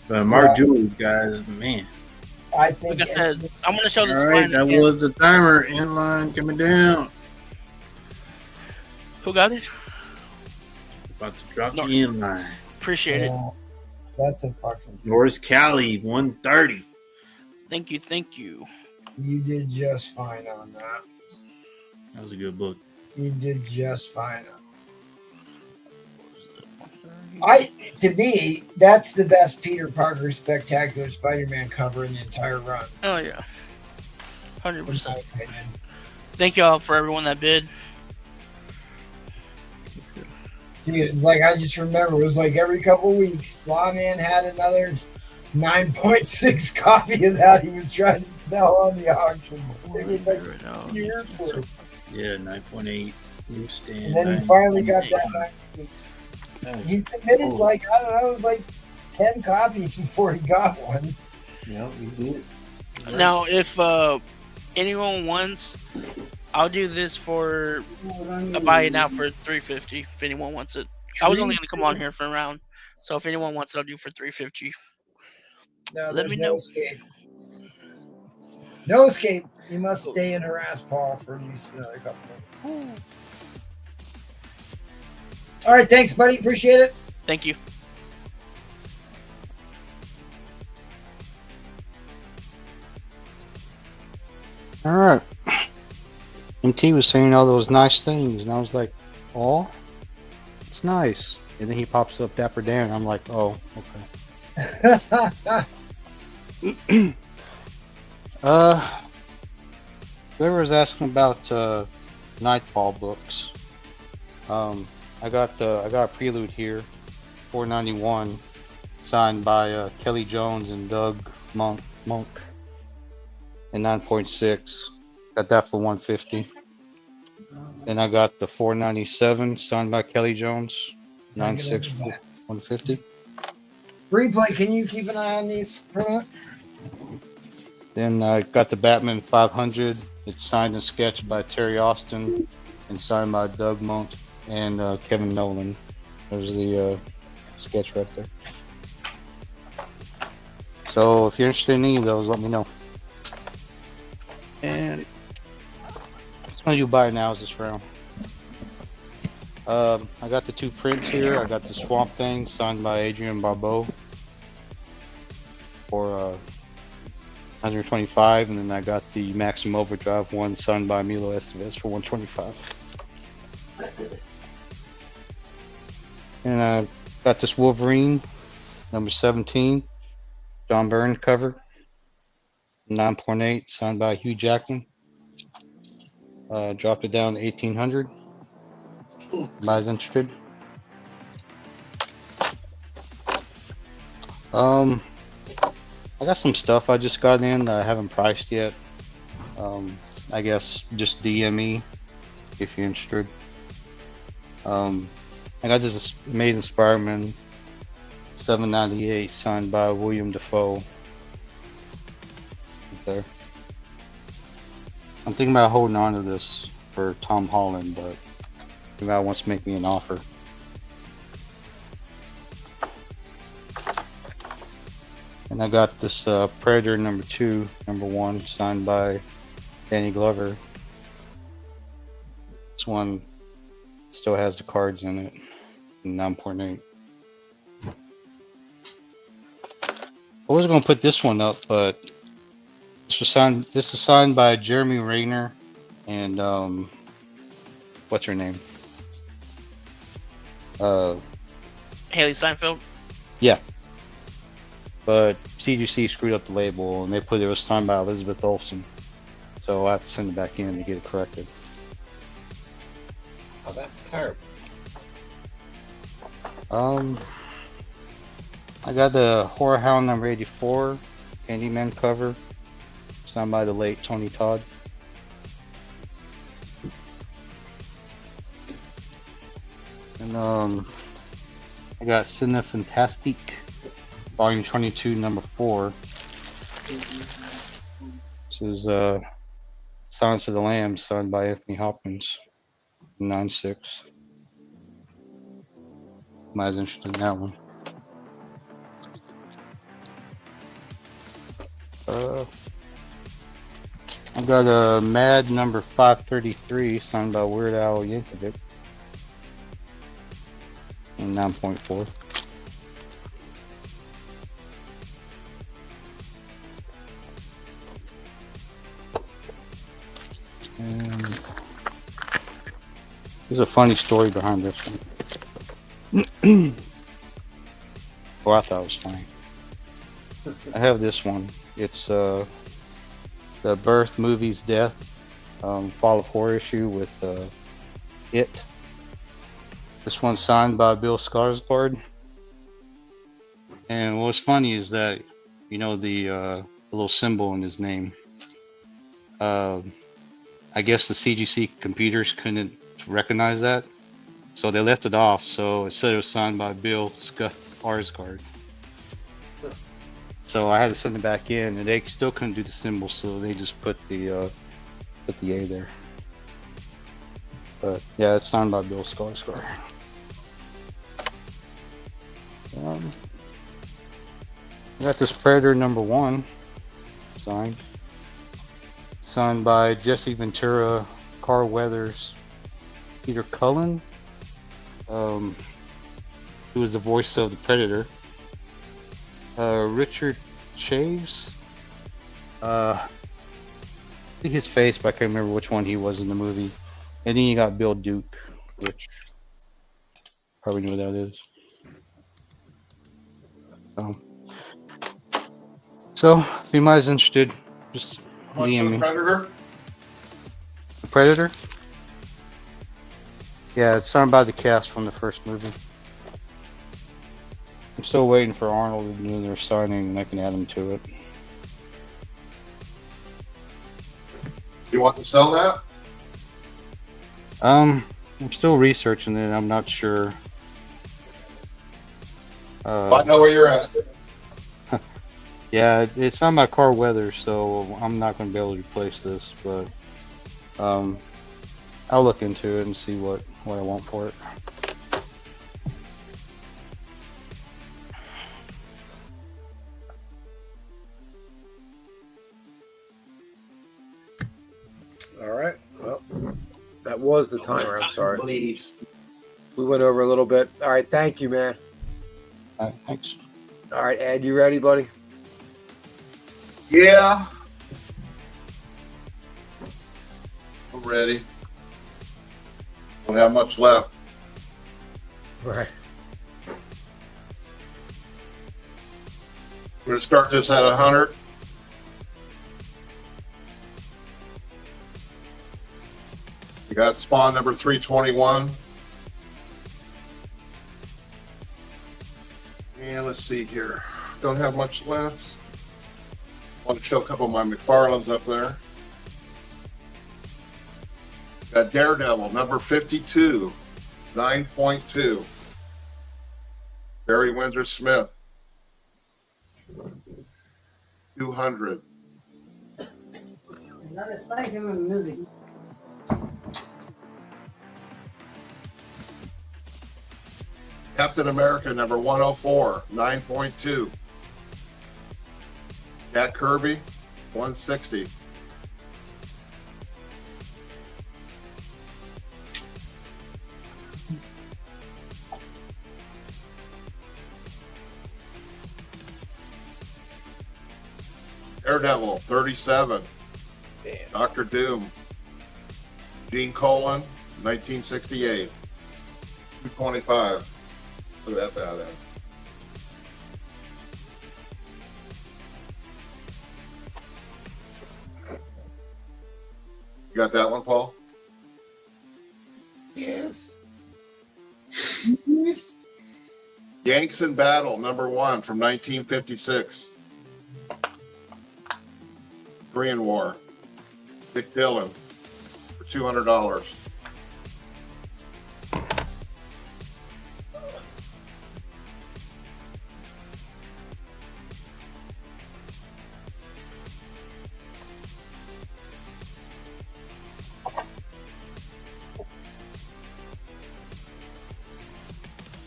But Mark Jules, guys, man. I think. Like I said, I'm going to show this. All right, that was the timer. Inline coming down. Who got it? About to drop the inline. Appreciate it. That's a fucking. Norris Cali, 130. Thank you, thank you. You did just fine on that. That was a good book. You did just fine on it. To me, that's the best Peter Parker Spectacular Spider-Man cover in the entire run. Oh yeah, 100%. Thank y'all for everyone that bid. Dude, it's like I just remember it was like every couple weeks, Lawman had another 9.6 copy of that he was trying to sell on the auction. It was like years worth. Yeah, 9.8 newsstand. And then he finally got that. He submitted I don't know, it was like 10 copies before he got one. Yeah, we did. Now, if anyone wants, I'll do this for a buy it now for $350 if anyone wants it. I was only going to come on here for a round, so if anyone wants it, I'll do for $350. No, let me no know. Escape. No escape. You must stay and harass Paul for at least another couple minutes. All right, thanks, buddy. Appreciate it. Thank you. All right. MT was saying all those nice things, and I was like, "Oh, it's nice." And then he pops up Dapper Dan, and I'm like, "Oh, okay." Whoever was asking about Nightfall books, I got a prelude here, $4.91, signed by Kelly Jones and Doug Monk, and 9.6. Got that for $150. Then I got the $4.97, signed by Kelly Jones, 9.6 for $150. Replay, can you keep an eye on these for a minute? Then I got the Batman 500 It's signed and sketched by Terry Austin and signed by Doug Monk and Kevin Nolan. There's the sketch right there. So if you're interested in any of those, let me know. And which one you buy now is this round? I got the two prints here. I got the Swamp Thing signed by Adrian Barbeau for 125, and then I got the Maximum Overdrive one signed by Milo Estevez for 125. And I got this Wolverine, number 17, John Byrne cover, 9.8, signed by Hugh Jackman. Dropped it down to 1800. Anybody's interested? I got some stuff I just got in that I haven't priced yet. I guess just DM me if you're interested. I got this Amazing Spider-Man 798 signed by William Dafoe. Right there. I'm thinking about holding on to this for Tom Holland, but the guy wants to make me an offer. And I got this Predator number 2, number 1, signed by Danny Glover. This one still has the cards in it, 9.8. I was going to put this one up, but this is signed by Jeremy Rayner and what's her name? Haley Steinfeld. Yeah. But CGC screwed up the label and they put it was signed by Elizabeth Olsen. So I have to send it back in to get it corrected. Oh, that's terrible. I got the Horror Hound number 84 Candyman cover signed by the late Tony Todd. And I got Cine Fantastique Volume 22 number 4. This is Silence of the Lambs signed by Anthony Hopkins, 9.6. Mine's interested in that one. I got a Mad number 533 signed by Weird Al Yankovic, 9.4. And there's a funny story behind this one. Well, I thought it was funny. I have this one. It's the Birth Movies Death Fall of Horror issue with It. This one's signed by Bill Skarsgård. And what's funny is that, you know, the little symbol in his name. I guess the CGC computers couldn't recognize that, so they left it off. So it said it was signed by Bill Skarsgård. So I had to send it back in, and they still couldn't do the symbol, so they just put the A there. But yeah, it's signed by Bill Skarsgård. I got this Predator number 1 signed by Jesse Ventura, Carl Weathers, Peter Cullen, who was the voice of the Predator, Richard Chaves, I think his face, but I can't remember which one he was in the movie. And then you got Bill Duke, which probably know what that is. So if anybody's interested, just DM me. Predator? The Predator? Yeah, it's signed by the cast from the first movie. I'm still waiting for Arnold to do their signing and I can add them to it. You want to sell that? I'm still researching it. I'm not sure. I know where you're at. Yeah, it's signed by Carl Weathers, so I'm not going to be able to replace this, but I'll look into it and see what I want for it. All right. Well, that was the timer. I'm sorry. We went over a little bit. All right. Thank you, man. All right, thanks. All right, Ed, you ready, buddy? Yeah. I'm ready. Don't have much left. Right. We're gonna start this at 100. We got spawn number 321. And let's see here. Don't have much left. Want to show a couple of my McFarlanes up there. Got Daredevil number 52, 9.2. Barry Windsor Smith. 200. Not a sight him in music. Captain America number 104, 9.2. Jack Kirby, 160. Daredevil, 37. Damn. Dr. Doom. Gene Colan, 1968. 225. Look at that bad end. You got that one, Paul? Yes. Yes. Yanks in Battle, number 1 from 1956. Korean War. Dick Dillon for $200.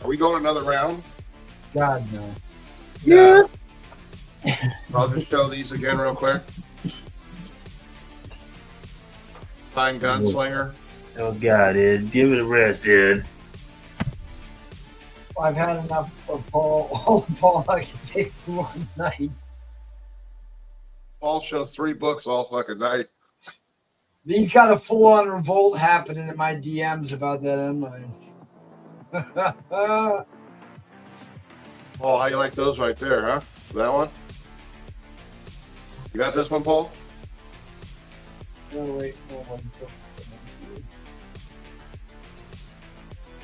Are we going another round? God, no. Yeah. I'll just show these again real quick. Fine Gunslinger. Oh, God, Ed. Give it a rest, Ed. I've had enough of Paul. All of Paul I can take for one night. Paul shows 3 books all fucking night. He's got a full-on revolt happening in my DMs about that endline. Paul, how you like those right there, huh? That one? You got this one, Paul? Oh, wait, hold on.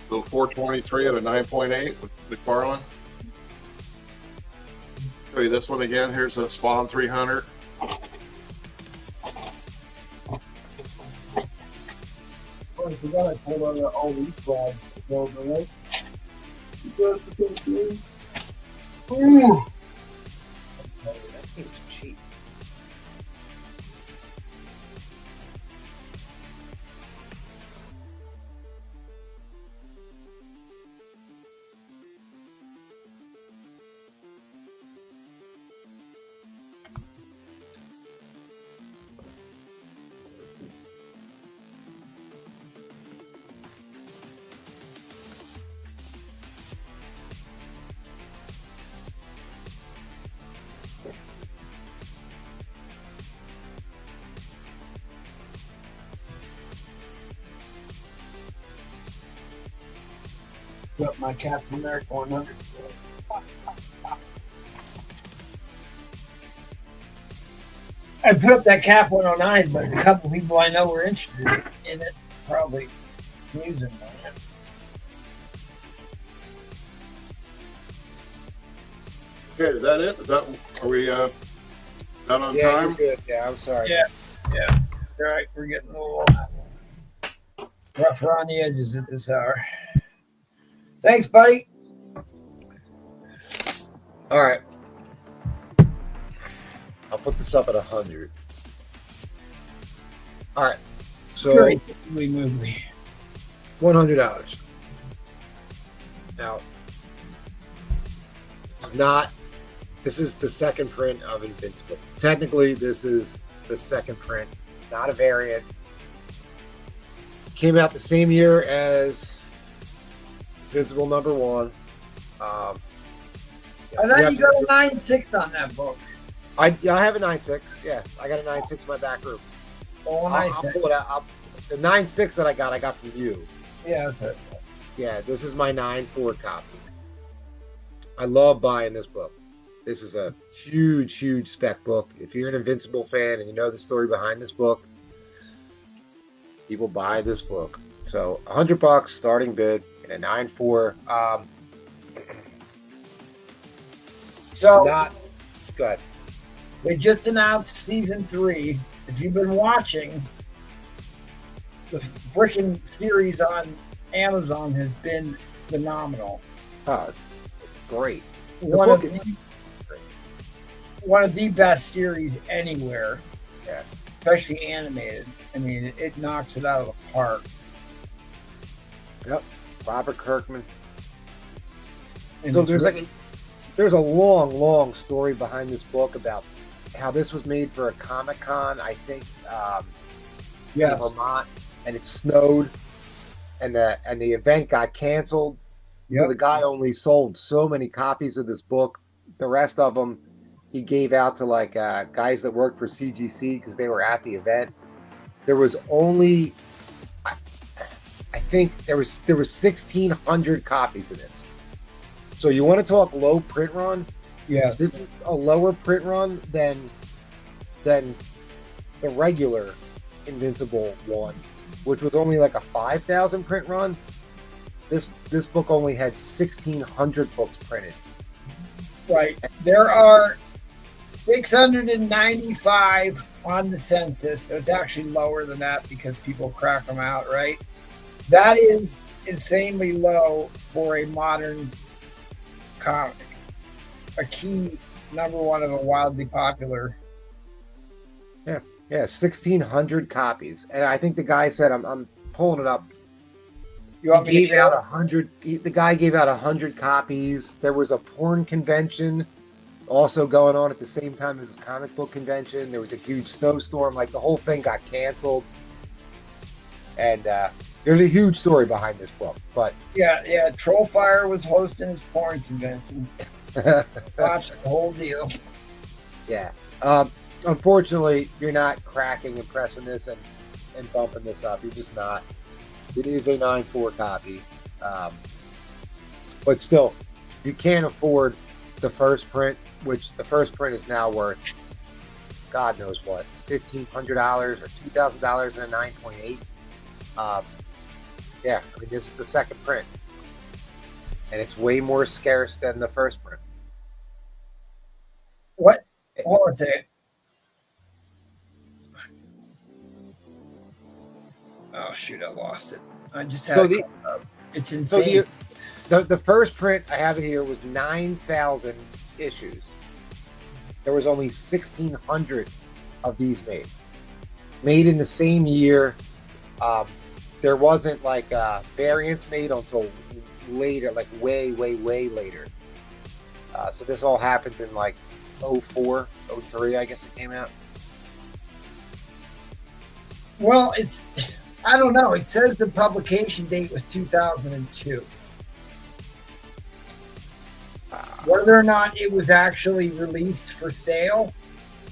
So 423 at a 9.8 with McFarlane. Show you this one again. Here's the Spawn 300. Oh, I forgot I pulled out all these slabs. Right? Ooh! That seems cheap. Got my Captain America 100. I put up that Cap 109, but a couple people I know were interested in it. Probably snoozing on it. Okay, is that it? Are we done on Yeah, time? you're good. Yeah, I'm sorry. Yeah. All right, we're getting a little rough around the edges at this hour. Thanks, buddy. All right. I'll put this up at 100. All right. So Great movie. $100. Now, it's not. This is the second print of Invincible. Technically, this is the second print. It's not a variant. Came out the same year as Invincible #1. I thought you got a 9.6 on that book. I have a 9.6. Yeah, I got a 9.6 in my back room. Oh, I'll pull it out. The 9.6 that I got from you. Yeah, that's it. Yeah, this is my 9.4 copy. I love buying this book. This is a huge, huge spec book. If you're an Invincible fan and you know the story behind this book, people buy this book. So $100 starting bid and a 9.4. So Go ahead. They just announced season 3. If you've been watching, the freaking series on Amazon has been phenomenal. Oh, great. One of the best series anywhere. Yeah. Especially animated. I mean, it knocks it out of the park. Yep. Robert Kirkman. And So it's there's a long, long story behind this book about how this was made for a Comic-Con, I think, in Vermont, and it snowed, and the event got canceled. Yep. So the guy only sold so many copies of this book. The rest of them he gave out to like guys that worked for CGC because they were at the event. There was only, I think there was 1,600 copies of this. So you want to talk low print run? Yes. This is a lower print run than the regular Invincible one, which was only like a 5,000 print run. This book only had 1,600 books printed. Right. There are 695 on the census. So it's actually lower than that because people crack them out, right? That is insanely low for a modern comic. A key #1 of a wildly popular. Yeah, 1,600 copies, and I think the guy said, "I'm pulling it up." You want me to gave show? out 100. The guy gave out 100 copies. There was a porn convention also going on at the same time as a comic book convention. There was a huge snowstorm. Like the whole thing got canceled, and there's a huge story behind this book. But Yeah. Trollfire was hosting his porn convention. Watch the whole deal. yeah, unfortunately, you're not cracking and pressing this and bumping this up. You're just not. It is a 9.4 copy, but still, you can't afford the first print, which the first print is now worth God knows what, $1,500 or $2,000 in a 9.8. Yeah, I mean, this is the second print, and it's way more scarce than the first print. What? Hold on a second. Oh shoot! I lost it. I just had it. It's insane. So the first print, I have it here, was 9,000 issues. There was only 1,600 of these made in the same year. There wasn't like variants made until later, like way later. So this all happened in like 04, 03, I guess it came out. Well, I don't know. It says the publication date was 2002. Whether or not it was actually released for sale,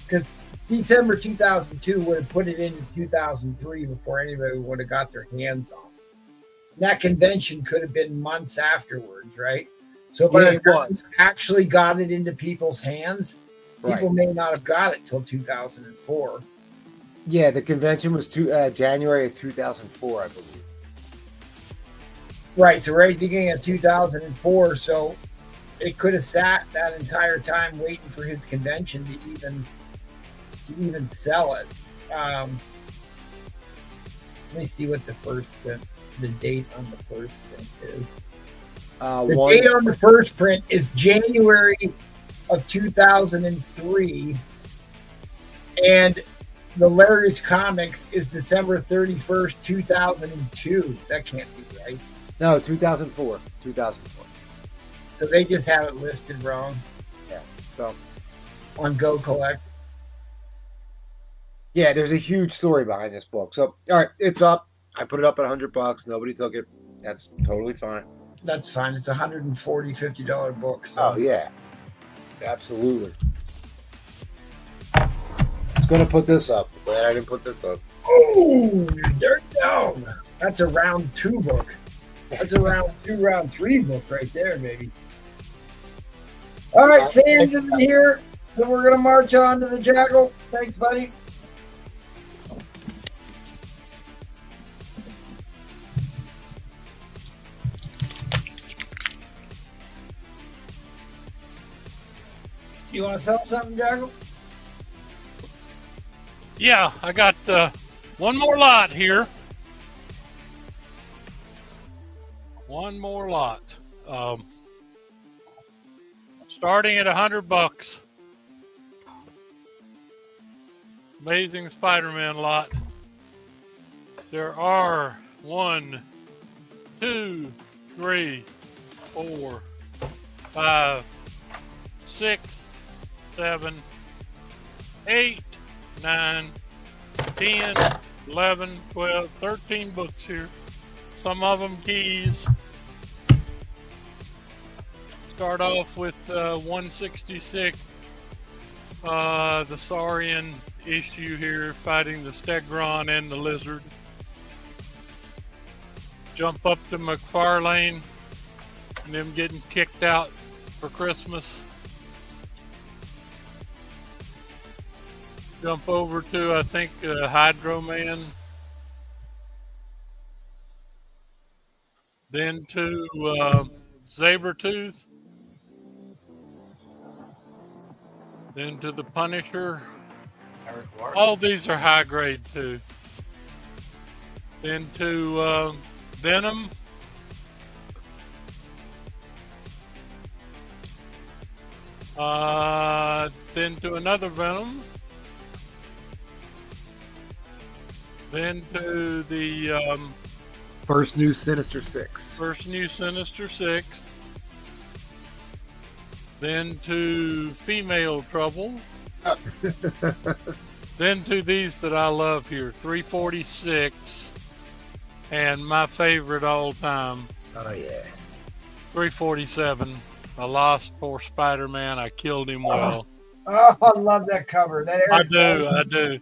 because December 2002 would have put it into 2003 before anybody would have got their hands on it. That convention could have been months afterwards, right? So by the time you actually got it into people's hands, people may not have got it till 2004. Yeah, the convention was January of 2004, I believe. Right, so right at the beginning of 2004, so it could have sat that entire time waiting for his convention to even sell it. Let me see what the date on the first print is. The date on the first print is January of 2003, and the latest comics is December 31st, 2002. That can't be right. No, 2004. 2004. So they just have it listed wrong. Yeah. So on Go Collect. Yeah, there's a huge story behind this book. So all right, it's up. I put it up at $100. Nobody took it. That's totally fine. That's fine. It's $140, $50 book. So. Oh yeah, absolutely. I was gonna put this up, but I didn't put this up. Oh, there you go. That's a round 2 book. That's a round 2, round 3 book right there, baby. All right, Sands isn't here, so we're gonna march on to the Jackal. Thanks, buddy. You want to sell something, Jackal? Yeah, I got one more lot here. One more lot. Starting at $100. Amazing Spider-Man lot. There are 1, 2, 3, 4, 5, 6, 7, 8, 9, 10, 11, 12, 13 books here. Some of them keys. Start off with 166. The Saurian issue here, fighting the Stegron and the Lizard. Jump up to McFarlane and them getting kicked out for Christmas. Jump over to, I think, Hydro Man. Then to Sabretooth. Then to the Punisher. All these are high grade too. Then to Venom. Then to another Venom. Then to the First new Sinister Six. First new Sinister Six. Then to Female Trouble. Then to these that I love here, 346, and my favorite all time. Oh yeah. 347. I lost poor Spider-Man. I killed him well. Oh, I love that cover. That I do.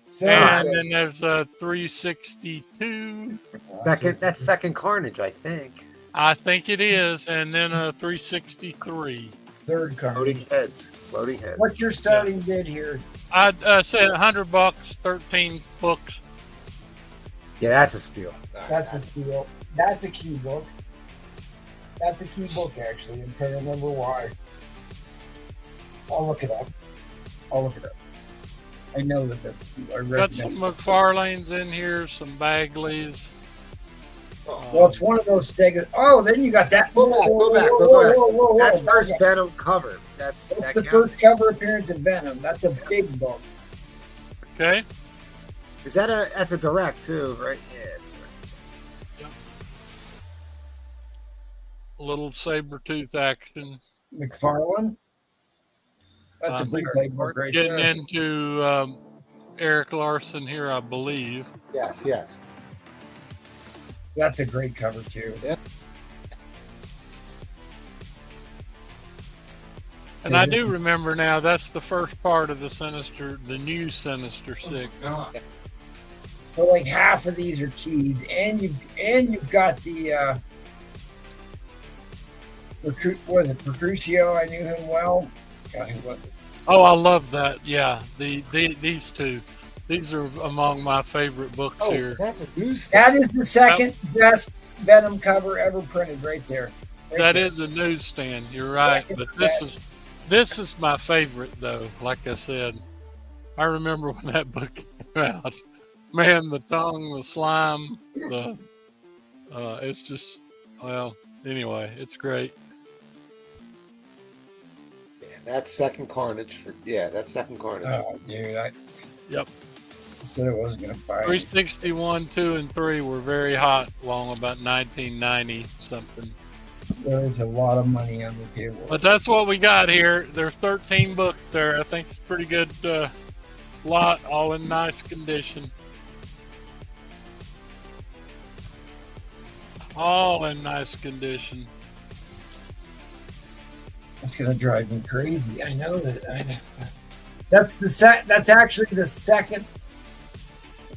So and good. then there's 362. That's second Carnage, I think. I think it is, and then 363. Third card. Floating heads. Floating heads. What's your starting bid here? I'd say $100, 13 books. Yeah, that's a steal. That's a steal. That's a key book. That's a key book, actually. I'm trying to remember why. I'll look it up. I know that that's. Got some McFarlanes in here, some Bagleys. Well, it's one of those Stegas. Oh, then you got that. Go back. That's first Venom cover. That's the first cover appearance of Venom. That's a big book. Okay. Is that that's a direct too, right? Yeah, it's direct. Yep. Little Sabretooth action. McFarlane. That's a big book right there. Getting into Eric Larson here, I believe. Yes. That's a great cover too. Yeah. And I do remember now. That's the first part of the new Sinister Six. So like half of these are keys, and you've got the was it Petruccio? I knew him well. Oh, I love that. Yeah, these two. These are among my favorite books here. That's a news. That is the second best Venom cover ever printed, right there. That is a newsstand. You're right, but this is my favorite though. Like I said, I remember when that book came out. Man, the tongue, the slime, it's just anyway, it's great. Yeah, that's second Carnage. That's second Carnage. Oh, dude, Yep. Said I wasn't going to buy it. 361, 2, and 3 were very hot along about 1990 something. There is a lot of money on the table. But that's what we got here. There's 13 books there. I think it's a pretty good lot, all in nice condition. All in nice condition. It's going to drive me crazy. I know that. That's actually the second,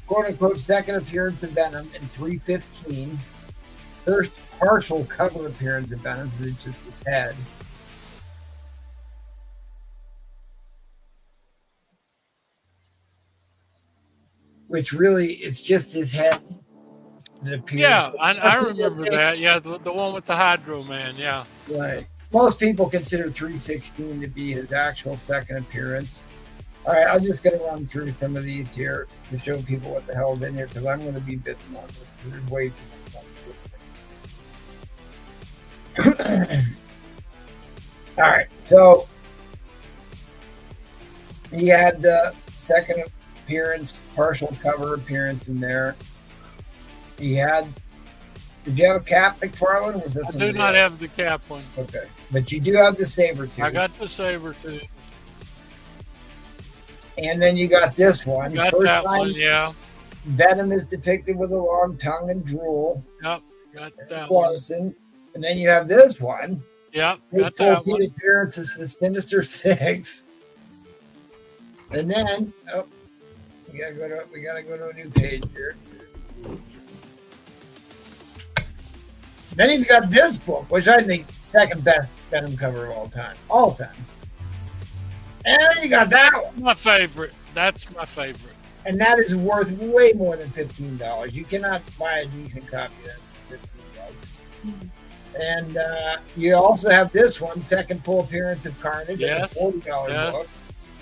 quote unquote, second appearance of Venom in 315. First partial cover appearance of Venom, so it's just his head. Which really, it's just his head that appears. Yeah, I remember that. Yeah, the one with the Hydro Man. Yeah. Right. Most people consider 316 to be his actual second appearance. All right, I'm just going to run through some of these here to show people what the hell's in here, because I'm going to be bitten on this. There's way too much. All right, so he had the second appearance, partial cover appearance in there. He had. Did you have a cap, McFarlane? Or was that I do not have the cap one. Okay, but you do have the saber tooth. I got the saber tooth. And then you got this one. Got First that time one, yeah. Venom is depicted with a long tongue and drool. Yep, got that one. Larson. And then you have this one. Yep, got that one. Appearances in Sinister Six. And then, we gotta go to a new page here. Then he's got this book, which I think second best Venom cover of all time. And then you got that one. My favorite. That's my favorite. And that is worth way more than $15. You cannot buy a decent copy of that for $15. And you also have this one, second full appearance of Carnage. Yes. A $40 Yes. book.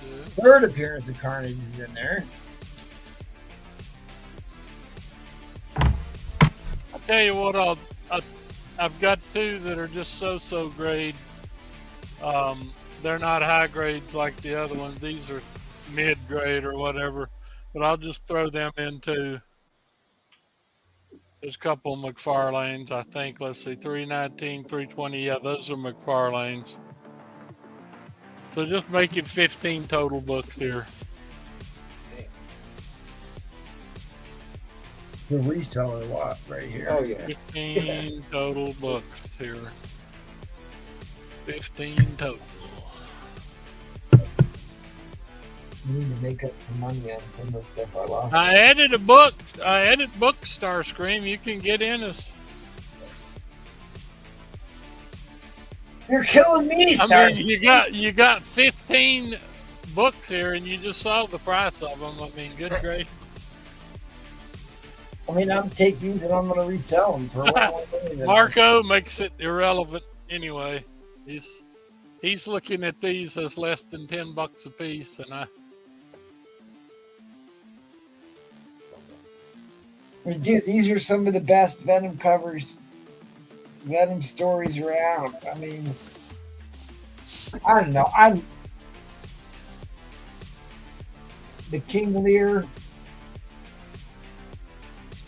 Yes. Third appearance of Carnage is in there. I'll tell you what, I've got two that are just so grade. They're not high grades like the other ones. These are mid grade or whatever. But I'll just throw them into. There's a couple of McFarlanes, I think. Let's see, 319, 320. Yeah, those are McFarlanes. So just make it 15 total books here. The reseller lot right here. Oh, yeah. 15 total books here. 15 total. I need to make up some money on some of the stuff I lost. I added a book. I added book Starscream. You can get in us. You're killing me, Star. I mean, you got 15 books here, and you just saw the price of them. I mean, good gracious. I mean, I'm take these and I'm going to resell them for $1. Marco makes it irrelevant anyway. He's looking at these as less than $10 a piece, and I mean, dude, these are some of the best Venom covers, Venom stories around. I mean, I don't know. The King Lear,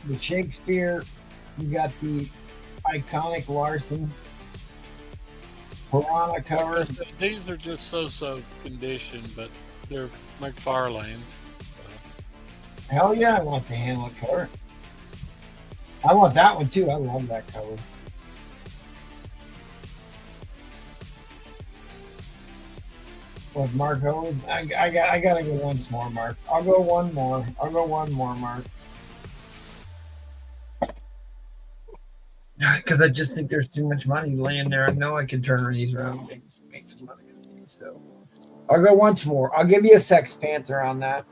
the Shakespeare, you got the iconic Larson Piranha cover. These are just so condition, but they're McFarlane's. Hell yeah, I want the Hamlet cover. I want that one too. I love that cover. What Mark Owens? I gotta go once more, Mark. I'll go one more, Mark. Because I just think there's too much money laying there. I know I can turn these around and make some money on these. So I'll go once more. I'll give you a Sex Panther on that.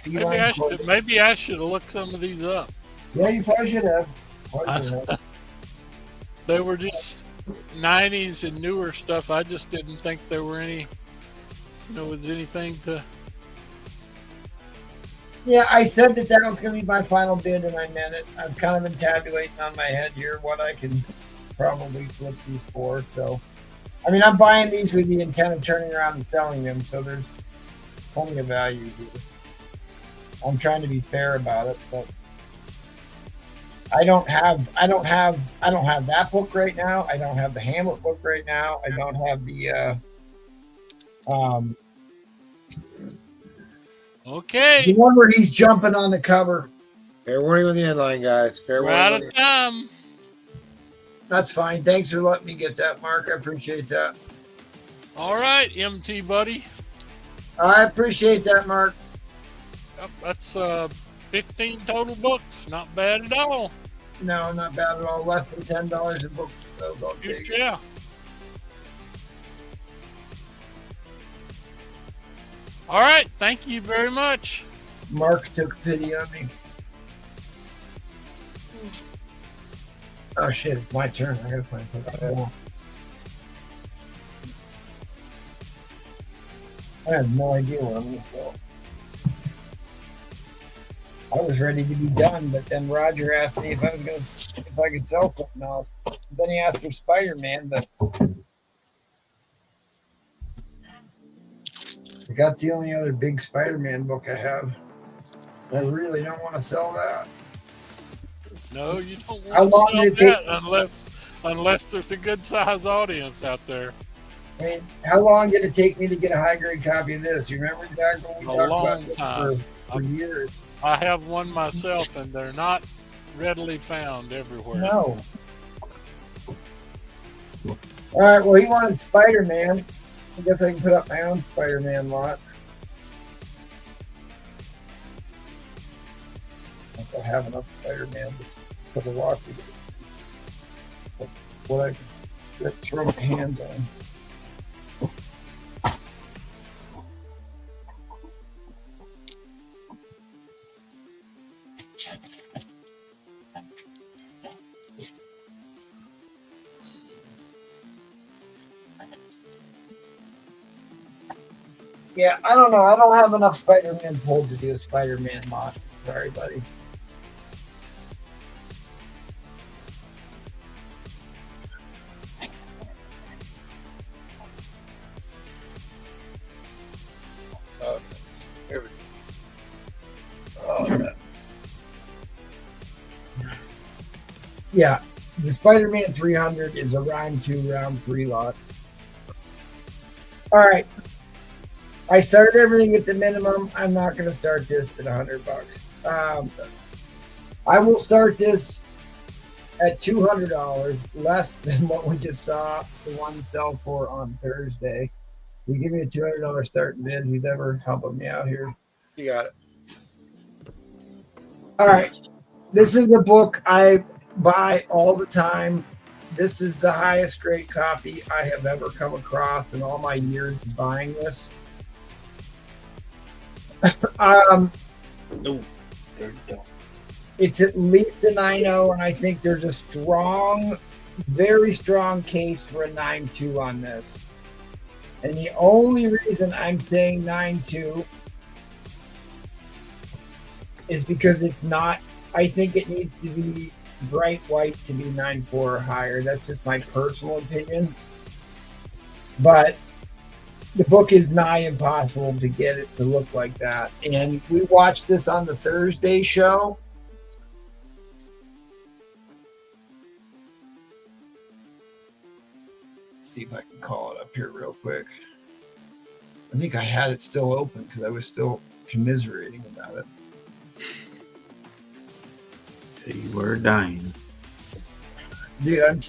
Maybe I should have looked some of these up. Yeah, you probably should have. They were just 90s and newer stuff. I just didn't think there were any, was anything to. Yeah, I said that was going to be my final bid, and I meant it. I've kind of been tabulating on my head here what I can probably flip these for. So, I mean, I'm buying these with the intent of turning around and selling them. So there's plenty of value here. I'm trying to be fair about it, but I don't have that book right now. I don't have the Hamlet book right now. I don't have the Okay. the one where he's jumping on the cover. Fair warning on the end line, guys. Fair We're warning. out on of the- time. That's fine. Thanks for letting me get that, Mark. I appreciate that. All right, MT buddy. I appreciate that, Mark. Yep, that's 15 total books. Not bad at all. No, not bad at all. Less than $10 a book. So don't take it. Yeah. All right. Thank you very much. Mark took pity on me. Oh shit, it's my turn. I gotta find something. I have no idea where I'm gonna go. I was ready to be done, but then Roger asked me if I could sell something else. Then he asked for Spider-Man, but that's the only other big Spider-Man book I have. I really don't want to sell that. No, you don't How long want to did sell it that unless there's a good size audience out there. I mean, how long did it take me to get a high grade copy of this? You remember back when we A talked long about this time. for years? I have one myself, and they're not readily found everywhere. No. All right. Well, he wanted Spider-Man. I guess I can put up my own Spider-Man lot. If I have enough Spider-Man to put a lot together. What I can throw my hands on. Yeah, I don't know. I don't have enough Spider-Man pulled to do a Spider-Man lot. Sorry, buddy. Here we go. Oh, yeah, the Spider-Man 300 is a round 2, round 3 lot. All right. I started everything at the minimum. I'm not going to start this at $100. I will start this at $200, less than what we just saw the one sell for on Thursday. You give me a $200 starting bid. Who's ever helping me out here? You got it. All right. This is a book I buy all the time. This is the highest grade copy I have ever come across in all my years of buying this. No, there you go. It's at least a 9.0, and I think there's a strong, very strong case for a 9.2 on this. And the only reason I'm saying 9.2 is because it's not, I think it needs to be bright white to be 9.4 or higher. That's just my personal opinion. But the book is nigh impossible to get it to look like that. And we watched this on the Thursday show. Let's see if I can call it up here real quick. I think I had it still open because I was still commiserating about it. You were dying. Dude, I'm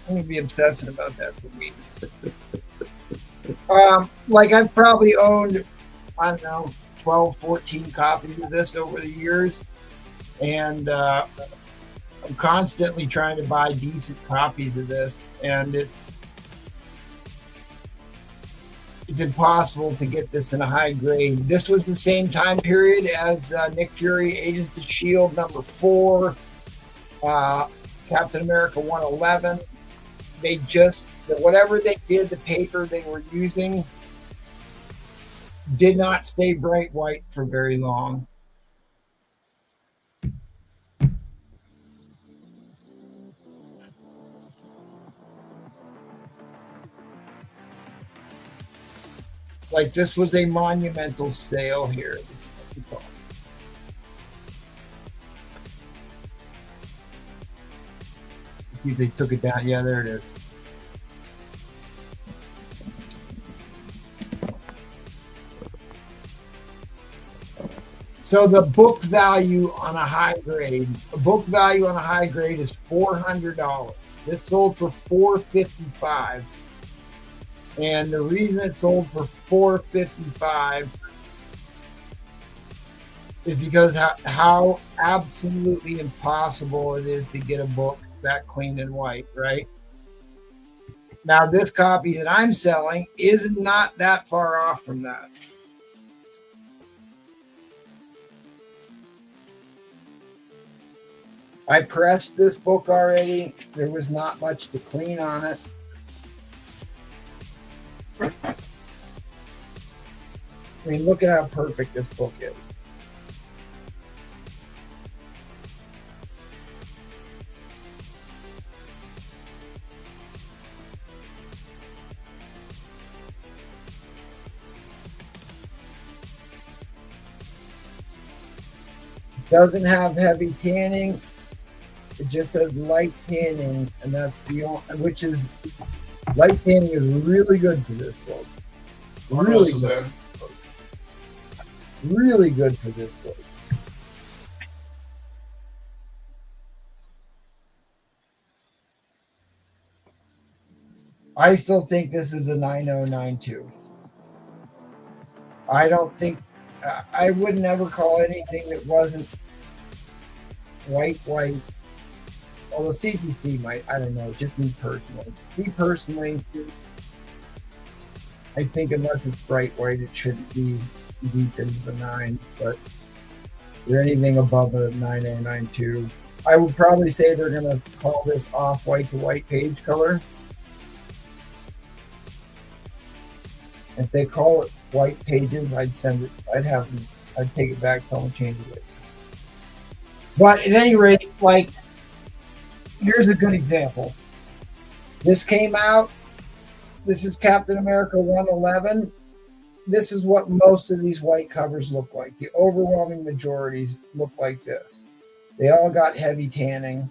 going to be obsessing about that for weeks. Like I've probably owned, I don't know, 12, 14 copies of this over the years. And I'm constantly trying to buy decent copies of this. And it's impossible to get this in a high grade. This was the same time period as Nick Fury, Agents of S.H.I.E.L.D. number 4, Captain America 111. They just, whatever they did, the paper they were using did not stay bright white for very long. Like this was a monumental sale here. See if they took it down. Yeah, there it is. So the book value on a high grade, is $400. This sold for $455, and the reason it sold for $455 is because how absolutely impossible it is to get a book that clean and white, right? Now, this copy that I'm selling is not that far off from that. I pressed this book already. There was not much to clean on it. I mean, look at how perfect this book is. Doesn't have heavy tanning. It just says light tanning, and that's the only, which is light tanning is really good for this book. Really good. Really good for this book. I still think this is a 9092. I don't think I would never call anything that wasn't white. Although CPC might, I don't know, just me personally. I think unless it's bright white, it shouldn't be deep into the nines, but for anything above a 9092, I would probably say they're going to call this off-white to white page color. If they call it white pages, I'd send it, I'd take it back, tell them to change it. But at any rate, like, here's a good example. This came out. This is Captain America 111. This is what most of these white covers look like. The overwhelming majorities look like this. They all got heavy tanning.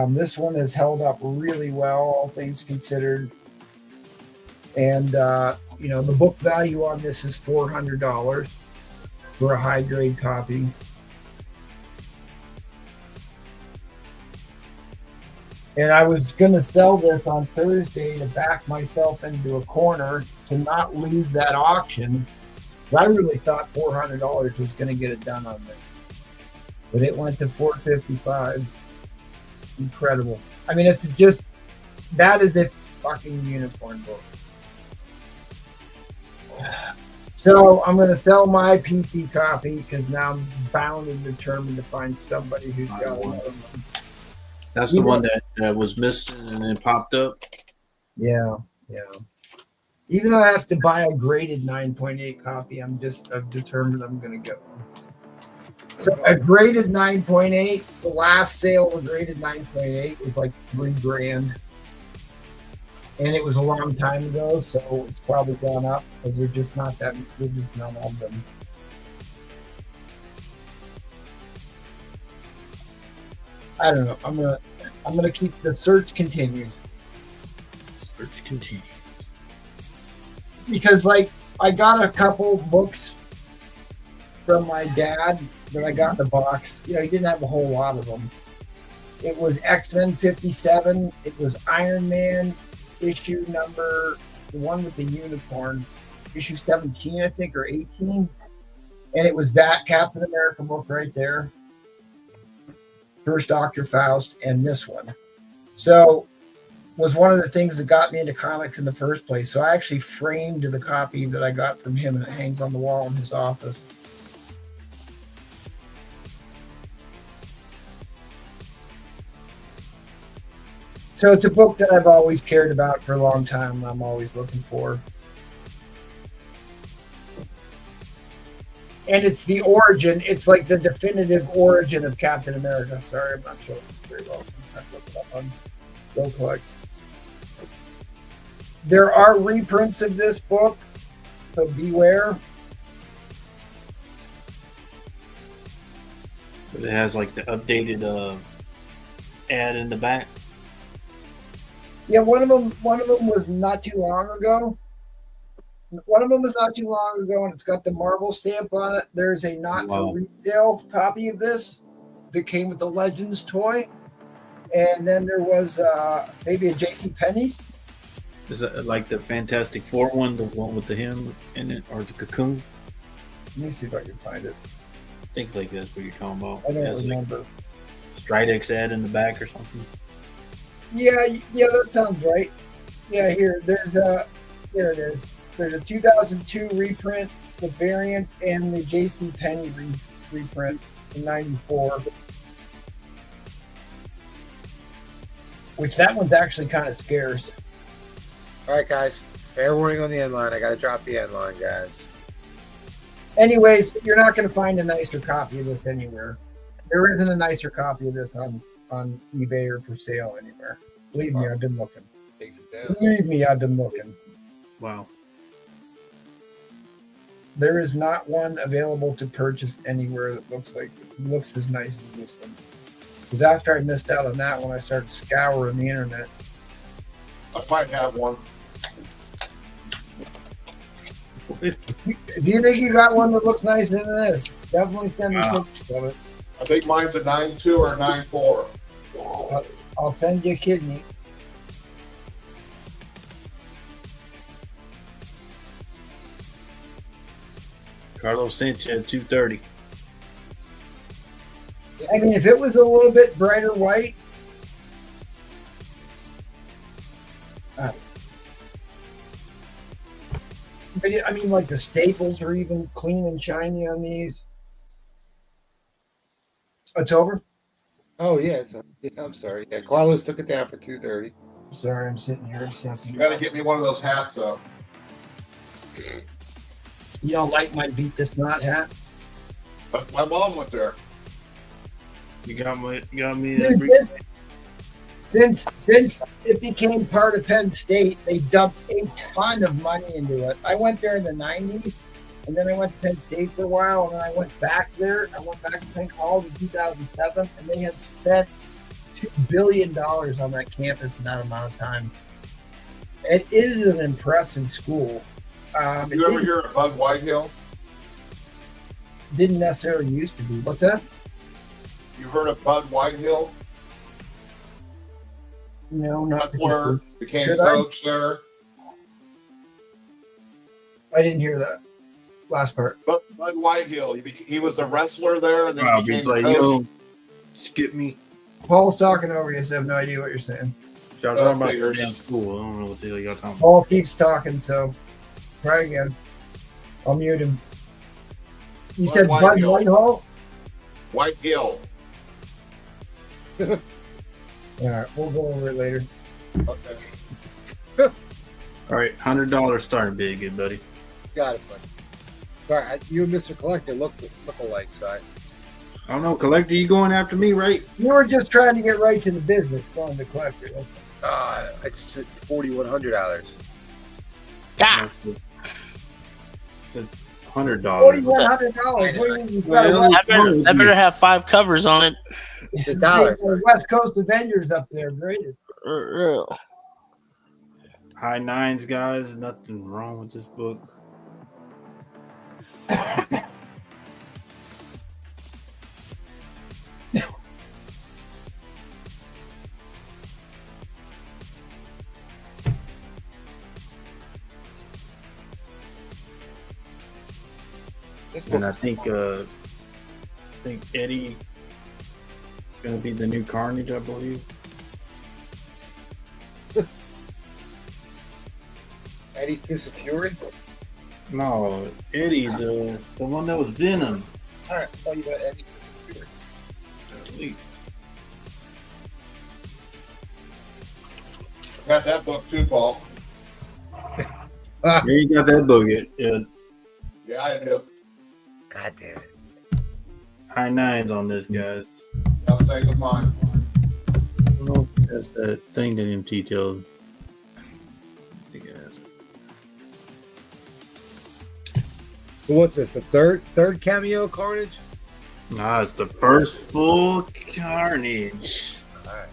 This one has held up really well, all things considered. And, you know, the book value on this is $400 for a high grade copy. And I was going to sell this on Thursday to back myself into a corner to not lose that auction. I really thought $400 was going to get it done on this. But it went to $455. Incredible. I mean, it's just, that is a fucking unicorn book. So I'm going to sell my PC copy because now I'm bound and determined to find somebody who's got one of them. That's the one that was missing and then popped up. Yeah. Even though I have to buy a graded 9.8 copy, I've determined I'm going to get one. So a graded 9.8, the last sale of a graded 9.8 was like $3,000. And it was a long time ago, so it's probably gone up because they're just not of them. I don't know. I'm gonna keep the search continue. Because like I got a couple books from my dad that I got in the box. You know, he didn't have a whole lot of them. It was X-Men 57. It was Iron Man issue number, the one with the unicorn, issue 17, I think, or 18. And it was that Captain America book right there. First Dr. Faust, and this one. So was one of the things that got me into comics in the first place. So I actually framed the copy that I got from him, and it hangs on the wall in his office. So it's a book that I've always cared about for a long time, and I'm always looking for. And it's the origin. It's like the definitive origin of Captain America. Sorry, I'm not showing this very well. I'm trying to look it up on Go Collect. There are reprints of this book, so beware. It has like the updated ad in the back. Yeah, one of them was not too long ago. And it's got the Marvel stamp on it. There's a not for resale copy of this that came with the Legends toy. And then there was maybe a JCPenney's. Is that like the Fantastic Four one, the one with the him in it, or the Cocoon? Let me see if I can find it. I think like that's what you're talking about. I don't It has, remember. like, Stridex ad in the back or something. Yeah, that sounds right. Yeah, here it is. There's a 2002 reprint, the variant, and the JCPenney reprint in '94. Which that one's actually kind of scarce. All right, guys. Fair warning on the end line. I got to drop the end line, guys. Anyways, you're not going to find a nicer copy of this anywhere. There isn't a nicer copy of this on eBay or for sale anywhere. Believe me, I've been looking. Believe me, I've been looking. Wow. There is not one available to purchase anywhere that looks as nice as this one. Because after I missed out on that one, I started scouring the internet. I might have one. If you think you got one that looks nicer than this, definitely send me pictures of it. I think mine's a 9.2 or a 9.4. I'll send you a kidney. Carlos sent you at 230. I mean, if it was a little bit brighter white, but I mean, like the staples are even clean and shiny on these. It's over. Oh yeah, I'm sorry. Yeah, Carlos took it down for 230. Sorry, I'm sitting here obsessing. You got to get me one of those hats, though. You don't like my beat this knot hat? My mom went there. You got me. Dude, since it became part of Penn State, they dumped a ton of money into it. I went there in the 90s, and then I went to Penn State for a while, and then I went back there. I went back to Penn College in 2007, and they had spent $2 billion on that campus in that amount of time. It is an impressive school. You ever hear of Bud Whitehill? Didn't necessarily used to be. What's that? You heard of Bud Whitehill? No, not wrestler, became coach there. I didn't hear that last part. Bud Whitehill, he was a wrestler there, and then he became like, coach. yo, skip me. Paul's talking over you, so I have no idea what you're saying. Y'all talking about your damn school. I don't know what the hell y'all talking about. Paul keeps talking, so try again. I'll mute him. You said Bud Whitehill? Whitehill. All right, we'll go over it later. Okay. All right, $100 starting bid, good buddy. Got it, buddy. Sorry, you and Mr. Collector look alike, so I don't know, Collector, you going after me, right? You were just trying to get right to the business, going to Collector. it's $4,100. Ah! It's $100. $4,100. That better have 5 covers on it. It's the West Coast Avengers up there, graded. High nines, guys. Nothing wrong with this book. And I think Eddie is going to be the new Carnage, I believe. Eddie Fist of Fury? No, Eddie, the one that was Venom. All right, I'll tell you about Eddie Fist of Fury. Got that book too, Paul. You ain't got that book yet. Yeah, I do. God damn it. High nines on this, guys. I'll say the mine. I don't know if that's that thing that MT told. What's this? The third cameo Carnage? Nah, it's the first full Carnage. All right.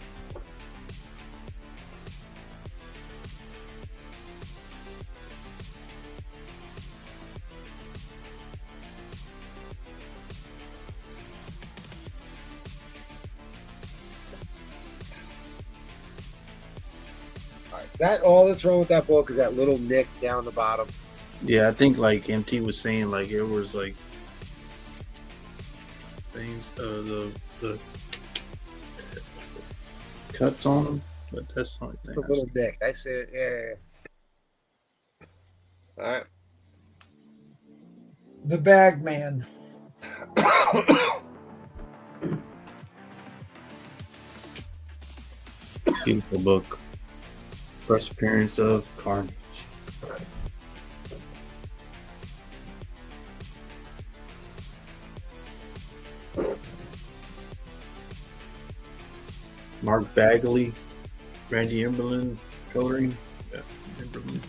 Is that all that's wrong with that book? Is that little nick down the bottom? Yeah, I think like MT was saying, like it was like things, the cuts on them, but that's the only thing. The little nick. I see it. Yeah. All right. The Bag Man. Beautiful book. First appearance of Carnage. Mark Bagley, Randy Emberlin coloring. Yeah, Emberlin.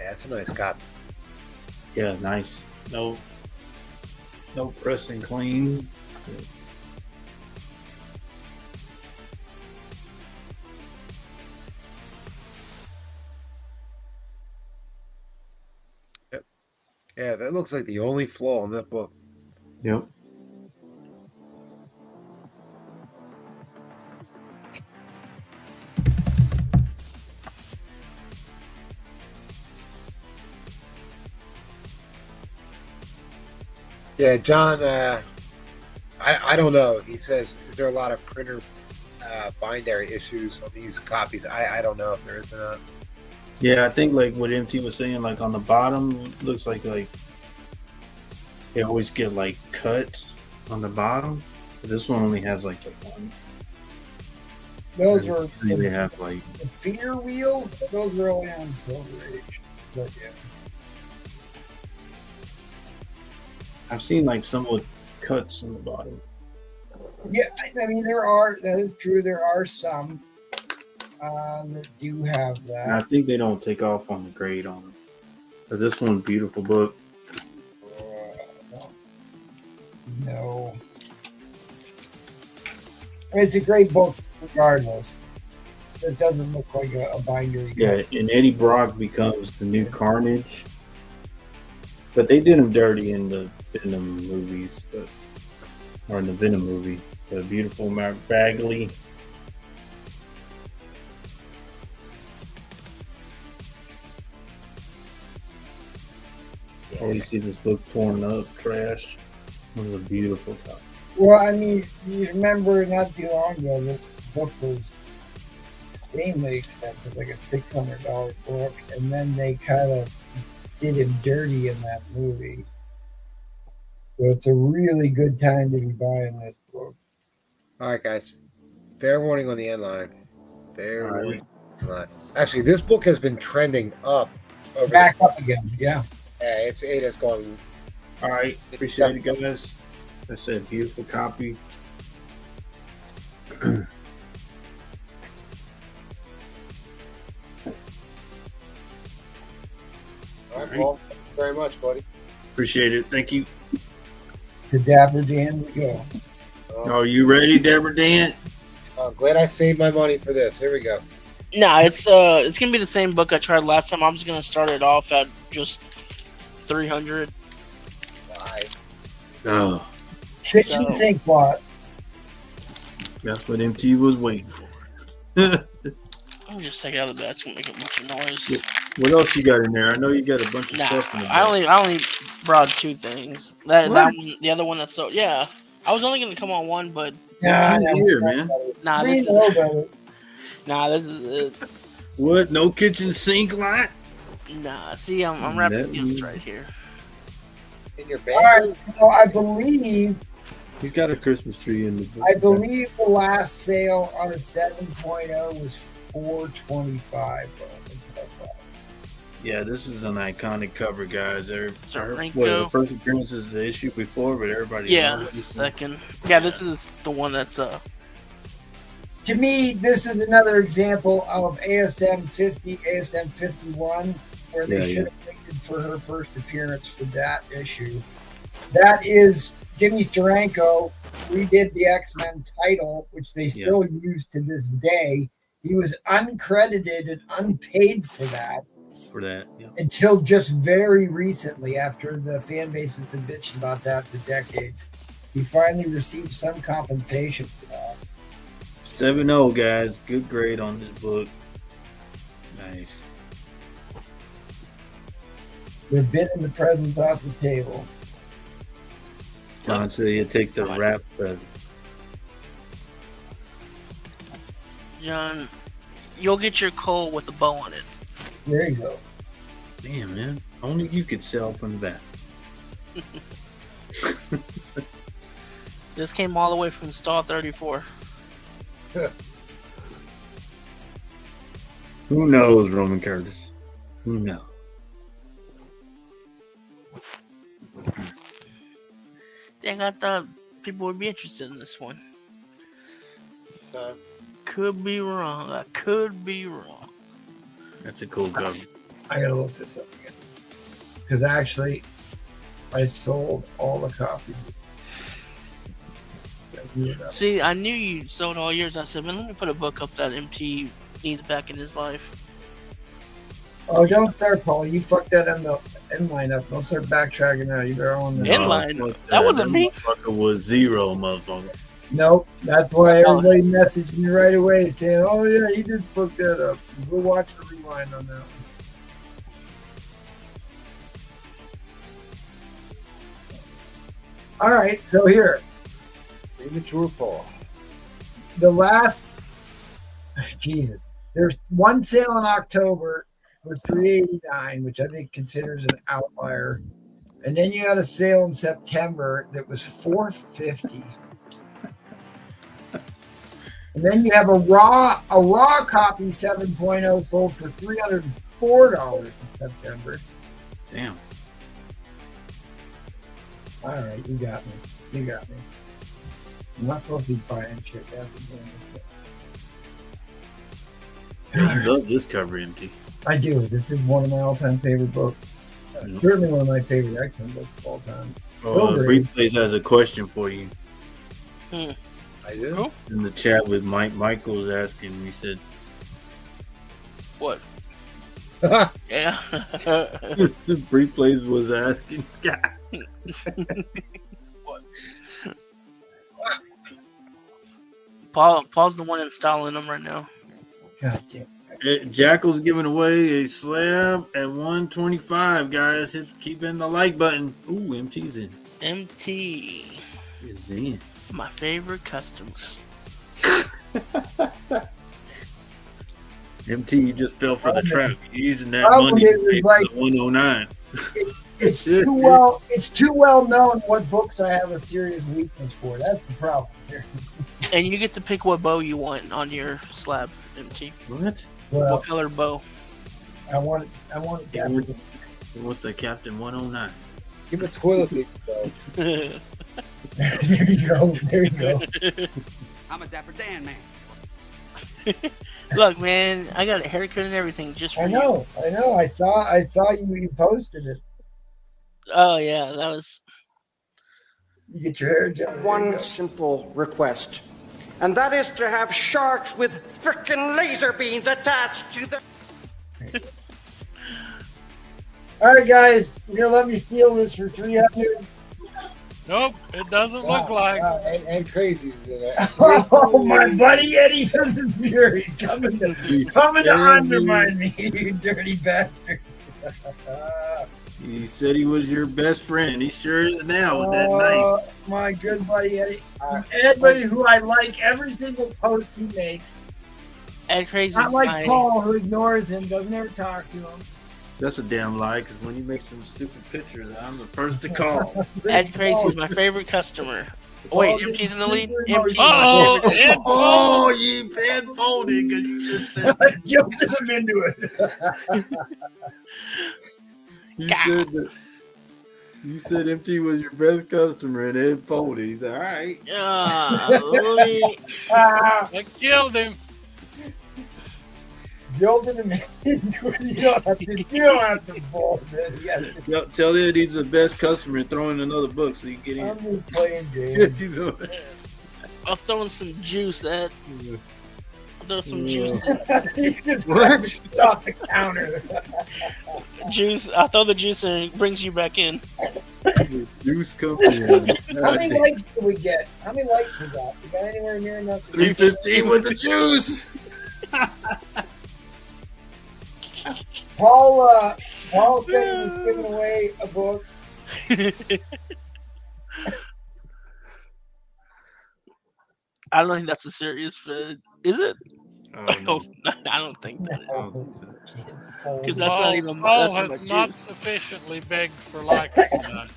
That's a nice copy. Yeah, nice. No pressing clean. Yep. Yeah, that looks like the only flaw in that book. Yep. Yeah, John, I don't know. He says, is there a lot of printer binary issues on these copies? I don't know if there is or not. Yeah, I think like what MT was saying, like on the bottom, looks like they always get like cuts on the bottom. But this one only has like the one. Those are They have like the fear wheels. Those are only on Silver Age. But yeah. I've seen like some with cuts on the bottom. Yeah, I mean that is true. There are some that do have that. And I think they don't take off on the grade on them. But this one's beautiful book. No. I mean, it's a great book regardless. It doesn't look like a bindery. Yeah, and Eddie Brock becomes the new Carnage. But they did him dirty in the Venom movies, or in the Venom movie. The beautiful Mark Bagley. Yeah. Oh, you see this book torn up, trash. It was a beautiful copy. Well, I mean, you remember not too long ago, this book was extremely expensive, like a $600 book, and then they kind of did him dirty in that movie. So it's a really good time to be buying this book. All right, guys. Fair warning on the end line. Fair warning. Actually, this book has been trending up. Back up again, yeah. Yeah, it has gone. All right, appreciate it, guys. That's a beautiful copy. All right, Paul. Thank you very much, buddy. Appreciate it. Thank you. To Dapper Dan we go. Are you ready, Deborah Dan? I'm glad I saved my money for this. Here we go. No, it's gonna be the same book I tried last time. I'm just gonna start it off at just 300. Oh, Kitchen So- sink plot. that's what MT was waiting for. Let me just take it out of the bed. It's gonna make a bunch of noise. What else you got in there? I know you got a bunch of Nah, stuff in the I only brought 2 things. That What? one, the other one that's so yeah. I was only gonna come on one, but Nah, here, man. nah, We this know is about it. nah, this is it. What? No kitchen sink light? Nah. See, I'm wrapping That gifts means- right here. In your All right, so I believe He's got a Christmas tree in the book. the last sale on a 7.0 was $425. Yeah, this is an iconic cover, guys. Rinko. The first appearance is the issue before, but everybody Yeah, knows it. second. Yeah, this is the one that's To me, this is another example of ASM 50, ASM 51, where they Yeah, should have waited for her first appearance for that issue. That is Jimmy Steranko redid the X-Men title, which they still use to this day. He was uncredited and unpaid for that until just very recently, after the fan base has been bitching about that for decades. He finally received some compensation for that. 7-0, guys. Good grade on this book. Nice. They're bidding the presents off the table. John said he'd take the wrap present. John. You'll get your coal with a bow on it. There you go. Damn, man. Only you could sell from the back. This came all the way from stall 34. Who knows, Roman Curtis? Who knows? Dang, I thought people would be interested in this one. Could be wrong. I could be wrong. That's a cool cover. I gotta look this up again. Because actually, I sold all the copies. See, I knew you sold all yours. I said, man, let me put a book up that MT needs back in his life. Oh, don't start, Paul. You fucked that end line up. Don't start backtracking now. You better on the Inline? That wasn't me. Motherfucker was 0, motherfucker. Nope. That's why everybody messaged me right away saying, oh, yeah, you did fuck that up. Go watch the rewind on that one. All right, so here. Premature Paul. The last, Jesus, there's one sale in October for $389, which I think considers an outlier, and then you had a sale in September that was $450, and then you have a raw copy 7.0 sold for $304 in September. Damn. All right, you got me. You got me. I'm not supposed to be buying shit after doing this. Yeah, you love this cover, MT. I do. This is one of my all-time favorite books. Certainly one of my favorite X-Men books of all time. Replays has a question for you. I do. In the chat with Mike, Michael was asking. He said, "What?" Yeah. Replays was asking. What? Paul's the one installing them right now. God damn. Jackal's giving away a slab at 125, guys. Keep in the like button. Ooh, MT's in. MT is in. My favorite customer. MT, you just fell for the trap. You're using that Problem money is, to pay like, for the 109. It's too well known what books I have a serious weakness for. That's the problem here. And you get to pick what bow you want on your slab, MT. What? Well, What color bow? I want Captain. What's the Captain 109? Give him a toilet paper, though. There you go. There you go. I'm a Dapper Dan man. Look, man, I got a haircut and everything just for I you. know. I saw you posted it. Oh yeah, that was. You get your hair done. One simple request, and that is to have sharks with frickin' laser beams attached to the. All right, guys, you're gonna let me steal this for 300. Nope, it doesn't look like. And Crazy's in it. Oh, my buddy Eddie from the Fury coming to undermine me, you dirty bastard. He said he was your best friend. He sure is now with that knife. My good buddy Eddie. Anybody who I like every single post he makes. Ed Crazy. Not like Paul, who ignores him, doesn't ever talk to him. That's a damn lie, because when you make some stupid pictures, I'm the first to call. Ed Crazy is my favorite customer. Oh, wait, MT's in the lead? MT. Oh, you bad folded because you just said I guilted him into it. You said MT was your best customer and Ed folded. He said, all right. I killed him. Guilted him into it. You don't have to fold, man. Tell Ed he's the best customer and throw in another book so you can get in. I'm just playing games. I'll throw in some juice, Ed. I'll throw some juice in. What? Off the counter. Juice. I'll throw the juice in and it brings you back in. Juice comes in. How many likes did we get? How many likes we got? We got anywhere near enough? 315 with the juice. Paul said he was giving away a book. I don't think that's a serious fit. Is it? No. I don't think that is. Because that's Paul, not even. Paul that's has not not juice. sufficiently begged for likes tonight.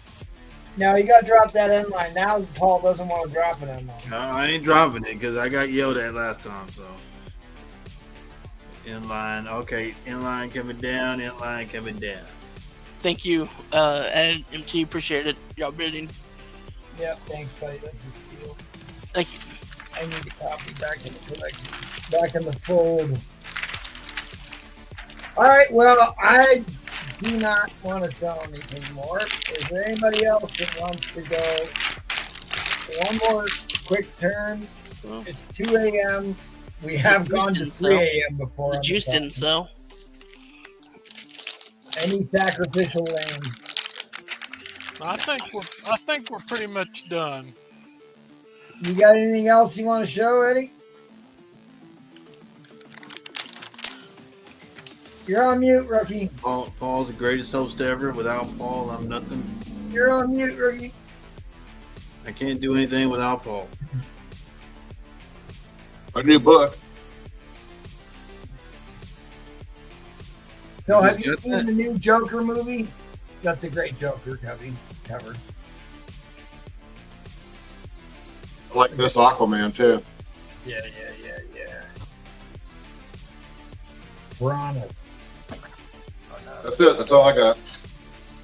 Now you got to drop that end line. Now Paul doesn't want to drop it end line. No, I ain't dropping it because I got yelled at last time. So inline, okay, inline coming down, inline coming down. Thank you, Ed, MT. Appreciate it. Y'all bidding. Yep, thanks, buddy. That's a steal. Thank you. I need a copy back in the collection, back in the fold. All right, well, I do not want to sell anything more. Is there anybody else that wants to go one more quick turn? It's 2 a.m. We have gone to 3 a.m. before. The juice didn't sell. Any sacrificial lamb? I think we're pretty much done. You got anything else you want to show, Eddie? You're on mute, rookie. Paul's the greatest host ever. Without Paul, I'm nothing. You're on mute, rookie. I can't do anything without Paul. A new book. So have you seen the new Joker movie? That's a great Joker cover. I like this Aquaman too. Yeah. Piranhas. That's it. That's all I got.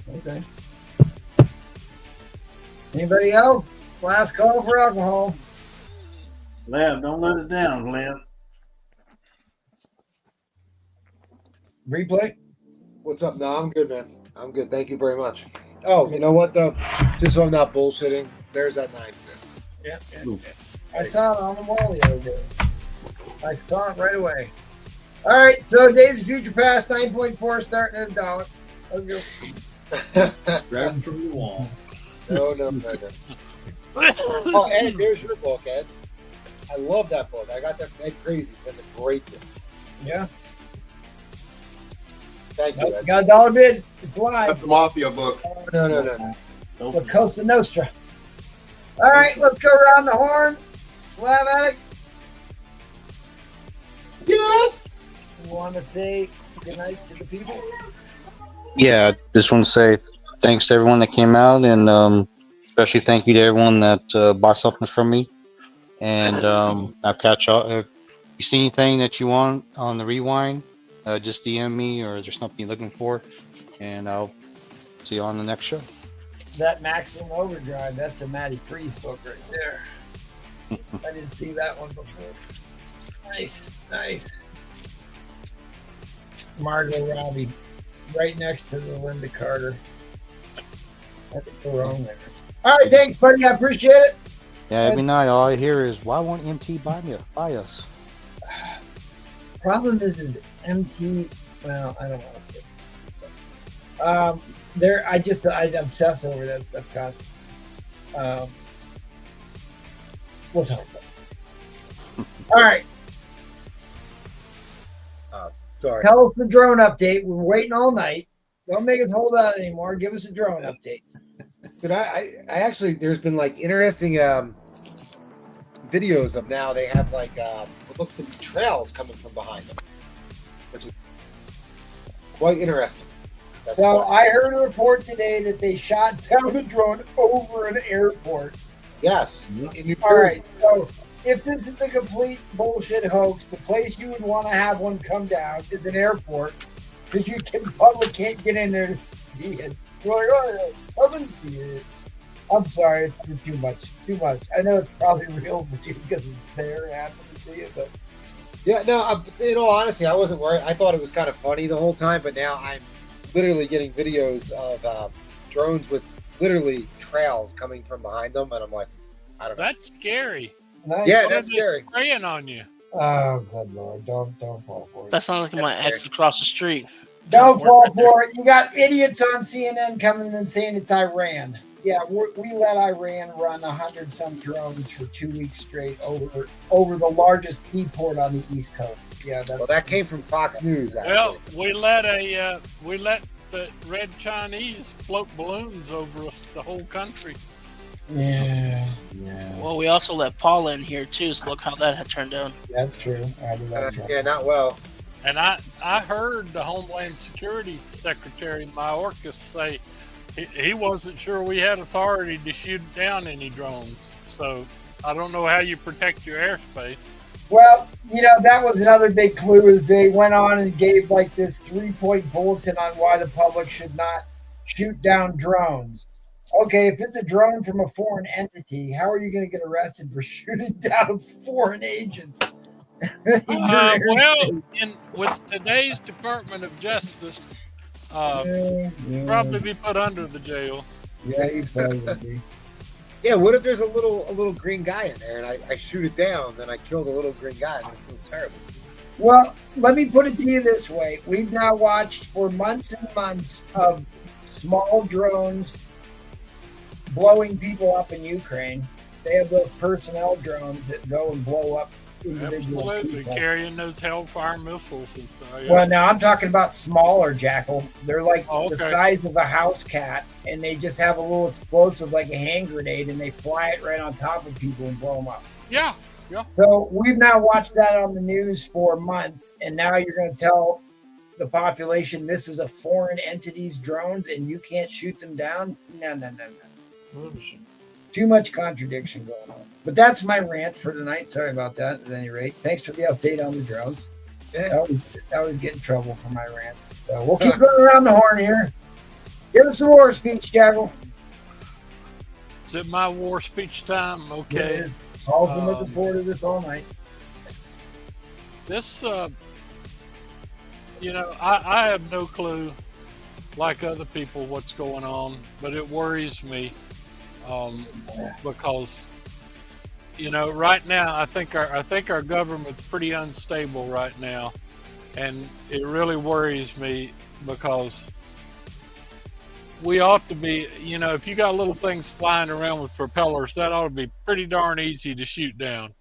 Okay. Anybody else? Last call for alcohol. Lamb, don't let it down, Lamb. Replay? What's up? No, I'm good, man. I'm good. Thank you very much. Oh, you know what, though? Just so I'm not bullshitting, there's that 9 cent. Yeah. I saw it on the wall the other day. I saw it right away. All right, so Days of Future Past 9.4 starting at $1. Let's go. Grab him from the wall. No. Oh, Ed, there's your book, Ed. I love that book. I got that from Ed Crazy. That's a great book. Yeah. Thank you, Ed. Got a $1 bid. It's live. That's the Mafia book. No. La Cosa Nostra. All right, let's go around the horn. Slav Addict. Yes. You want to say goodnight to the people? Yeah, just want to say thanks to everyone that came out, and especially thank you to everyone that bought something from me. And I'll catch y'all. If you see anything that you want on the rewind, just DM me, or is there something you're looking for, and I'll see you on the next show. That Maximum Overdrive, that's a Matty Freeze book right there. I didn't see that one before. Nice. Margot Robbie, right next to the Linda Carter. I think we're wrong there. All right, thanks, buddy. I appreciate it. Yeah, every night all I hear is, why won't MT buy us? Problem is MT, well, I don't want to say. There, I obsess over that stuff, guys. We'll talk about it. All right. Sorry. Tell us the drone update. We're waiting all night. Don't make us hold out anymore. Give us a drone update. But I actually, there's been like interesting videos of now they have like what looks to be trails coming from behind them, which is quite interesting. So I heard a report today that they shot down the drone over an airport. Yes. All right. So if this is a complete bullshit hoax, the place you would want to have one come down is an airport because public can't get in there to see it. You're like, oh, I haven't seen it. I'm sorry, it's too much. Too much. I know it's probably real for you because it's there and happen to see it, but yeah, no. In all honesty, I wasn't worried. I thought it was kind of funny the whole time, but now I'm literally getting videos of drones with literally trails coming from behind them, and I'm like, I don't know. That's scary. Yeah, that's scary. Preying on you. Oh, good lord! Don't fall for it. That sounds like my ex across the street. Don't fall for it. You got idiots on CNN coming and saying it's Iran. Yeah, we let Iran run 100-some drones for 2 weeks straight over the largest seaport on the East Coast. Yeah, that came from Fox News. Actually. Well, we let the Red Chinese float balloons over us, the whole country. Yeah. Well, we also let Paula in here too, so look how that had turned out. That's true. Yeah, not well. And I heard the Homeland Security Secretary Mayorkas say he wasn't sure we had authority to shoot down any drones. So I don't know how you protect your airspace. Well, that was another big clue is they went on and gave like this 3-point bulletin on why the public should not shoot down drones. Okay, if it's a drone from a foreign entity, how are you going to get arrested for shooting down foreign agents? With today's Department of Justice, probably be put under the jail. Yeah, he probably would be. Yeah, what if there's a little green guy in there and I shoot it down, then I kill the little green guy and I feel terrible. Well, let me put it to you this way. We've now watched for months and months of small drones blowing people up in Ukraine. They have those personnel drones that go and blow up individual people. Carrying those Hellfire missiles and stuff. Yeah. Well, now I'm talking about smaller, Jackal. They're like the size of a house cat, and they just have a little explosive like a hand grenade, and they fly it right on top of people and blow them up. Yeah. So we've now watched that on the news for months, and now you're going to tell the population this is a foreign entity's drones, and you can't shoot them down? No. Too much contradiction going on. But that's my rant for tonight. Sorry about that. At any rate, thanks for the update on the drones. Yeah, I was getting in trouble for my rant. So we'll keep going around the horn here. Give us a war speech, Jackal. Is it my war speech time? Okay. Paul's been looking forward to this all night. This, I have no clue, like other people, what's going on, but it worries me because, right now I think our government's pretty unstable right now, and it really worries me because we ought to be, if you got little things flying around with propellers, that ought to be pretty darn easy to shoot down.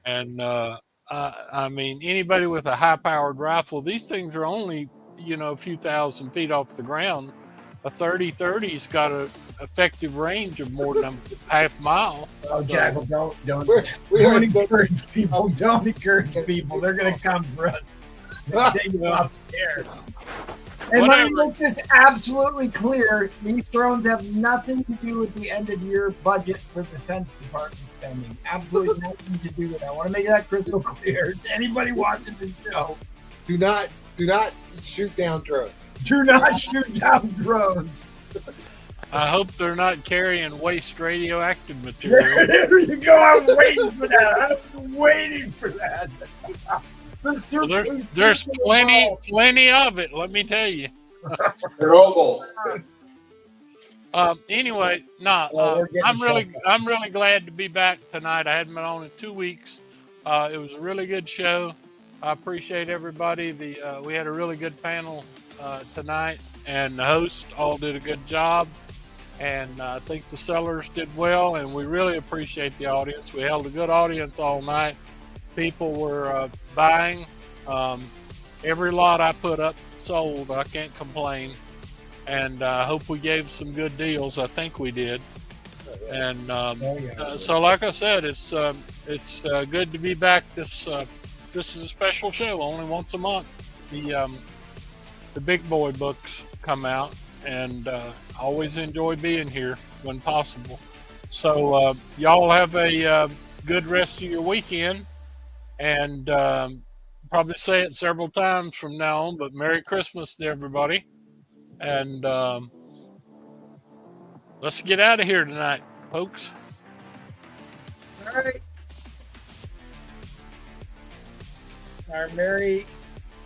And I mean, anybody with a high-powered rifle, these things are only, a few thousand feet off the ground. A 30-30's got an effective range of more than a half mile. Oh, Jackal, don't encourage people. Don't encourage people. They're going to come for us. They go up there. And let me make this absolutely clear. These drones have nothing to do with the end-of-year budget for Defense Department spending. Absolutely nothing to do with that. I want to make that crystal clear. Anybody watching this show, do not shoot down drones. Do not shoot down drones. I hope they're not carrying waste radioactive material. There you go. I'm waiting for that. I'm waiting for that. Well, there's plenty of it. Let me tell you. Chernobyl. Anyway, I'm really glad to be back tonight. I hadn't been on in 2 weeks. It was a really good show. I appreciate everybody. We had a really good panel tonight. and the host all did a good job. And I think the sellers did well, and we really appreciate the audience. We held a good audience all night. People were buying. Every lot I put up sold. I can't complain. And I hope we gave some good deals. I think we did. And so, like I said, it's good to be back. This is a special show, only once a month. The big boy books come out, and I always enjoy being here when possible. So y'all have a good rest of your weekend, and probably say it several times from now on, but Merry Christmas to everybody. And let's get out of here tonight, folks. All right. Our merry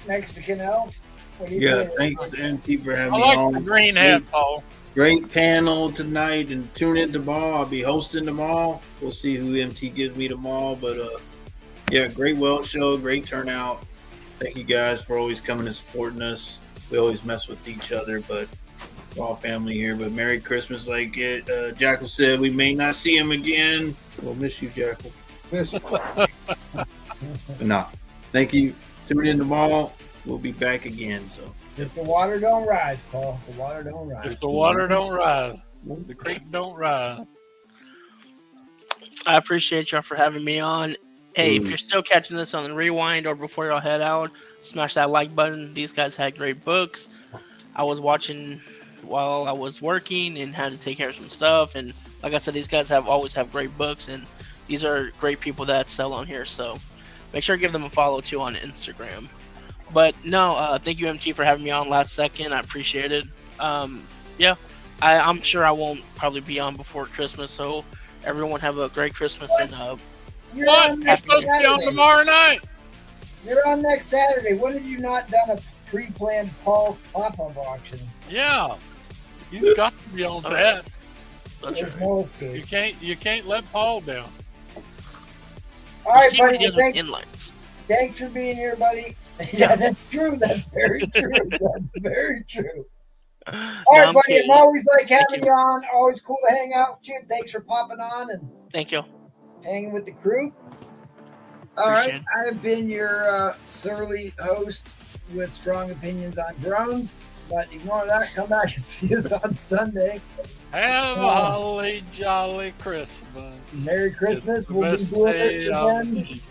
Mexican elf. What do you Yeah, say? thanks to MT for having I me like on. the green hat, Paul. Great panel tonight, and tune in tomorrow. I'll be hosting tomorrow. We'll see who MT gives me tomorrow, but yeah, great Welsh show, great turnout. Thank you guys for always coming and supporting us. We always mess with each other, but we're all family here. But Merry Christmas, like Jackal said. We may not see him again. We'll miss you, Jackal. But nah, thank you. Tune in tomorrow. We'll be back again. So If the water don't rise, Paul, the water don't rise. If the water don't rise, the creek don't rise. I appreciate y'all for having me on. Hey, if you're still catching this on the rewind or before y'all head out, smash that like button. These guys had great books. I was watching while I was working and had to take care of some stuff. And like I said, these guys always have great books, and these are great people that sell on here. So make sure to give them a follow too on Instagram. But no, thank you, MT, for having me on last second. I appreciate it. Yeah, I'm sure I won't probably be on before Christmas. So everyone have a great Christmas and You're What? on You're next supposed to be on Saturday. tomorrow night. You're on next Saturday. When have you not done a pre-planned Paul pop-up auction? Yeah, you've got to be on that. There's no escape. You can't let Paul down. All right, see what he buddy. does with inlines. Thanks for being here, buddy. Yeah, that's true. That's very true. That's very true. All right, I'm buddy. kidding. I'm always like having you on. Always cool to hang out with you. Thanks for popping on and Thank you. hanging with the crew. All right, Appreciate I have been your surly host with strong opinions on drones, but ignore that. Come back and see us on Sunday. Have a holly jolly Christmas. Merry Christmas. It's the We'll be best doing this day of again. the year.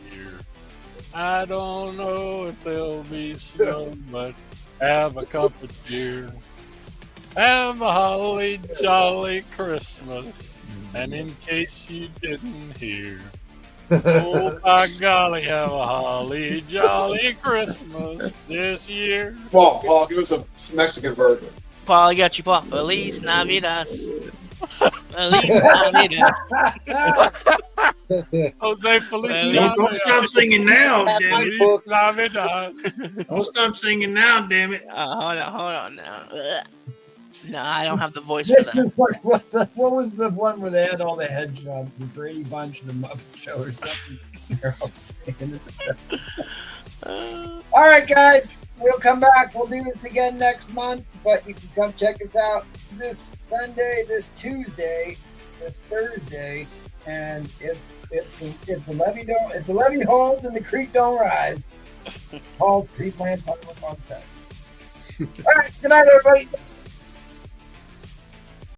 I don't know if there'll be snow, but have a cup of cheer. Have a holly jolly Christmas. And in case you didn't hear, oh by golly, have a holly jolly Christmas this year. Paul, give us a Mexican version. Paul, I got you, Paul. Feliz Navidad. Feliz Navidad. Jose Feliz Don't stop singing now, damn it. Feliz Navidad. Don't stop singing now, damn it. Hold on now. Ugh. No, I don't have the voice This for that. is what was the one where they had all the headshots? The Brady Bunch and the Muppet Show or something. All right, guys. We'll come back. We'll do this again next month, but you can come check us out this Sunday, this Tuesday, this Thursday, and if the levee holds and the creek don't rise, Paul's pre-planned public on set. All right, good night, everybody.